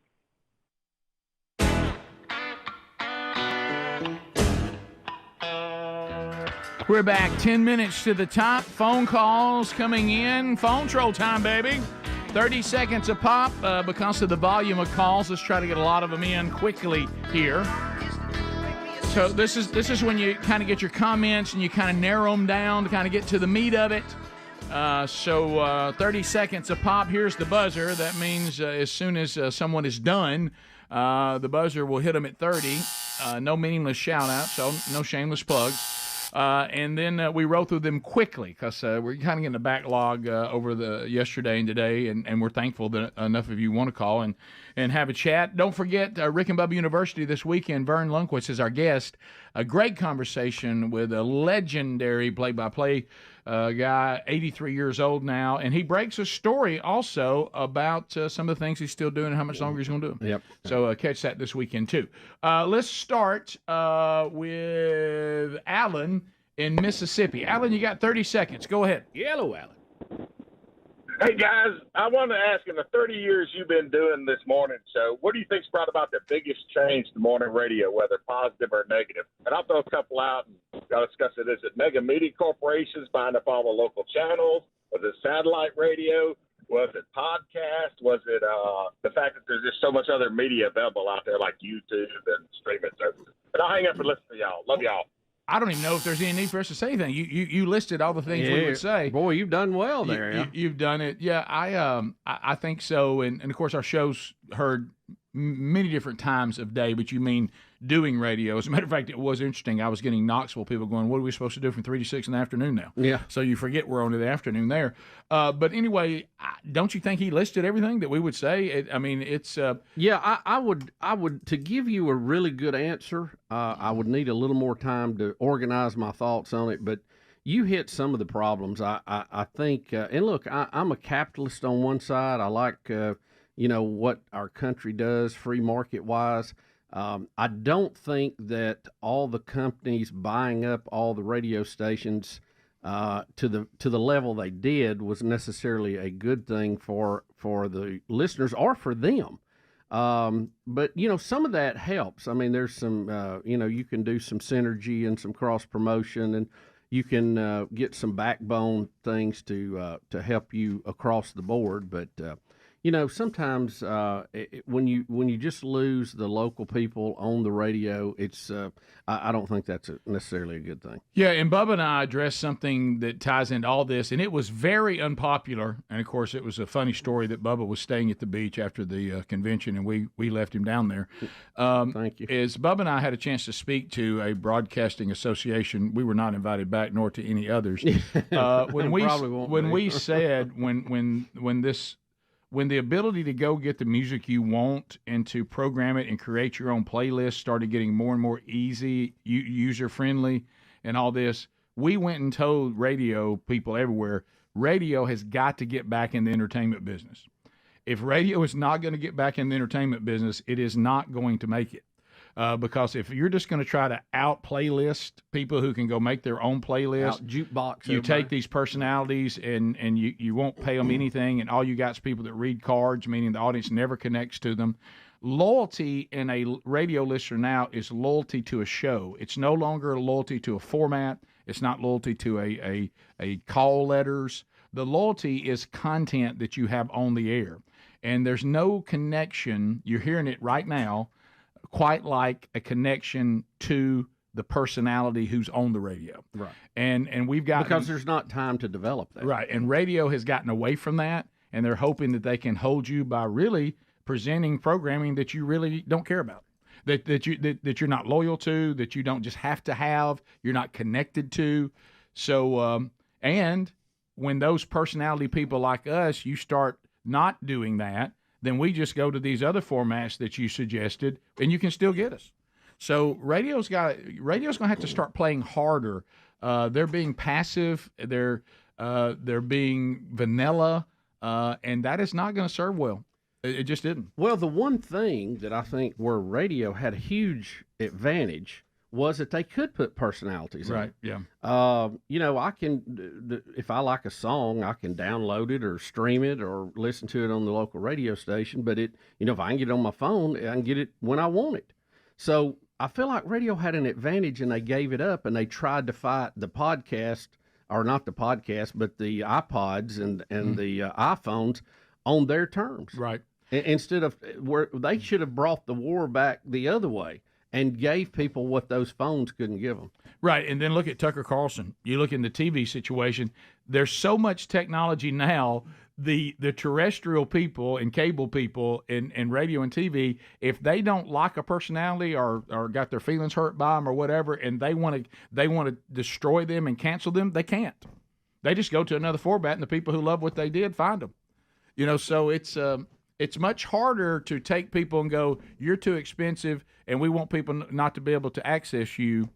We're back 10 minutes to the top. Phone calls coming in. Phone troll time, baby. 30 seconds a pop because of the volume of calls. Let's try to get a lot of them in quickly here. So this is when you kind of get your comments and you kind of narrow them down to kind of get to the meat of it. So 30 seconds a pop. Here's the buzzer. That means as soon as someone is done, the buzzer will hit them at 30. No meaningless shout-out, so no shameless plugs. And then we roll through them quickly because we're kind of getting a backlog over the yesterday and today, and we're thankful that enough of you want to call and have a chat. Don't forget Rick and Bubba University this weekend. Vern Lundquist is our guest. a great conversation with a legendary play-by-play guy, 83 years old now, and he breaks a story also about some of the things he's still doing and how much longer he's going to do them. Yep. So catch that this weekend, too. Let's start with Alan in Mississippi. Alan, you got 30 seconds. Go ahead. Yellow Alan. Hey, guys, I wanted to ask, in the 30 years you've been doing this morning show, what do you think's brought about the biggest change to morning radio, whether positive or negative? And I'll throw a couple out and I'll discuss it. Is it mega media corporations buying up all the local channels? Was it satellite radio? Was it podcast? Was it the fact that there's just so much other media available out there like YouTube and streaming services? But I'll hang up and listen to y'all. Love y'all. I don't even know if there's any need for us to say anything. You listed all the things we would say. Boy, you've done well there. You've done it. Yeah, I think so. And of course, our show's heard many different times of day, but you mean doing radio. As a matter of fact, it was interesting. I was getting Knoxville people going, what are we supposed to do from 3 to 6 in the afternoon now? Yeah. So you forget we're on to the afternoon there. But anyway, don't you think he listed everything that we would say? It's... Yeah, I would, to give you a really good answer, I would need a little more time to organize my thoughts on it, but you hit some of the problems. I think, and look, I'm a capitalist on one side. I like, what our country does free market-wise. I don't think that all the companies buying up all the radio stations to the level they did was necessarily a good thing for the listeners or for them. But some of that helps. I mean, there's some you can do some synergy and some cross promotion, and you can get some backbone things to help you across the board. But sometimes when you just lose the local people on the radio, it's I don't think that's necessarily a good thing. Yeah, and Bubba and I addressed something that ties into all this, and it was very unpopular. And of course, it was a funny story that Bubba was staying at the beach after the convention, and we left him down there. Thank you. Is Bubba and I had a chance to speak to a broadcasting association. We were not invited back, nor to any others. When we said when the ability to go get the music you want and to program it and create your own playlist started getting more and more easy, user-friendly, and all this, we went and told radio people everywhere, radio has got to get back in the entertainment business. If radio is not going to get back in the entertainment business, it is not going to make it. Because if you're just going to try to out-playlist people who can go make their own playlist, out-jukebox you take these personalities and you won't pay them anything, and all you got is people that read cards, meaning the audience never connects to them. Loyalty in a radio listener now is loyalty to a show. It's no longer loyalty to a format. It's not loyalty to a call letters. The loyalty is content that you have on the air. And there's no connection, you're hearing it right now, quite like a connection to the personality who's on the radio. Right. And we've got... Because there's not time to develop that. Right. And radio has gotten away from that, and they're hoping that they can hold you by really presenting programming that you really don't care about, that you're not loyal to, that you don't just have to have, you're not connected to. So, and when those personality people like us, you start not doing that, then we just go to these other formats that you suggested, and you can still get us. So radio's going to have to start playing harder. They're being passive. They're being vanilla, and that is not going to serve well. It just didn't. Well, the one thing that I think where radio had a huge advantage was that they could put personalities in. Right, yeah. I can, if I like a song, I can download it or stream it or listen to it on the local radio station. But if I can get it on my phone, I can get it when I want it. So I feel like radio had an advantage, and they gave it up, and they tried to fight the podcast, or not the podcast, but the iPods and the iPhones on their terms. Right. Instead of where they should have brought the war back the other way and gave people what those phones couldn't give them. Right, and then look at Tucker Carlson. You look in the TV situation, there's so much technology now, the terrestrial people and cable people and radio and TV, if they don't like a personality or got their feelings hurt by them or whatever, and they want to destroy them and cancel them, they can't. They just go to another format, and the people who love what they did find them. So it's much harder to take people and go, you're too expensive, and we want people not to be able to access you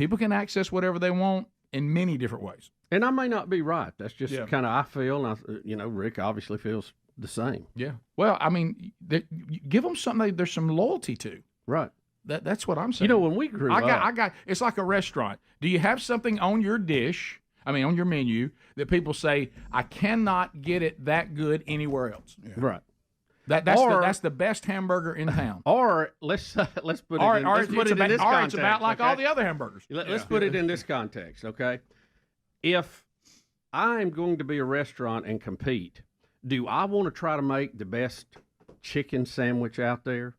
People can access whatever they want in many different ways. And I may not be right. That's just Yeah. kind of I feel. And Rick obviously feels the same. Yeah. Well, I mean, give them something there's some loyalty to. Right. That's what I'm saying. When we grew up, I got. It's like a restaurant. Do you have something on your dish? I mean, on your menu that people say I cannot get it that good anywhere else. Yeah. Right. That's the best hamburger in town. Or let's put it in this context. It's about like all the other hamburgers. Let's put it in this context, okay? If I'm going to be a restaurant and compete, do I want to try to make the best chicken sandwich out there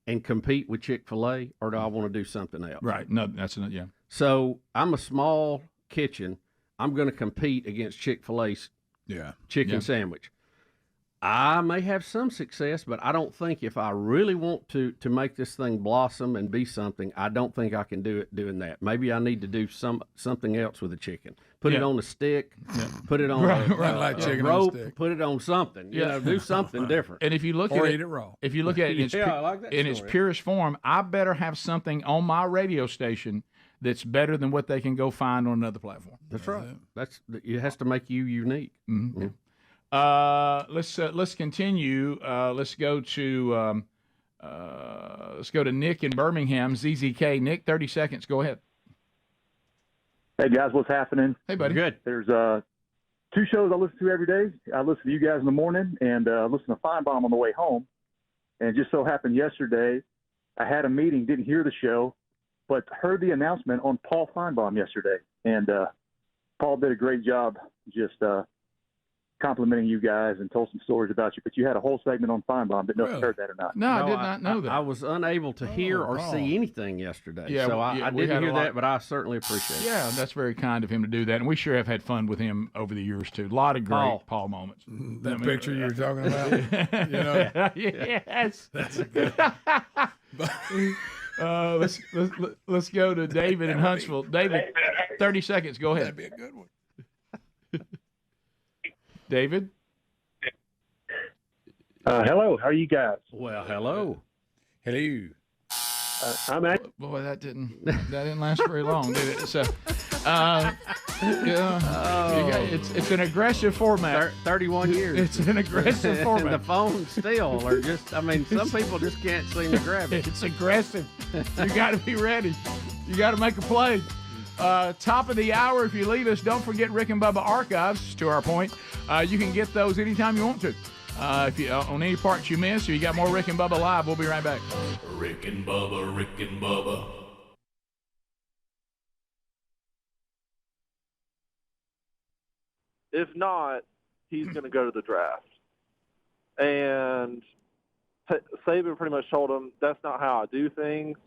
and compete with Chick-fil-A, or do I want to do something else? Right. No, that's not. Yeah. So I'm a small kitchen. I'm going to compete against Chick-fil-A's chicken sandwich. I may have some success, but I don't think if I really want to make this thing blossom and be something, I don't think I can do it doing that. Maybe I need to do something else with the chicken. Put it on a stick, put it on like chicken rope, on a stick. put it on something. Do something different. And if you look at eat it raw. If you look at it in its purest form, I better have something on my radio station that's better than what they can go find on another platform. That's right. It has to make you unique. Mm-hmm. Yeah. Let's continue. Let's go to Nick in Birmingham. ZZK. Nick, 30 seconds. Go ahead. Hey guys, what's happening? Hey buddy. Good. There's 2 shows I listen to every day. I listen to you guys in the morning and listen to Feinbaum on the way home. And it just so happened yesterday, I had a meeting, didn't hear the show, but heard the announcement on Paul Feinbaum yesterday. And Paul did a great job just complimenting you guys and told some stories about you. But you had a whole segment on Feinbaum. Didn't know if you heard that or not. No, I did not know that. I was unable to hear or see anything yesterday. Yeah, so I didn't hear that, but I certainly appreciate it. Yeah, that's very kind of him to do that. And we sure have had fun with him over the years, too. A lot of great Paul moments. That picture you were talking about? Yes. That's a good let's go to David in Huntsville. David, 30 seconds. Go ahead. That'd be a good one. David? Hello. How are you guys? Well, hello. Hello. I'm at. Boy, that didn't last very long, did it? So, it's an aggressive format. 31 years. It's an aggressive format. The phones still are just. I mean, some people just can't seem to grab it. It's aggressive. You got to be ready. You got to make a play. Top of the hour. If you leave us, don't forget Rick and Bubba archives. To our point, you can get those anytime you want to. If you on any parts you miss, or you got more Rick and Bubba live, we'll be right back. Rick and Bubba, Rick and Bubba. If not, he's going to go to the draft. And Saban pretty much told him that's not how I do things.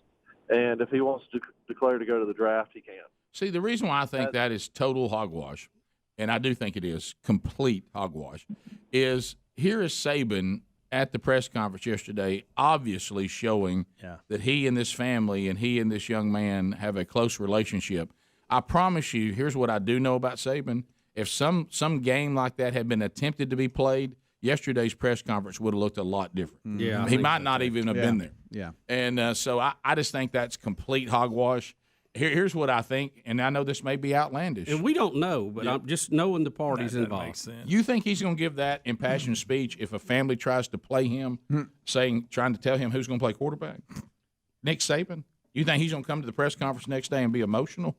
And if he wants to declare to go to the draft, he can. See, the reason why I think that is total hogwash, and I do think it is complete hogwash, is here is Saban at the press conference yesterday obviously showing that he and this family and he and this young man have a close relationship. I promise you, here's what I do know about Saban. If some game like that had been attempted to be played, yesterday's press conference would have looked a lot different. Yeah, he might not even have been there. Yeah. And so I just think that's complete hogwash. Here's what I think, and I know this may be outlandish. And we don't know, but I'm just knowing the parties involved. Makes sense. You think he's going to give that impassioned speech if a family tries to play him, trying to tell him who's going to play quarterback? Nick Saban? You think he's going to come to the press conference next day and be emotional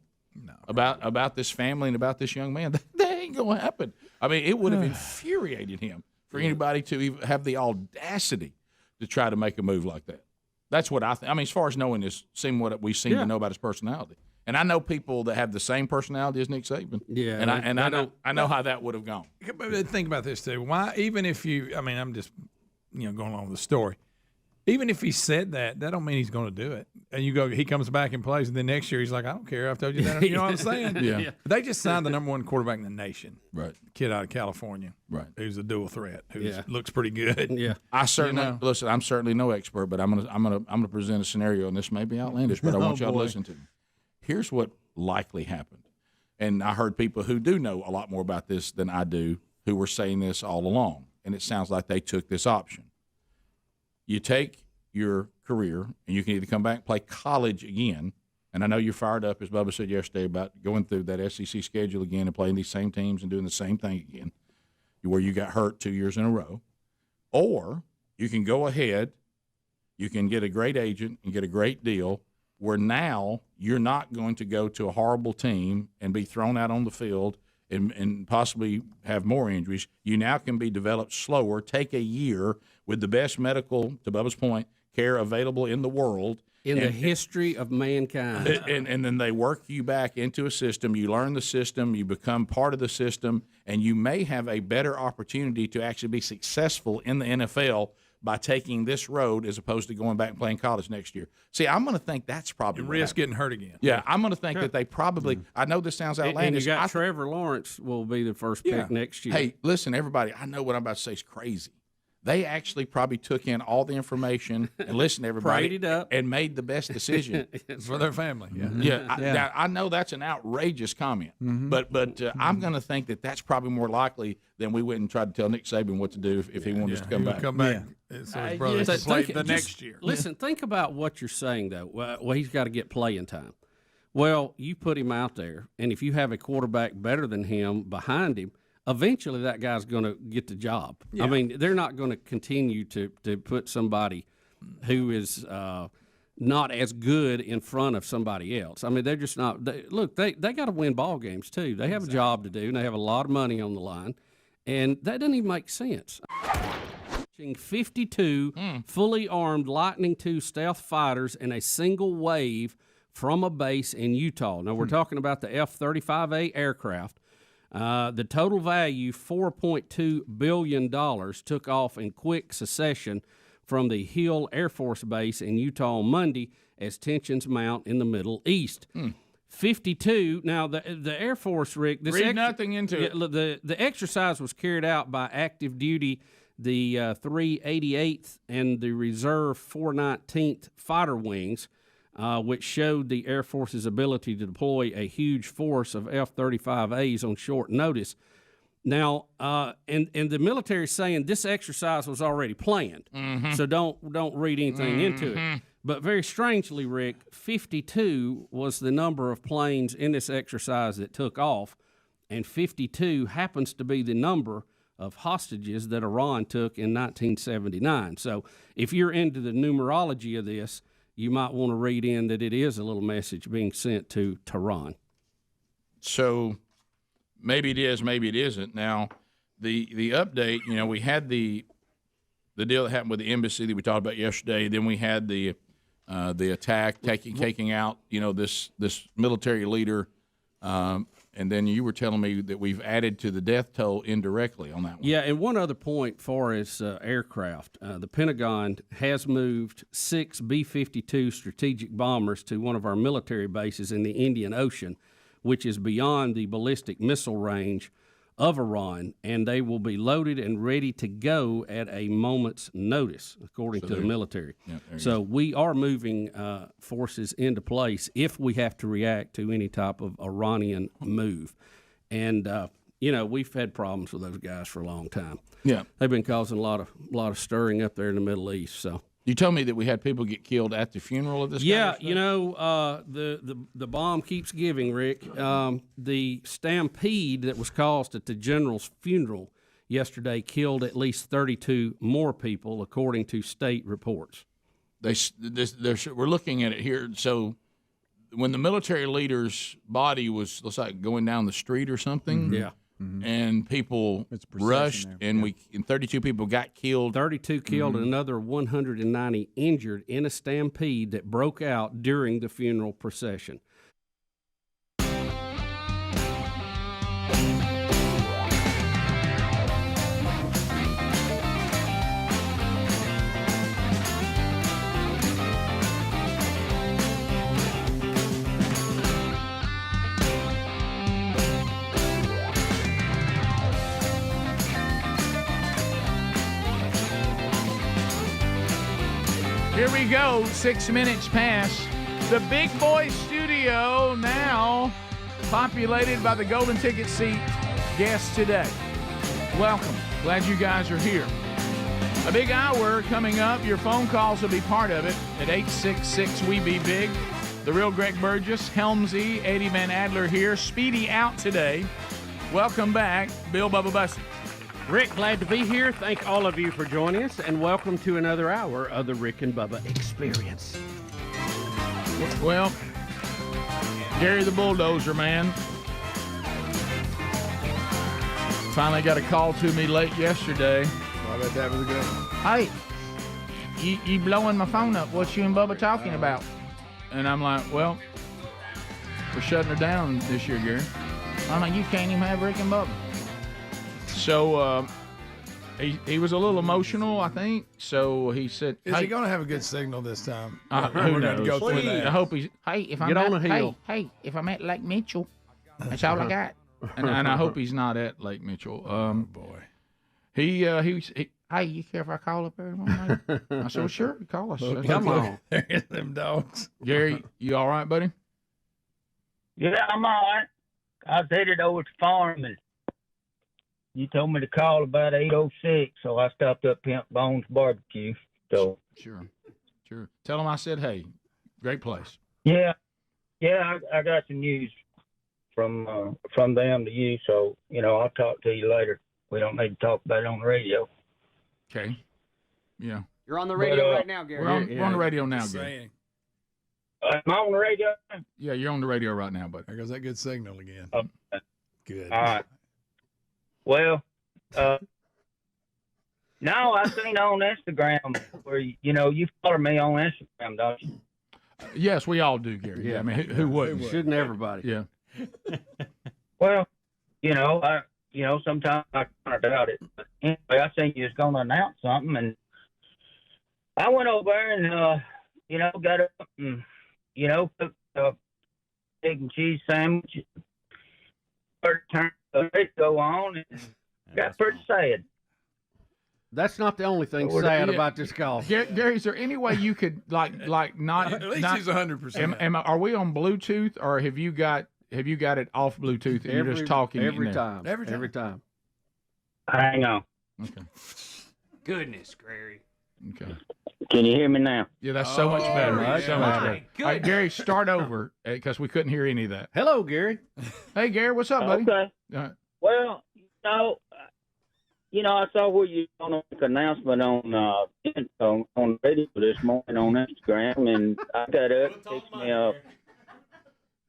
about this family and about this young man? That ain't going to happen. I mean, it would have infuriated him for anybody to even have the audacity to try to make a move like that. That's what I think. I mean, as far as knowing this, seeing what we seem to know about his personality, and I know people that have the same personality as Nick Saban. Yeah, and I know how that would have gone. Think about this too. Why, even if you, I mean, I'm just going along with the story. Even if he said that don't mean he's going to do it. And he comes back and plays, and then next year he's like, I don't care. I've told you that. You know what I'm saying? Yeah. They just signed the #1 quarterback in the nation. Right. Kid out of California. Right. Who's a dual threat. Who looks pretty good. Yeah. I certainly listen. I'm certainly no expert, but I'm gonna present a scenario, and this may be outlandish, but I want y'all to listen to me. Here's what likely happened, and I heard people who do know a lot more about this than I do who were saying this all along, and it sounds like they took this option. You take your career, and you can either come back and play college again, And I know you're fired up, as Bubba said yesterday, about going through that SEC schedule again and playing these same teams and doing the same thing again, where you got hurt 2 years in a row. Or you can go ahead, you can get a great agent and get a great deal where now you're not going to go to a horrible team and be thrown out on the field and possibly have more injuries. You now can be developed slower, take a year with the best medical, to Bubba's point, care available in the world. In the history of mankind. And then they work you back into a system. You learn the system. You become part of the system. And you may have a better opportunity to actually be successful in the NFL by taking this road as opposed to going back and playing college next year. See, I'm going to think that's probably you risk getting hurt again. Yeah, I'm going to think that they probably – I know this sounds outlandish. And you got Trevor Lawrence will be the first pick next year. Hey, listen, everybody, I know what I'm about to say is crazy. They actually probably took in all the information and listened to everybody Prayed it up. and made the best decision for their family. Now, I know that's an outrageous comment, but I'm going to think that that's probably more likely than we went and tried to tell Nick Saban what to do if he wanted us to come back. Come back. So his brother can play the next year. Listen, think about what you're saying, though. Well, he's got to get playing time. Well, you put him out there, and if you have a quarterback better than him behind him, eventually that guy's going to get the job. Yeah. I mean, they're not going to continue to put somebody who is not as good in front of somebody else. I mean, they're just not. They got to win ball games, too. They have a job to do, and they have a lot of money on the line, and that doesn't even make sense. 52 fully armed Lightning II stealth fighters in a single wave from a base in Utah. Now, we're talking about the F-35A aircraft. The total value, $4.2 billion, took off in quick succession from the Hill Air Force Base in Utah on Monday as tensions mount in the Middle East. 52. Now, the Air Force, Rick, read nothing into it. The exercise was carried out by active duty, the 388th and the Reserve 419th Fighter Wings, which showed the Air Force's ability to deploy a huge force of F-35As on short notice. Now, and the military is saying this exercise was already planned, so don't read anything into it. But very strangely, Rick, 52 was the number of planes in this exercise that took off, and 52 happens to be the number of hostages that Iran took in 1979. So if you're into the numerology of this, you might want to read in that it is a little message being sent to Tehran. So maybe it is, maybe it isn't. Now, the update, we had the deal that happened with the embassy that we talked about yesterday. Then we had the attack, taking out, this military leader. And then you were telling me that we've added to the death toll indirectly on that one. Yeah, and one other point for as aircraft. The Pentagon has moved 6 B-52 strategic bombers to one of our military bases in the Indian Ocean, which is beyond the ballistic missile range of Iran, and they will be loaded and ready to go at a moment's notice, according to the military. Yeah, so we are moving forces into place if we have to react to any type of Iranian move. And, we've had problems with those guys for a long time. Yeah. They've been causing a lot of stirring up there in the Middle East, so. You told me that we had people get killed at the funeral of this guy. Yeah, the bomb keeps giving, Rick. The stampede that was caused at the general's funeral yesterday killed at least 32 more people, according to state reports. We're looking at it here. So when the military leader's body was, looks like, going down the street or something. Yeah. And people rushed, and 32 people got killed. 32 killed and another 190 injured in a stampede that broke out during the funeral procession. Here we go, 6 minutes past. The Big Boy Studio now populated by the golden ticket seat guests today. Welcome. Glad you guys are here. A big hour coming up. Your phone calls will be part of it at 866-WE-BE-BIG. The real Greg Burgess, Helmsy, Eddie Van Adler here. Speedy out today. Welcome back, Bill Bubba Bussey. Rick, glad to be here. Thank all of you for joining us, and welcome to another hour of the Rick and Bubba Experience. Well, Gary the Bulldozer, man, finally got a call to me late yesterday. I bet that was a good one. Hey, you blowing my phone up. What you and Bubba talking about? And I'm like, well, we're shutting her down this year, Gary. I'm like, you can't even have Rick and Bubba. So he was a little emotional, I think. So he said, Is he going to have a good signal this time? Who We're knows? going to go through that. I hope he's. Hey, if I'm on at, a hill. Hey, if I'm at Lake Mitchell, that's all I got. And I hope he's not at Lake Mitchell. Oh boy. He hey, you care if I call up there tomorrow night? I said, well, sure, call us. Well, Come on. There's them dogs. Gary, you all right, buddy? Yeah, I'm all right. I was headed over to the farm, and you told me to call about 8:06, so I stopped up Pimp Bones Barbecue. So Sure. Tell him I said, hey, great place. yeah, I got some news from them to you. So I'll talk to you later. We don't need to talk about it on the radio. Okay. Yeah. You're on the radio But, right now, Gary. We're on the radio now, Gary. Am I on the radio? Yeah, you're on the radio right now, buddy. There goes that good signal again. Good. All right. Well, no, I seen on Instagram where you follow me on Instagram, don't you? Yes, we all do, Gary. Yeah, I mean, who wouldn't? Shouldn't everybody? Yeah. Well, sometimes I kind of doubt it. But anyway, I seen you was going to announce something, and I went over there and got up and cooked a egg and cheese sandwich. Turned the radio on and got pretty sad. That's not the only thing sad about this call. Gary, is there any way you could like not? At least not, he's 100%. Are we on Bluetooth, or have you got it off Bluetooth and you're just talking every in there? time. Every time. Hang on. Okay. Goodness, Gary. Okay. Can you hear me now? Yeah, that's so much better. right. So much better. All right, Gary, start over because we couldn't hear any of that. Hello, Gary. Hey, Gary, what's up, buddy? Okay. Well, I saw where you on an announcement on the radio this morning on Instagram, and I got up, picked me up.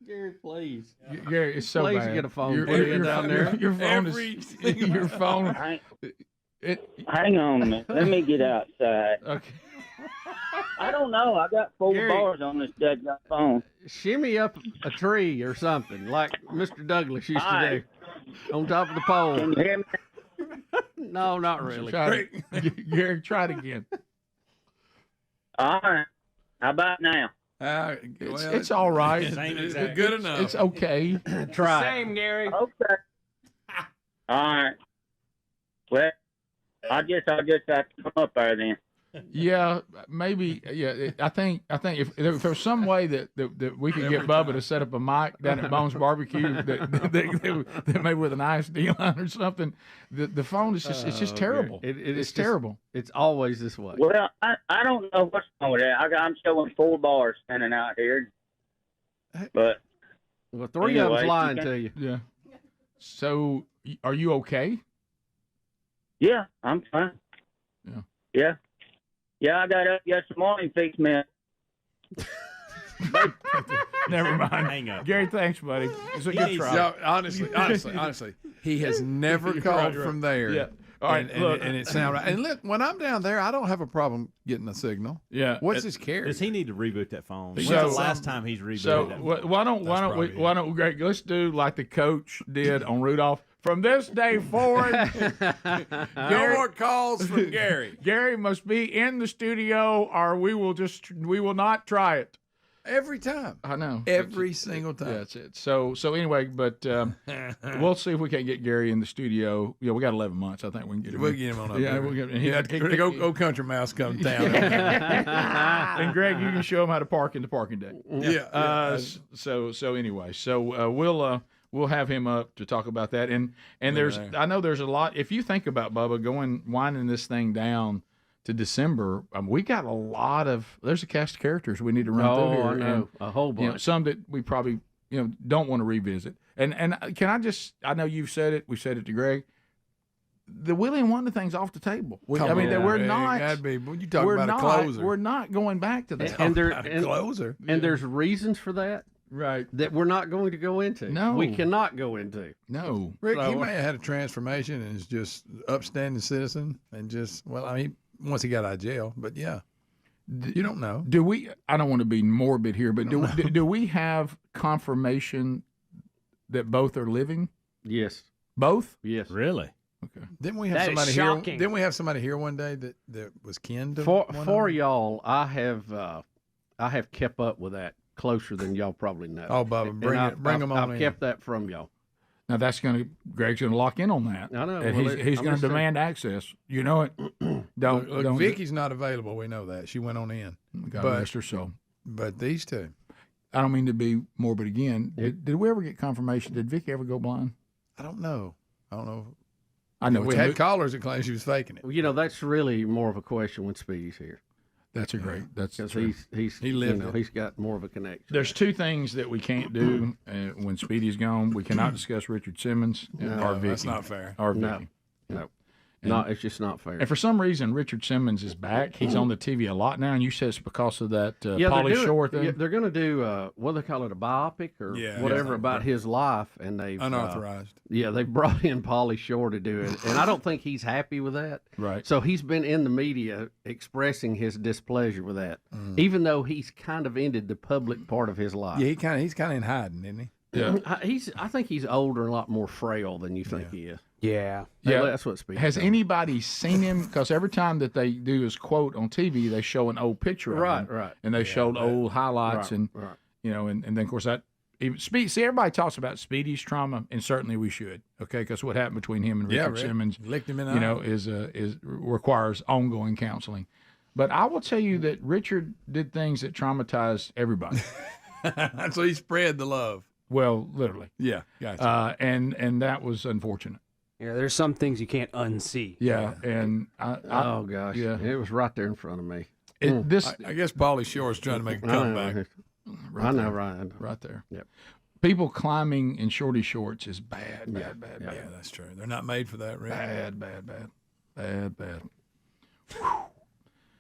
Gary, please. Gary, it's so please bad. get a phone Your down there. Your phone is your phone. Hang on a minute. Let me get outside. Okay. I don't know. I got 4 Gary, bars on this dead phone. Shimmy up a tree or something like Mr. Douglas used to do on top of the pole. Can you hear me? No, not really. Gary, try it again. All right. How about now? It's all right. It's good enough. It's okay. Try. Same, Gary. Okay. All right. Well, I guess I'll just have to come up there then. Yeah, maybe. Yeah, I think if there's some way that we could get Bubba to set up a mic down at Bones Barbecue that maybe with an ISD line or something, the phone is just it's just terrible. It's terrible. It's always this way. Well, I don't know what's wrong with that. I'm showing 4 bars standing out here, but 3 of them's lying to you. Yeah. So, are you okay? Yeah, I'm fine. Yeah. Yeah, I got up yesterday morning and fixed me. Never mind. Hang up. Gary, thanks, buddy. It's a good try. Yeah, honestly, he has never called from there. Yeah. All right, and it sounds right. And look, when I'm down there, I don't have a problem getting a signal. Yeah. What's his carrier? Does he need to reboot that phone? When's So- the last time he's rebooted So that phone? why don't we, Greg? Let's do like the coach did on Rudolph. From this day forward, No more calls from Gary. Gary must be in the studio, or we will not try it. Every time. I know. Every single time. Yeah, that's it. So anyway, but we'll see if we can't get Gary in the studio. Yeah, we got 11 months. I think we can get him. We'll get him on up Yeah, there. we'll get him. Yeah, go Country Mouse come down. And Greg, you can show him how to park in the parking deck. Yeah. So anyway, we'll have him up to talk about that. And I know there's a lot. If you think about Bubba winding this thing down to December, we got a lot of. There's a cast of characters we need to run through here. I know. And, a whole bunch. Some that we probably don't want to revisit. And can I just? I know you've said it. We said it to Greg. The Willie and Wonder thing's off the table. We're not. You talk about a closer. We're not going back to that. And closer. And there's reasons for that. Right. That we're not going to go into. No. We cannot go into. No. Rick, he may have had a transformation and is just upstanding citizen and just, once he got out of jail, but yeah. You don't know. Do we, I don't want to be morbid here, but do we have confirmation that both are living? Yes. Both? Yes. Really? Okay. Didn't we have somebody here? Didn't we have somebody here one day that was kin to for y'all? I have kept up with that closer than y'all probably know. Oh, Bubba, bring them on. I've kept that from y'all. Now Greg's going to lock in on that. I know. And he's going to demand access. You know it. Look, Vicky's not available. We know that. She went on in. God rest her soul. But these two. I don't mean to be morbid again. Did we ever get confirmation? Did Vicky ever go blind? I don't know. I know. We had callers that claimed she was faking it. Well, that's really more of a question when Speedy's here. That's a great. That's because he lived it. He's got more of a connection. There's two things that we can't do when Speedy's gone. We cannot discuss Richard Simmons or Vicky. That's not fair. Or Vicky. No. No, it's just not fair. And for some reason, Richard Simmons is back. He's on the TV a lot now, and you said it's because of that Pauly Shore thing. Yeah, they're going to do what do they call it, a biopic or whatever about his life, and they've unauthorized. They've brought in Pauly Shore to do it, and I don't think he's happy with that. Right. So he's been in the media expressing his displeasure with that, even though he's kind of ended the public part of his life. Yeah, he's kind of in hiding, isn't he? Yeah. I think he's older and a lot more frail than you think he is. Yeah. That's what speaks. Has anybody seen him? Because every time that they do his quote on TV, they show an old picture of him. Right. And they showed old highlights and then of course that. See, everybody talks about Speedy's trauma, and certainly we should, okay? Because what happened between him and Richard Simmons, licked him in the eye. is requires ongoing counseling. But I will tell you that Richard did things that traumatized everybody. So he spread the love. Well, literally. Yeah, gotcha. And that was unfortunate. Yeah, there's some things you can't unsee. Yeah, and oh gosh, it was right there in front of me. I guess Pauly Shore's trying to make a comeback. Right there. Yep. People climbing in shorty shorts is bad. Yeah, that's true. They're not made for that, really. Bad.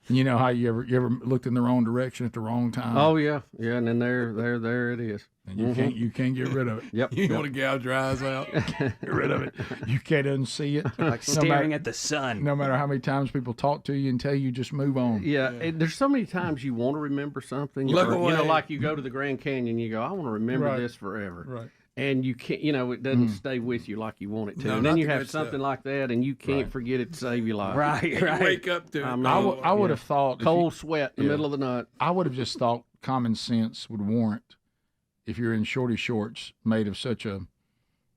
You know how you ever looked in the wrong direction at the wrong time? Oh yeah, and then there it is. And you can't get rid of it. Yep. You want to gouge your eyes out? Get rid of it. You can't unsee it. Like staring at the sun. No matter how many times people talk to you and tell you, just move on. Yeah. There's so many times you want to remember something. Like you go to the Grand Canyon, you go, I want to remember this forever. Right. And you can't, it doesn't stay with you like you want it to. No, and then you have something like that, and you can't forget it to save your life. Right. You wake up to it. I would have thought cold sweat in the middle of the night. I would have just thought common sense would warrant, if you're in shorty shorts made of such a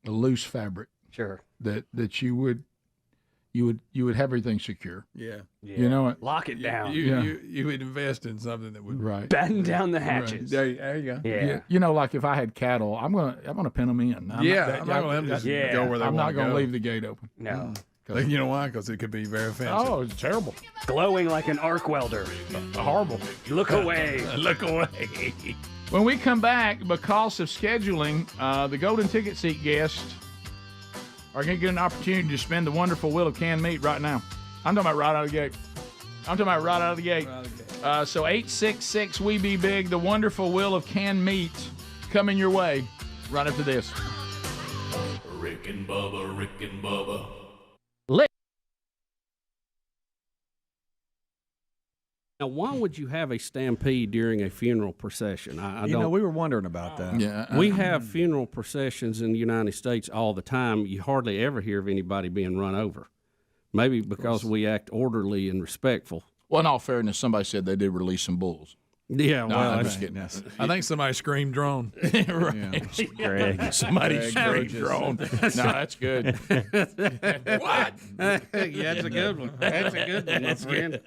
loose fabric, sure, that you would have everything secure. Yeah. You know it. Lock it down. You would invest in something that would batten down the hatches. Right. There you go. Yeah. Like if I had cattle, I'm gonna pin them in. I'm not gonna let them just go where they want to go. I'm not gonna leave the gate open. No. You know why? Because it could be very offensive. Oh, it's terrible. Glowing like an arc welder. Horrible. Look away. Look away. When we come back, because of scheduling, the golden ticket seat guests are going to get an opportunity to spin the wonderful wheel of canned meat right now. I'm talking about right out of the gate. So 866 We Be Big, the wonderful wheel of canned meat coming your way right after this. Rick and Bubba. Now, why would you have a stampede during a funeral procession? I don't. We were wondering about that. Yeah, we have funeral processions in the United States all the time. You hardly ever hear of anybody being run over. Maybe because we act orderly and respectful. Well, in all fairness, somebody said they did release some bulls. Yeah, no, I'm just kidding. I think somebody screamed drone. Right. Greg. Somebody screamed drone. No, that's good. What? Yeah, that's a good one. That's a good one, my friend.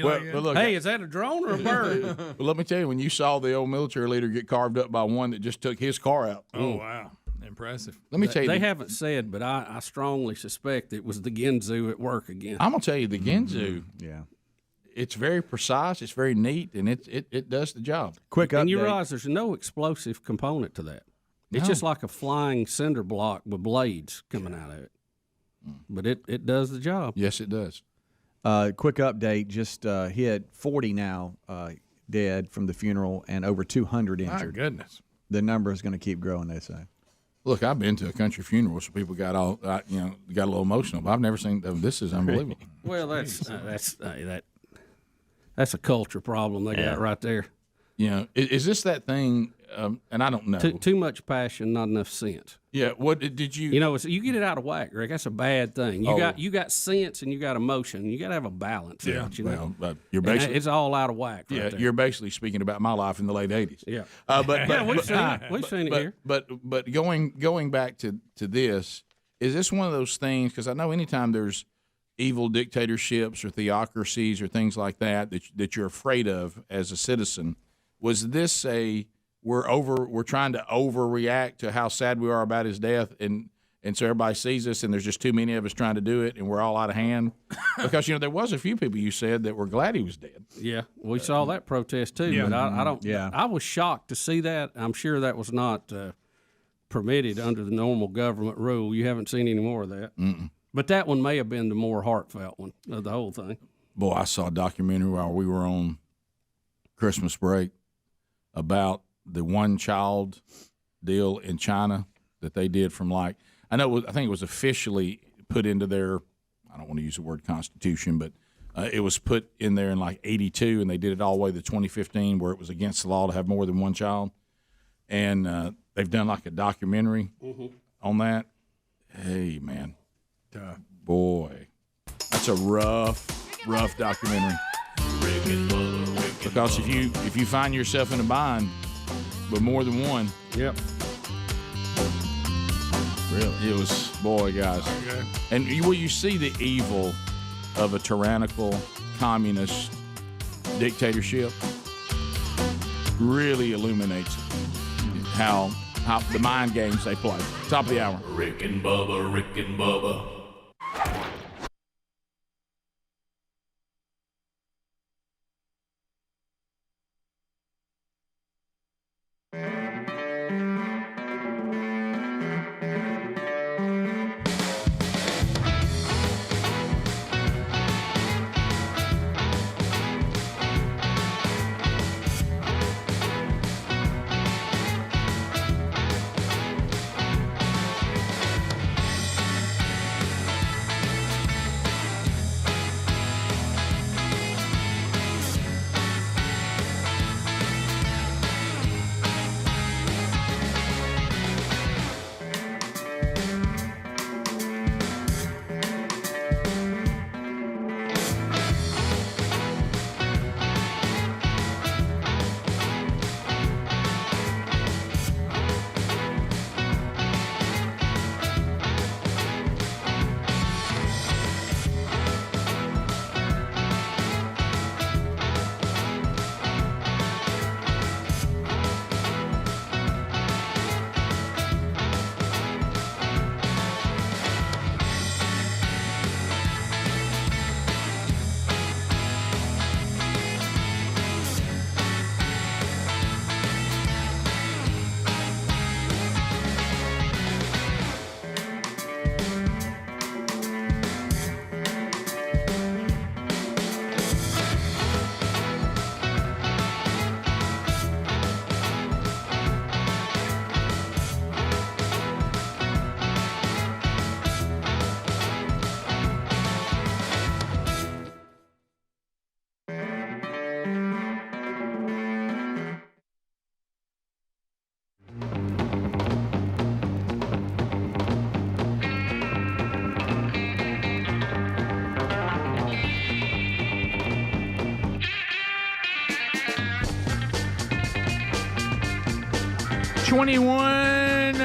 Well, look, hey, is that a drone or a bird? Well, let me tell you, when you saw the old military leader get carved up by one that just took his car out. Oh, wow. Impressive. Let me tell you. They haven't said, but I strongly suspect it was the Ginzu at work again. I'm going to tell you, the Ginzu. Yeah. it's very precise, it's very neat, and it does the job. Quick update. And you realize there's no explosive component to that. It's No. just like a flying cinder block with blades coming out of it. But it does the job. Yes, it does. Quick update, just hit 40 now dead from the funeral and over 200 injured. My goodness. The number is going to keep growing, they say. Look, I've been to a country funeral, so people got got a little emotional. But I've never seen this. Is unbelievable. Well, that's a culture problem they got right there. You know, is this that thing? And I don't know. Too much passion, not enough sense. Yeah. What did you? You know, you get it out of whack, Rick. That's a bad thing. You got sense and you got emotion. You got to have a balance. Yeah. You know? Well, you're basically it's all out of whack. Right yeah. there. You're basically speaking about my life in the late '80s. Yeah. But we've seen it here. But going back to this, is this one of those things? Because I know anytime there's evil dictatorships or theocracies or things like that you're afraid of as a citizen, was this we're trying to overreact to how sad we are about his death, and so everybody sees us, and there's just too many of us trying to do it, and we're all out of hand? Because there was a few people you said that were glad he was dead. Yeah, we saw that protest too. Yeah. But I don't. Yeah. I was shocked to see that. I'm sure that was not permitted under the normal government rule. You haven't seen any more of that. Mm-mm. But that one may have been the more heartfelt one of the whole thing. Boy, I saw a documentary while we were on Christmas break about the one-child deal in China that they did from I think it was officially put into their, I don't want to use the word constitution, but it was put in there in 82, and they did it all the way to 2015 where it was against the law to have more than one child. And they've done a documentary on that. Hey, man. Boy, that's a rough documentary. Because if you find yourself in a bind with more than one, yep, really, it was, boy, guys. Okay. And you see the evil of a tyrannical communist dictatorship really illuminates how the mind games they play. Top of the hour. Rick and Bubba.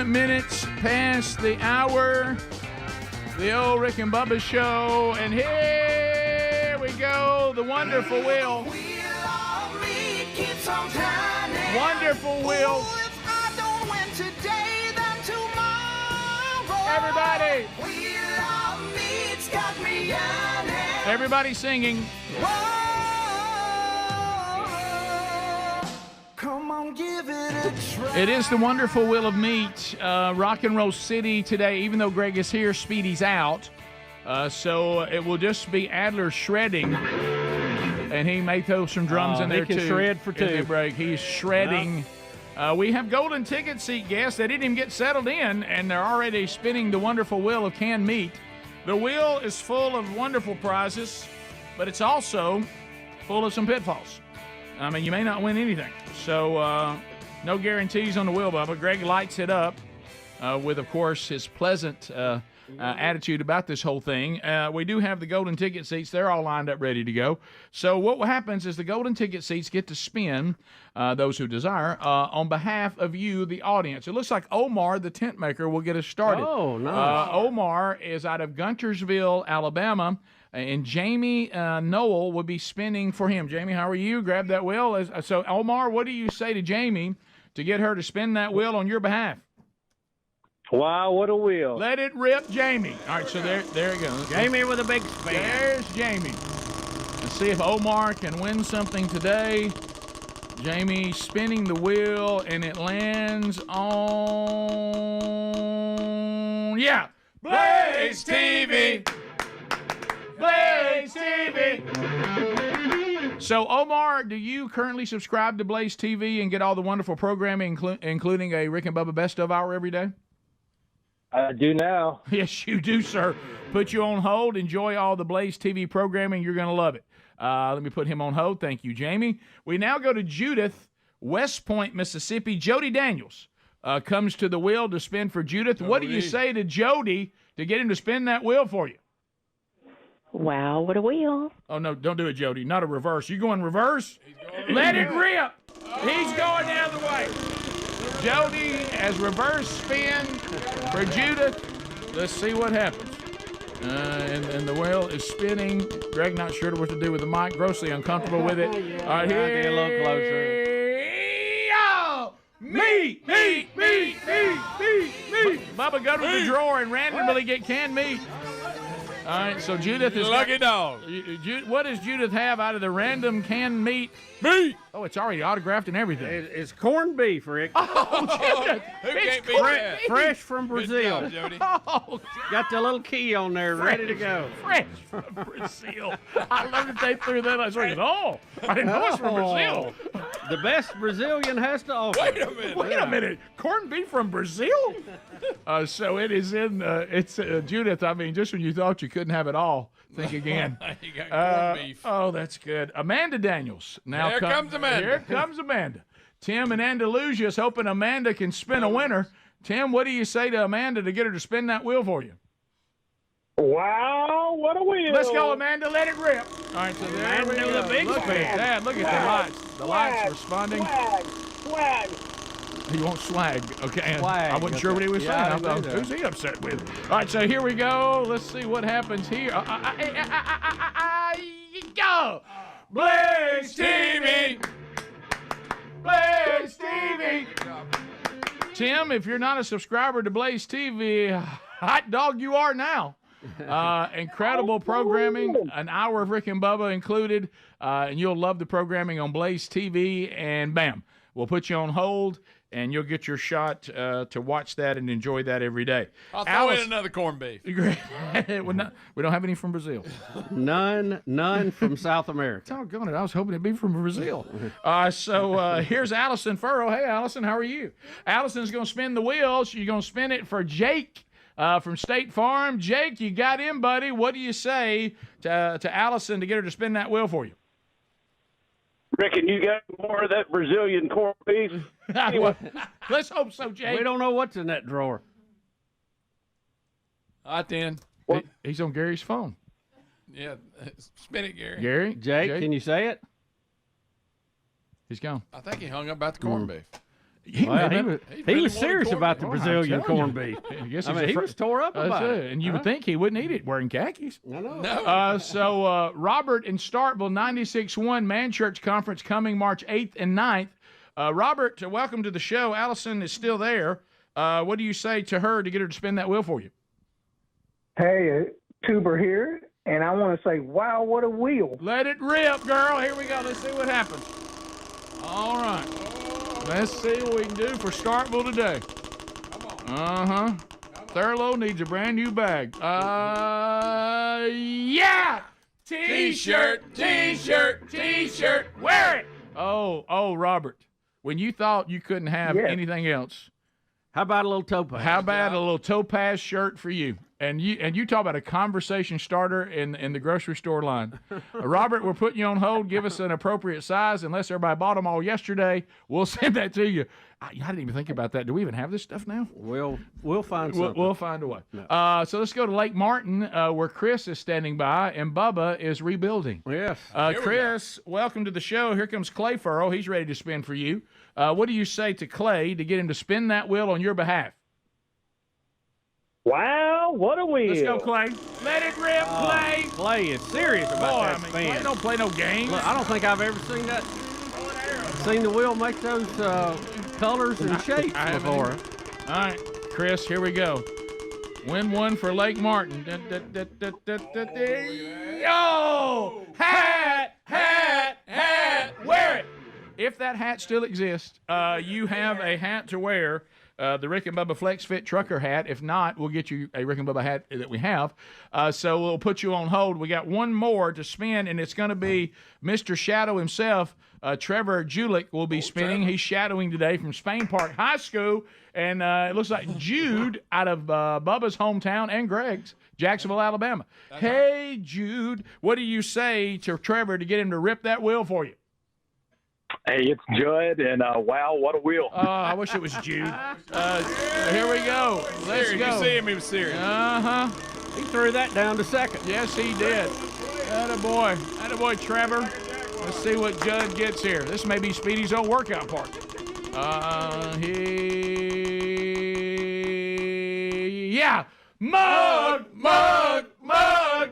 Minutes past the hour, the old Rick and Bubba show, and here we go, the wonderful Will. Wonderful Will. Everybody singing. It is the wonderful Wheel of Meat, Rock and Roll City today. Even though Greg is here, Speedy's out. So it will just be Adler shredding. And he may throw some drums in there, too. He can shred for two. In the break. He's shredding. We have golden ticket seat guests. They didn't even get settled in, and they're already spinning the wonderful wheel of canned meat. The wheel is full of wonderful prizes, but it's also full of some pitfalls. I mean, you may not win anything. So no guarantees on the wheel, Bubba. Greg lights it up with, of course, his pleasant attitude about this whole thing. We do have the golden ticket seats. They're all lined up ready to go. So what happens is the golden ticket seats get to spin, those who desire, on behalf of you, the audience. It looks like Omar, the tent maker, will get us started. Oh, nice. Omar is out of Guntersville, Alabama, and Jamie Noel will be spinning for him. Jamie, how are you? Grab that wheel. So, Omar, what do you say to Jamie to get her to spin that wheel on your behalf? Wow, what a wheel. Let it rip, Jamie. All right, so there it goes. Jamie with a big spin. There's Jamie. Let's see if Omar can win something today. Jamie spinning the wheel, and it lands on... Yeah! Blaze TV! Blaze TV! So, Omar, do you currently subscribe to Blaze TV and get all the wonderful programming, including a Rick and Bubba Best of Hour every day? I do now. Yes, you do, sir. Put you on hold. Enjoy all the Blaze TV programming. You're going to love it. Let me put him on hold. Thank you, Jamie. We now go to Judith, West Point, Mississippi. Jody Daniels comes to the wheel to spin for Judith. What do you say to Jody to get him to spin that wheel for you? Wow, what a wheel. Oh, no, don't do it, Jody. Not a reverse. You going reverse? Let it rip. He's going the other way. Jody has reverse spin for Judith. Let's see what happens. And the wheel is spinning. Greg not sure what to do with the mic. Grossly uncomfortable with it. Yeah, All right, here. Get a little closer. Meat. Bubba, go to the drawer and randomly get canned meat. All right, so Judith is... Lucky dog. What does Judith have out of the random canned meat? Meat! Oh, it's already autographed and everything. It's corned beef, Rick. Oh, Judith! Who It's can't beat that? Fresh from Brazil. Good job, Jody. Oh, Got the little key on there, ready to go. Fresh from Brazil. I love that they threw that. I was like, oh, I didn't know it's from Brazil. The best Brazilian has to offer. Wait a minute. Corned beef from Brazil? So it is in, Judith, I mean, just when you thought you couldn't have it all, think again. You got corned beef. Oh, that's good. Amanda Daniels. Now Here comes Amanda. Here comes Amanda. Tim in Andalusia is hoping Amanda can spin a winner. Tim, what do you say to Amanda to get her to spin that wheel for you? Wow, what a wheel. Let's go, Amanda. Let it rip. All right, so there we go. the big Look spin. at that. Look at the lights. The lights responding. Swag. He won't swag. Okay. and Swag. I wasn't sure what he was saying. Yeah, I thought, who's he upset with? All right, so here we go. Let's see what happens here. Go. Blaze TV. Blaze TV. Tim, if you're not a subscriber to Blaze TV, hot dog you are now. Incredible programming, an hour of Rick and Bubba included, and you'll love the programming on Blaze TV, and bam, we'll put you on hold, and you'll get your shot to watch that and enjoy that every day. I'll throw in another corned beef. We don't have any from Brazil. None from South America. Doggone it, I was hoping it'd be from Brazil. So here's Allison Furrow. Hey, Allison, how are you? Allison's going to spin the wheel. She's going to spin it for Jake from State Farm. Jake, you got in, buddy. What do you say to Allison to get her to spin that wheel for you? Reckon you got more of that Brazilian corned beef? Let's hope so, Jake. We don't know what's in that drawer. He's on Gary's phone. Yeah, spin it, Gary. Gary? Jake, can you say it? He's gone. I think he hung up about the corned beef. He was serious about the Brazilian corned beef. He was tore up about it. And you would think he wouldn't eat it wearing khakis. No. So Robert in Starkville, 96.1 Man Church Conference coming March 8th and 9th. Robert, welcome to the show. Allison is still there. What do you say to her to get her to spin that wheel for you? Hey, Tuber here, and I want to say, wow, what a wheel. Let it rip, girl. Here we go. Let's see what happens. All right. Let's see what we can do for Starkville today. Uh-huh. Thurlow needs a brand new bag. Yeah! T-shirt, T-shirt, T-shirt. Wear it! Oh, Robert. When you thought you couldn't have anything else. How about a little topaz? How about a little topaz shirt for you? And you talk about a conversation starter in the grocery store line. Robert, we're putting you on hold. Give us an appropriate size. Unless everybody bought them all yesterday, we'll send that to you. I didn't even think about that. Do we even have this stuff now? We'll find something. We'll find a way. No. So let's go to Lake Martin, where Chris is standing by, and Bubba is rebuilding. Yes. Chris, welcome to the show. Here comes Clay Furrow. He's ready to spin for you. What do you say to Clay to get him to spin that wheel on your behalf? Wow, what a wheel. Let's go, Clay. Let it rip, Clay. Clay is serious about that spin. Clay don't play no games. Look, I don't think I've ever seen that. Seen the wheel make those colors and shapes before. All right, Chris, here we go. Win one for Lake Martin. Oh, hat, wear it. If that hat still exists, you have a hat to wear. The Rick and Bubba Flex Fit Trucker hat. If not, we'll get you a Rick and Bubba hat that we have. So we'll put you on hold. We got one more to spin, and it's going to be Mr. Shadow himself. Trevor Julick will be spinning. He's shadowing today from Spain Park High School. And it looks like Jude out of Bubba's hometown and Greg's, Jacksonville, Alabama. Hey, Jude, what do you say to Trevor to get him to rip that wheel for you? Hey, it's Judd, and wow, what a wheel. I wish it was Jude. Here we go. Let's go. You see him, he was serious. Uh-huh. He threw that down to second. Yes, he did. Attaboy. Attaboy, Trevor. Let's see what Judd gets here. This may be Speedy's old workout part. Yeah. Mug,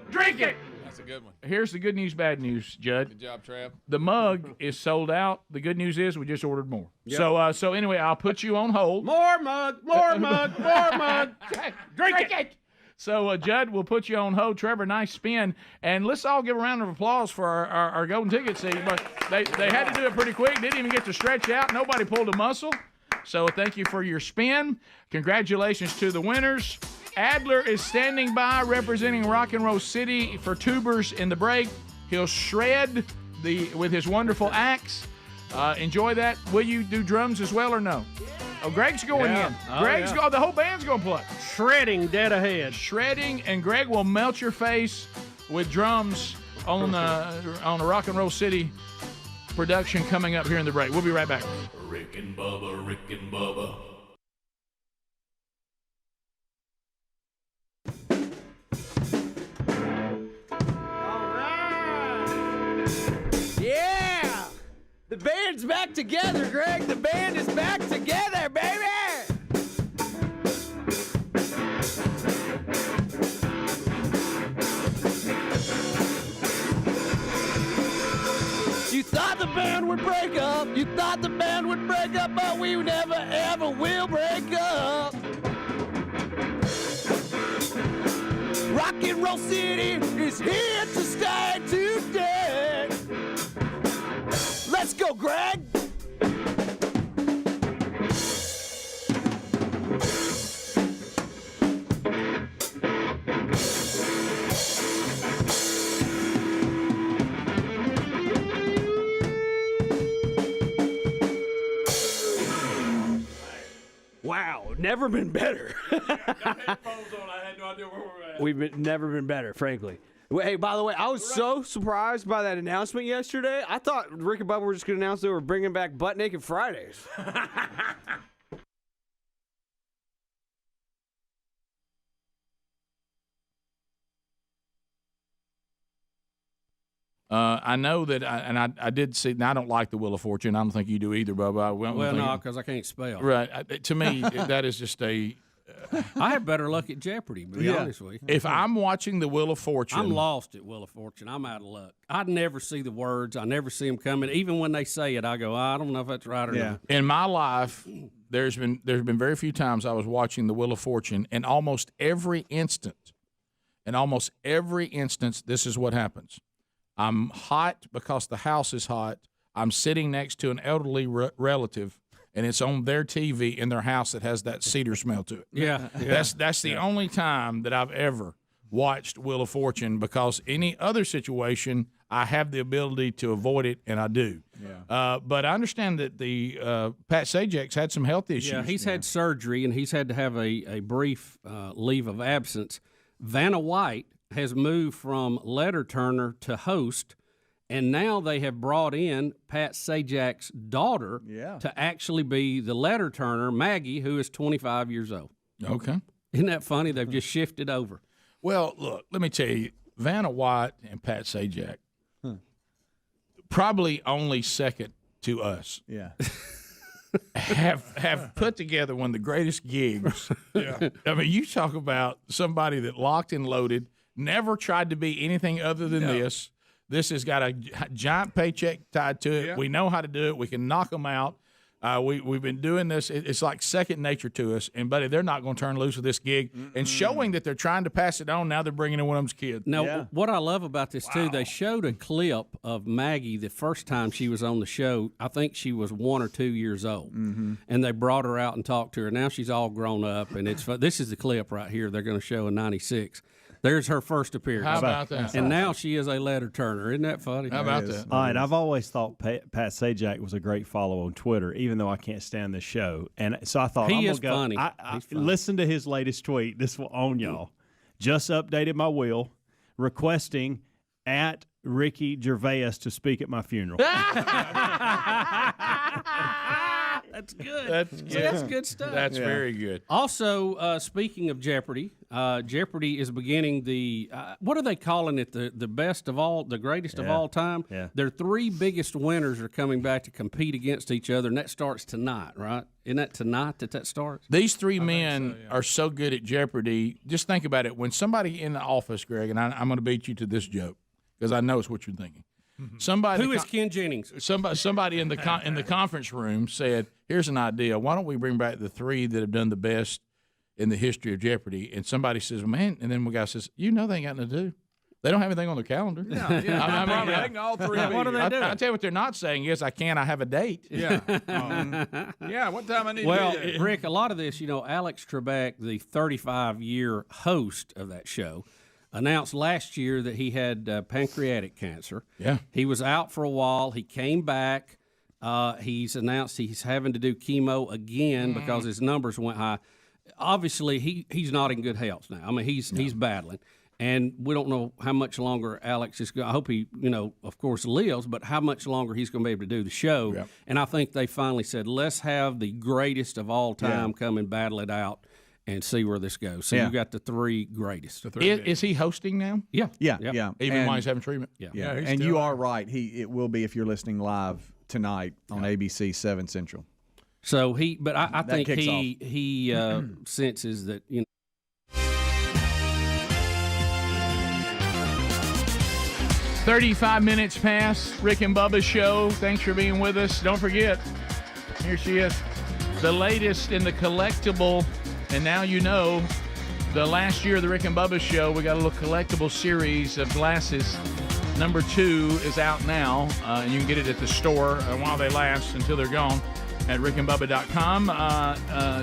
drink it. That's a good one. Here's the good news, bad news, Judd. Good job, Trav. The mug is sold out. The good news is we just ordered more. Yep. So anyway, I'll put you on hold. More mug. Drink it. So, Judd, we'll put you on hold. Trevor, nice spin. And let's all give a round of applause for our golden ticket seat. But they had to do it pretty quick. Didn't even get to stretch out. Nobody pulled a muscle. So thank you for your spin. Congratulations to the winners. Adler is standing by representing Rock and Roll City for tubers in the break. He'll shred with his wonderful axe. Enjoy that. Will you do drums as well or no? Oh, Greg's going in. Greg's going. The whole band's going to play. Shredding dead ahead. Shredding, and Greg will melt your face with drums on the Rock and Roll City production coming up here in the break. We'll be right back. Rick and Bubba, Rick and Bubba. Yeah! The band's back together, Greg. The band is back together, baby! You thought the band would break up. You thought the band would break up, but we never ever will break up. Rock and Roll City is here to stay today. Let's go, Greg. Wow, never been better. We've never been better, frankly. Hey, by the way, I was so surprised by that announcement yesterday. I thought Rick and Bubba were just going to announce they were bringing back Butt Naked Fridays. I know that, I did see, and I don't like the Wheel of Fortune. I don't think you do either, Bubba. Well, no, because I can't spell. Right. To me, that is just a... I have better luck at Jeopardy, to be honest with you. If I'm watching the Wheel of Fortune... I'm lost at Wheel of Fortune. I'm out of luck. I never see the words. I never see them coming. Even when they say it, I go, I don't know if that's right or not. In my life, there's been very few times I was watching the Wheel of Fortune, and almost every instance, this is what happens. I'm hot because the house is hot. I'm sitting next to an elderly relative, and it's on their TV in their house that has that cedar smell to it. Yeah. That's the only time that I've ever watched Wheel of Fortune, because any other situation I have the ability to avoid it, and I do. Yeah. But I understand that the Pat Sajak's had some health issues. Yeah, he's had surgery, and he's had to have a brief leave of absence. Vanna White has moved from letter turner to host, and now they have brought in Pat Sajak's daughter to actually be the letter turner, Maggie, who is 25 years old. Okay. Isn't that funny? They've just shifted over. Well, look, let me tell you, Vanna White and Pat Sajak, probably only second to us. Yeah. have put together one of the greatest gigs. Yeah. I mean, you talk about somebody that locked and loaded, never tried to be anything other than this. This has got a giant paycheck tied to it. Yeah. We know how to do it. We can knock them out. We've been doing this. It's like second nature to us. And, buddy, they're not going to turn loose with this gig. And showing that they're trying to pass it on, now they're bringing in one of them's kids. Now, what I love about this, too, they showed a clip of Maggie the first time she was on the show. I think she was 1 or 2 years old. And they brought her out and talked to her. Now she's all grown up. And this is the clip right here they're going to show in 96. There's her first appearance. How about that? And now she is a letter turner. Isn't that funny? How about that? All right, I've always thought Pat Sajak was a great follow on Twitter, even though I can't stand the show. And so I thought, He I'm is gonna go. funny. I He's funny. listen to his latest tweet. This will own y'all. Just updated my will, requesting at Ricky Gervais to speak at my funeral. That's good. That's See, that's good stuff. That's very good. Also, speaking of Jeopardy, Jeopardy is beginning the what are they calling it? The best of all, the greatest of all time. Yeah. Their 3 biggest winners are coming back to compete against each other, and that starts tonight, right? Isn't that tonight that starts? These 3 men are so good at Jeopardy. Just think about it. When somebody in the office, Greg, and I'm going to beat you to this joke because I know it's what you're thinking. Somebody Who is Ken Jennings? Somebody in the conference room said, "Here's an idea. Why don't we bring back the 3 that have done the best in the history of Jeopardy?" And somebody says, "Well, man," and then one guy says, "You know they ain't got nothing to do. They don't have anything on their calendar." Yeah. I mean, all 3 what do they do? I tell you what they're not saying is, "I have a date." Yeah. Yeah, what time I need Well, to be there? Rick, a lot of this, Alex Trebek, the 35-year host of that show, announced last year that he had pancreatic cancer. Yeah. He was out for a while. He came back. He's announced he's having to do chemo again because his numbers went high. Obviously, he's not in good health now. I mean, he's battling. And we don't know how much longer Alex is going to – I hope he, of course, lives, but how much longer he's going to be able to do the show. Yep. And I think they finally said, let's have the greatest of all time come and battle it out and see where this goes. So you got the 3 greatest. Is he hosting now? Yeah. Even while he's having treatment? Yeah. And you are right. It will be if you're listening live tonight on ABC 7 Central. So I think kicks he senses that, 35 minutes past Rick and Bubba's show. Thanks for being with us. Don't forget, here she is, the latest in the collectible, and now you know, the last year of the Rick and Bubba show, we got a little collectible series of glasses. Number 2 is out now, and you can get it at the store while they last until they're gone at rickandbubba.com.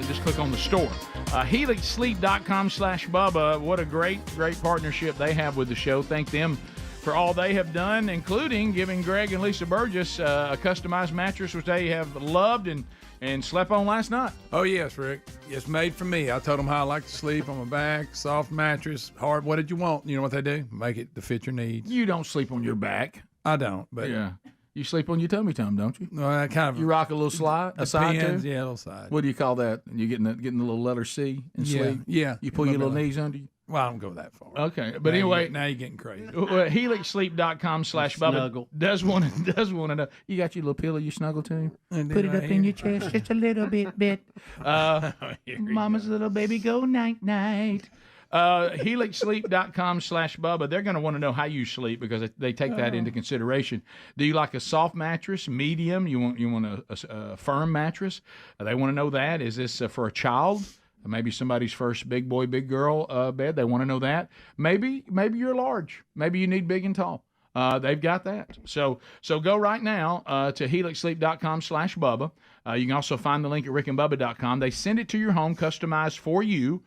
Just click on the store. HelixSleep.com/Bubba. What a great partnership they have with the show. Thank them for all they have done, including giving Greg and Lisa Burgess a customized mattress, which they have loved and slept on last night. Oh, yes, Rick. It's made for me. I told them how I like to sleep on my back, soft mattress, hard. What did you want? You know what they do? Make it to fit your needs. You don't sleep on your back. I don't, but you sleep on your tummy, don't you? No, I kind of. You rock a little side too? Yeah, a little side. What do you call that? You getting the little letter C and sleep? Yeah. You pull your little knees under you? Well, I don't go that far. Okay, but anyway, now you're getting crazy. HelixSleep.com/Bubba does want to know. You got your little pillow you snuggle to? Put it up in your chest just a little bit. Mama's little baby go night night. HelixSleep.com/Bubba. They're going to want to know how you sleep because they take that into consideration. Do you like a soft mattress, medium? You want a firm mattress? They want to know that. Is this for a child? Maybe somebody's first big boy, big girl bed. They want to know that. Maybe you're large. Maybe you need big and tall. they've got that. So go right now to helixsleep.com/Bubba. You can also find the link at rickandbubba.com. They send it to your home, customized for you.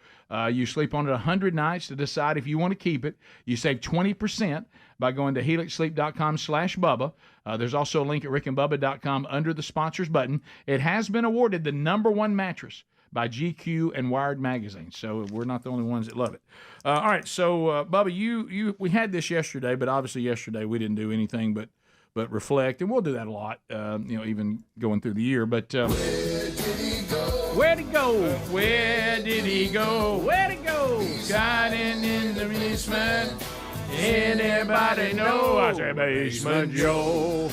You sleep on it 100 nights to decide if you want to keep it. You save 20% by going to helixsleep.com/Bubba. There's also a link at rickandbubba.com under the sponsors button. It has been awarded the #1 mattress by GQ and Wired magazine, so we're not the only ones that love it. All right, so Bubba, we had this yesterday, but obviously yesterday we didn't do anything but reflect, and we'll do that a lot, even going through the year. But Where'd he go? Where did he go? Where'd he go? Hiding in the basement. Anybody know? I say Basement Joe.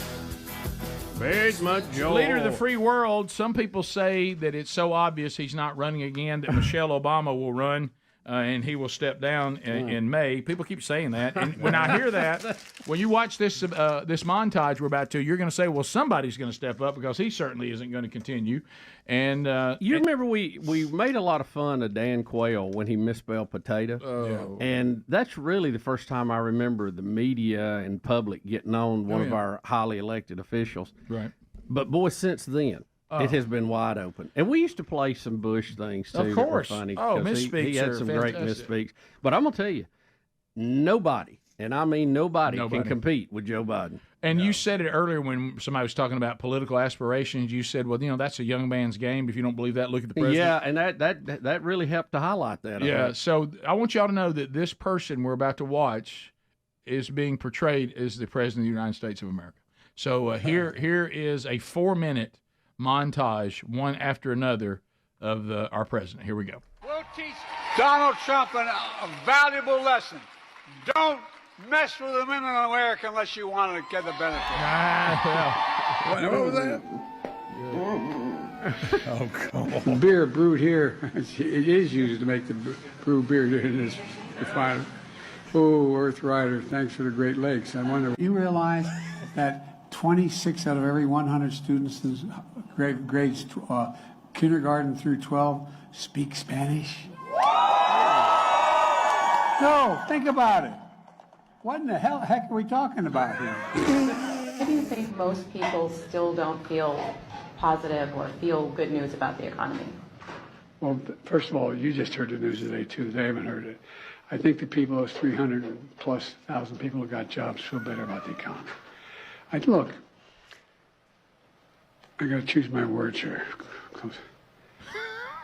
Basement Joe. Leader of the free world. Some people say that it's so obvious he's not running again that Michelle Obama will run and he will step down in May. People keep saying that. And when I hear that, when you watch this montage we're about to, you're going to say, well, somebody's going to step up because he certainly isn't going to continue. And you remember we made a lot of fun of Dan Quayle when he misspelled potato. Oh. And that's really the first time I remember the media and public getting on one of our highly elected officials. Right. But, boy, since then, it has been wide open. And we used to play some Bush things, too. Of course. That were funny. Oh, misspeaks he had some great fantastic. misspeaks. But I'm going to tell you, nobody, and I mean nobody, can compete with Joe Biden. And you said it earlier when somebody was talking about political aspirations. You said, well, that's a young man's game. If you don't believe that, look at the president. Yeah, and that really helped to highlight that. Yeah, so I want y'all to know that this person we're about to watch is being portrayed as the President of the United States of America. So here is a 4-minute montage, one after another, of our president. Here we go. We'll teach Donald Trump a valuable lesson. Don't mess with the women in America unless you want to get the benefit. What was that? Oh, come on. Beer brewed here, it is used to make the brew beer in this refinery. Oh, Earth Rider, thanks for the Great Lakes. I wonder. You realize that 26 out of every 100 students in grades kindergarten through 12 speak Spanish? No, think about it. What in the heck are we talking about here? Why do you think most people still don't feel positive or feel good news about the economy? Well, first of all, you just heard the news today, too. They haven't heard it. I think the people, those 300+ thousand people who got jobs, feel better about the economy. Look, I got to choose my words here.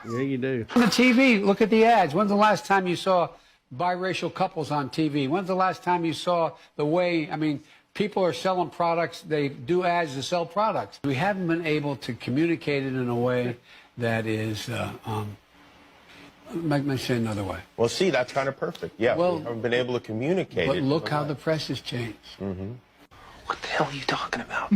Yeah, you do. On the TV, look at the ads. When's the last time you saw biracial couples on TV? When's the last time you saw the way, people are selling products, they do ads to sell products. We haven't been able to communicate it in a way that is, let me say another way. Well, see, that's kind of perfect. Yeah, we haven't been able to communicate But it. look how the press has changed. Mm-hmm. What the hell are you talking about?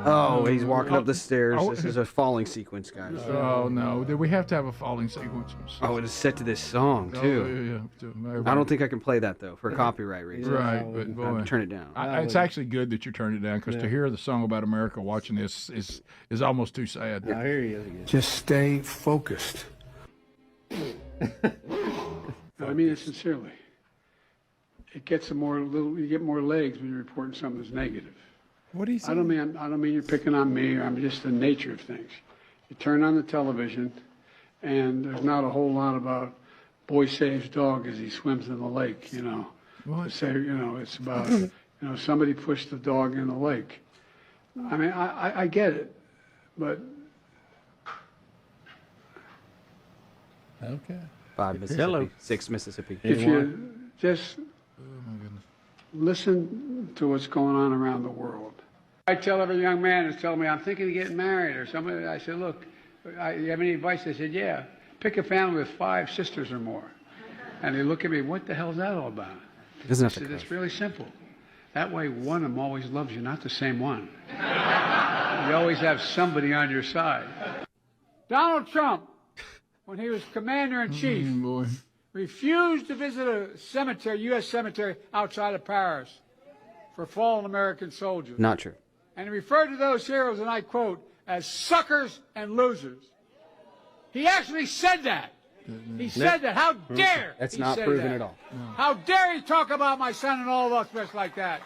Oh, he's walking up the stairs. This is a falling sequence, guys. Oh, no. Did we have to have a falling sequence? Oh, it is set to this song, too. Yeah. I don't think I can play that, though, for copyright reasons. Right, but boy. Turn it down. It's actually good that you turned it down, because to hear the song about America watching this is almost too sad. I hear you again. Just stay focused. I mean it sincerely. It gets you get more legs when you're reporting something that's negative. What do you say? I don't mean you're picking on me. I'm just the nature of things. You turn on the television, and there's not a whole lot about boy saves dog as he swims in the lake. What? It's about somebody pushed the dog in the lake. I mean, I get it, but Okay. 5 Mississippi. Hello. 6 Mississippi. if you just listen to what's going on around the world. I tell every young man who's telling me, I'm thinking of getting married or somebody, I said, look, you have any advice? They said, yeah, pick a family with 5 sisters or more. And they look at me, what the hell is that all about? I said, it's really simple. That way one of them always loves you, not the same one. You always have somebody on your side. Donald Trump, when he was commander-in-chief, refused to visit a cemetery, U.S. cemetery outside of Paris for fallen American soldiers. Not true. And he referred to those heroes, and I quote, as suckers and losers. He actually said that. He said that. How dare That's he not say proven that? at all. How dare he talk about my son and all of us just like that?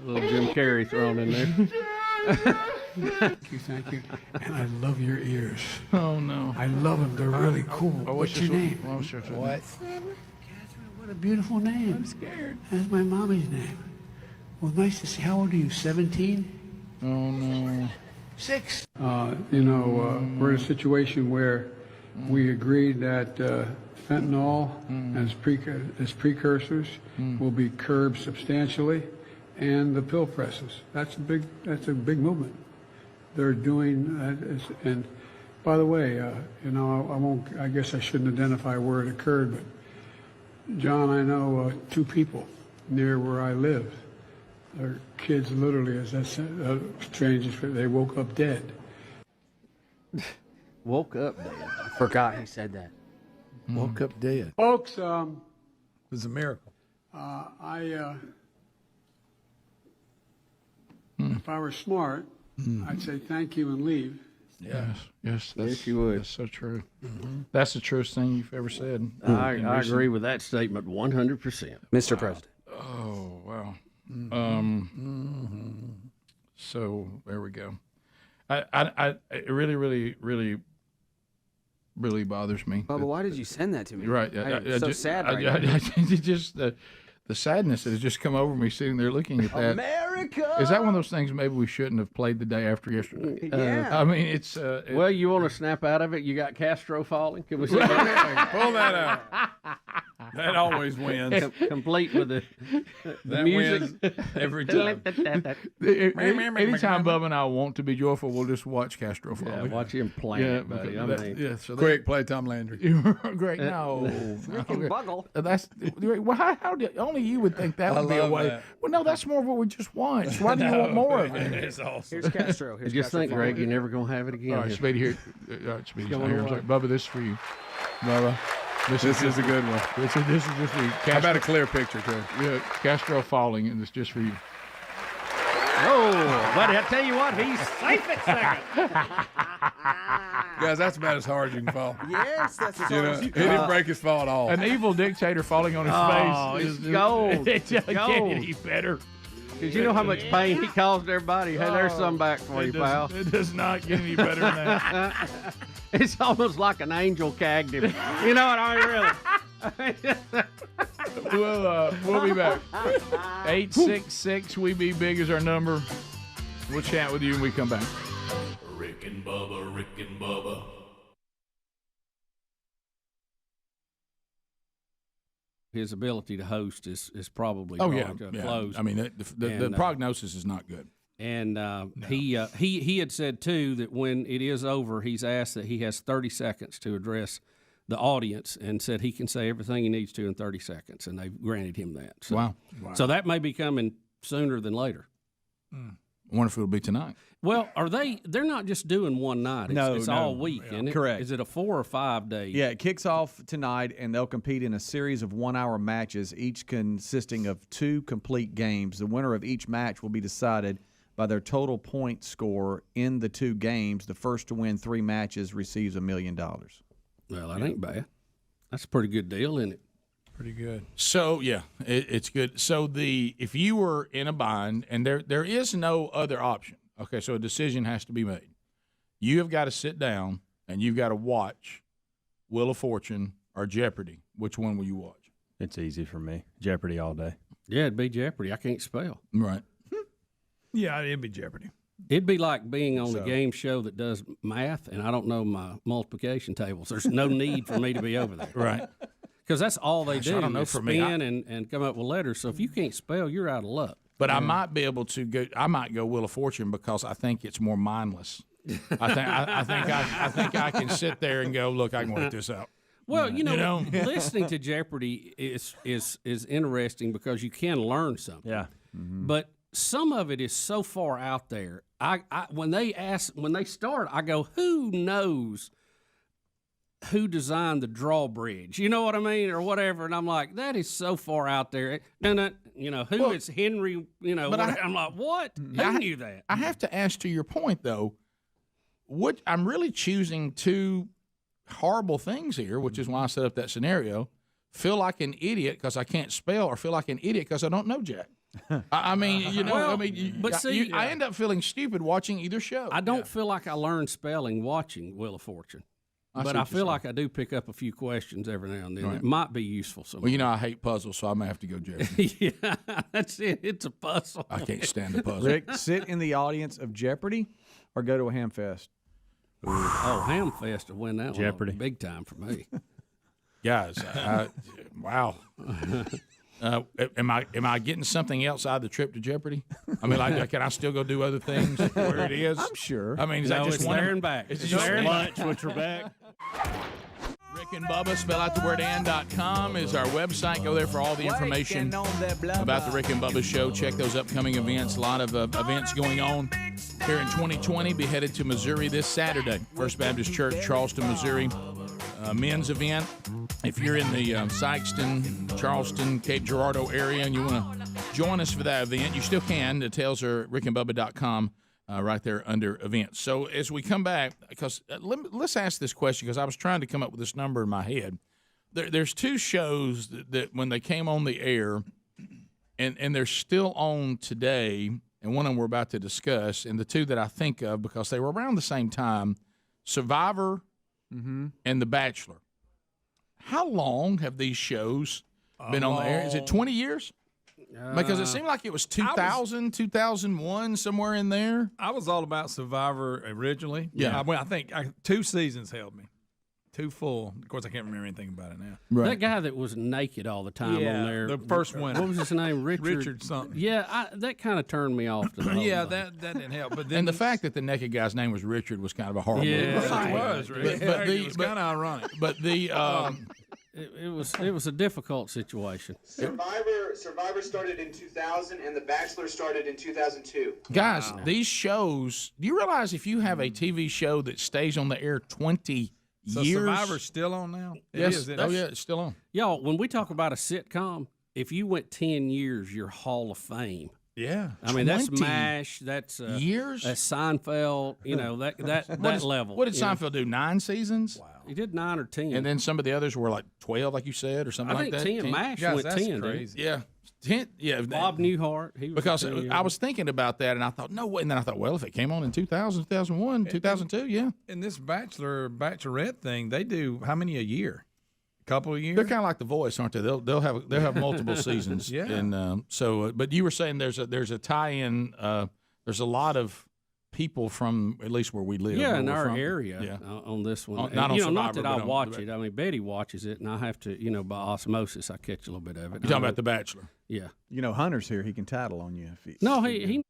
Little Jim Carrey thrown in there. Thank you. And I love your ears. Oh, no. I love them. They're really cool. What's your name? What? Catherine, what a beautiful name. I'm scared. That's my mommy's name. Well, nice to see. How old are you, 17? Oh, no. 6. We're in a situation where we agreed that fentanyl as precursors will be curbed substantially, and the pill presses. That's a big movement. They're doing, and by the way, I guess I shouldn't identify where it occurred, but John, I know 2 people near where I live. Their kids literally, as that's strange, they woke up dead. Woke up dead. I forgot he said that. Woke up dead. Folks, It was a miracle. If I were smart, I'd say thank you and leave. Yes, Yes, you would. That's so true. That's the truest thing you've ever said. I agree with that statement 100%. Mr. President. Oh, wow. So there we go. It really bothers me. Bubba, why did you send that to me? You're right. I'm so sad right now. Just the sadness that has just come over me sitting there looking at that. America! Is that one of those things maybe we shouldn't have played the day after yesterday? Yeah. I mean, it's... well, you want to snap out of it? You got Castro falling? Can we see that? Pull that out. That always wins. Complete with the music. Wins every time. Anytime Bubba and I want to be joyful, we'll just watch Castro fall. Yeah, watch him plant it, buddy. So quick, play Tom Landry. Great. No. Freaking Bugle. That's how only you would think that would be a way. That. Well, no, that's more of what we just watched. Why do you want more of it? It's awesome. Here's Castro. Just think, Greg, you're never going to have it again. All right, Speedy, here. All right, Speedy's not here. I'm sorry. Bubba, this is for you. Bubba. This is a good one. This is just for you. How about a clear picture, too? Yeah, Castro falling, and it's just for you. Oh, buddy, I tell you what, he's safe at second. Guys, that's about as hard as you can fall. Yes, that's as hard as you He can. didn't break his fall at all. An evil dictator falling on his face. It's gold. It can't get any better. Because you know how much pain he caused everybody. Hey, there's some back for you, pal. It does not get any better than that. It's almost like an angel cagged him. You know what I mean? Really. We'll be back. 866 We Be Big is our number. We'll chat with you when we come back. Rick and Bubba, Rick and Bubba. His ability to host is probably going to close. I mean, the prognosis is not good. And he had said, too, that when it is over, he's asked that he has 30 seconds to address the audience and said he can say everything he needs to in 30 seconds, and they've granted him that. So, wow. So that may be coming sooner than later. I wonder if it'll be tonight. Well, they're not just doing one night. It's all week, isn't it? Correct. Is it a 4 or 5 day? Yeah, it kicks off tonight, and they'll compete in a series of 1-hour matches, each consisting of 2 complete games. The winner of each match will be decided by their total point score in the 2 games. The first to win 3 matches receives $1 million. Well, that ain't bad. That's a pretty good deal, isn't it? Pretty good. So yeah, it's good. So if you were in a bind and there is no other option, okay, so a decision has to be made. You have got to sit down and you've got to watch Wheel of Fortune or Jeopardy. Which one will you watch? It's easy for me. Jeopardy all day. Yeah, it'd be Jeopardy. I can't spell. Right. Yeah, it'd be Jeopardy. It'd be like being on a game show that does math, and I don't know my multiplication tables. There's no need for me to be over there. Right. Because that's all they do I don't know is for spin me. and come up with letters. So if you can't spell, you're out of luck. But I might be able to go. I might go Wheel of Fortune because I think it's more mindless. I think I can sit there and go, look, I can work this out. Well, you know? Listening to Jeopardy is interesting because you can learn something. Yeah. Mm-hmm. But some of it is so far out there. When they start, I go, who knows who designed the drawbridge? You know what I mean, or whatever. And I'm like, that is so far out there. Who is Henry? But I'm like, what? Who knew that? I have to ask, to your point though, what I'm really choosing two horrible things here, which is why I set up that scenario. Feel like an idiot because I can't spell, or feel like an idiot because I don't know Jack. I mean, you know, Well, I end up feeling stupid watching either show. I don't feel like I learned spelling watching Wheel of Fortune. But I feel like I do pick up a few questions every now and then. Right. It might be useful. Well, you know, I hate puzzles, so I may have to go Jeopardy. Yeah, that's it. It's a puzzle. I can't stand a puzzle. Rick, sit in the audience of Jeopardy or go to a ham fest. Oh, Ham Fest will win that Jeopardy. one big time for me. Guys, wow. Am I getting something else out of the trip to Jeopardy? I mean, like, can I still go do other things where it is? I'm sure. I mean, is that just one there and back? It's It's just there and lunch, back. which we're back. Rick and Bubba, spell out the word and.com is our website. Go there for all the information about the Rick and Bubba show. Check those upcoming events. A lot of events going on here in 2020. Be headed to Missouri this Saturday. First Baptist Church, Charleston, Missouri. Men's event. If you're in the Sykeston, Charleston, Cape Girardeau area and you want to join us for that event, you still can. The details are rickandbubba.com. Right there under events. So as we come back, because let's ask this question, because I was trying to come up with this number in my head. There's two shows that when they came on the air, and they're still on today, and one of them we're about to discuss, and the two that I think of because they were around the same time, Survivor and The Bachelor. How long have these shows been on the air? Is it 20 years? Because it seemed like it was 2000, 2001, somewhere in there. I was all about Survivor originally. Yeah. I think 2 seasons held me. 2 full. Of course, I can't remember anything about it now. That guy that was naked all the time on there. The first winner. What was his name? Richard something. Yeah, that kind of turned me off. To the Yeah, that didn't help. But then And the fact that the naked guy's name was Richard was kind of a horrible. Yeah. it was, Rick. It was kind of ironic. But the it was a difficult situation. Survivor started in 2000, and The Bachelor started in 2002. guys, these shows. Do you realize if you have a TV show that stays on the air 20 So years? Survivor's still on now? Yes. It is. Oh yeah, it's still on. Y'all, when we talk about a sitcom, if you went 10 years, you're Hall of Fame. Yeah. I mean, that's 20 MASH. That's years. That's Seinfeld. You know that level. What did you know. Seinfeld do? 9 seasons. Wow. He did 9 or 10, And then some of the others were like 12, like you said, or something I like think that. 10. MASH Guys, went that's 10. crazy. Yeah. 10. Yeah. Bob Newhart. He was Because 10 years. I was thinking about that, and I thought, no way. And then I thought, well, if it came on in 2000, 2001, 2002, yeah. In this Bachelorette thing, they do how many a year? Couple of years? They're kind of like The Voice, aren't they? They'll have multiple seasons. Yeah. And but you were saying there's a tie-in. There's a lot of people from at least where we live. Yeah, where in we're our from. area Yeah. on this one. Not on not Survivor, that but I on watch The it. I mean, Betty watches it, and I have to, by osmosis, I catch a little bit of it. You're talking about The Bachelor. Yeah. You know, Hunter's here. He can tattle on you. If No, he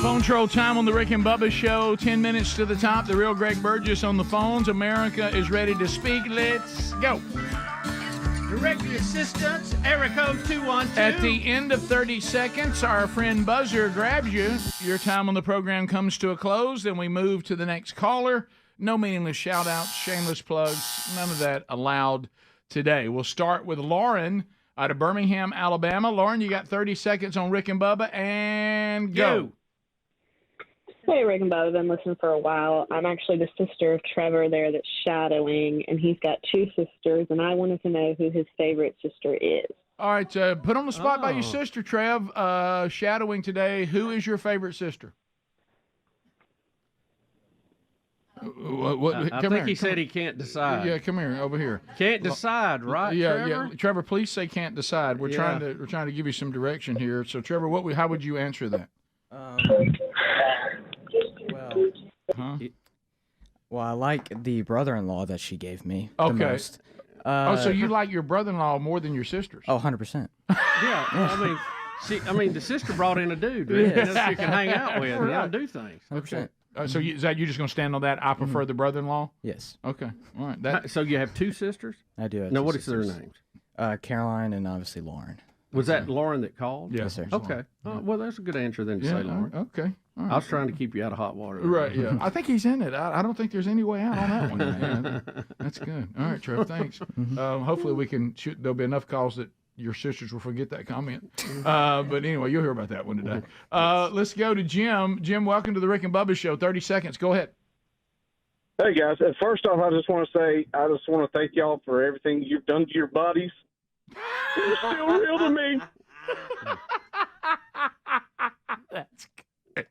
Phone troll time on the Rick and Bubba Show. 10 minutes to the top. The real Greg Burgess on the phones. America is ready to speak. Let's go. Directory assistance, area code 212. At the end of 30 seconds, our friend Buzzer grabs you. Your time on the program comes to a close. Then we move to the next caller. No meaningless shout-outs, shameless plugs, none of that allowed today. We'll start with Lauren out of Birmingham, Alabama. Lauren, you got 30 seconds on Rick and Bubba, and go. Hey, Rick and Bubba, I've been listening for a while. I'm actually the sister of Trevor there that's shadowing, and he's got 2 sisters, and I wanted to know who his favorite sister is. All right, put on the spot by your sister, Trev. Shadowing today, who is your favorite sister? I think he said he can't decide. Yeah, come here, over here. Can't decide, right? Yeah, Trevor? yeah. Trevor, please say can't decide. We're Yeah. trying to give you some direction here. So, Trevor, how would you answer that? Well, I like the brother-in-law that she gave me the Okay. most. So you like your brother-in-law more than your sisters? Oh, 100%. Yeah, I mean, the sister brought in a dude that she can hang out with and do things. Okay. So is that you just going to stand on that? I prefer the brother-in-law? Yes. Okay. All right. So you have 2 sisters? I do have Now, 2 what is their sisters. names? Caroline and obviously Lauren. Was that Lauren that called? Yes, sir. Okay. Oh, well, that's a good answer then to say Lauren. Okay. All right. I was trying to keep you out of hot water. Right, yeah. I think he's in it. I don't think there's any way out on that one. Man. That's good. All right, Trev, thanks. Hopefully we can shoot. There'll be enough calls that your sisters will forget that comment. But anyway, you'll hear about that one today. Let's go to Jim. Jim, welcome to the Rick and Bubba Show. 30 seconds. Go ahead. Hey, guys. First off, I just want to thank y'all for everything you've done to your bodies. It's still real to me. That's good.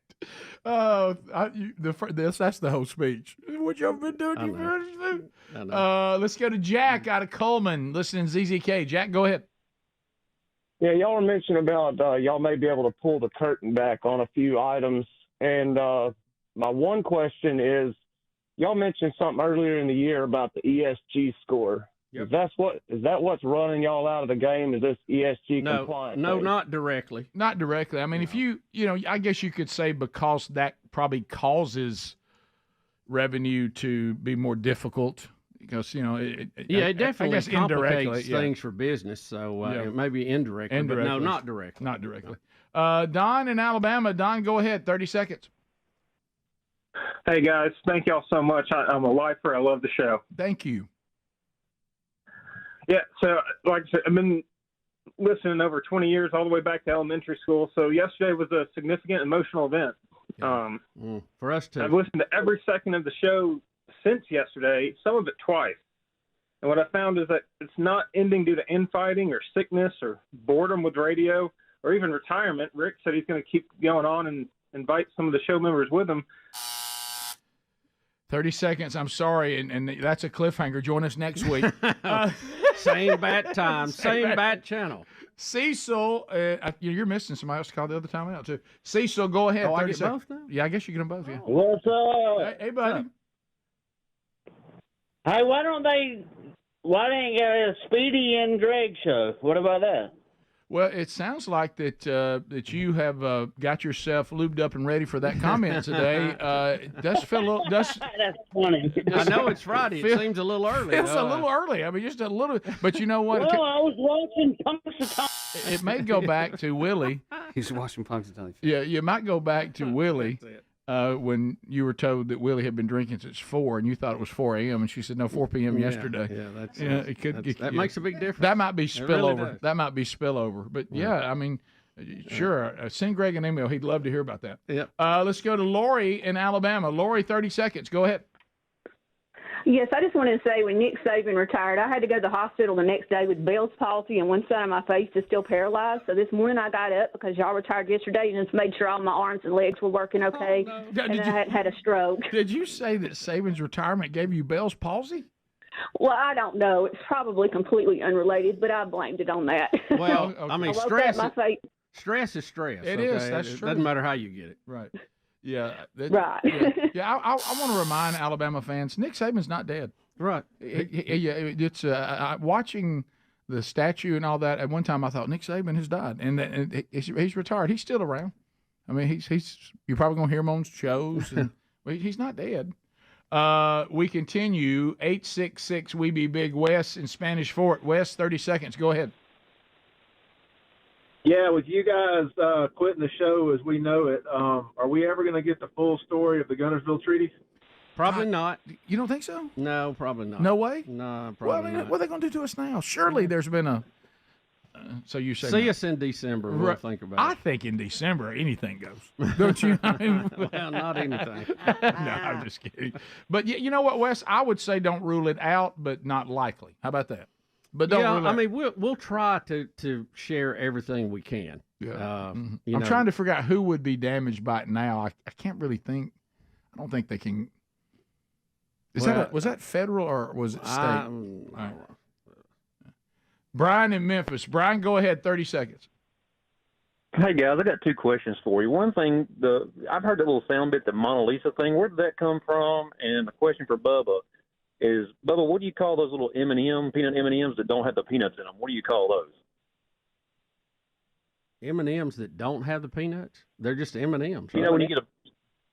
Oh, that's the whole speech. What y'all been doing? Let's go to Jack out of Coleman. Listening to ZZK. Jack, go ahead. Yeah, y'all were mentioning about y'all may be able to pull the curtain back on a few items. And my one question is, y'all mentioned something earlier in the year about the ESG score. Yep. Is that what's running y'all out of the game? Is this ESG compliant? No, not directly. Not directly. I mean, if I guess you could say because that probably causes revenue to be more difficult because, it definitely complicates things for business. So it may be indirectly, but no, not directly. Not directly. Don in Alabama. Don, go ahead. 30 seconds. Hey, guys. Thank y'all so much. I'm a lifer. I love the show. Thank you. Yeah, so like I said, I've been listening over 20 years, all the way back to elementary school. So yesterday was a significant emotional event. For us too. I've listened to every second of the show since yesterday, some of it twice. And what I found is that it's not ending due to infighting or sickness or boredom with radio or even retirement. Rick said he's going to keep going on and invite some of the show members with him. 30 seconds. I'm sorry, and that's a cliffhanger. Join us next week. Same bat time, same bat channel. Cecil, you're missing somebody else called the other time out too. Cecil, go ahead. Oh, I get both now? Yeah, I guess you get them both. Yeah. What's up? Hey, buddy. Hey, why ain't got a Speedy and Greg show? What about that? Well, it sounds like that you have got yourself lubed up and ready for that comment today. Does feel a little. That's funny. I know it's Friday. It seems a little early. It's a little early. I mean, just a little. But you know what? Well, I was watching Punxsutawney. It may go back to Willie. He's watching Punxsutawney. Yeah, you might go back to Willie. When you were told that Willie had been drinking since 4 and you thought it was 4 a.m. and she said, no, 4 p.m. yesterday. Yeah, that makes a big difference. That might be spillover. Really That might be spillover. But, I mean, sure. Send Greg an email. He'd love to hear about that. Yep. Let's go to Lori in Alabama. Lori, 30 seconds. Go ahead. Yes, I just wanted to say when Nick Saban retired, I had to go to the hospital the next day with Bell's palsy, and one side of my face is still paralyzed. So this morning I got up because y'all retired yesterday and just made sure all my arms and legs were working okay, and I hadn't had a stroke. Did you say that Saban's retirement gave you Bell's palsy? Well, I don't know. It's probably completely unrelated, but I blamed it on that. Well, I mean, stress is stress. It is. That's true. It doesn't matter how you get it. Right. Yeah. Right. Yeah. I want to remind Alabama fans, Nick Saban's not dead. Right. It's watching the statue and all that. At one time, I thought Nick Saban has died, and he's retired. He's still around. I mean, he's you're probably gonna hear him on shows, and he's not dead. We continue. 866 We Be Big. Wes in Spanish Fort. Wes, 30 seconds. Go ahead. Yeah, with you guys quitting the show as we know it, are we ever going to get the full story of the Guntersville Treaty? Probably not. You don't think so? No, probably not. No way? No, probably not. What are they going to do to us now? Surely there's been a... so you say... See us in December. We'll think about it. I think in December anything goes. Don't you? I mean, well, not anything. No, I'm just kidding. But you know what, Wes? I would say don't rule it out, but not likely. How about that? But don't rule it out. I mean, we'll try to share everything we can. Yeah. I'm trying to figure out who would be damaged by it now. I can't really think. I don't think they can... was that federal or was it state? Right. Brian in Memphis. Brian, go ahead. 30 seconds. Hey guys, I got 2 questions for you. One thing, I've heard that little sound bit, the Mona Lisa thing. Where did that come from? And the question for Bubba is, Bubba, what do you call those little peanut M&Ms that don't have the peanuts in them? What do you call those? M&Ms that don't have the peanuts? They're just M&Ms. You know, when you get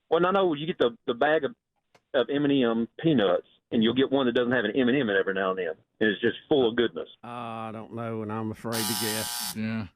you get the bag of M&M peanuts, and you'll get one that doesn't have an M&M in every now and then, and it's just full of goodness. I don't know, and I'm afraid to guess. Yeah.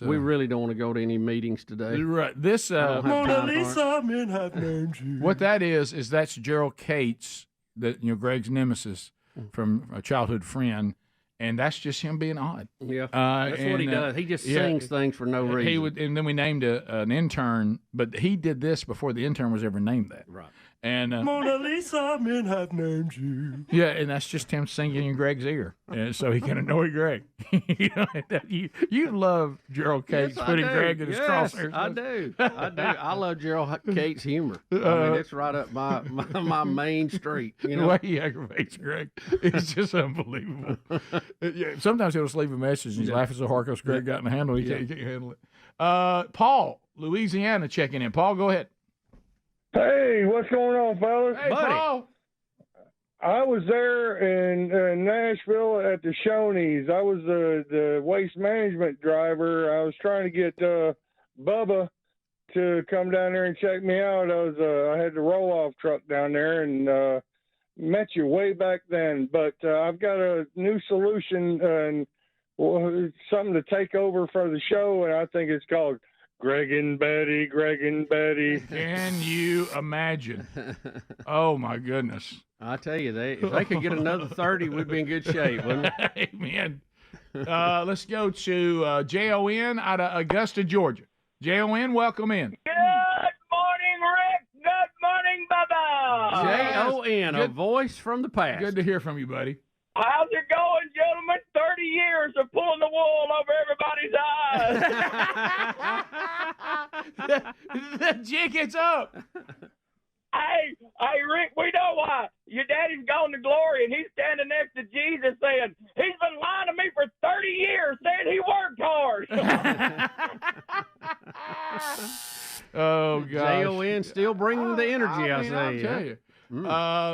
We really don't want to go to any meetings today. Right. This Mona Lisa, men have named you. What that is that's Gerald Cates, that Greg's nemesis from a childhood friend, And that's just him being odd. Yeah, that's what he does. He just sings things for no reason. He would, and then we named an intern, but he did this before the intern was ever named that. Right. And Mona Lisa, men have named you. Yeah, and that's just him singing in Greg's ear, and so he can annoy Greg. you love Gerald Cates putting Greg in his crosshairs. I do. I love Gerald Cates' humor. I mean, it's right up my main street. You know? The way he aggravates Greg, it's just unbelievable. Sometimes he'll just leave a message and he's laughing so hard because Greg got in the handle, he can't handle it. Paul, Louisiana, checking in. Paul, go ahead. Hey, what's going on, fellas? Hey, Paul. I was there in Nashville at the Shoney's. I was the waste management driver. I was trying to get Bubba to come down there and check me out. I had the roll-off truck down there and met you way back then. But I've got a new solution and something to take over for the show, and I think it's called Greg and Betty. Can you imagine? Oh, my goodness. I tell you, if they could get another 30, we'd be in good shape, wouldn't we? Amen. Let's go to Jon out of Augusta, Georgia. Jon, welcome in. Good morning, Rick. Good morning, Bubba. Jon, a voice from the past. Good to hear from you, buddy. How's it going, gentlemen? 30 years of pulling the wool over everybody's eyes. The jig is up. Hey, Rick, we know why. Your daddy's gone to glory, and he's standing next to Jesus saying, he's been lying to me for 30 years, saying he worked hard. Oh, gosh. Jon still bringing the energy, I say. I'll tell you.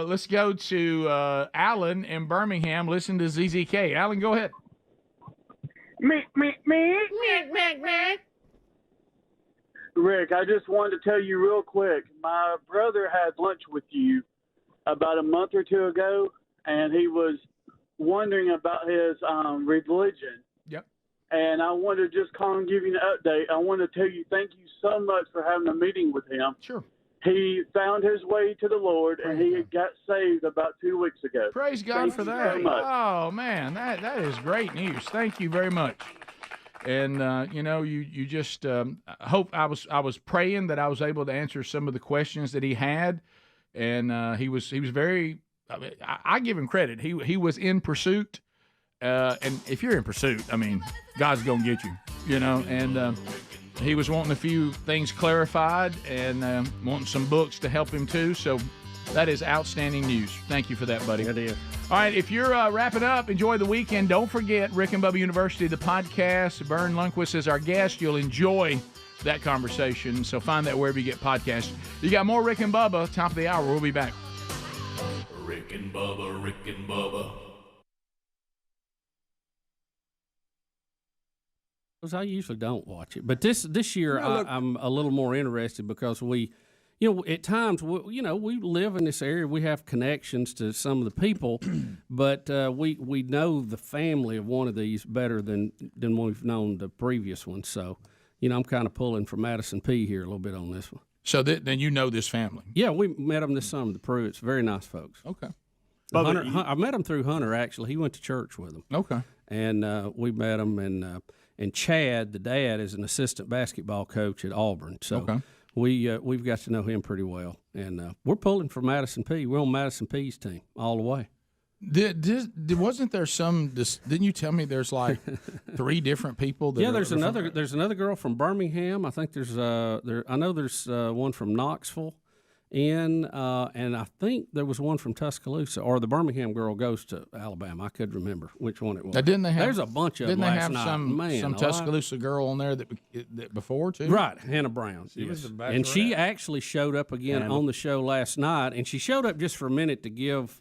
Let's go to Alan in Birmingham. Listen to ZZK. Alan, go ahead. Me. Rick, I just wanted to tell you real quick. My brother had lunch with you about a month or two ago, and he was wondering about his religion. Yep. And I wanted to just call and give you an update. I want to tell you thank you so much for having a meeting with him. Sure. He found his way to the Lord, and he got saved about 2 weeks ago. Praise God for that. Thank you very much. Oh, man, that is great news. Thank you very much. And, you just hope I was praying that I was able to answer some of the questions that he had. And he was very, I give him credit. He was in pursuit. And if you're in pursuit, I mean, God's going to get you, and he was wanting a few things clarified and wanting some books to help him too. So that is outstanding news. Thank you for that, buddy. It is. All right, if you're wrapping up, enjoy the weekend. Don't forget Rick and Bubba University, the podcast. Bern Lundquist is our guest. You'll enjoy that conversation. So find that wherever you get podcasts. You got more Rick and Bubba, top of the hour. We'll be back. Rick and Bubba, Rick and Bubba. I usually don't watch it, but this year I'm a little more interested because we, at times we live in this area, we have connections to some of the people, but we know the family of one of these better than we've known the previous one. So, I'm kind of pulling for Madison P here a little bit on this one. So then you know this family? Yeah, we met them this summer. The Pruitts, very nice folks. Okay. Hunter, I met him through Hunter. Actually, he went to church with them. Okay. And we met him and Chad, the dad, is an assistant basketball coach at Auburn. So we've got to know him pretty well. And we're pulling for Madison P. We're on Madison P's team all the way. Wasn't there some? Didn't you tell me there's like 3 different people? There's another girl from Birmingham. I think there's I know there's one from Knoxville. And I think there was one from Tuscaloosa, or the Birmingham girl goes to Alabama. I could remember which one it was. Didn't they have? There's a bunch of them last night. Some Tuscaloosa girl on there that before too? Right, Hannah Brown. Yes. And she actually showed up again on the show last night, and she showed up just for a minute to give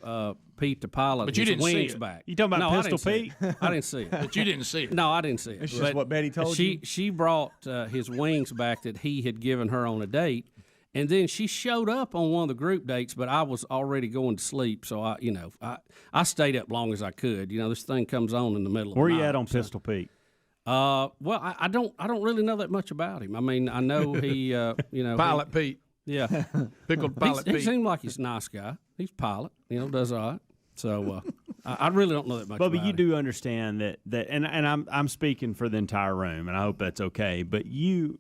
Pete the pilot his wings back. You talking about Pistol Pete? I didn't see it. But you didn't see it. No, I didn't see it. It's just what Betty told you. She brought his wings back that he had given her on a date. And then she showed up on one of the group dates, but I was already going to sleep, so I stayed up long as I could. This thing comes on in the middle of the night. Where you at on Pistol Pete? Well, I don't really know that much about him. I mean, I know he Pilot Pete. Yeah, pickled Pilot Pete. He seemed like he's a nice guy. He's pilot, does all right. So I really don't know that much. But about you it. do understand that, and I'm speaking for the entire room, and I hope that's okay. But you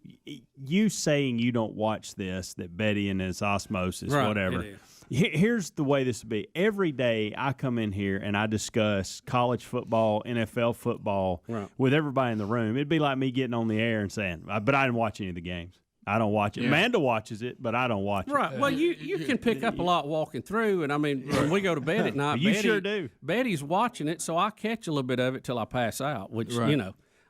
saying you don't watch this, that Betty and his osmosis, Right, whatever. it is. Here's the way this would be. Every day I come in here and I discuss college football, NFL football with everybody in the room. It'd be like me getting on the air and saying, but I didn't watch any of the games. I don't watch it. Yeah. Amanda watches it, but I don't watch it. Right. Well, you can pick up a lot walking through, and I mean, when we go to bed at night, You Betty, sure do. Betty's watching it, so I catch a little bit of it till I pass out. Which Right.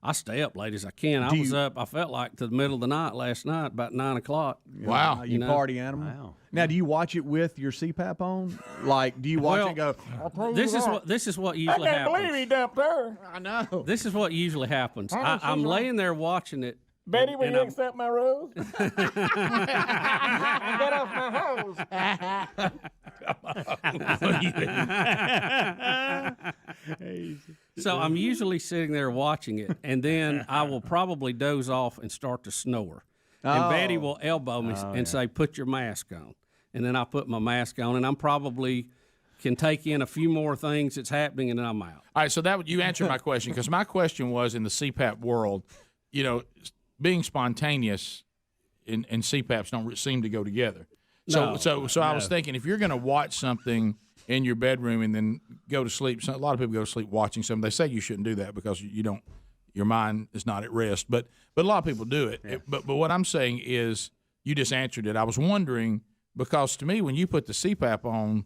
I stay up late as I can. I Do was you- up. I felt like to the middle of the night last night, about 9 o'clock. Wow, you know? party animal. Wow. Now, do you watch it with your CPAP on? Like, do you watch it and go? This is what usually happens. he dumped her. I know. This is what usually happens. I'm laying there watching it. Betty, will and you I'm- accept my rose? Get off my hose. So I'm usually sitting there watching it, and then I will probably doze off and start to snore. And Betty will elbow me and say, "Put your mask on." And then I put my mask on, and I'm probably can take in a few more things that's happening, and then I'm out. All right, so that you answered my question, because my question was in the CPAP world, being spontaneous and CPAPs don't seem to go together. So I was thinking, if you're going to watch something in your bedroom and then go to sleep, a lot of people go to sleep watching something. They say you shouldn't do that because you don't, your mind is not at rest. But a lot of people do it. Yeah. But what I'm saying is, you just answered it. I was wondering, because to me, when you put the CPAP on,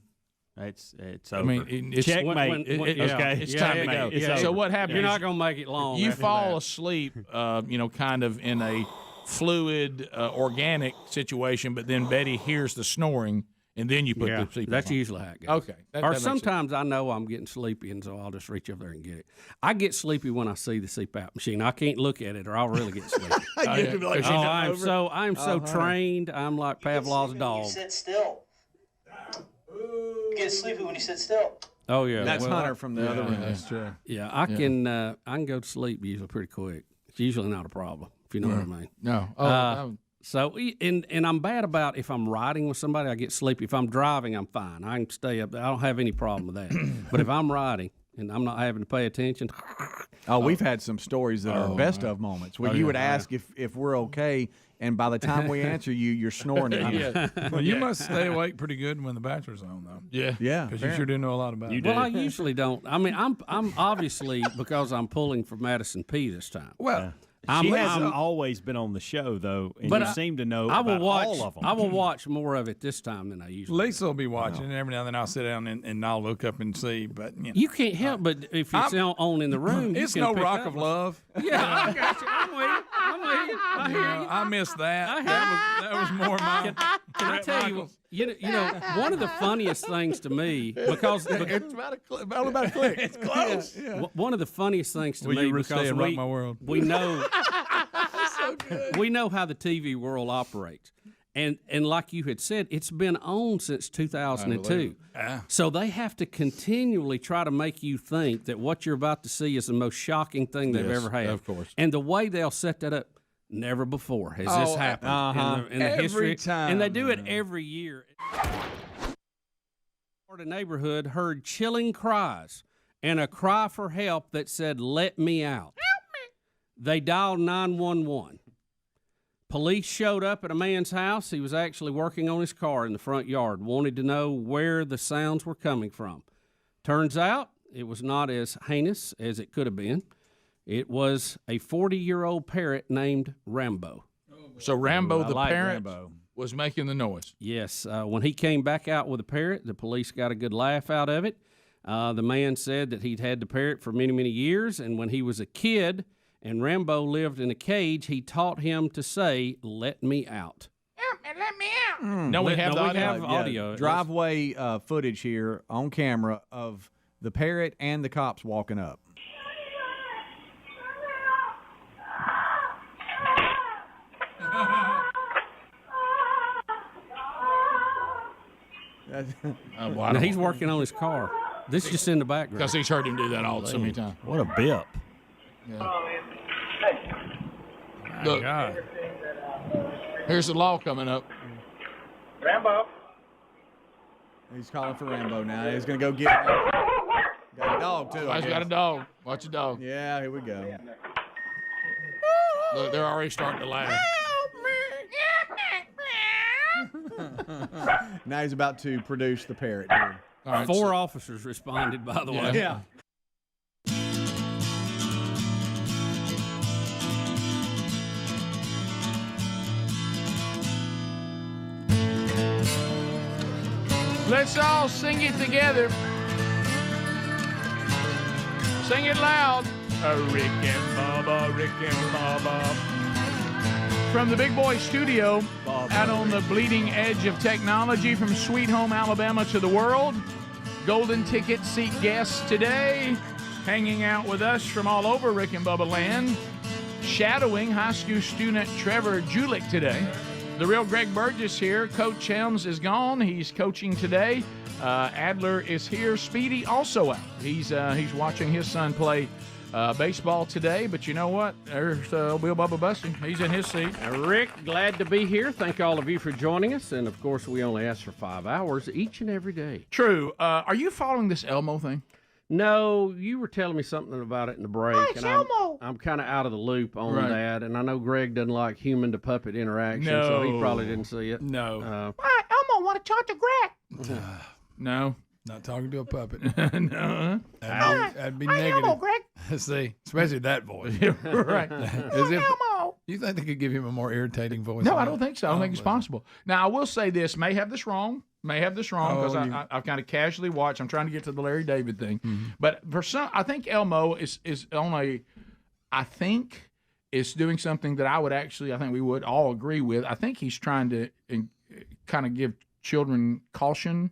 it's I over. mean, it's Checkmate. It's time to go. It's So over. what happens? You're not going to make it long. You after fall that. asleep, kind of in a fluid, organic situation, but then Betty hears the snoring, and then you put the CPAP That's on. usually how it goes. Okay. That Or makes sense. sometimes I know I'm getting sleepy, and so I'll just reach up there and get it. I get sleepy when I see the CPAP machine. I can't look at it, or I'll really get sleepy. I'm so trained. I'm like Pavlov's dog. Sit still. You get sleepy when you sit still. Oh yeah, That's Hunter from the other room. That's true. Yeah, I can go to sleep usually pretty quick. It's usually not a problem, if you know what I mean. No. So and I'm bad about if I'm riding with somebody, I get sleepy. If I'm driving, I'm fine. I can stay up. I don't have any problem with that. But if I'm riding and I'm not having to pay attention. We've had some stories that are best of moments where you would ask if we're okay, and by the time we answer you, you're snoring again. Well, you must stay awake pretty good when the Bachelor's on, though. Yeah, Because you sure do know a lot about it. Well, I usually don't. I mean, I'm obviously because I'm pulling for Madison P this time. Well, She hasn't always been on the show, though, and but you I seem to know I will about watch, all of them. I will watch more of it this time than I usually Lisa will be watching, and every now and then I'll sit down and I'll look up and see. But You can't help but if it's on in the room. It's you can no pick Rock up of on- Love. Yeah, I got you. I'm with you. I hear you. I missed that. That was more my. Can I tell you? You know, one of the funniest things to me because It's about a click. It's close. one of the funniest things to Will me you stay because and rock my world? we know we know how the TV world operates. And like you had said, it's been on since 2002. So they have to continually try to make you think that what you're about to see is the most shocking thing they've ever had. Of course. And the way they'll set that up, never before has this happened in the Every history. time. And they do it every year. The neighborhood heard chilling cries and a cry for help that said, "Let me out." Help me. They dialed 911. Police showed up at a man's house. He was actually working on his car in the front yard, wanted to know where the sounds were coming from. Turns out it was not as heinous as it could have been. It was a 40-year-old parrot named Rambo. So Rambo the like parrot Rambo. was making the noise. Yes. When he came back out with the parrot, the police got a good laugh out of it. The man said that he'd had the parrot for many, many years, and when he was a kid and Rambo lived in a cage, he taught him to say, "Let me out." Let me out. No, we have audio. Driveway footage here on camera of the parrot and the cops walking up. Now, he's working on his car. This is just in the background. Because he's heard him do that all so many times. What a bip. Look, here's the law coming up. Rambo. He's calling for Rambo now. He's going to go get him. dog too. He's got a dog. Watch the dog. Yeah, here we go. Look, they're already starting to laugh. Now he's about to produce the parrot. Here. All right, 4 officers responded, by the way. Yeah. Let's all sing it together. Sing it loud. Rick and Bubba, Rick and Bubba. From the Big Boy Studio, out on the bleeding edge of technology, from Sweet Home Alabama to the world. Golden ticket seat guests today, hanging out with us from all over Rick and Bubba land. Shadowing high school student Trevor Julick today. The real Greg Burgess here. Coach Helms is gone. He's coaching today. Adler is here. Speedy also out. He's watching his son play baseball today. But you know what? There's Bill Bubba Bussy. He's in his seat. Rick, glad to be here. Thank all of you for joining us. And, of course, we only ask for 5 hours each and every day. True. Are you following this Elmo thing? No, you were telling me something about it in the break. Nice, Elmo. I'm kind of out of the loop on Right. that. And I know Greg doesn't like human-to-puppet interaction, so he probably didn't see it. No. Elmo want to talk to Greg. No. Not talking to a puppet. No. That'd be negative. Elmo, Greg. See, especially that voice. Right. As if, Elmo. you think they could give him a more irritating voice? No, than I that? don't think so. I don't think it's possible. Now, I will say this. May have this wrong because Oh, I've kind of casually watched. I'm trying to get to the Larry David thing. But for some, I think Elmo is on a, I think is doing something that I think we would all agree with. I think he's trying to kind of give children caution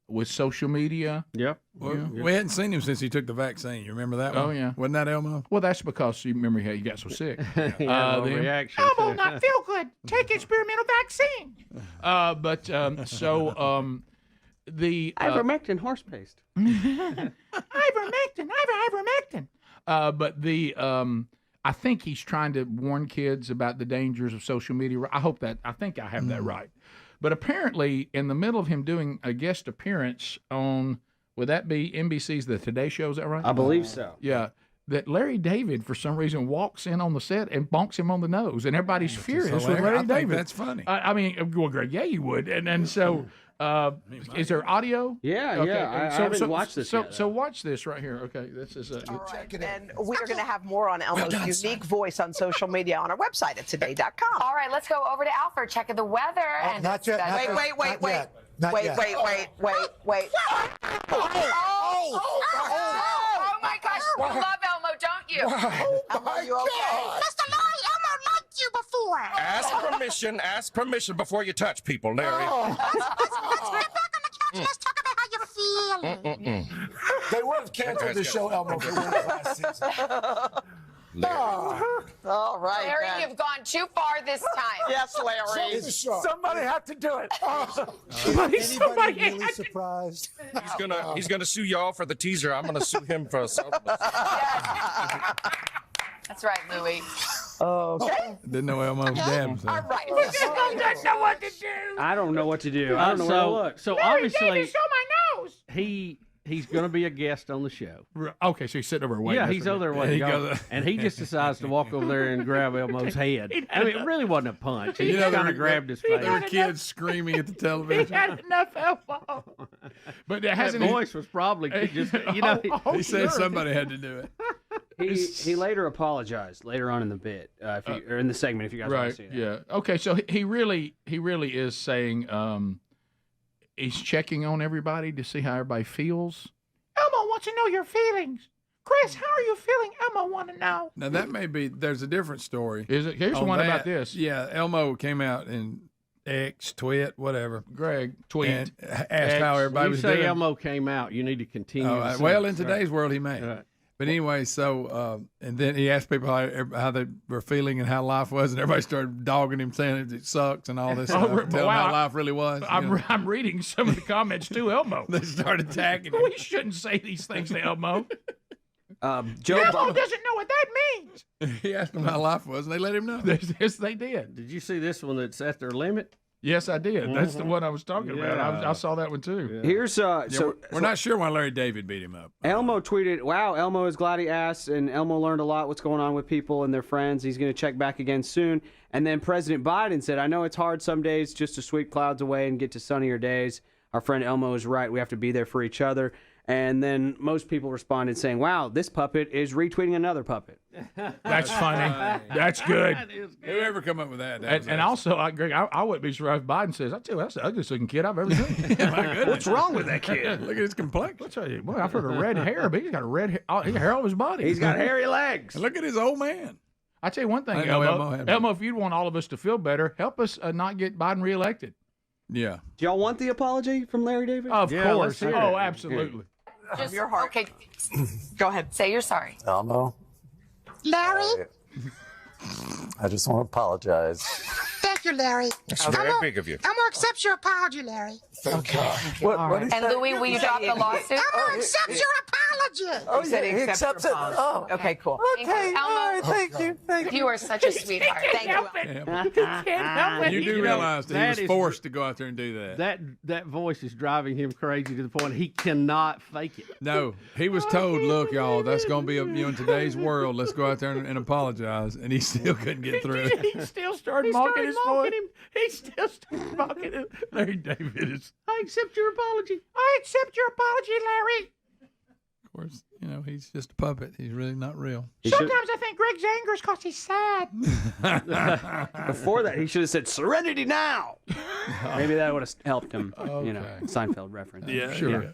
with social media. Yep. Well, we hadn't seen him since he took the vaccine. You remember that one? Oh, yeah. Wasn't that Elmo? Well, that's because you remember how you got so sick. Reaction. Elmo not feel good. Take experimental vaccine. The Ivermectin horse paste. Ivermectin. I think he's trying to warn kids about the dangers of social media. I think I have that right. But apparently, in the middle of him doing a guest appearance on, would that be NBC's The Today Show? Is that right? I believe so. Yeah. That Larry David, for some reason, walks in on the set and bonks him on the nose, and everybody's furious with Larry I think David. that's funny. I mean, well, Greg, yeah, you would. And so, is there audio? Yeah, yeah. I haven't watched this yet. So watch this right here. Okay, this is All right. And we are going to have more on Elmo's unique voice on social media on our website at today.com. All right, let's go over to Alfred, checking the weather. And Not yet. Wait. Oh my gosh, you love Elmo, don't you? Elmo, you okay? Mr. Larry, Elmo liked you before. Ask permission before you touch people, Larry. Let's get back on the couch and let's talk about how you're feeling. They would have canceled the show, Elmo, if it were last season. All right. Larry, then. you've gone too far this time. Yes, Larry. Somebody had to do it. Somebody really surprised? He's gonna sue y'all for the teaser. I'm gonna sue him for assault. That's right, Louie. Okay. Didn't know Elmo's dad was All there. right. We just don't know what to do. I don't know what to do. I don't know where to look. So Larry obviously, David, show my nose. he's going to be a guest on the show. Okay, so he's sitting over waiting. Yeah, he's over there waiting. And he just decides to walk over there and grab Elmo's head. I mean, it really wasn't a punch. He just kind of grabbed his face. There were kids screaming at the television. He had enough Elmo. But That voice was probably just, He said somebody had to do it. He later apologized later on in the bit, or in the segment, if you guys want to see it. Yeah. Okay. So he really is saying he's checking on everybody to see how everybody feels. Elmo wants to know your feelings. Chris, how are you feeling? Elmo want to know. Now that may be. There's a different story. Is it? Here's on one that. about this. Yeah, Elmo came out and twit, whatever. Greg, tweet. And asked how everybody was say doing. Elmo came out, you need to continue. to Well, say in it. today's world, he may. Right. But anyway, so and then he asked people how they were feeling and how life was, and everybody started dogging him, saying it sucks and all this stuff. Tell him how life really was. I'm reading some of the comments to Elmo. They started attacking him. We shouldn't say these things to Elmo. Elmo doesn't know what that means. He asked him how life was, and they let him know. Yes, they did. Did you see this one that's at their limit? Yes, I did. That's the one I was talking about. I saw that one too. Here's we're not sure why Larry David beat him up. Elmo tweeted, "Wow, Elmo is glad he asked, and Elmo learned a lot what's going on with people and their friends. He's going to check back again soon." And then President Biden said, "I know it's hard some days just to sweep clouds away and get to sunnier days. Our friend Elmo is right. We have to be there for each other." And then most people responded saying, "Wow, this puppet is retweeting another puppet." That's funny. That's good. Whoever come up with that? And also, Greg, I wouldn't be surprised if Biden says, "I tell you, that's the ugliest looking kid I've ever seen." My goodness. What's wrong with that kid? Look at his complexion. I'll tell you, boy, I've heard of red hair, but he's got a red hair, hair on his body. He's got hairy legs. And look at his old man. I tell you one thing, I know Elmo, if you'd want all of us to feel better, help us not get Biden reelected. Yeah. Do y'all want the apology from Larry David? Of course. Oh, absolutely. Just your heart. Okay, go ahead. Say you're sorry. Elmo, Larry? I just want to apologize. Thank you, Larry. That's very big of you. Elmo accepts your apology, Larry. Thank God. And Louis, will you drop the lawsuit? Elmo accepts your apology. You said he accepts it. Oh, Okay, cool. okay. Elmo, All right, thank you. Thank you. You are such a sweetheart. Thank you. You do realize that he was forced to go out there and do that. That voice is driving him crazy to the point he cannot fake it. No, he was told, "Look, y'all, that's going to be in today's world. Let's go out there and apologize," and he still couldn't get through. He still started mocking his voice. He still started mocking him. Larry David is. I accept your apology. I accept your apology, Larry. Of course, he's just a puppet. He's really not real. Sometimes I think Greg's anger is because he's sad. Before that, he should have said, "Serenity now." Maybe that would have helped him. Seinfeld reference. Yeah, sure.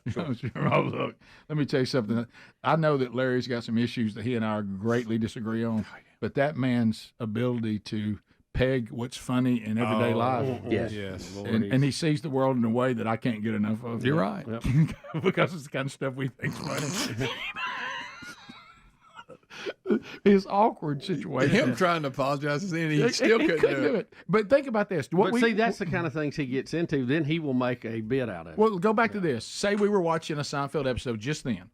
Oh, look, let me tell you something. I know that Larry's got some issues that he and I greatly disagree on, but that man's ability to peg what's funny in everyday life. Yes. And he sees the world in a way that I can't get enough of. You're right. Because it's the kind of stuff we think's funny. His awkward situation. Him trying to apologize, and he still couldn't do it. But think about this. That's the kind of things he gets into. Then he will make a bit out of it. Well, go back to this. Say we were watching a Seinfeld episode just then,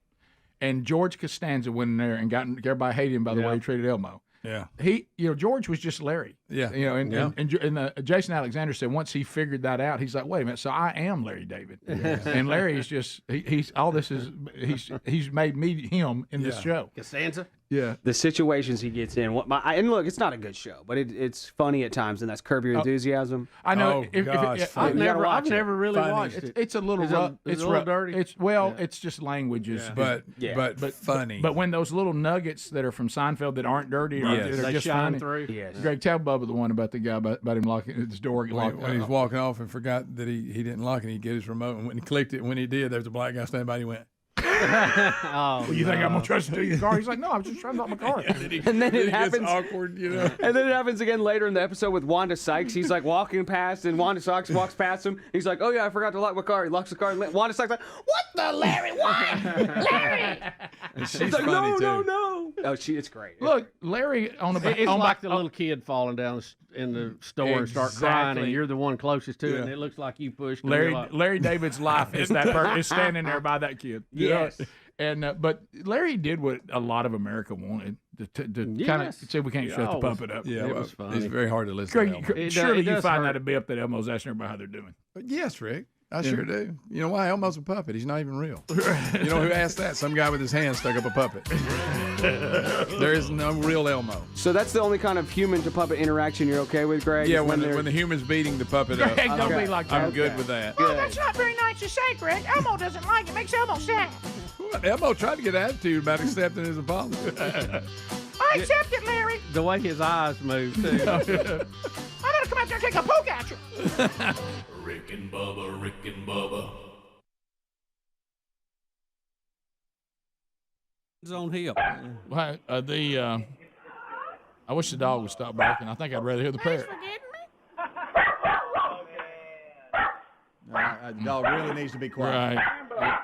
and George Costanza went in there and everybody hated him by the way he treated Elmo. Yeah. George was just Larry. Yeah. And Jason Alexander said once he figured that out, he's like, wait a minute, so I am Larry David. Yeah. And Larry is just he's made me him in this show. Costanza? Yeah. The situations he gets in. And look, it's not a good show, but it's funny at times, and that's Curb Your Enthusiasm. I know. I've never really watched it. It's a little rough. It's a little dirty. It's just languages. But funny. But when those little nuggets that are from Seinfeld that aren't dirty or that are they just shine funny. through. Yes. Greg, tell Bubba the one about the guy about him locking his door. When he's walking off and forgot that he didn't lock it, he get his remote, and when he clicked it, when he did, there was a black guy standing by, and he went. You think I'm gonna trust you to your car? He's like, no, I was just trying to lock my car. And then it happens awkward, And then it happens again later in the episode with Wanda Sykes. He's like walking past, and Wanda Sykes walks past him. He's like, "Oh yeah, I forgot to lock my car." He locks the car, and Wanda Sykes like, "What the Larry? Why, Larry?" She's like, funny no. Oh, it's great. Look, Larry it's like the little kid falling down in the store and start crying, and you're the one closest to it, and it looks like you pushed him. Larry David's life is is standing there by that kid. Yes. And but Larry did what a lot of America wanted to kind of say we can't shut the puppet up. Yeah, it was funny. It's very hard to listen to Elmo. Surely you find that a bit up that Elmo's asking everybody how they're doing. But yes, Rick. I sure do. You know why? Elmo's a puppet. He's not even real. You know who asked that? Some guy with his hand stuck up a puppet. There is no real Elmo. So that's the only kind of human to puppet interaction you're okay with, Greg? Yeah, when the human's beating the puppet up. Greg, don't be like that. I'm good with that. Oh, that's not very nice to say, Greg. Elmo doesn't like it. Makes Elmo sad. Elmo tried to get attitude about accepting his apology. I accept it, Larry. The way his eyes move, too. I'm going to come out there and take a poke at you. Rick and Bubba, Rick and Bubba. It's on him. I wish the dog would stop barking. I think I'd rather hear the parrot. The dog really needs to be quiet. Right.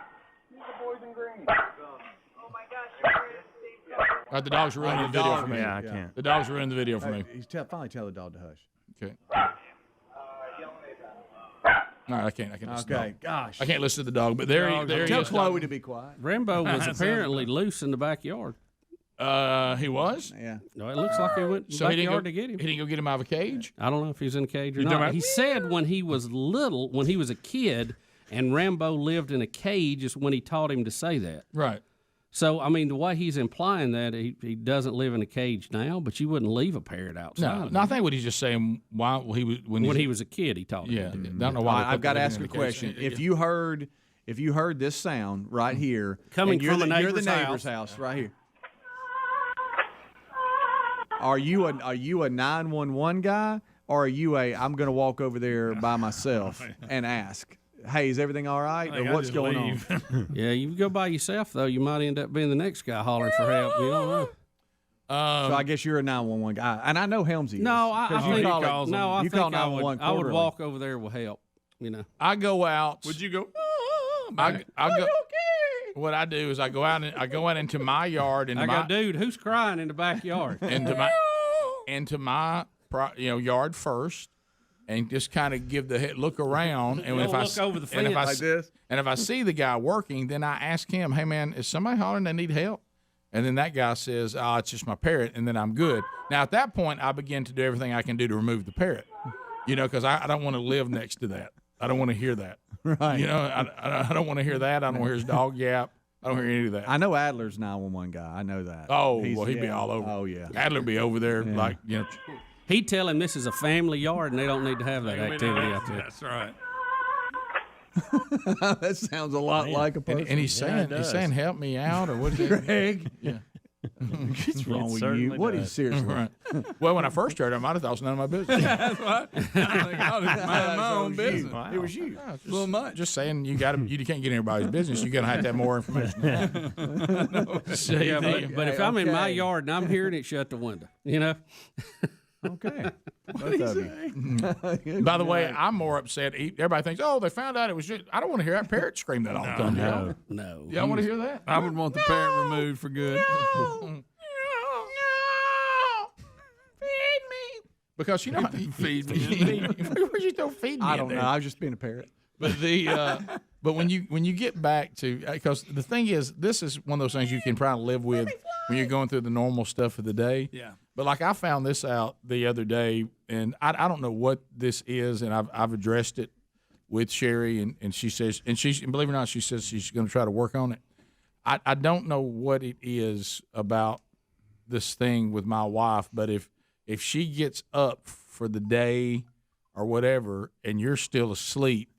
The dog's ruining the video for me. Yeah, I can't. The dog's ruining the video for me. He's finally tell the dog to hush. Okay. All right, I can't listen to the dog. Gosh. I can't listen to the dog, but there he Tell is. Chloe to be quiet. Rambo was apparently loose in the backyard. He was? Yeah. No, it looks like he went So he didn't go to get him. He didn't go get him out of a cage? I don't know if he's in a cage or You talking not. about- He said when he was little, when he was a kid, and Rambo lived in a cage is when he taught him to say that. Right. So, I mean, the way he's implying that he doesn't live in a cage now, but you wouldn't leave a parrot outside. No, I think what he's just saying, when he was a kid, he taught him. Yeah, to do it. don't know why. I've got to ask a question. If you heard this sound right here, Coming and you're from the, a you're the neighbor's neighbor's house. house right here. Are you a 911 guy, or are you I'm going to walk over there by myself and ask, hey, is everything all right, or what's going on? Yeah, you go by yourself though, you might end up being the next guy hollering for help. You don't know. So I guess you're a 911 guy, and I know Helmsy. No, I think you I call think 911 I would quarterly. walk over there with help. You know, I go out. Would you go? I go. What I do is I go out into my yard and I go, dude, who's crying in the backyard? into my yard first, and just kind of give the look around. And You'll if I look over the and if fence I like this. and if I see the guy working, then I ask him, hey man, is somebody hollering they need help? And then that guy says, oh, it's just my parrot, and then I'm good. Now, at that point, I begin to do everything I can do to remove the parrot, because I don't want to live next to that. I don't want to hear that. Right. I don't want to hear that. I don't want to hear his dog yap. I don't hear any of that. I know Adler's 911 guy. I know that. Oh, well, he'd be all over. Oh, yeah. Adler'd be over there, He'd tell him this is a family yard and they don't need to have that activity out there. That's right. That sounds a lot like a person. And he's saying, help me out, or what is it? Greg. Yeah. What's wrong with you? What is seriously? Right. Well, when I first heard it, I might have thought it was none of my business. That's what. I think I'll just mind my own business. Wow. It was you. A little much. Just saying, you can't get in everybody's business. You got to have to have more information. But if I'm in my yard and I'm hearing it, shut the window. Okay. By the way, I'm more upset. Everybody thinks, they found out it was just. I don't want to hear that parrot scream that all the time. No. Y'all want to hear that? I would want the parrot removed for good. Feed me. Because feed me. Where'd you throw feed me? I don't know. I was just being a parrot. But but when you get back to, because the thing is, this is one of those things you can probably live with when you're going through the normal stuff of the day. Yeah. But like I found this out the other day, and I don't know what this is, and I've addressed it with Sherry, and she says, and believe it or not, she says she's going to try to work on it. I don't know what it is about this thing with my wife, but if she gets up for the day or whatever, and you're still asleep,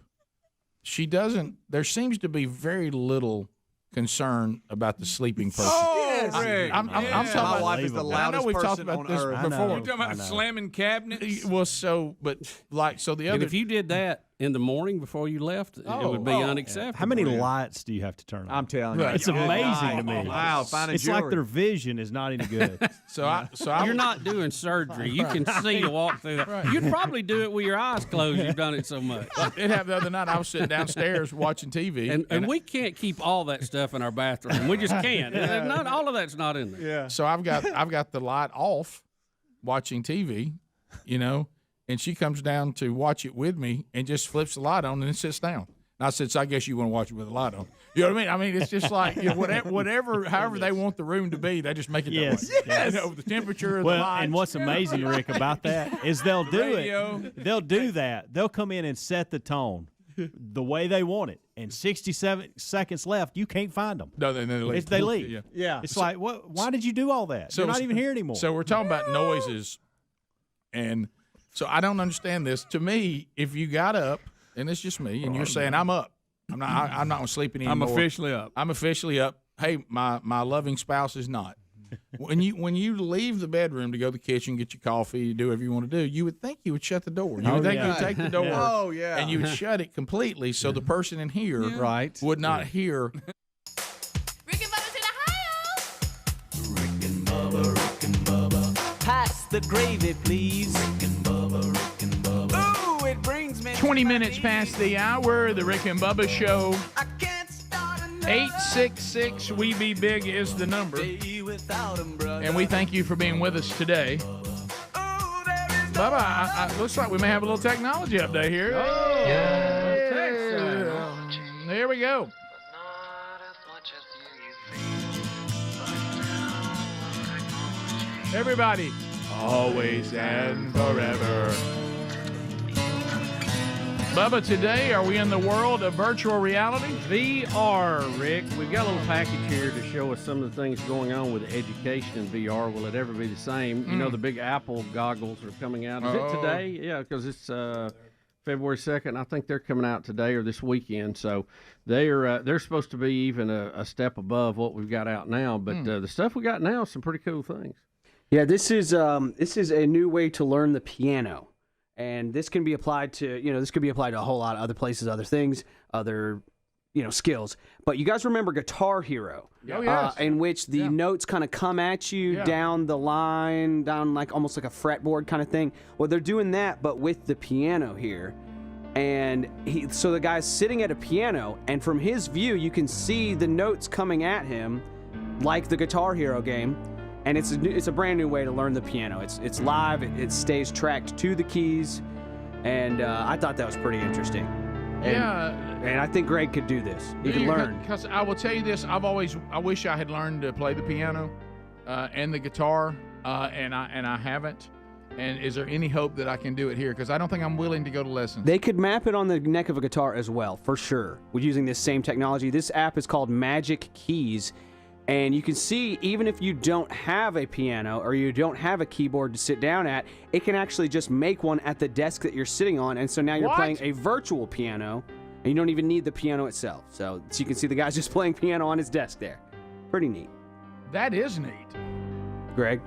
she doesn't. There seems to be very little concern about the sleeping person. Oh, Rick. I'm talking My about, wife is the loudest I know we've talked person about on this earth. before. You talking about slamming cabinets? Well, so the other. And if you did that in the morning before you left, it would be unacceptable. How many lights do you have to turn on? I'm telling you, It's amazing to me. Wow, finding it's like jewelry. their vision is not any good. You're not doing surgery. You can see to walk through that. Right. You'd probably do it with your eyes closed. You've done it so much. It happened the other night. I was sitting downstairs watching TV, and we can't keep all that stuff in our bathroom. We just can't. Not all of that's not in there. Yeah. So I've got the light off, watching TV, and she comes down to watch it with me and just flips the light on and then sits down. And I said, so I guess you want to watch it with the light on. You know what I mean? I mean, it's just like whatever, however they want the room to be, they just make it that way. Yes. The temperature of Well, the lights. and what's amazing, Rick, about that is they'll do it. They'll do that. They'll come in and set the tone the way they want it. And 67 seconds left, you can't find them. No, they leave. They leave. Yeah. It's like, what? Why did you do all that? You're not even here anymore. So we're talking about noises, and so I don't understand this. To me, if you got up, and it's just me, and you're saying I'm up, I'm not going to sleep anymore. I'm officially up. I'm officially up. Hey, my loving spouse is not. When you leave the bedroom to go to the kitchen, get your coffee, do whatever you want to do, you would think you would shut the door. You would think you would take the door, and you would shut it completely, so the person in here would not hear. Pass the gravy, please. Rick and Bubba, Rick and Bubba. Ooh, it brings me 20 minutes past the hour, the Rick and Bubba Show. 866 We Be Big is the number. And we thank you for being with us today. Bubba, looks like we may have a little technology update here. There we go. Everybody, always and forever. Bubba, today, are we in the world of virtual reality? VR, Rick. We've got a little package here to show us some of the things going on with education in VR. Will it ever be the same? You know, the big Apple goggles are coming out. Is it today? Yeah, because it's February 2nd. I think they're coming out today or this weekend. So they're supposed to be even a step above what we've got out now. But the stuff we got now is some pretty cool things. Yeah, this is a new way to learn the piano. And this can be applied to, this could be applied to a whole lot of other places, other things, other, skills. But you guys remember Guitar Hero? Oh, yes. In which the notes kind of come at you down the line, down like almost like a fretboard kind of thing. Well, they're doing that, but with the piano here. And so the guy's sitting at a piano, and from his view, you can see the notes coming at him like the Guitar Hero game. And it's a brand new way to learn the piano. It's live. It stays tracked to the keys, and I thought that was pretty interesting. And I think Greg could do this. He could learn. Because I will tell you this: I wish I had learned to play the piano and the guitar, and I haven't. And is there any hope that I can do it here? Because I don't think I'm willing to go to lessons. They could map it on the neck of a guitar as well, for sure. We're using this same technology. This app is called Magic Keys. And you can see, even if you don't have a piano or you don't have a keyboard to sit down at, it can actually just make one at the desk that you're sitting on. And so now you're playing a virtual piano, and you don't even need the piano itself. So you can see the guy's just playing piano on his desk there. Pretty neat. That is neat. Greg?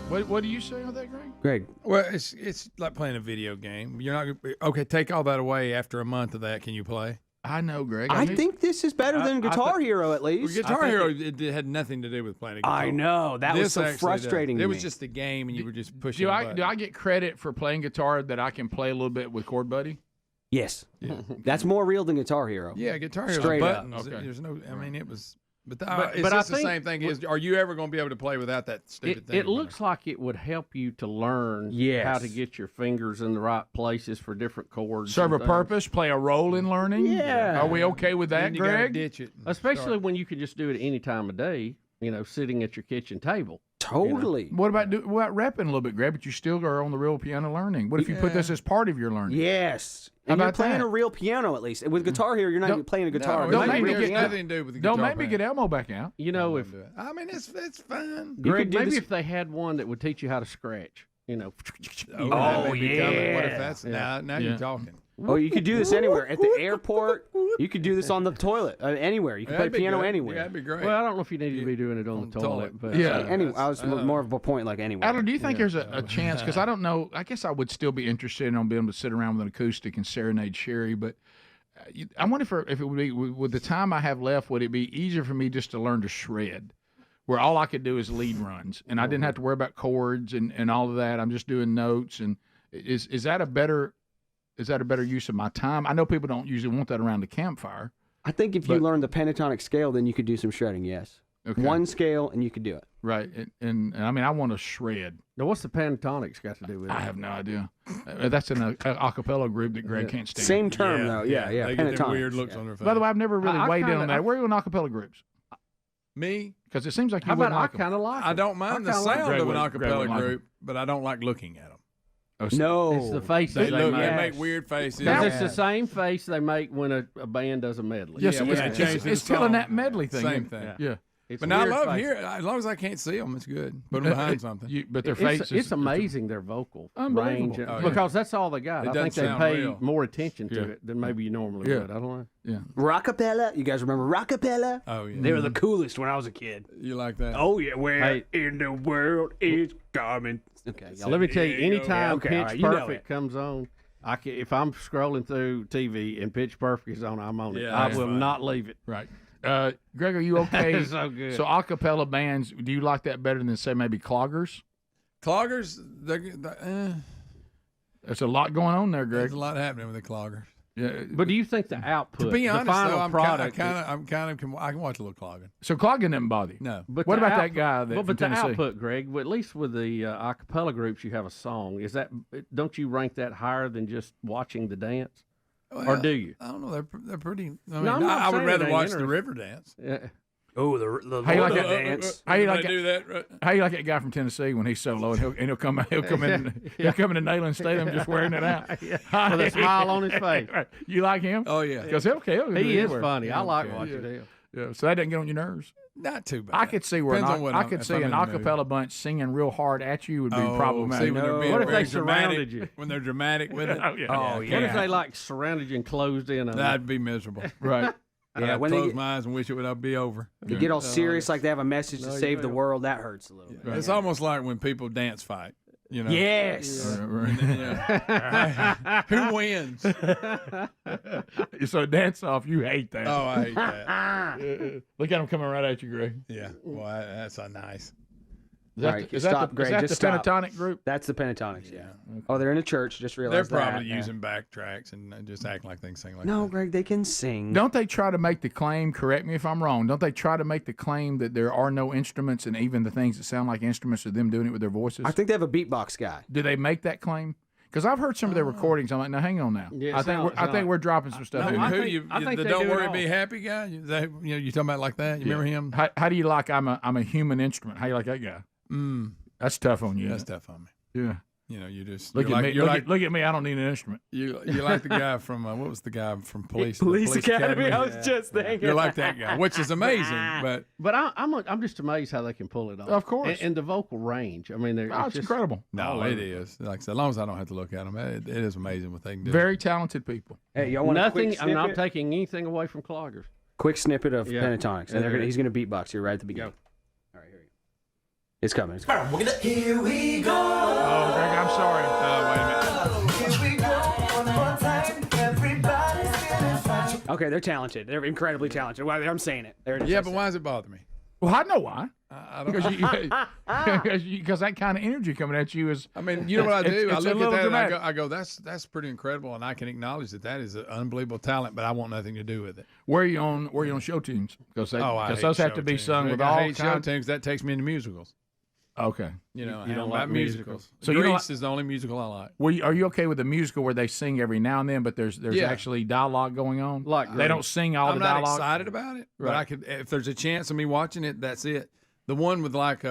What do you say on that, Greg? Greg? Well, it's like playing a video game. You're not okay. Take all that away. After a month of that, can you play? I know, Greg. I think this is better than Guitar Hero, at least. Well, Guitar Hero, it had nothing to do with playing a guitar. I know. That was so frustrating to me. It was just a game, and you were just pushing Do I get credit for playing guitar that I can play a little bit with Chord Buddy? Yes. Yeah. That's more real than Guitar Hero. Yeah, Guitar Hero Straight buttons. up. Okay. There's no. I mean, it was. But I it's think the same thing. Are you ever going to be able to play without that stupid thing? It looks like it would help you to learn how to get your fingers in the right places for different chords. Serve a purpose, play a role in learning. Yeah. Are we okay with that, Then you gotta Greg? ditch it. Especially when you can just do it any time of day, sitting at your kitchen table. Totally. What about repping a little bit, Greg? But you still are on the real piano learning. What if you put this as part of your learning? Yes. How And you're about playing that? a real piano, at least. With Guitar Hero, you're not even playing a guitar. Don't make me It has get nothing to do with the guitar. Don't make me playing. get Elmo back out. I mean, it's fun. Greg, maybe if they had one that would teach you how to scratch, Oh, yeah. What if that's now you're talking? Oh, you could do this anywhere. At the airport, you could do this on the toilet. Anywhere. You could play piano anywhere. Yeah, that'd be great. Well, I don't know if you need to be doing it on the toilet, but Anyway, I was more of a point like anywhere. Adler, do you think there's a chance? Because I don't know. I guess I would still be interested in being able to sit around with an acoustic and serenade Sherry, but I wonder if it would be, with the time I have left, would it be easier for me just to learn to shred, where all I could do is lead runs, and I didn't have to worry about chords and all of that. I'm just doing notes, and is that a better use of my time? I know people don't usually want that around the campfire. I think if you learn the pentatonic scale, then you could do some shredding, yes. Okay. One scale, and you could do it. Right, and I mean, I want to shred. Now, what's the pentatonics got to do with it? I have no idea. That's an a cappella group that Greg can't stand. Same term, though. Yeah. They get them weird looks on their face. By the way, I've never really weighed in on kinda- that. Where are you in acapella groups? Me? Because it seems like you How wouldn't about I like 'em. kind of like I it? don't mind the kinda like sound of an Greg acapella would like 'em. group, but I don't like looking at them. No. It's the faces They they, look. make. They make weird faces. Because it's the same face they make when a band does a medley. Yes, Yeah, when they change the it's still in song. that medley thing. Same thing. Yeah. It's But now I weird love faces. hearing. As long as I can't see them, it's good. Put them behind something. But their faces. It's amazing their vocal Unbelievable. range Oh, yeah. because that's all they got. It I think doesn't they sound pay real. more attention to Yeah. it than maybe you normally Yeah. would. I don't know. Yeah. Rockapella. You guys remember Rockapella? Oh yeah. They were the coolest when I was a kid. You like that? Oh, yeah. Where Hey. in the world is coming? Okay. So let me tell you, anytime okay, Pitch all right, you know Perfect it. comes on, if I'm scrolling through TV and Pitch Perfect is on, I'm on it. Yeah, I that's will fine. not leave it. Right. Greg, are you okay? It's so good. So acapella bands, do you like that better than, say, maybe cloggers? Cloggers. There's a lot going on there, Greg. There's a lot happening with the cloggers. Yeah. But do you think the output, To be honest, the final though, I product, can watch a little clogging. So clogging doesn't bother you? No. but What the about that output- guy that But from the Tennessee? output, Greg, well, at least with the acapella groups, you have a song. Don't you rank that higher than just watching the dance, or do you? I don't know. They're pretty. I I'm not would saying rather it ain't watch the interesting. river dance. Yeah. Oh, the How you like that dance? How you like do that? How you like that guy from Tennessee when he's solo and he'll come in to Neyland Stadium just wearing it out with a smile on his face. You like him? Oh yeah, because he is funny. I like watching him. Yeah, so that doesn't get on your nerves. Not too bad. I could see where I could see an acapella bunch singing real hard at you would be problematic. See, when they're being What if they very surrounded dramatic, you? When they're dramatic with it? Oh, yeah. What if they like surrounded you and closed in on That'd be miserable. Right. I'd when close they get, my eyes and wish it would be over. they get all serious like they have a message to save the world. That hurts a little bit. It's almost like when people dance fight. You know? Yes. Who wins? So dance off, you hate that. Oh, I hate that. Look at them coming right at you, Greg. Yeah. Well, that's a nice. Is that, Right, is stop, that, Greg, is that just the stop. pentatonic group? That's the Pentatonics. Yeah. Oh, they're in a church. Just They're realized probably that. using backtracks and just act like they can sing like No, that. Greg, they can sing. Don't they try to make the claim, correct me if I'm wrong, don't they try to make the claim that there are no instruments and even the things that sound like instruments are them doing it with their voices? I think they have a beatbox guy. Do they make that claim? Because I've heard some of their recordings. I'm like, now hang on now. Yeah, I think we're dropping some stuff in I there. think- I think the they Don't do it Worry, all. Be Happy guy? You talking about like that? You remember him? How do you like I'm a human instrument? How you like that guy? That's tough on you. That's tough on me. Yeah. You know, you just Look you're at like, me. You're like Look at me. I don't need an instrument. you like the guy from what was the guy from Police Academy. I was just thinking. You're like that guy, which is amazing. But I'm just amazed how they can pull it off. Of course. And the vocal range. I mean, It's incredible. no, it is. Like as long as I don't have to look at them, it is amazing what they can do. Very talented people. Hey, y'all want a Nothing. quick I'm not snippet? taking anything away from cloggers. Quick snippet of Yeah. Pentatonics. And he's going to beatbox here right at the beginning. All right, here we go. It's coming. It's coming. Here we go. Oh, Greg, I'm sorry. Wait a minute. Here we go. One more time. Everybody's feeling fine. Okay, they're talented. They're incredibly talented. Well, I'm saying it. There it is. Yeah, but why does it bother me? Well, I know why. I don't. Because that kind of energy coming at you is. I mean, you know what I do? I It's a look little at that and dramatic. I go, that's pretty incredible, and I can acknowledge that is an unbelievable talent, but I want nothing to do with it. Where are you on show tunes? Because I hate those have show to be tunes. sung with I all hate show kinds. tunes. That takes me into musicals. Okay. You know, You don't about like musicals. So So you don't Grease is the only musical I like. Are you okay with the musical where they sing every now and then, but there's Yeah. actually dialogue going on? Like they Grease. don't sing all I'm the not dialogue. excited about it, but Right. I could if there's a chance of me watching it. That's it. The one with like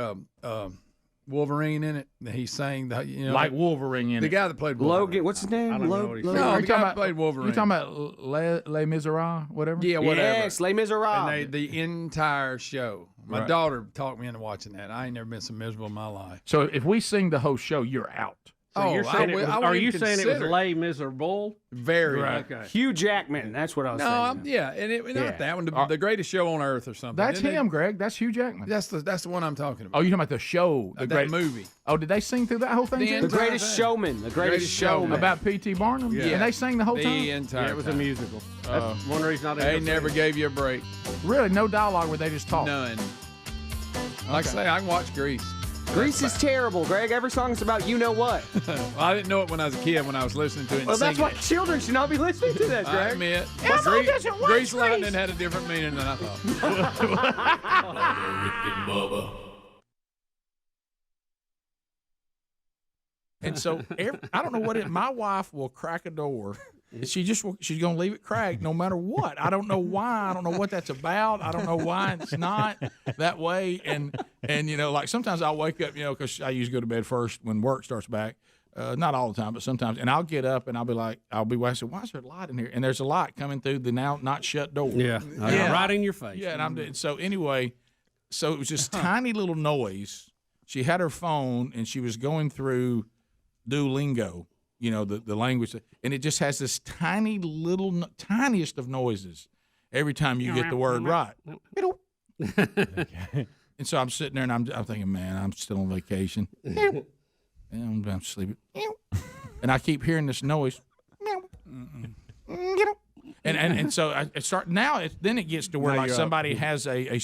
Wolverine in it. He sang like Wolverine in the it. guy that played Wolverine. Logan, what's his name? I don't know what he's saying. No, Are the you guy talking that played Wolverine. You talking about Les Miserables, whatever? Yeah, whatever. Yes, Les Miserables. And the entire show. My Right. daughter talked me into watching that. I ain't never been so miserable in my life. So if we sing the whole show, you're out. So you're saying I are wouldn't you even saying it was consider Les Miserables? Very. Right. Okay. Hugh Jackman. That's what I was No, saying. not Yeah. that one. The greatest show on earth or something. That's Didn't him, Greg. That's Hugh Jackman. That's the one I'm talking about. Oh, you're talking about the show, the that movie. Oh, did they sing through that whole thing? The too? The entire Greatest thing. Showman. The Greatest Showman. About P.T. Barnum? Yeah. And they sang the whole The time? entire Yeah, it was a time. musical. That's one reason I didn't. They go see never it. gave you a break. Really? No dialogue where they just talk? None. Like I say, I can watch Grease. Grease is terrible, Greg. Every song's about you know what. Well, I didn't know it when I was a kid when I was listening to it and Well, that's singing why children should not be listening to that, it. I Greg. admit. Elmo doesn't watch Grease Lightning Grease. had a different meaning than I thought. Rick and Bubba. And so I don't know what it. My wife will crack a door. She's gonna leave it cracked no matter what. I don't know why. I don't know what that's about. I don't know why it's not that way. And like sometimes I'll wake up, because I usually go to bed first when work starts back. Not all the time, but sometimes. And I'll get up and I'll be like, I said, why is there a light in here? And there's a light coming through the now not shut door. Yeah. Right in your face. Yeah, and I'm doing so anyway. So it was this tiny little noise. She had her phone and she was going through Duolingo, the language, and it just has this tiny little tiniest of noises every time you get the word right. And so I'm sitting there and I'm thinking, man, I'm still on vacation. And I'm sleeping, and I keep hearing this noise. And so I start now. Then it gets to where Now like you're somebody has a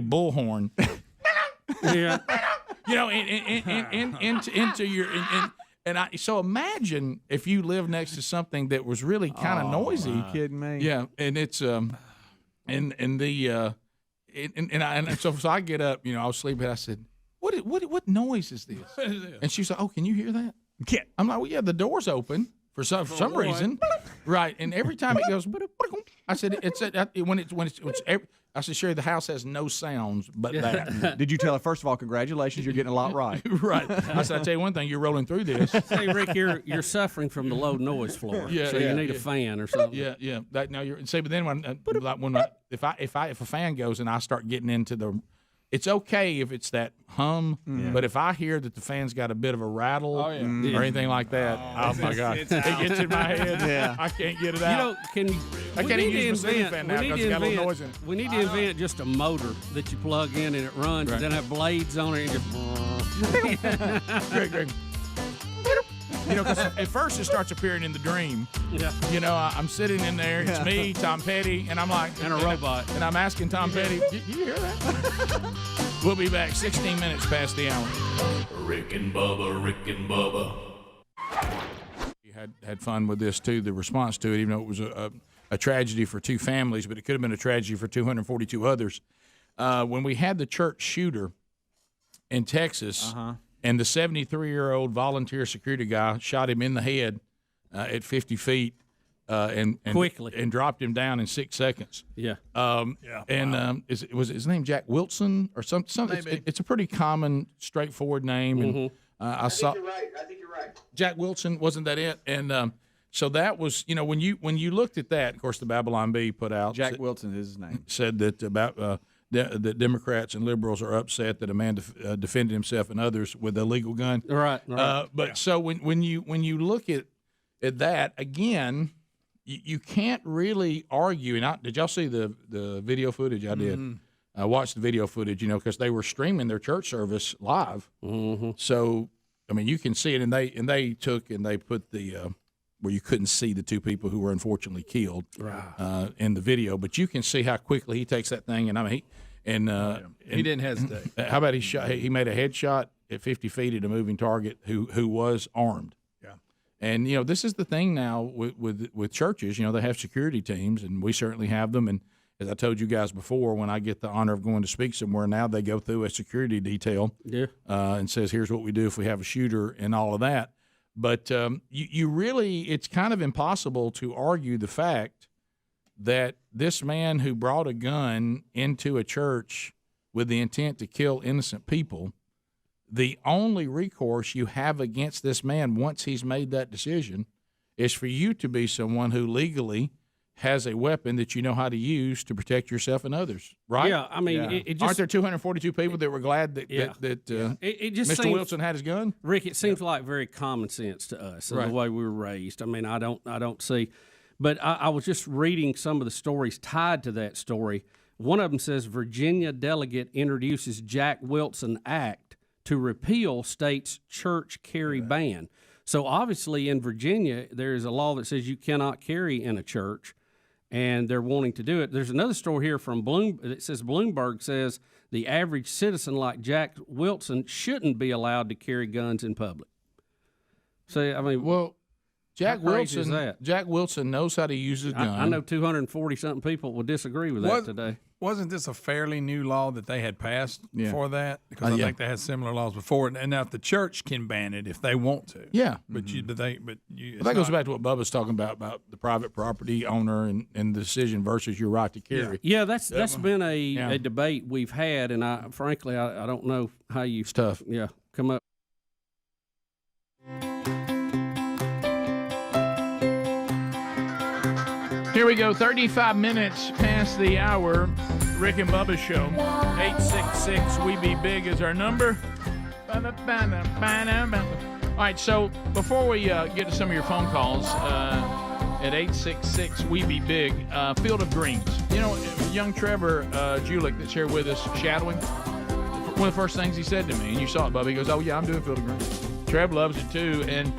bullhorn. Yeah. Into your so imagine if you live next to something that was really kind of noisy. Are you kidding me? Yeah, and it's so I get up, I was sleeping. I said, what noise is this? And she's like, oh, can you hear that? Yeah. I'm like, well, yeah, the door's open for some reason, right? And every time it goes, I said, I said, Sherry, the house has no sounds but that. Did you tell her, first of all, congratulations, you're getting a lot right? Right. I said, I tell you one thing, you're rolling through this. Hey, Rick, you're suffering from the low noise floor. Yeah, so you need a fan or something. Yeah, yeah. That now you're see, but then if a fan goes and I start getting into the, it's okay if it's that hum, but if I hear that the fan's got a bit of a rattle or anything like that, oh my God, it gets in my head. Yeah. I can't get it out. I can't even use my ceiling fan now because it's got a little noise in it. We need to invent just a motor that you plug in and it runs, and then have blades on it and just. Great. You know, because at first it starts appearing in the dream. Yeah. You know, I'm sitting in there. It's me, Tom Petty, and I'm like, and a robot. And I'm asking Tom Petty, "Do you hear that?" We'll be back 16 minutes past the hour. Rick and Bubba, Rick and Bubba. You had fun with this too. The response to it, even though it was a tragedy for two families, but it could have been a tragedy for 242 others. When we had the church shooter in Texas. And the 73-year-old volunteer security guy shot him in the head at 50 feet and quickly and dropped him down in 6 seconons. Yeah. Was his name Jack Wilson or something? It's a pretty common, straightforward name. And I think you're right. I think you're right. Jack Wilson, wasn't that it? And so that was, you know, when you looked at that, of course, the Babylon Bee put out. Jack Wilson is his name. Said that about. The Democrats and liberals are upset that a man defended himself and others with a legal gun. Right. So when you look at that again, you can't really argue. And did y'all see the video footage? I did. I watched the video footage, you know, because they were streaming their church service live. So I mean, you can see it, and they put the where you couldn't see the two people who were unfortunately killed in the video, but you can see how quickly he takes that thing, and I mean, he didn't hesitate. How about he made a headshot at 50 feet at a moving target who was armed. Yeah, and you know, this is the thing now with churches. You know, they have security teams, and we certainly have them. And as I told you guys before, when I get the honor of going to speak somewhere, now they go through a security detail, and says, here's what we do if we have a shooter and all of that. But you really, it's kind of impossible to argue the fact that this man who brought a gun into a church with the intent to kill innocent people, the only recourse you have against this man once he's made that decision is for you to be someone who legally has a weapon that you know how to use to protect yourself and others, right? Yeah, I mean, it just, aren't there 242 people that were glad that it just Mr. seems, Wilson had his gun? Rick, it seems like very common sense to us, the way we were raised. I mean, I don't see, but I was just reading some of the stories tied to that story. One of them says Virginia delegate introduces Jack Wilson Act to repeal state's church carry ban. So obviously in Virginia, there is a law that says you cannot carry in a church, and they're wanting to do it. There's another story here from It says Bloomberg says the average citizen like Jack Wilson shouldn't be allowed to carry guns in public. So, I mean, Jack Wilson knows how to use his gun. I know 240-something people would disagree with that today. Wasn't this a fairly new law that they had passed for that? Because I think they had similar laws before. And now if the church can ban it if they want to. Yeah. But that goes back to what Bubba's talking about the private property owner and the decision versus your right to carry. Yeah, that's been a debate we've had, and I don't know how you come up. Here we go, 35 minutes past the hour. Rick and Bubba Show. 866-WE-BE-BIG is our number. All right, so before we get to some of your phone calls, at 866-WE-BE-BIG, Field of Greens. You know, young Trevor Julick that's here with us shadowing, one of the first things he said to me, and you saw it, Bubba, he goes, oh, yeah, I'm doing Field of Greens. Trev loves it, too, and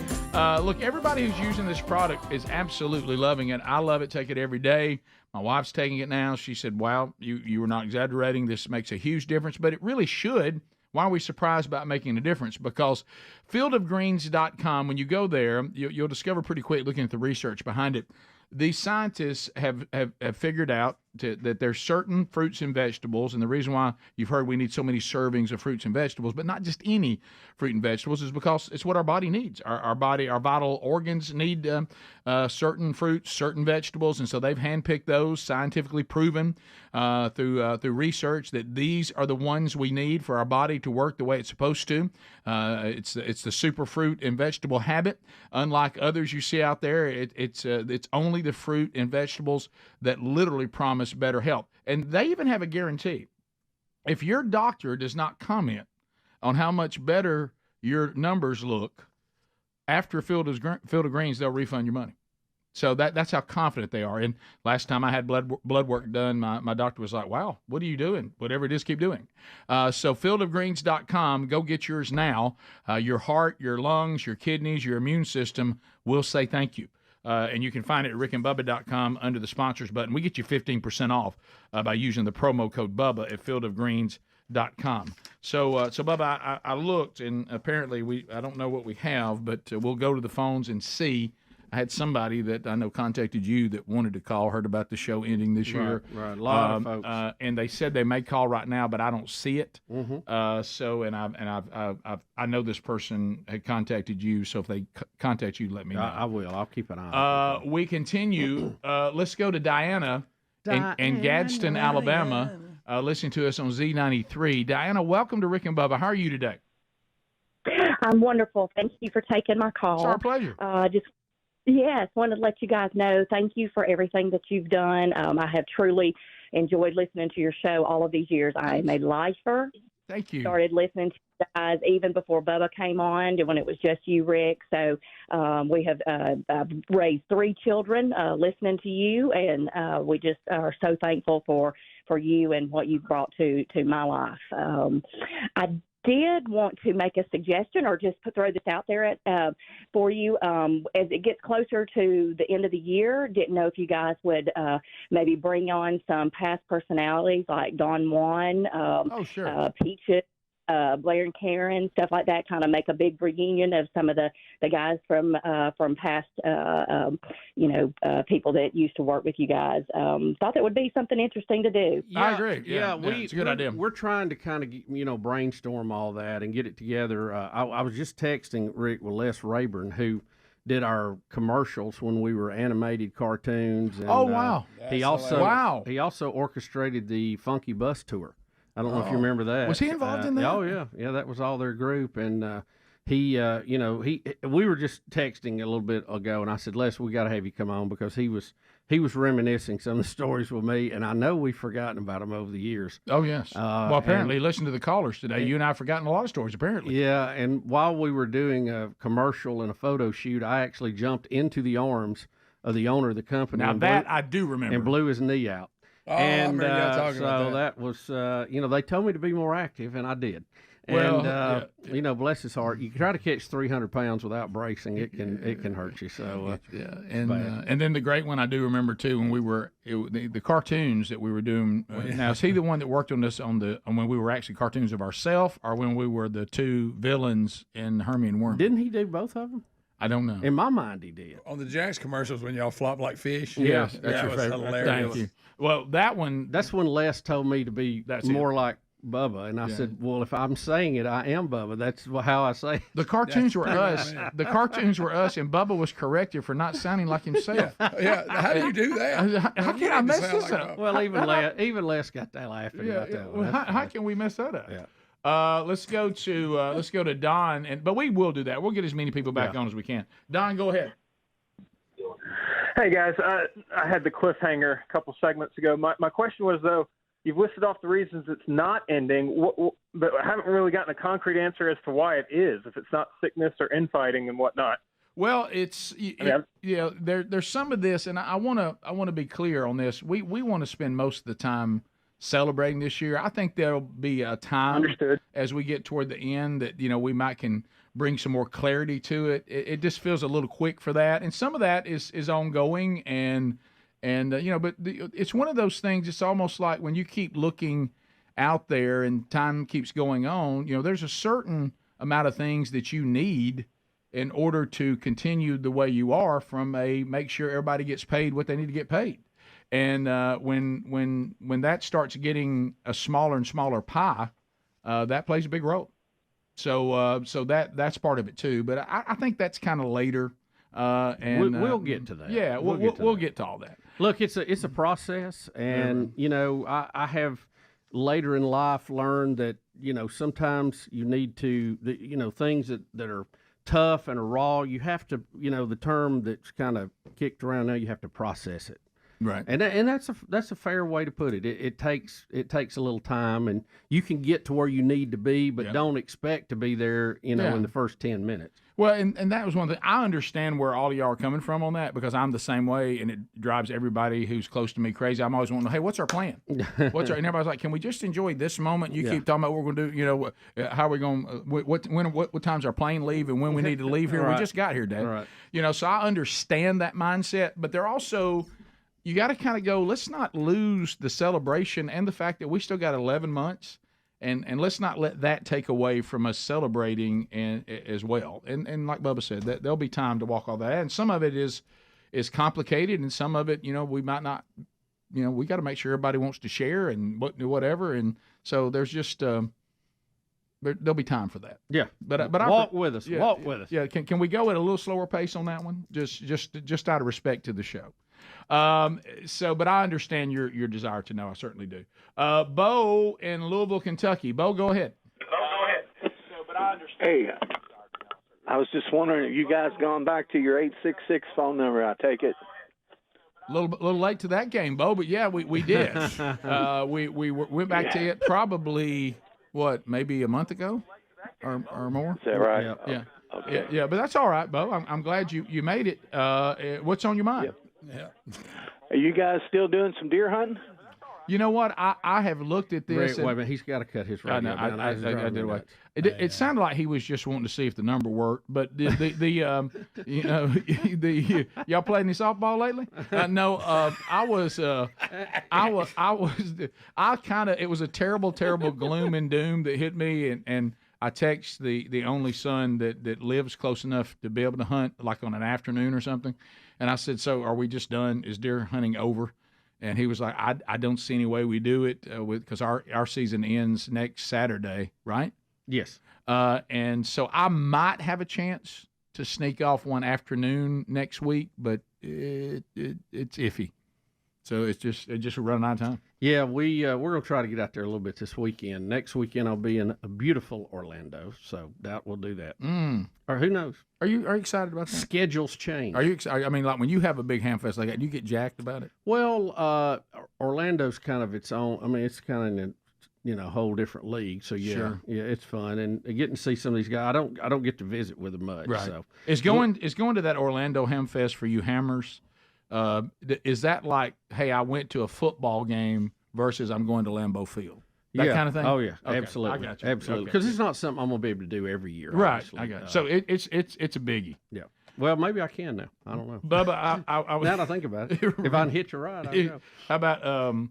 look, everybody who's using this product is absolutely loving it. I love it, take it every day. My wife's taking it now. She said, wow, you were not exaggerating. This makes a huge difference, but it really should. Why are we surprised about making a difference? Because fieldofgreens.com, when you go there, you'll discover pretty quick, looking at the research behind it, these scientists have figured out that there's certain fruits and vegetables, and the reason why you've heard we need so many servings of fruits and vegetables, but not just any fruit and vegetables, is because it's what our body needs. Our body, our vital organs need certain fruits, certain vegetables, and so they've handpicked those, scientifically proven through research that these are the ones we need for our body to work the way it's supposed to. It's the super fruit and vegetable habit. Unlike others you see out there, it's only the fruit and vegetables that literally promise better health. And they even have a guarantee. If your doctor does not comment on how much better your numbers look after Field of Greens, they'll refund your money. So that's how confident they are. And last time I had blood work done, my doctor was like, wow, what are you doing? Whatever it is, keep doing. So fieldofgreens.com, go get yours now. Your heart, your lungs, your kidneys, your immune system will say thank you. And you can find it at rickandbubba.com under the sponsors button. We get you 15% off by using the promo code Bubba at fieldofgreens.com. So Bubba, I looked, and apparently I don't know what we have, but we'll go to the phones and see. I had somebody that I know contacted you that wanted to call, heard about the show ending this year. Right, a lot of folks. And they said they may call right now, but I don't see it. Mm-hmm. I know this person had contacted you, so if they contact you, let me know. I will. I'll keep an eye on it. We continue. Let's go to Diana in Gadsden, Alabama, listening to us on Z93. Diana, welcome to Rick and Bubba. How are you today? I'm wonderful. Thank you for taking my call. It's our pleasure. Yes, wanted to let you guys know, thank you for everything that you've done. I have truly enjoyed listening to your show all of these years. I am a lifer. Thank you. Started listening to you guys even before Bubba came on, when it was just you, Rick. So we have I've raised 3 children listening to you, and we just are so thankful for you and what you've brought to my life. I did want to make a suggestion or just throw this out there for you. As it gets closer to the end of the year, didn't know if you guys would maybe bring on some past personalities like Don Juan, Peaches, Blair and Karen, stuff like that, kind of make a big reunion of some of the guys from past, people that used to work with you guys. Thought that would be something interesting to do. I agree. It's a good idea. We're trying to kind of, brainstorm all that and get it together. I was just texting Rick with Les Rayburn, who did our commercials when we were animated cartoons. And, wow. He also orchestrated the Funky Bus Tour. I don't know if you remember that. Was he involved in that? Oh yeah, that was all their group, and we were just texting a little bit ago, and I said, Les, we got to have you come on because he was reminiscing some of the stories with me, and I know we've forgotten about them over the years. Oh yes. Well, apparently, listen to the callers today. You and I have forgotten a lot of stories. Apparently. Yeah, and while we were doing a commercial and a photo shoot, I actually jumped into the arms of the owner of the company. Now I do remember. And blew his knee out. Oh, I remember y'all talking about that was, they told me to be more active, and I did. Well, and bless his heart, you try to catch 300 pounds without bracing, it can hurt you. So and then the great one I do remember too when we were the cartoons that we were doing. Now is he the one that worked on this on when we were actually cartoons of ourselves, or when we were the 2 villains in Hermie and Worm? Didn't he do both of them? I don't know. In my mind, he did. On the Jax commercials when y'all flop like fish. Yes, that's your was favorite. Hilarious. Thank you. Well, that's when Les told me to be more like Bubba, and I Yeah. said, "Well, if I'm saying it, I am Bubba. That's how I say it." The cartoons were us. The cartoons were us, and Bubba was corrected for not sounding like himself. Yeah, how do you do that? How can I mess this up? Well, even Les got that laughing about that one. Well, how can we mess that up? Yeah. Let's go to Don, but we will do that. We'll get as many people back on as we can. Don, go ahead. Hey guys, I had the cliffhanger a couple segments ago. My question was though, you've listed off the reasons it's not ending, but I haven't really gotten a concrete answer as to why it is. If it's not sickness or infighting and whatnot. Well, there's some of this, and I want to be clear on this. We want to spend most of the time celebrating this year. I think there'll be a time as we get toward the end that we might can bring some more clarity to it. It just feels a little quick for that, and some of that is ongoing, and but it's one of those things. It's almost like when you keep looking out there and time keeps going on. There's a certain amount of things that you need in order to continue the way you are. Make sure everybody gets paid what they need to get paid. And when that starts getting a smaller and smaller pie, that plays a big role. So that's part of it too. But I think that's kind of later. And we'll get to that. Yeah, we'll get to all that. Look, it's a process, and I have later in life learned that sometimes you need to things that are tough and are raw. You have to the term that's kind of kicked around now. You have to process it. Right. And that's a fair way to put it. It takes a little time, and you can get to where you need to be, but don't expect to be there, in the first 10 minutes. Well, and that was one thing. I understand where all of y'all are coming from on that, because I'm the same way, and it drives everybody who's close to me crazy. I'm always wanting to know, hey, what's our plan? And everybody's like, can we just enjoy this moment? You keep talking about what we're going to do, how are we going, what time's our plane leave and when we need to leave here? Right. We just got here, Dad. Right. So I understand that mindset, but they're also, you got to kind of go, let's not lose the celebration and the fact that we still got 11 months. And let's not let that take away from us celebrating as well. And like Bubba said, that there'll be time to walk all that. And some of it is complicated, and some of it, we might not, we got to make sure everybody wants to share and whatever. And so there's just there'll be time for that. Yeah, but walk with us. Yeah, walk with us. Yeah, can we go at a little slower pace on that one? Just out of respect to the show. But I understand your desire to know. I certainly do. Bo in Louisville, Kentucky. Bo, go ahead. But I understand. Hey, I was just wondering, have you guys gone back to your 866 phone number? I take it. A little late to that game, Bo, but yeah, we did. We went back to it probably maybe a month ago, or more. Is that right? Yeah. Okay. Yeah, but that's all right, Bo. I'm glad you made it. What's on your mind? Yeah. Are you guys still doing some deer hunting? You know what? I have looked at this. Wait a minute, he's got to cut his radio down. I did. It sounded like he was just wanting to see if the number worked. But the y'all played any softball lately? No. It was a terrible gloom and doom that hit me, and I text the only son that lives close enough to be able to hunt, like on an afternoon or something. And I said, so are we just done? Is deer hunting over? And he was like, I don't see any way we do it because our season ends next Saturday, right? Yes. And so I might have a chance to sneak off one afternoon next week, but it's iffy. So it's just running out of time. Yeah, we're gonna try to get out there a little bit this weekend. Next weekend I'll be in a beautiful Orlando, so doubt we'll do that. Or who knows? Are you excited about that? Schedules change. Are you excited? I mean, like when you have a big ham fest like that, you get jacked about it. Well, Orlando's kind of its own. I mean, it's kind of in a whole different league. So yeah, Sure. yeah, it's fun and getting to see some of these guys. I don't get to visit with them much. Right. So Is going to that Orlando Ham Fest for you hammers? Is that like, hey, I went to a football game versus I'm going to Lambeau Field? That kind of thing? Oh yeah, Okay, absolutely. I got you. Absolutely. Okay. Because it's not something I'm gonna be able to do every year. Right. Obviously. I got you. So it's a biggie. Yeah. Well, maybe I can now. I don't know. Bubba, I now that I think about it, if I can hit you right, I know. How about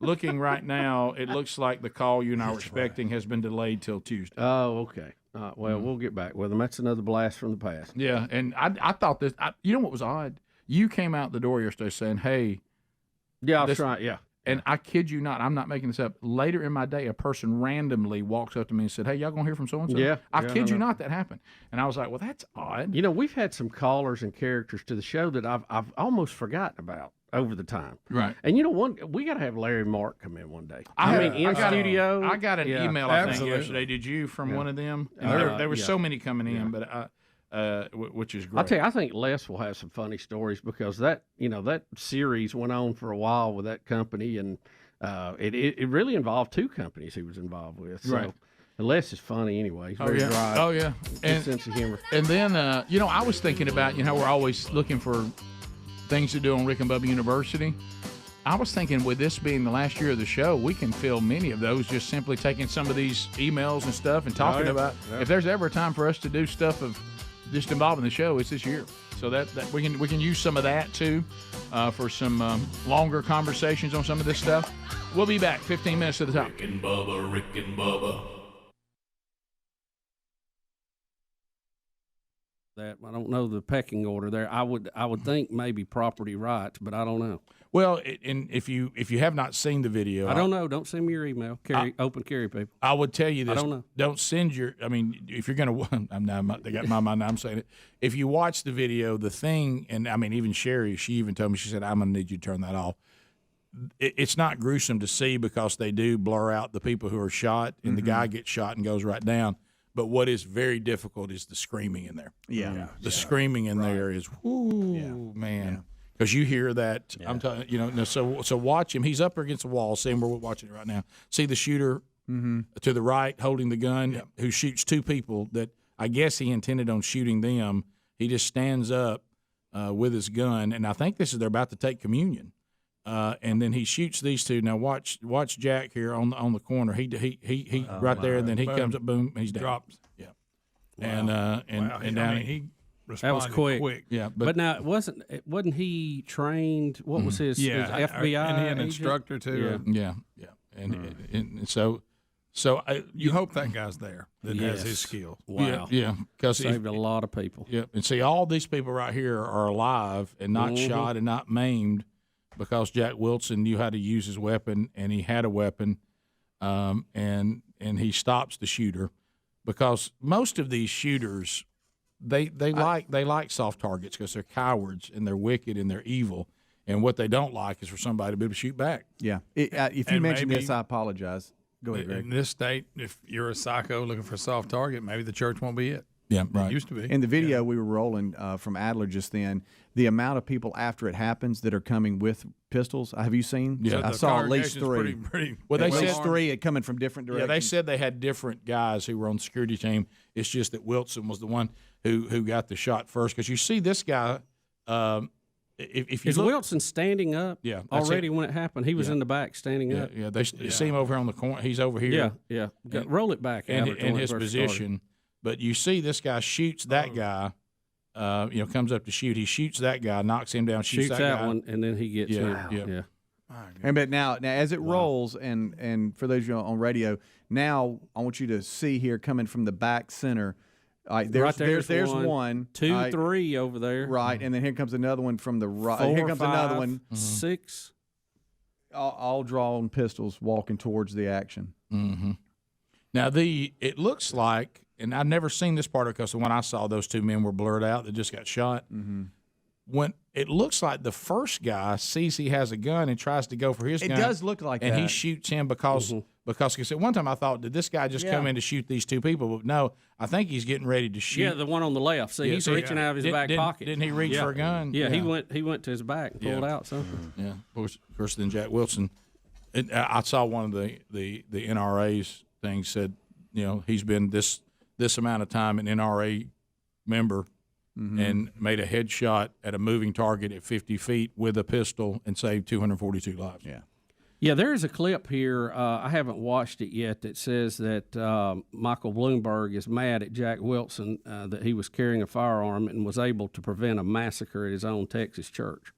looking right now? It looks like the call you and I were expecting has been delayed till Tuesday. Oh, okay. Well, we'll get back with them. That's another blast from the past. Yeah, and I thought this. You know what was odd? You came out the door yesterday saying, "Hey." Yeah, I was trying. Yeah. And I kid you not, I'm not making this up. Later in my day, a person randomly walks up to me and said, "Hey, y'all gonna hear from so and so?" Yeah, I yeah, kid I you know. not, that happened. And I was like, "Well, that's odd." You know, we've had some callers and characters to the show that I've almost forgotten about over the time. Right. And you know, we got to have Larry Mark come in one day. I in studio. I got an Yeah, email I think absolutely. yesterday. Did you from Yeah. one of them? And Uh, there were yeah. so many coming in, but which is great. I'll tell you, I think Les will have some funny stories because that series went on for a while with that company, and it really involved two companies he was involved with. So, Right. and Les is funny anyway. He's very dry. Oh yeah. Good sense of humor. And then I was thinking about we're always looking for things to do on Rick and Bubba University. I was thinking, with this being the last year of the show, we can fill many of those just simply taking some of these emails and stuff and talking about. Yeah. If there's ever a time for us to do stuff of just involving the show, it's this year. So that we can use some of that too for some longer conversations on some of this stuff. We'll be back 15 minutes to the top. Rick and Bubba. that. I don't know the pecking order there. I would think maybe property rights, but I don't know. Well, and if you have not seen the video, I don't know. Don't send me your email. Open carry people. I would tell you this. I don't know. Don't send your. I mean, if you're going to, they got my mind. I'm saying it. If you watch the video, the thing, and I mean, even Sherry, she even told me, she said, "I'm going to need you to turn that off." It's not gruesome to see because they do blur out the people who are shot, and the guy gets shot and goes right down. But what is very difficult is the screaming in there. The screaming in there is, man. Because you hear that, I'm telling you, so watch him. He's up against the wall, same where we're watching it right now. See the shooter to the right holding the gun who shoots two people that I guess he intended on shooting them. He just stands up with his gun, and I think they're about to take communion. And then he shoots these two. Now watch Jack here on the corner. He right there, and then he comes up, boom, he's down. Drops. Yeah. Wow. And down. He that was quick. Yeah, but now wasn't he trained? What was his FBI? And he an instructor too. Yeah. And so you hope that guy's there that has his skills. Wow. Yeah, because saved a lot of people. Yeah, and see, all these people right here are alive and not shot and not maimed because Jack Wilson knew how to use his weapon, and he had a weapon, and he stops the shooter because most of these shooters. They like soft targets because they're cowards and they're wicked and they're evil, and what they don't like is for somebody to be able to shoot back. Yeah, if you mention this, I apologize. Go ahead, Greg. In this state, if you're a psycho looking for a soft target, maybe the church won't be it. Yeah, right. It used to be. In the video we were rolling from Adler just then, the amount of people after it happens that are coming with pistols. Have you seen? Yeah, I saw at least three. Well, they said three had coming from different directions. Yeah, they said they had different guys who were on the security team. It's just that Wilson was the one who got the shot first. Because you see this guy, if you is look, Wilson standing up? Yeah, already when it happened, he was in the back standing up. Yeah, they see him over here on the corner. He's over here. Yeah. Roll it back in his position. But you see this guy shoots that guy. Comes up to shoot. He shoots that guy, knocks him down, shoots that guy. one, and then he gets him. Yeah. And but now as it rolls, and for those of you on radio, now I want you to see here coming from the back center. There's one, 2, 3 over there. Right, and then here comes another one from the right. 4, here comes 5, another one. 6. All drawn pistols walking towards the action. Mm-hmm. Now it looks like. And I've never seen this part of it because when I saw those two men were blurred out that just got shot. Mm-hmm. When it looks like the first guy sees he has a gun and tries to go for his gun. It does look like and that. And he shoots him because at one time I thought, did this guy just come in to shoot these two people? But no, I think he's getting ready to shoot. Yeah, the one on the left. See, he's reaching out of his back pocket. Didn't he reach for a gun? Yeah, he went to his back and pulled out something. Yeah, of course, then Jack Wilson. I saw one of the NRA's things said, he's been this amount of time an NRA member and made a headshot at a moving target at 50 feet with a pistol and saved 242 lives. Yeah, there is a clip here. I haven't watched it yet that says that Michael Bloomberg is mad at Jack Wilson that he was carrying a firearm and was able to prevent a massacre at his own Texas church.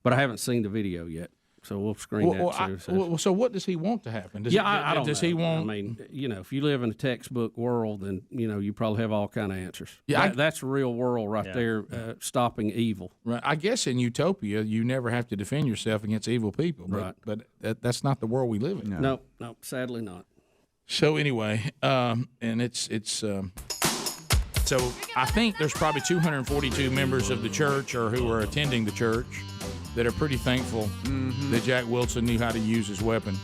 But I haven't seen the video yet. So we'll screen that too. So what does he want to happen? I don't know. He want? I mean, if you live in a textbook world, then you probably have all kind of answers. Yeah, that's real world right there, stopping evil. Right. I guess in utopia, you never have to defend yourself against evil people. But that's not the world we live in. No, sadly not. So anyway, and it's so I think there's probably 242 members of the church or who are attending the church that are pretty thankful that Jack Wilson knew how to use his weapon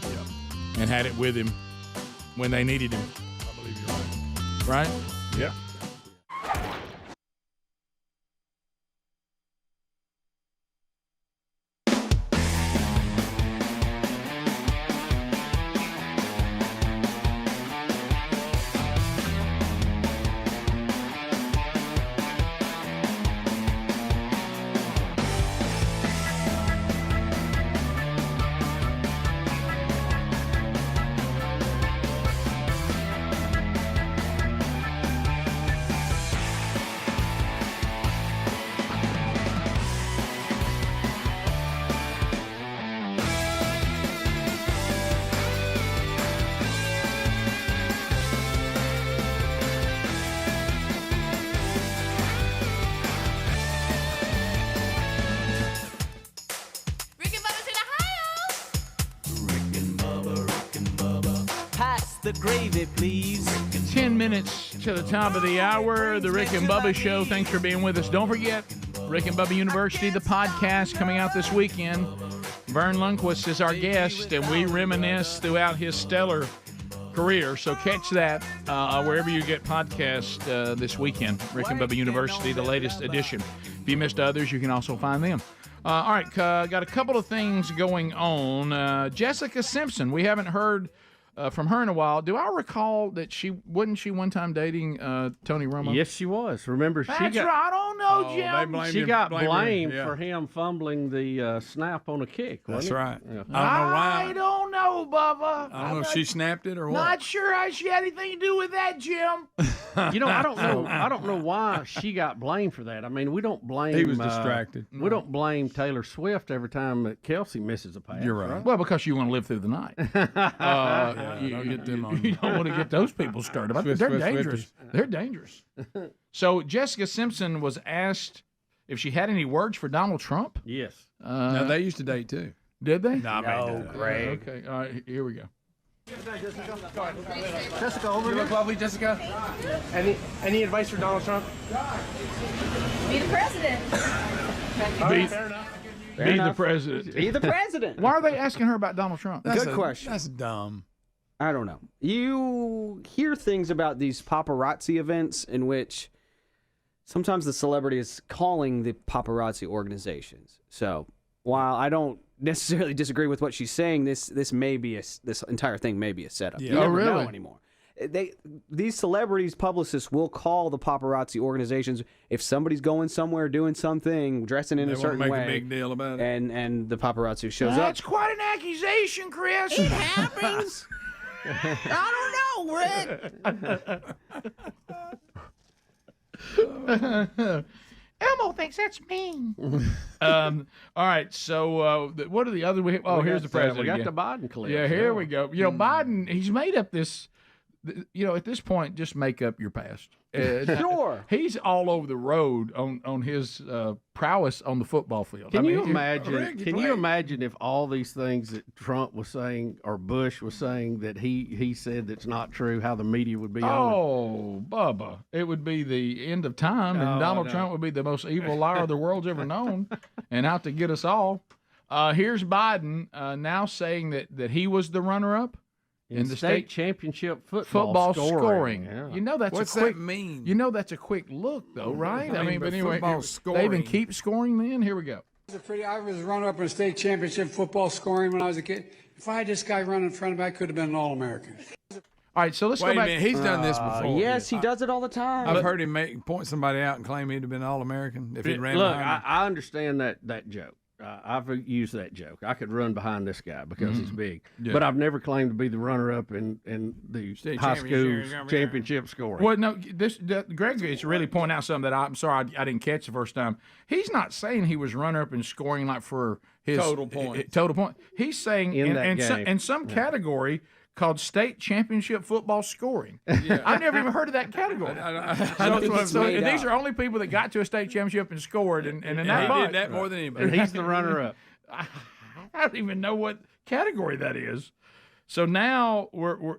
and had it with him when they needed him. I believe you're right. Right? Yeah. the gravy, please. 10 minutes to the top of the hour. The Rick and Bubba Show. Thanks for being with us. Don't forget, Rick and Bubba University, the podcast coming out this weekend. Vern Lundquist is our guest, and we reminisce throughout his stellar career. So catch that wherever you get podcasts this weekend. Rick and Bubba University, the latest edition. If you missed others, you can also find them. All right, got a couple of things going on. Jessica Simpson, we haven't heard from her in a while. Do I recall that she one time dating Tony Romo? Yes, she was. Remember, That's right. I don't know, Jim. She got blamed for him fumbling the snap on a kick. That's wasn't right. it? Yeah. I don't know, Bubba. I don't know if she snapped it or what. Not sure how she had anything to do with that, Jim. You know, I don't know why she got blamed for that. I mean, we don't blame. He was distracted. We don't blame Taylor Swift every time that Kelsey misses a pass. You're right. Well, because you want to live through the night. Don't get them on. You don't want to get those people started. They're dangerous. They're dangerous. So Jessica Simpson was asked if she had any words for Donald Trump. Yes. Now, they used to date, too. Did they? No, Greg. Okay. All right. Here we go. Jessica, over You here. look lovely, Jessica. Any advice for Donald Trump? Be the president. Fair enough. Be the president. Be the president. Why are they asking her about Donald Trump? Good question. That's dumb. I don't know. You hear things about these paparazzi events in which sometimes the celebrity is calling the paparazzi organizations. So while I don't necessarily disagree with what she's saying, this entire thing may be a setup. Yeah. You never really? know anymore. These celebrities, publicists will call the paparazzi organizations if somebody's going somewhere, doing something, dressing in They a certain want to way. make a big deal about it. And the paparazzi shows up. That's quite an accusation, Chris. It happens. I don't know, Rick. Elmo thinks that's mean. All right, so what are the other? Here's the president. We got again. the Biden clip. Yeah, here we go. You know, Biden, he's made up this. You know, at this point, just make up your past. Sure. He's all over the road on his prowess on the football field. Can you imagine if all these things that Trump was saying or Bush was saying that he said that's not true, how the media would be on Oh, Bubba. It would be the end of time, and Donald Trump would be the most evil liar the world's ever known and out to get us all. Here's Biden now saying that he was the runner-up in the state championship football scoring. Yeah. You know that's What's a quick that mean? You know that's a quick look, though, right? I mean, but anyway, football they even scoring. keep scoring. Then here we go. I was runner-up in state championship football scoring when I was a kid. If I had this guy running in front of me, I could have been an All-American. All right, so let's Wait go back. a minute. He's done this before. Yes, he does it all the time. I've heard him point somebody out and claim he'd have been All-American if he'd ran Look, behind him. I understand that joke. I've used that joke. I could run behind this guy because he's big, Yeah. but I've never claimed to be the runner-up in the State high school championship. championship scoring. Well, no, Greg is really pointing out something that I'm sorry I didn't catch the first time. He's not saying he was runner-up in scoring like for his Total point. Total point. He's saying in some category called state championship football scoring. Yeah. I've never even heard of that category. So these are only people that got to a state championship and scored, and in that He bunch. did that more than anybody. And he's the runner-up. I don't even know what category that is. So now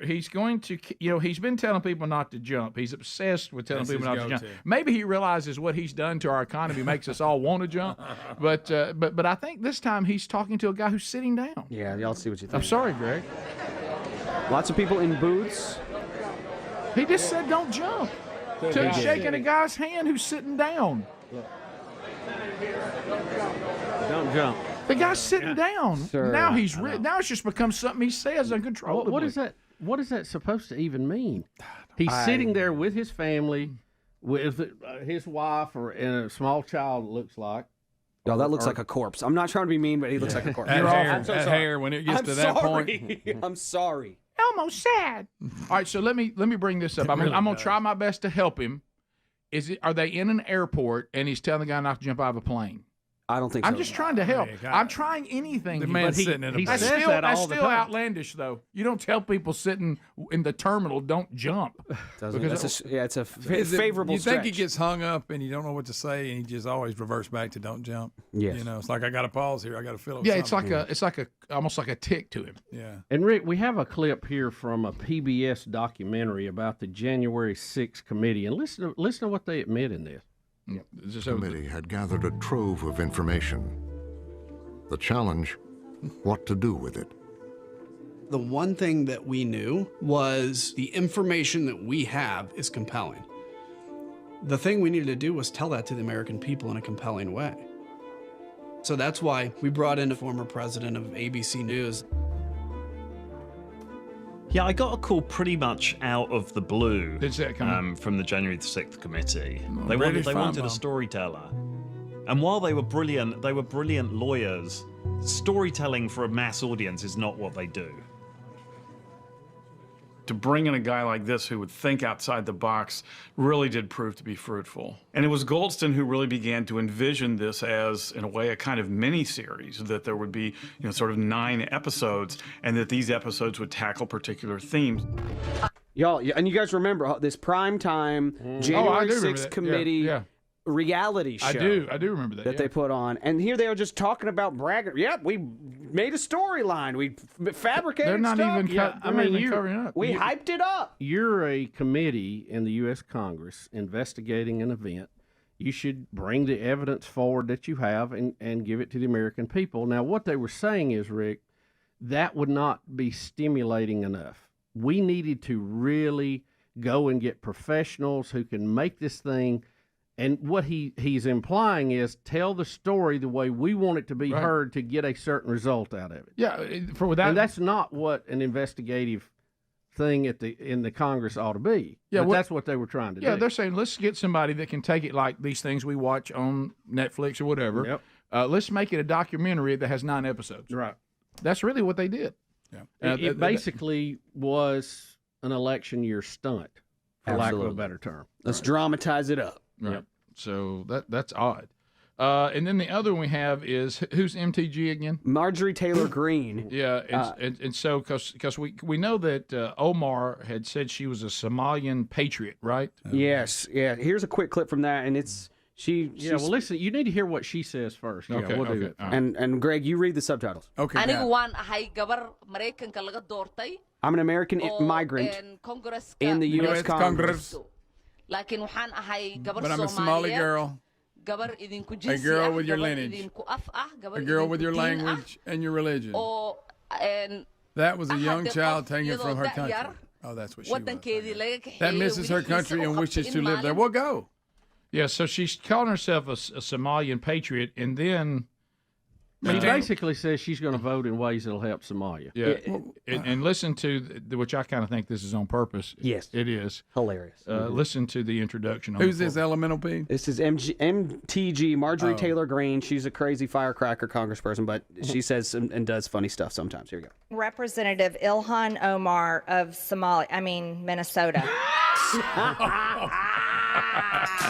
he's going to, he's been telling people not to jump. He's obsessed with telling That's people his not to jump. go-to. Maybe he realizes what he's done to our economy makes us all want to jump. But I think this time he's talking to a guy who's sitting down. Yeah, y'all see what you think. I'm sorry, Greg. Lots of people in booths. He just said don't jump. To shaking a guy's hand who's sitting down. Don't jump. The guy's sitting down. Sure. Now now it's just become something he says uncontrollably. What is that? What is that supposed to even mean? He's sitting there with his family, with his wife, or in a small child. It looks like. Y'all, that looks like a corpse. I'm not trying to be mean, but he looks like a corpse. That hair, when it gets to that point. I'm sorry. Elmo's sad. All right, so let me bring this up. I'm gonna try my best to help him. Are they in an airport and he's telling the guy not to jump out of a plane? I don't think so. I'm just trying to help. I'm trying anything. The man's sitting in a That's boat. still, that all that's the still time. outlandish, though. You don't tell people sitting in the terminal don't jump. It's a Is it- favorable You think he stretch. gets hung up and you don't know what to say, and he just always reverts back to don't jump? Yes. You know, it's like I got to pause here. I got to fill up. Yeah, it's something. like almost like a tick to him. Yeah. And Rick, we have a clip here from a PBS documentary about the January 6th committee, and listen to what they admit in this. The committee had gathered a trove of information. The challenge, what to do with it. The one thing that we knew was the information that we have is compelling. The thing we needed to do was tell that to the American people in a compelling way. So that's why we brought in a former president of ABC News. Yeah, I got a call pretty much out of the blue come from the January 6th committee. They British wanted fine, a storyteller. And while they were brilliant lawyers, storytelling for a mass audience is not what they do. To bring in a guy like this who would think outside the box really did prove to be fruitful. And it was Goldston who really began to envision this as, in a way, a kind of mini-series, that there would be, sort of 9 episodes, and that these episodes would tackle particular themes. Y'all, and you guys remember this primetime January 6th committee reality show. I do remember that. They put on. And here they are just talking about bragging. Yep, we made a storyline. We fabricated They're not stuff. even covering up. We hyped it up. You're a committee in the U.S. Congress investigating an event. You should bring the evidence forward that you have and give it to the American people. Now, what they were saying is, Rick, that would not be stimulating enough. We needed to really go and get professionals who can make this thing. And what he's implying is tell the story the way we want it to be heard to get a certain result out of it. Yeah, and that's not what an investigative thing in the Congress ought to be. Yeah, but that's what they were trying to do. Yeah, they're saying let's get somebody that can take it like these things we watch on Netflix or whatever. Yep. Let's make it a documentary that has 9 episodes. Right. That's really what they did. Yeah. It basically was an election year stunt, for lack of a better term. Let's dramatize it up. Right. Yep. So that's odd. And then the other one we have is who's MTG again? Marjorie Taylor Greene. Yeah, and so because we know that Omar had said she was a Somalian patriot, right? Yes. Yeah. Here's a quick clip from that, and she's well, listen. You need to hear what she says first. Okay, we'll do that. And Greg, you read the subtitles. Okay. Anigu waan ahay gabar Mareykanka laga doortay. I'm an American migrant in the U.S. Congress. Laakiin waxaan ahay gabar But I'm a Somali girl. Gabar idinku A jinsi girl ah, with your gabar lineage. idinku af ah, gabar A girl with idinku your diin ah, language and your religion. oo That was a young ahade child qof taken from her iyadoo country. da'yar Oh, that's what she was. wadankeedii laga kaxeeyey That misses her wiilkiisa country and oo wishes qabtay to in live there. maalin. Well, go. Yeah, so she's calling herself a Somalian patriot, and then She basically says she's going to vote in ways that'll help Somalia. Yeah, and listen to which I kind of think this is on purpose. Yes, it is hilarious. Listen to the introduction. On Who's the this elemental P? This is MTG Marjorie Taylor Greene. She's a crazy firecracker congressperson, but she says and does funny stuff sometimes. Here we go. Representative Ilhan Omar of Minnesota.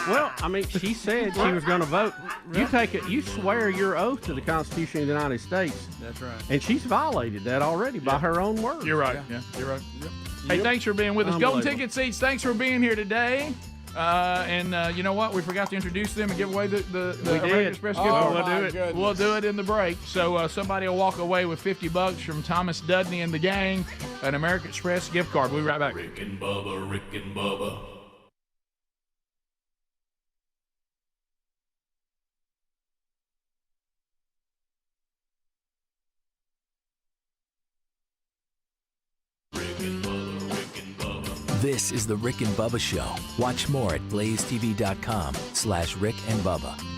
Well, I mean, she said she was going to vote. You take it. You swear your oath to the Constitution of the United States. That's right. And she's violated that already by her own words. You're right. Yeah, you're right. Yep. Hey, thanks for being with us. Golden Ticket Seats, thanks for being here today. And you know what? We forgot to introduce them and give away the American Express gift card. We'll do it. Goodness. We'll do it in the break. So somebody will walk away with $50 from Thomas Dudney and the gang, an American Express gift card. We'll be right back. Rick and Bubba. This is the Rick and Bubba Show. Watch more at blazetv.com/Rick and Bubba.